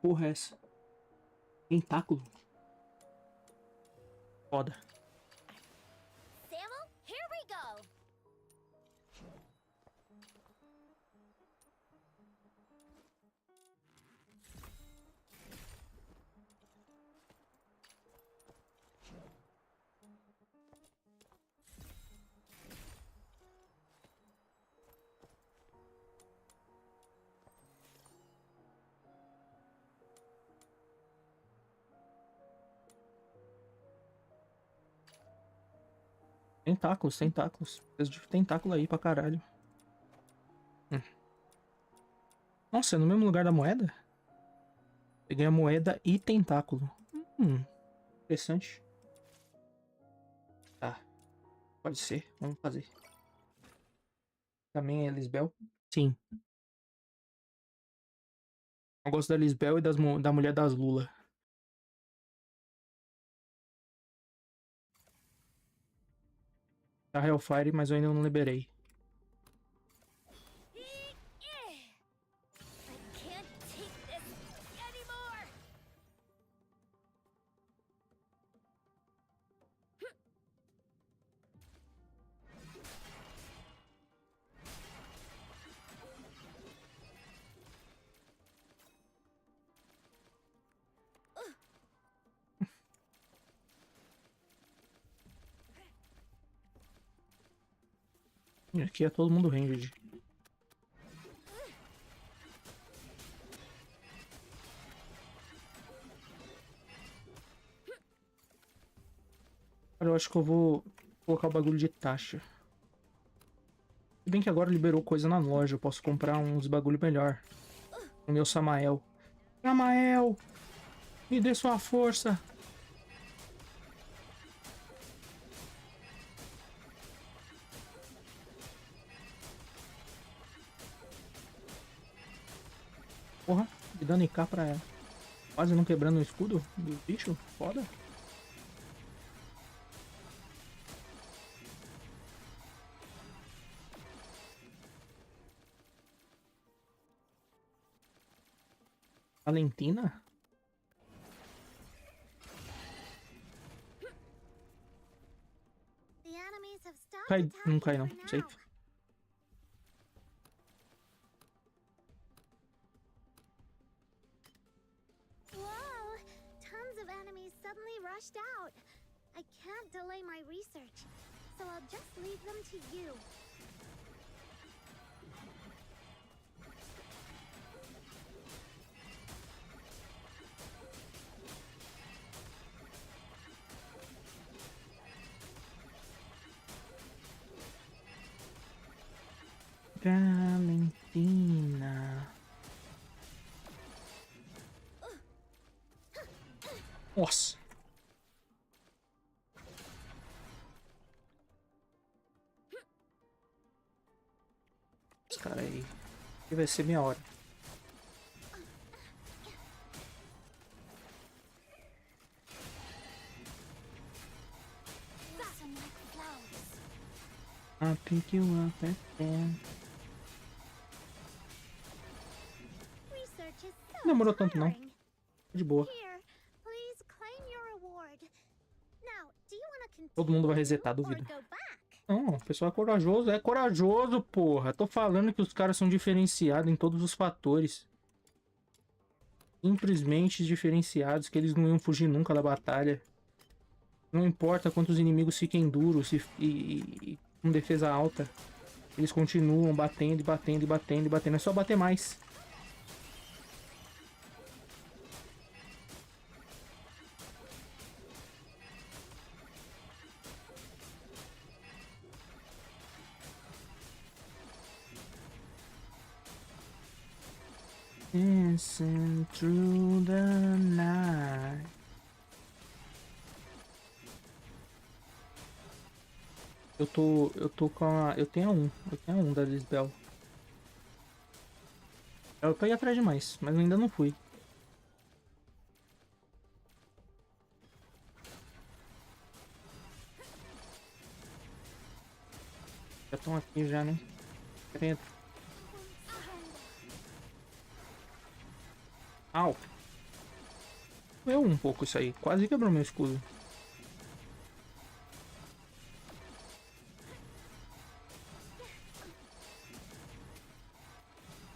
A: porra é essa? Tentáculo? Foda.
J: Samuel, here we go.
A: Tentáculos, tentáculos. Preciso de tentáculo aí pra caralho. Nossa, é no mesmo lugar da moeda? Peguei a moeda e tentáculo. Interessante. Tá. Pode ser. Vamos fazer. Também é Lisbel? Sim. Eu gosto da Lisbel e da mulher das Lula. Da Hellfire, mas eu ainda não liberei. E aqui é todo mundo ranged. Cara, eu acho que eu vou colocar o bagulho de taxa. Se bem que agora liberou coisa na loja, eu posso comprar uns bagulho melhor. O meu Samael. Samael! Me dê sua força! Porra, me dando IK pra ela. Quase não quebrando o escudo do bicho. Foda. Valentina? Cai, não cai não. Safe.
J: Suddenly rushed out. I can't delay my research, so I'll just leave them to you.
A: Valentina. Nossa. Esse cara aí. Que vai ser minha hora. I'll pick you up at 10. Não demorou tanto não. De boa. Todo mundo vai resetar, duvido. Não, o pessoal é corajoso. É corajoso, porra. Tô falando que os caras são diferenciados em todos os fatores. Simplesmente diferenciados, que eles não iam fugir nunca da batalha. Não importa quantos inimigos fiquem duros e com defesa alta. Eles continuam batendo e batendo e batendo e batendo. É só bater mais. Dancing through the night. Eu tô com a... Eu tenho a 1 da Lisbel. Eu tô aí atrás demais, mas eu ainda não fui. Já estão aqui já, né? Dentro. Au! Doeu um pouco isso aí. Quase quebrou meu escudo.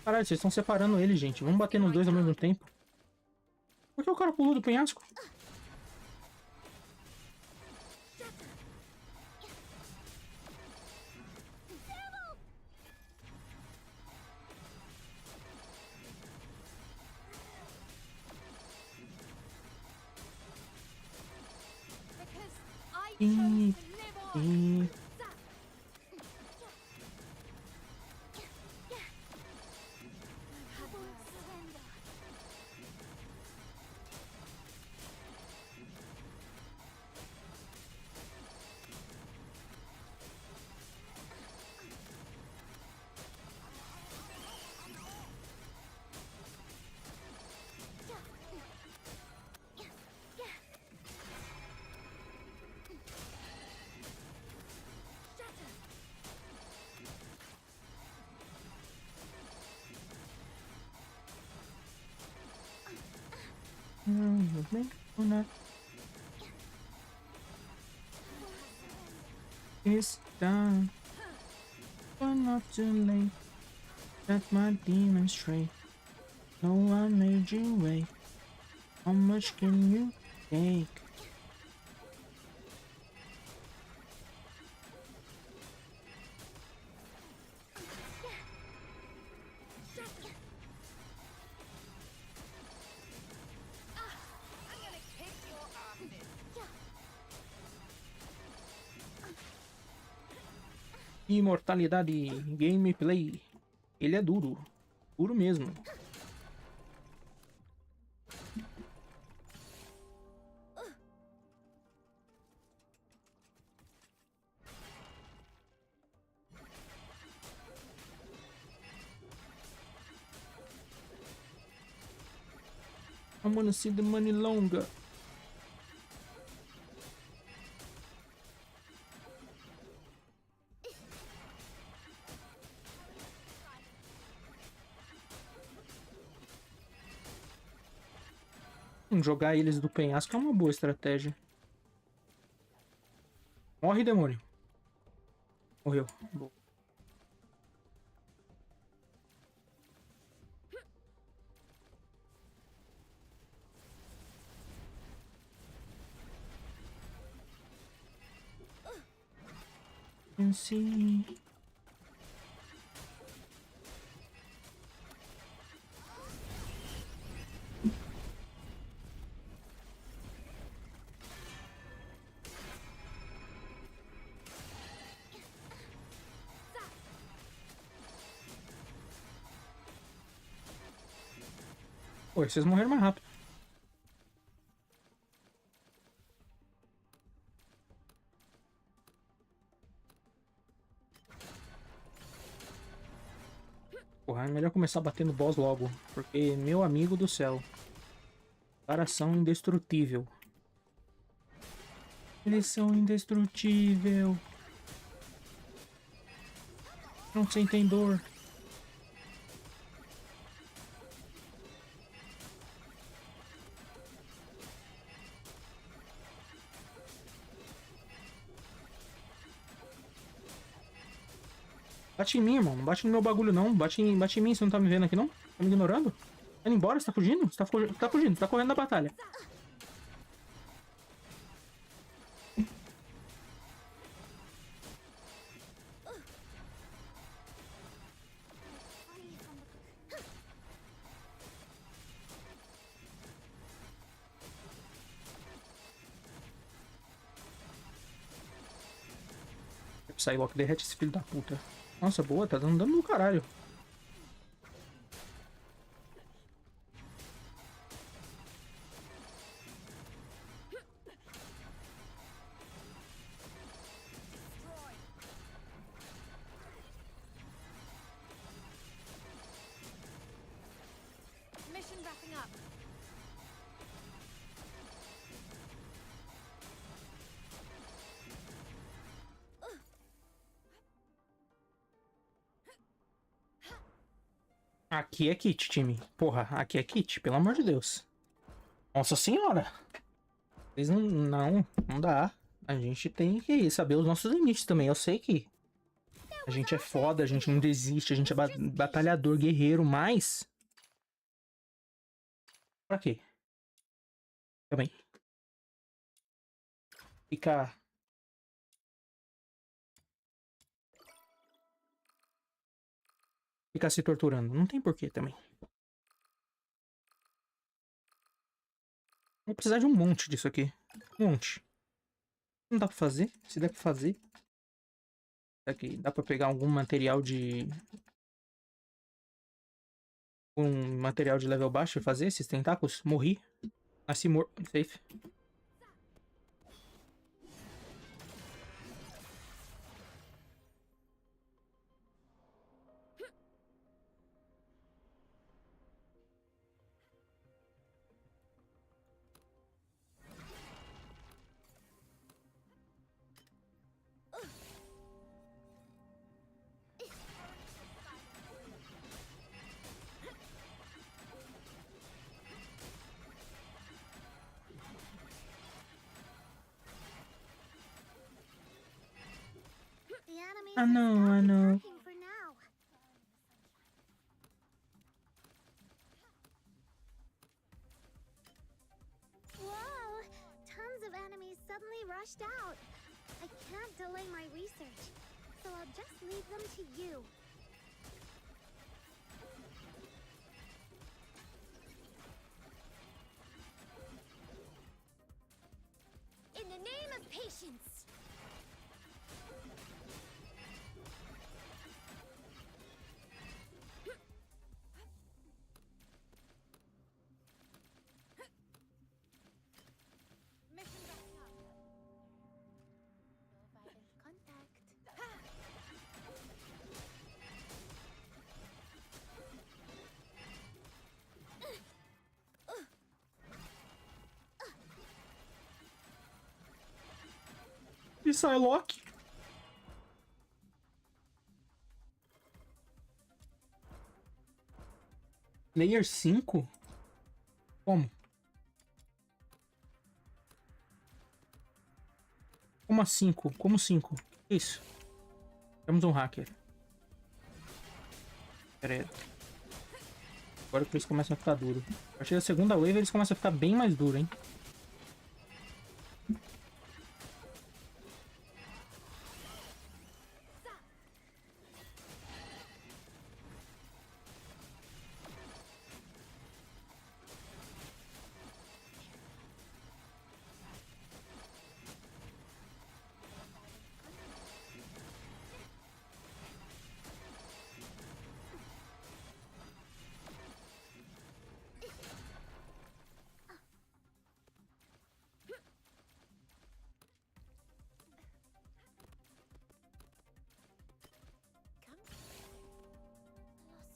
A: Caralho, vocês estão separando ele, gente. Vamos bater nos dois ao mesmo tempo. Por que o cara pulou do penhasco? E... It's done, but not too late. Let my demons stray. No, I made you wait. How much can you take? Imortalidade gameplay. Ele é duro. Duro mesmo. I wanna see the money longer. Jogar eles do penhasco é uma boa estratégia. Morre, demônio. Morreu. Boa. See. Pô, vocês morreram mais rápido. Porra, é melhor começar batendo boss logo. Porque, meu amigo do céu. Os caras são indestrutível. Eles são indestrutível. Não sentem dor. Bate em mim, irmão. Não bate no meu bagulho, não. Bate em mim. Você não tá me vendo aqui, não? Tá me ignorando? Tá indo embora? Você tá fugindo? Você tá fugindo. Você tá correndo da batalha. Psylocke derrete esse filho da puta. Nossa, boa, tá dando dano no caralho.
M: Mission wrapping up.
A: Aqui é kit, time. Porra, aqui é kit, pelo amor de Deus. Nossa senhora. Eles não dá. A gente tem que saber os nossos limites também. Eu sei que a gente é foda, a gente não desiste, a gente é batalhador, guerreiro, mas... Pra quê? Também. Ficar se torturando. Não tem porquê também. Vou precisar de um monte disso aqui. Um monte. Não dá pra fazer? Se der pra fazer. Aqui, dá pra pegar algum material de... Um material de level baixo e fazer esses tentáculos? Morri. Nasci morto. Safe. I know.
J: Whoa! Tons of enemies suddenly rushed out. I can't delay my research, so I'll just leave them to you. In the name of patience!
A: E Psylocke. Layer 5? Como? Como a 5? Como 5? Isso. Temos um hacker. Pera aí. Agora que eles começam a ficar duros. A partir da segunda wave eles começam a ficar bem mais duros, hein?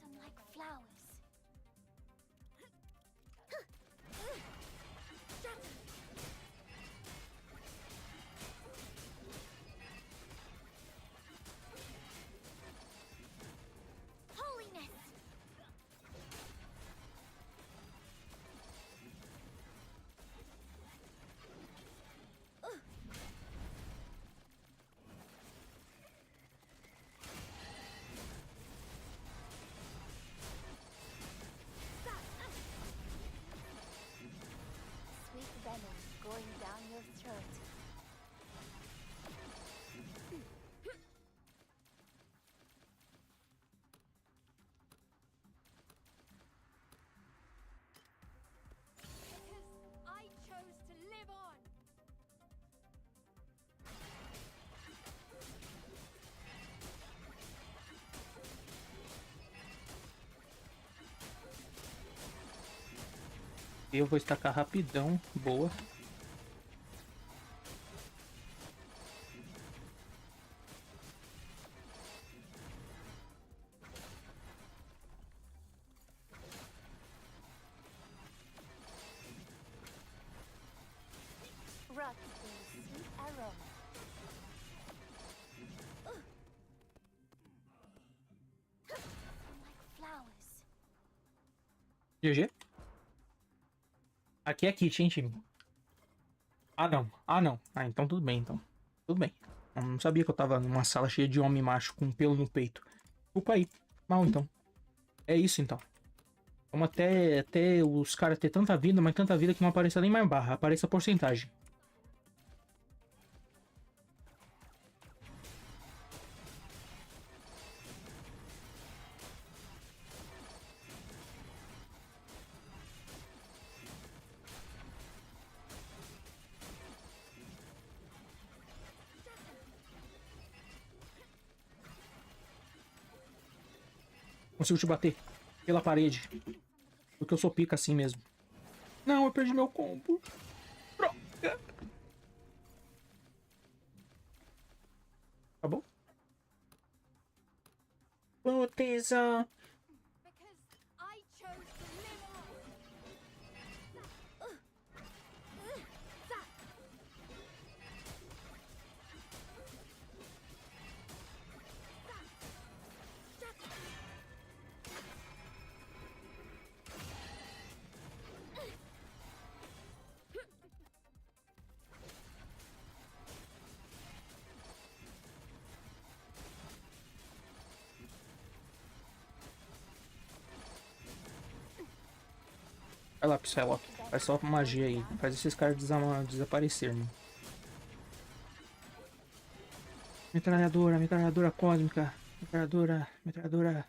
J: Blossom like flowers. Holiness!
C: Sweet venom going down your throat.
J: I chose to live on.
A: Eu vou estacar rapidão. Boa.
C: Rot in sweet aroma.
J: Like flowers.
A: GG. Aqui é kit, hein, time? Ah, não. Ah, não. Ah, então tudo bem, então. Tudo bem. Eu não sabia que eu tava numa sala cheia de homem macho com pelo no peito. Desculpa aí. Mal, então. É isso, então. Vamos até os caras ter tanta vida, mas tanta vida que não apareça nem mais barra. Apareça a porcentagem. Consigo te bater pela parede. Porque eu sou pica assim mesmo. Não, eu perdi meu combo. Droga. Acabou? Proteção. Vai lá, Psylocke. Faz só magia aí. Faz esses caras desaparecer, mano. Metralhadora, metralhadora cósmica. Metralhadora, metralhadora.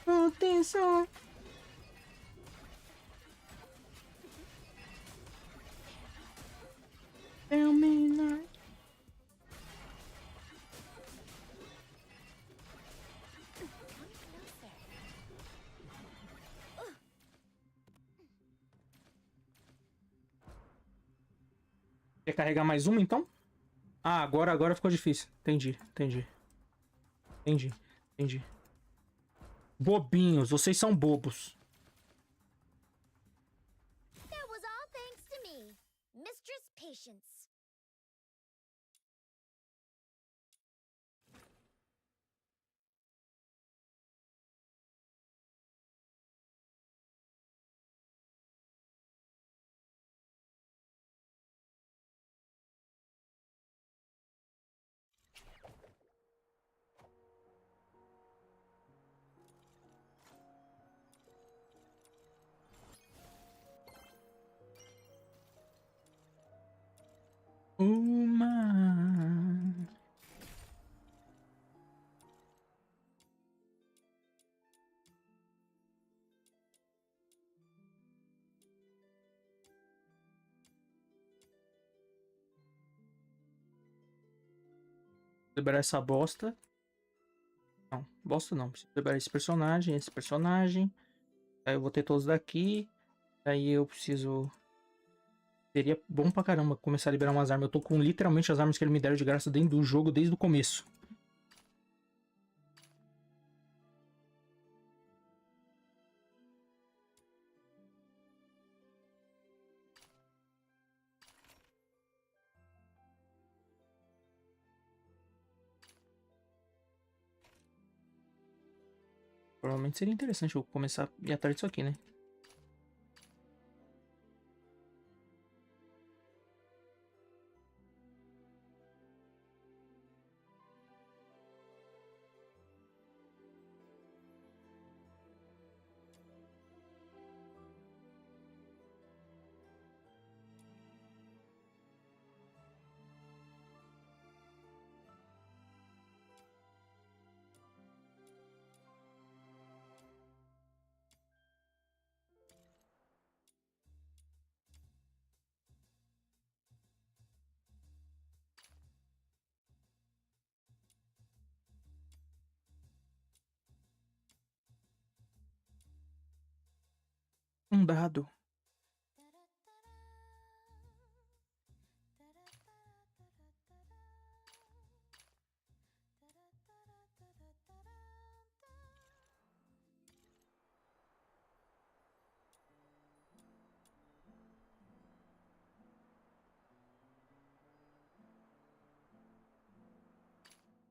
A: Atenção. É o menor. Quer carregar mais uma então? Ah, agora ficou difícil. Entendi. Bobinhos, vocês são bobos.
J: That was all thanks to me, Mistress Patience.
A: Uma. Liberar essa bosta. Não, bosta não. Preciso liberar esse personagem. Aí eu vou ter todos daqui. Aí eu preciso... Seria bom pra caramba começar a liberar umas armas. Eu tô com literalmente as armas que ele me deram de graça dentro do jogo desde o começo. Provavelmente seria interessante eu começar a ir atrás disso aqui, né? um dado.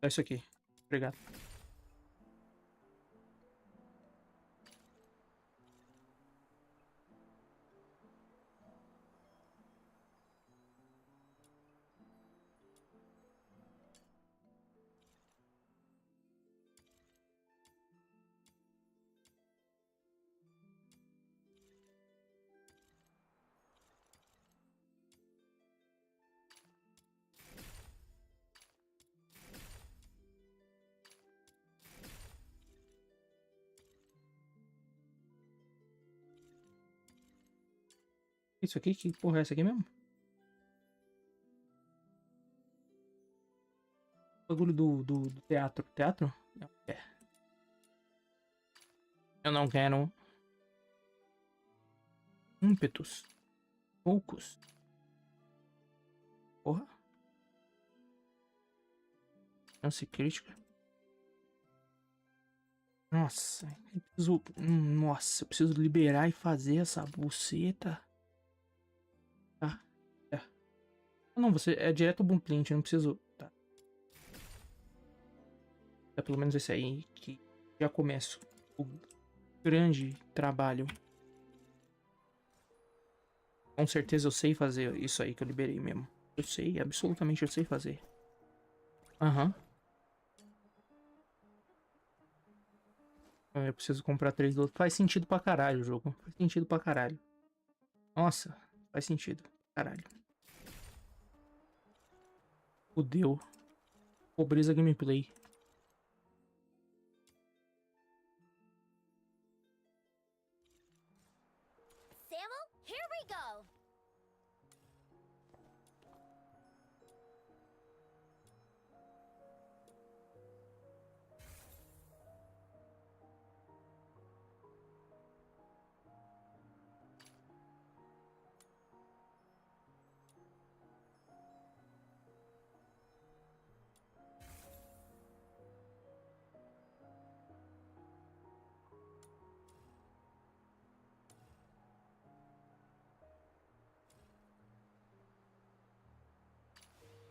A: É isso aqui. Obrigado. Isso aqui? Que porra é essa aqui mesmo? Bagulho do teatro. Teatro? Não, eu não quero. Ímpetos. Poucos. Porra. Chance crítica. Nossa. Nossa, eu preciso liberar e fazer essa buceta. Tá. É. Não, você é direto bom print, eu não preciso. Tá. É pelo menos esse aí que já começo o grande trabalho. Com certeza eu sei fazer isso aí que eu liberei mesmo. Eu sei, absolutamente eu sei fazer. Aham. Eu preciso comprar 3 do outro. Faz sentido pra caralho o jogo. Faz sentido pra caralho. Nossa, faz sentido. Caralho. Fudeu. Pobreza gameplay.
J: Samuel, here we go.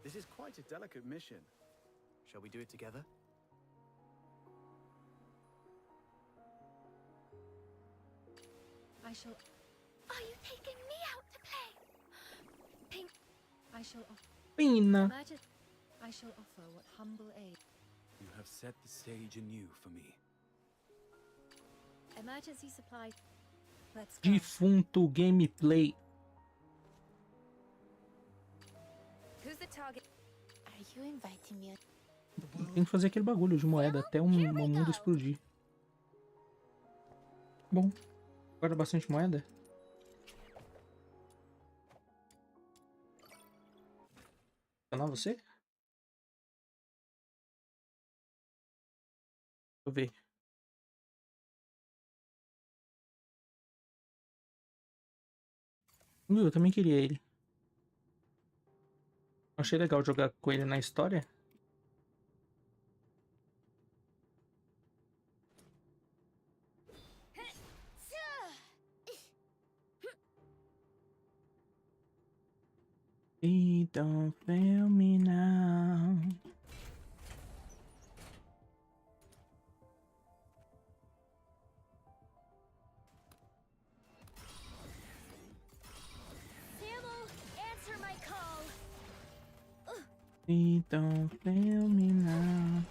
Q: This is quite a delicate mission. Shall we do it together?
R: I shall...
J: Are you taking me out to play? Pink.
R: I shall offer...
A: Pina.
R: I shall offer what humble aid...
Q: You have set the stage anew for me.
R: Emergency supply... Let's go.
A: Defunto gameplay.
R: Who's the target?
C: Are you inviting me?
A: Tem que fazer aquele bagulho de moeda até o mundo explodir. Bom, guarda bastante moeda. Não, você? Deixa eu ver. Eu também queria ele. Achei legal jogar com ele na história. Don't fail me now.
J: Samuel, answer my call.
A: Don't fail me now.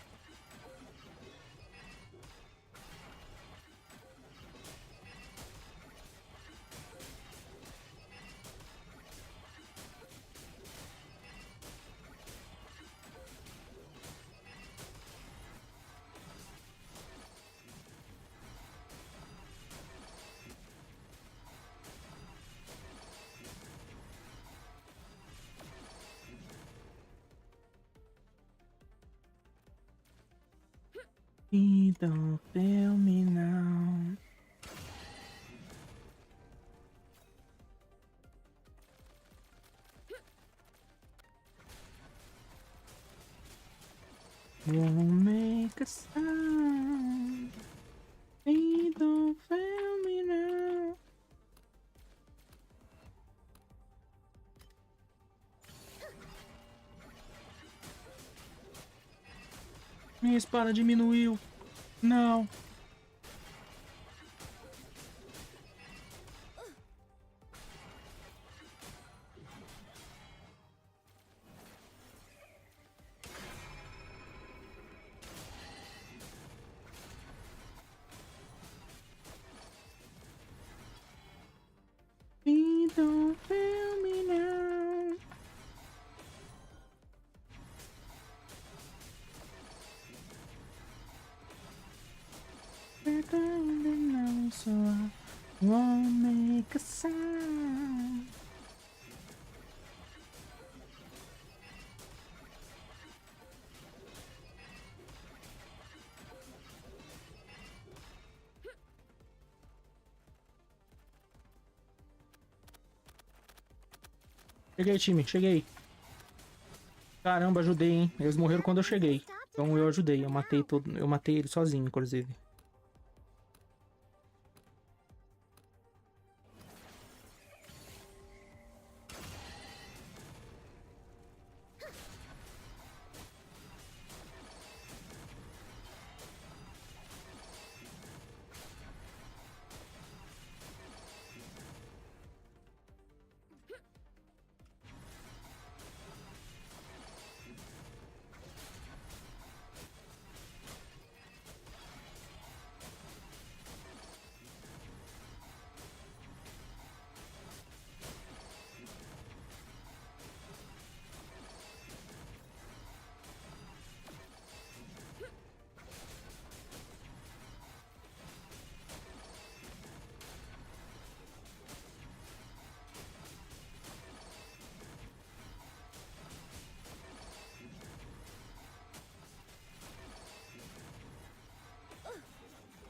A: Don't fail me now. Won't make a sound. They don't fail me now. Minha espada diminuiu. Não. Don't fail me now. We're going now, so I won't make a sound. Cheguei, time, cheguei. Caramba, ajudei, hein? Eles morreram quando eu cheguei. Então eu ajudei, eu matei ele sozinho, inclusive.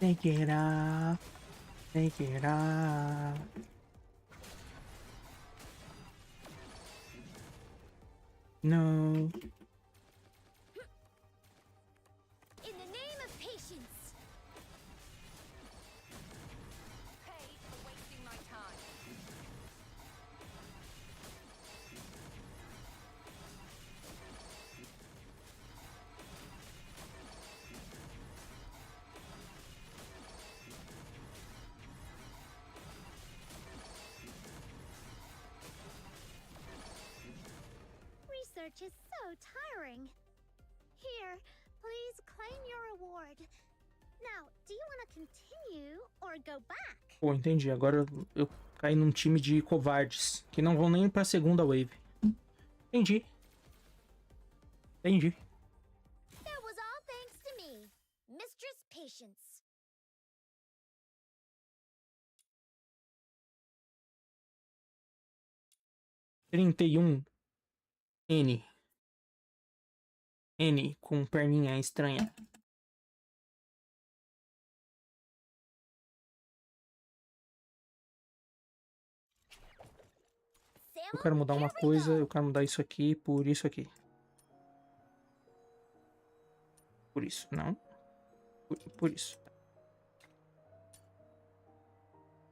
A: Take it off. Take it off. No.
J: In the name of patience.
P: Pay for wasting my time.
J: Research is so tiring. Here, please claim your reward. Now, do you want to continue or go back?
A: Pô, entendi. Agora eu caí num time de covardes que não vão nem pra segunda wave. Entendi. Entendi.
J: That was all thanks to me, Mistress Patience.
A: N. N com perninha estranha. Eu quero mudar uma coisa, eu quero mudar isso aqui por isso aqui. Por isso, não. Por isso.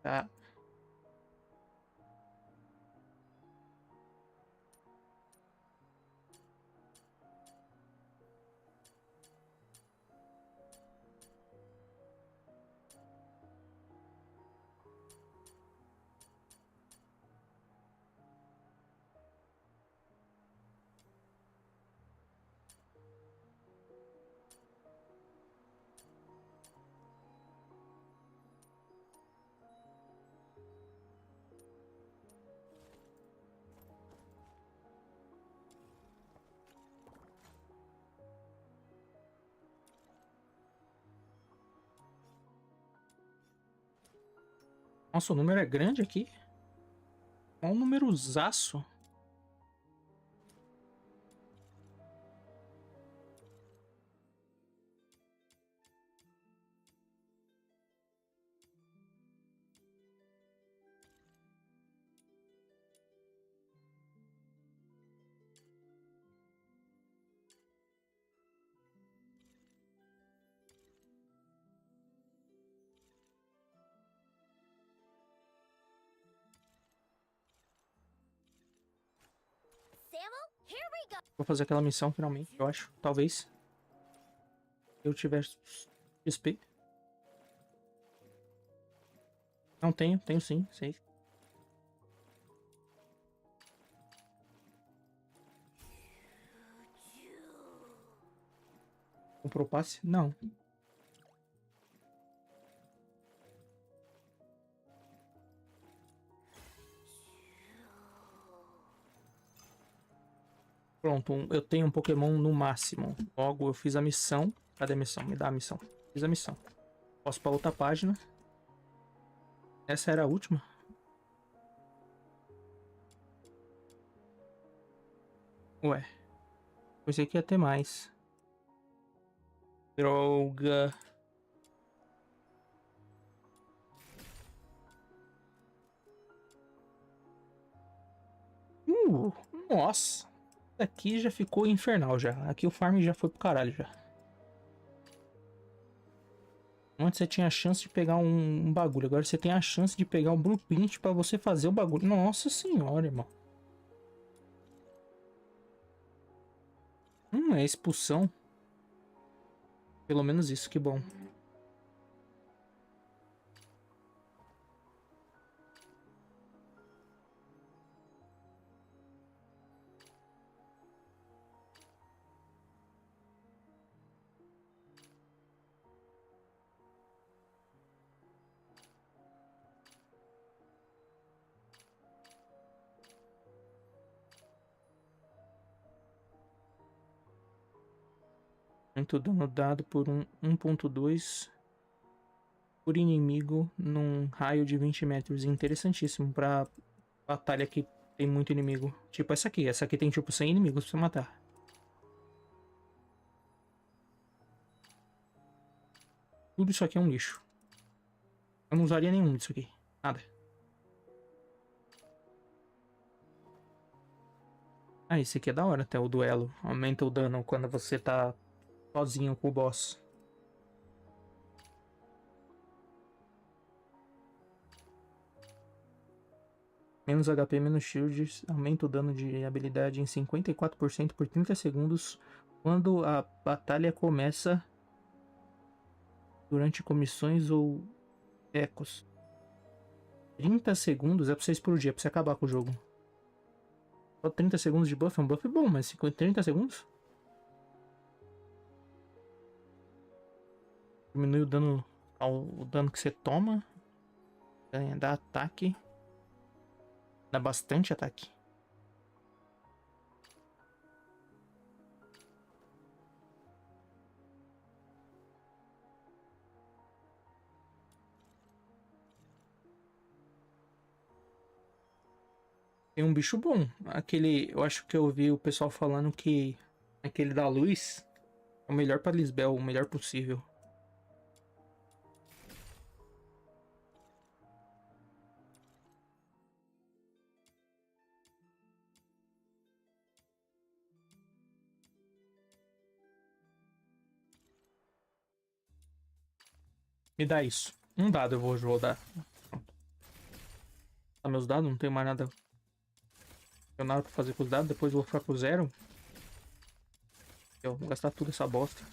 A: Tá. Nossa, o número é grande aqui. É um númerozaço. Vou fazer aquela missão finalmente, eu acho. Talvez. Se eu tiver XP. Não tenho, tenho sim, sei. Comprou passe? Não. Pronto, eu tenho um Pokémon no máximo. Logo, eu fiz a missão. Cadê a missão? Me dá a missão. Fiz a missão. Posso para outra página. Essa era a última. Ué. Pensei que ia ter mais. Droga. Nossa. Aqui já ficou infernal já. Aqui o farm já foi pro caralho já. Antes você tinha a chance de pegar um bagulho. Agora você tem a chance de pegar um blueprint pra você fazer o bagulho. Nossa senhora, irmão. É expulsão. Pelo menos isso, que bom. Muito dano dado por 1.2 por inimigo num raio de 20 metros. Interessantíssimo pra batalha que tem muito inimigo. Tipo essa aqui. Essa aqui tem tipo 100 inimigos pra você matar. Tudo isso aqui é um lixo. Eu não usaria nenhum disso aqui. Nada. Ah, esse aqui é da hora até, o duelo. Aumenta o dano quando você tá sozinho com o boss. Menos HP, menos shields. Aumenta o dano de habilidade em 54% por 30 segundos. Quando a batalha começa durante comissões ou ecos. 30 segundos é pra você explodir, é pra você acabar com o jogo. Só 30 segundos de buff é um buff bom, mas 30 segundos? Diminui o dano que você toma. Dá ataque. Dá bastante ataque. Tem um bicho bom. Aquele, eu acho que eu ouvi o pessoal falando que aquele da luz é o melhor para Lisbel, o melhor possível. Me dá isso. Um dado eu vou rodar. Tá, meus dados, não tenho mais nada. Não tenho nada pra fazer com os dados. Depois eu vou ficar com zero. Eu vou gastar tudo essa bosta.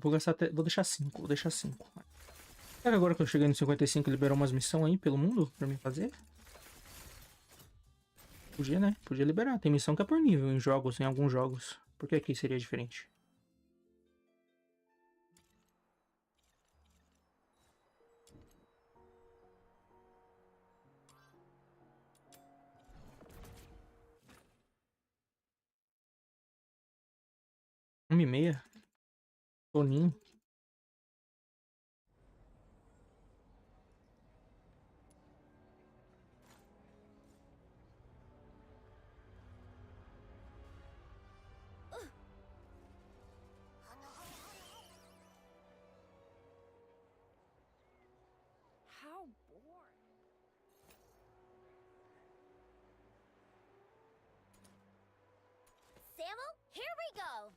A: Vou gastar até. Vou deixar 5. Vou deixar 5. Será que agora que eu cheguei no 55 liberou umas missões aí pelo mundo pra mim fazer? Podia, né? Podia liberar. Tem missão que é por nível em jogos, em alguns jogos. Por que aqui seria diferente? Uma e meia. Toninho.
J: ammo? Here we go.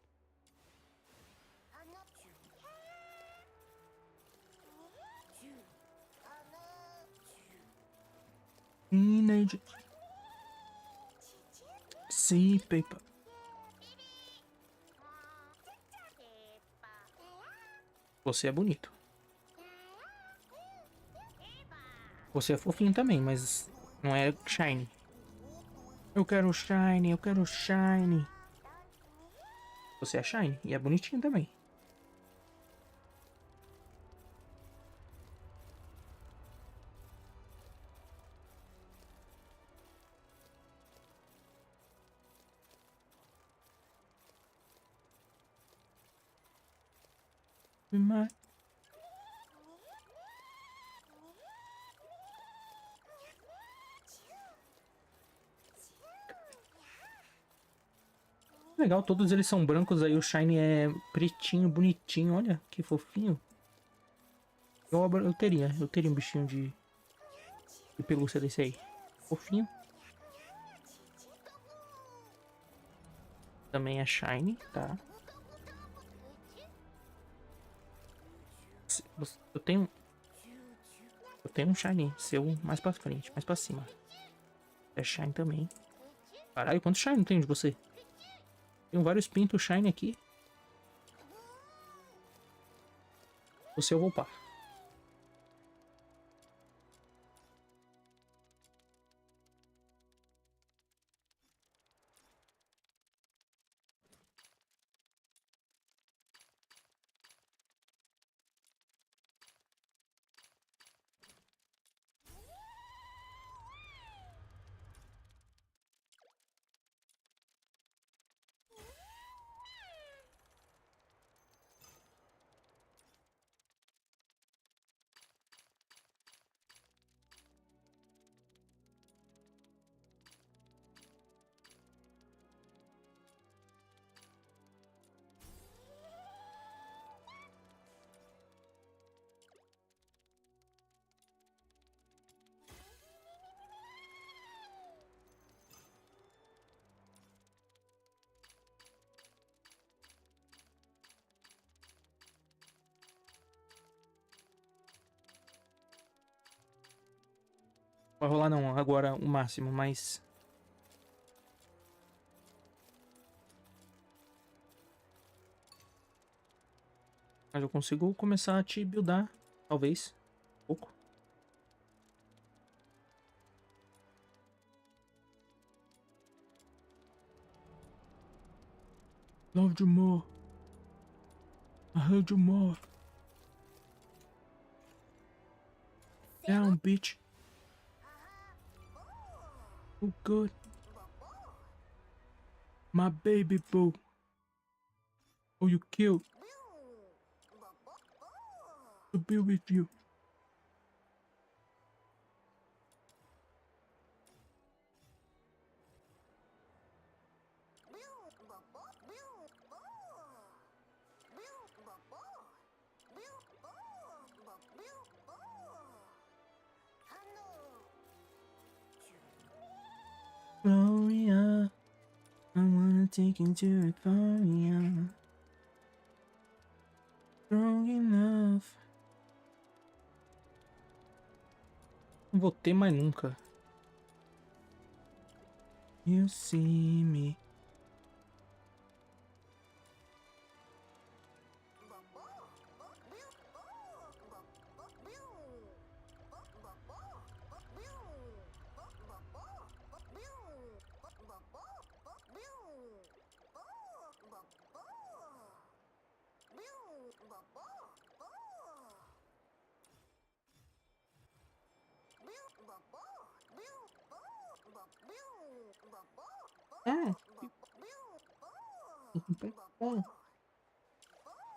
A: Teenage. Sim, paper. Você é bonito. Você é fofinho também, mas não é shiny. Eu quero shiny, eu quero shiny. Você é shiny e é bonitinho também. Mas... legal, todos eles são brancos, aí o shiny é pretinho, bonitinho, olha que fofinho. Eu teria um bichinho de pelúcia desse aí. Fofinho. Também é shiny, tá? Eu tenho um shiny seu mais pra frente, mais pra cima. É shiny também. Caralho, quantos shiny tem de você? Tenho vários pintos shiny aqui. Você eu vou upar. Vai rolar não, agora o máximo, mas... mas eu consigo começar a te buildar, talvez, um pouco. Loved you more. I heard you more. Down, bitch. Oh, good. My baby boo. Oh, you cute. To be with you. Gloria, I wanna take you to Euphoria. Strong enough. Não vou ter mais nunca. You see me.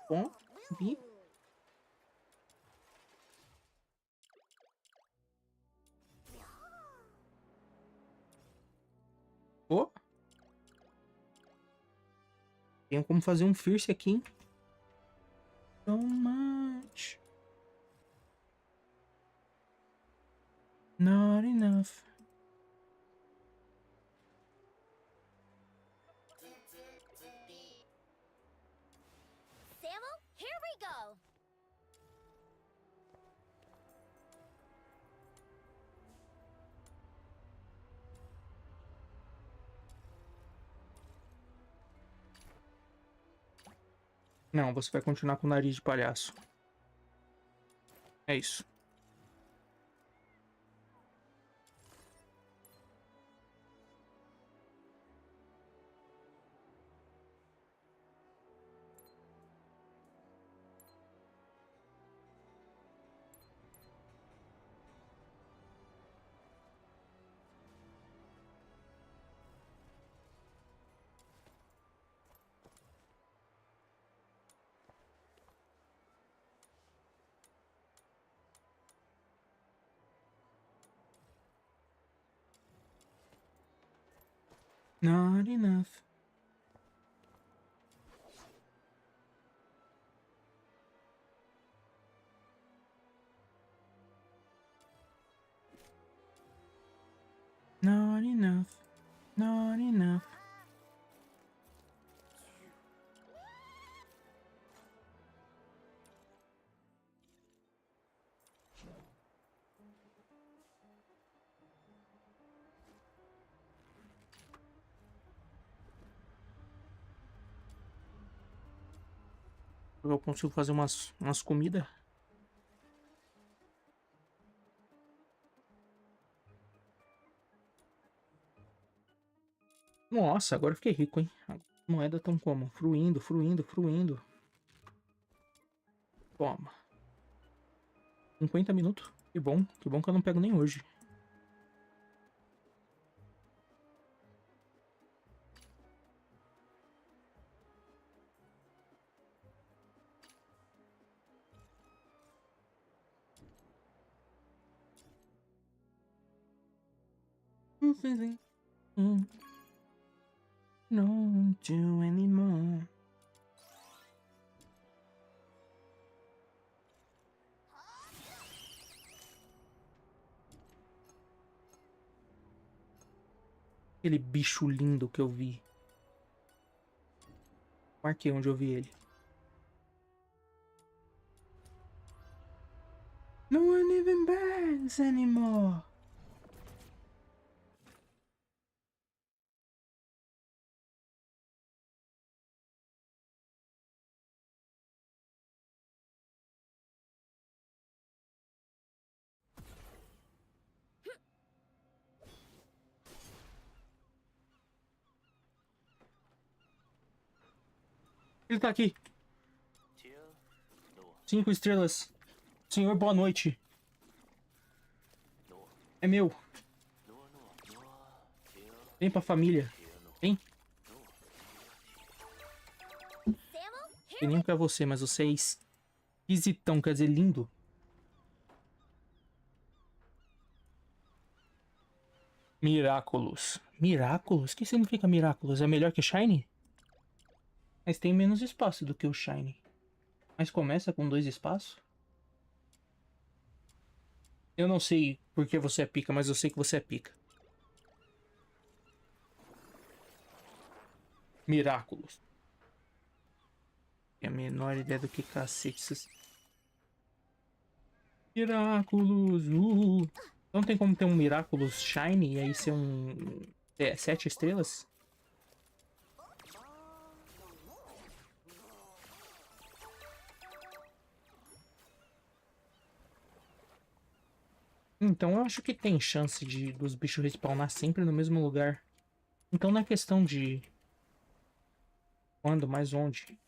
A: Bom, vi. Oh. Tenho como fazer um Fierce aqui, hein? So much. Not enough.
J: Samuel, here we go.
A: Não, você vai continuar com o nariz de palhaço. É isso. Not enough. Not enough. Not enough. Eu consigo fazer umas comidas. Nossa, agora eu fiquei rico, hein? A moeda tão como? Fruindo, fruindo, fruindo. Toma. 50 minutos. Que bom que eu não pego nem hoje. No, do anymore. Aquele bicho lindo que eu vi. Marquei onde eu vi ele. No one even begs anymore. Ele tá aqui. 5 estrelas. Senhor, boa noite. É meu. Vem pra família. Vem. Tem nem pra você, mas você é esquisitão, quer dizer, lindo. Miraculous. Miraculous? O que significa Miraculous? É melhor que Shiny? Mas tem menos espaço do que o Shiny. Mas começa com 2 espaços? Eu não sei por que você é pica, mas eu sei que você é pica. Miraculous. Tenho a menor ideia do que cacete isso. Miraculous. Não tem como ter um Miraculous Shiny e aí ser um... 7 estrelas? Então eu acho que tem chance dos bichos respawnar sempre no mesmo lugar. Então não é questão de... quando, mas onde.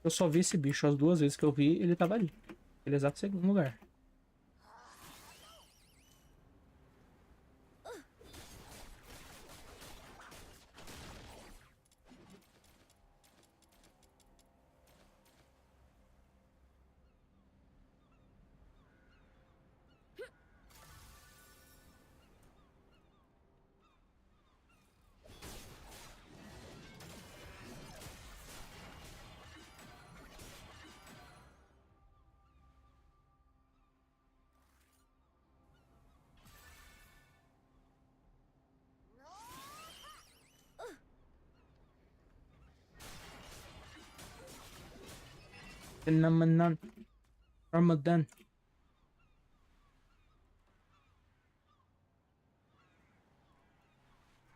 A: Eu só vi esse bicho as 2 vezes que eu vi, ele tava ali. Ele exato segundo lugar. Phenomenon. Ramadan.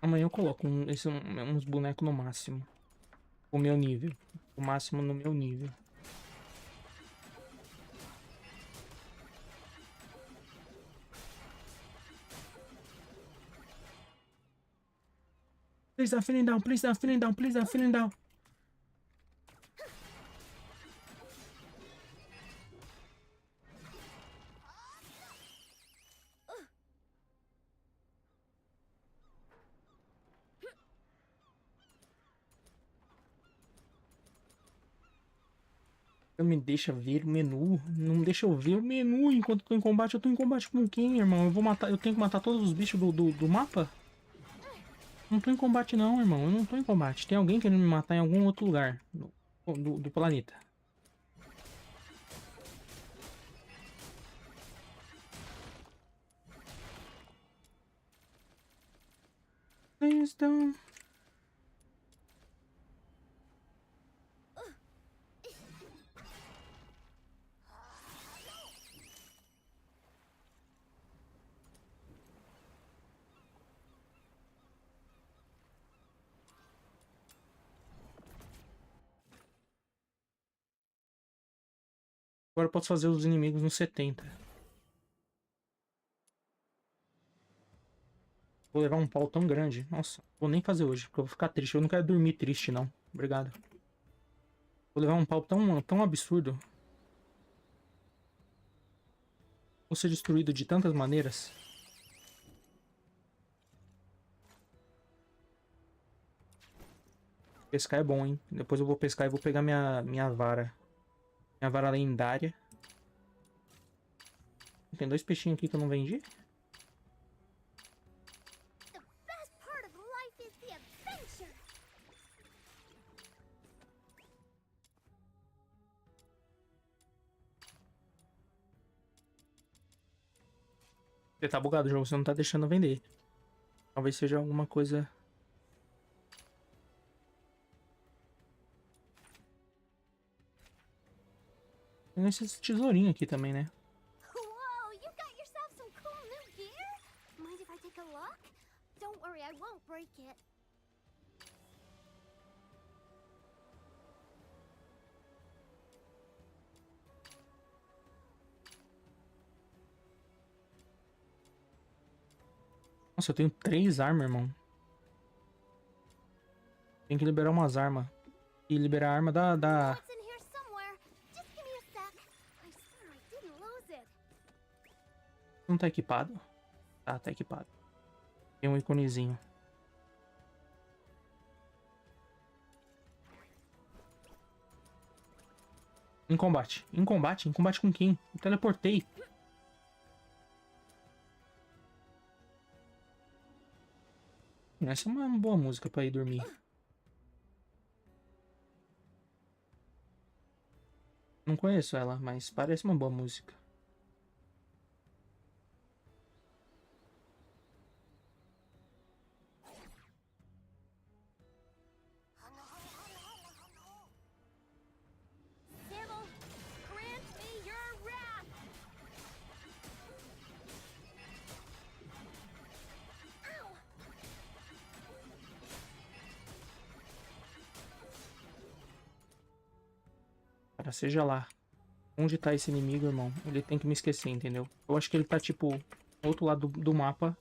A: Amanhã eu coloco uns bonecos no máximo. O meu nível. O máximo no meu nível. Please down, feeling down, please down, feeling down, please down, feeling down. Não me deixa ver o menu. Não deixa eu ver o menu enquanto eu tô em combate. Eu tô em combate com quem, irmão? Eu vou matar. Eu tenho que matar todos os bichos do mapa? Não tô em combate não, irmão. Eu não tô em combate. Tem alguém querendo me matar em algum outro lugar do planeta. Please don't. Agora eu posso fazer os inimigos no 70. Vou levar um pau tão grande. Nossa, vou nem fazer hoje, porque eu vou ficar triste. Eu não quero dormir triste, não. Obrigado. Vou levar um pau tão absurdo. Vou ser destruído de tantas maneiras. Pescar é bom, hein? Depois eu vou pescar e vou pegar minha vara. Minha vara lendária. Tem 2 peixinhos aqui que eu não vendi. Você tá bugado o jogo, você não tá deixando eu vender. Talvez seja alguma coisa... Tem esses tesourinhos aqui também, né?
J: Whoa, you got yourself some cool new gear? Mind if I take a look? Don't worry, I won't break it.
A: Nossa, eu tenho 3 armas, irmão. Tem que liberar umas armas. E liberar a arma da... Não tá equipado? Tá equipado. Tem um iconezinho. Em combate. Em combate? Em combate com quem? Eu teleportei. Essa é uma boa música pra ir dormir. Não conheço ela, mas parece uma boa música. Cara, seja lá. Onde tá esse inimigo, irmão? Ele tem que me esquecer, entendeu? Eu acho que ele tá, tipo, do outro lado do mapa,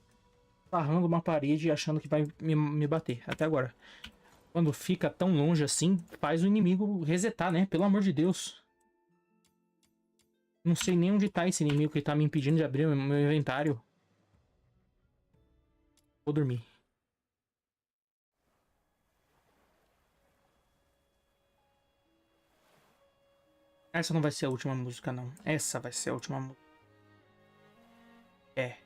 A: sarrando uma parede e achando que vai me bater. Até agora. Quando fica tão longe assim, faz o inimigo resetar, né? Pelo amor de Deus. Não sei nem onde tá esse inimigo que tá me impedindo de abrir meu inventário. Vou dormir. Essa não vai ser a última música, não. Essa vai ser a última música. É.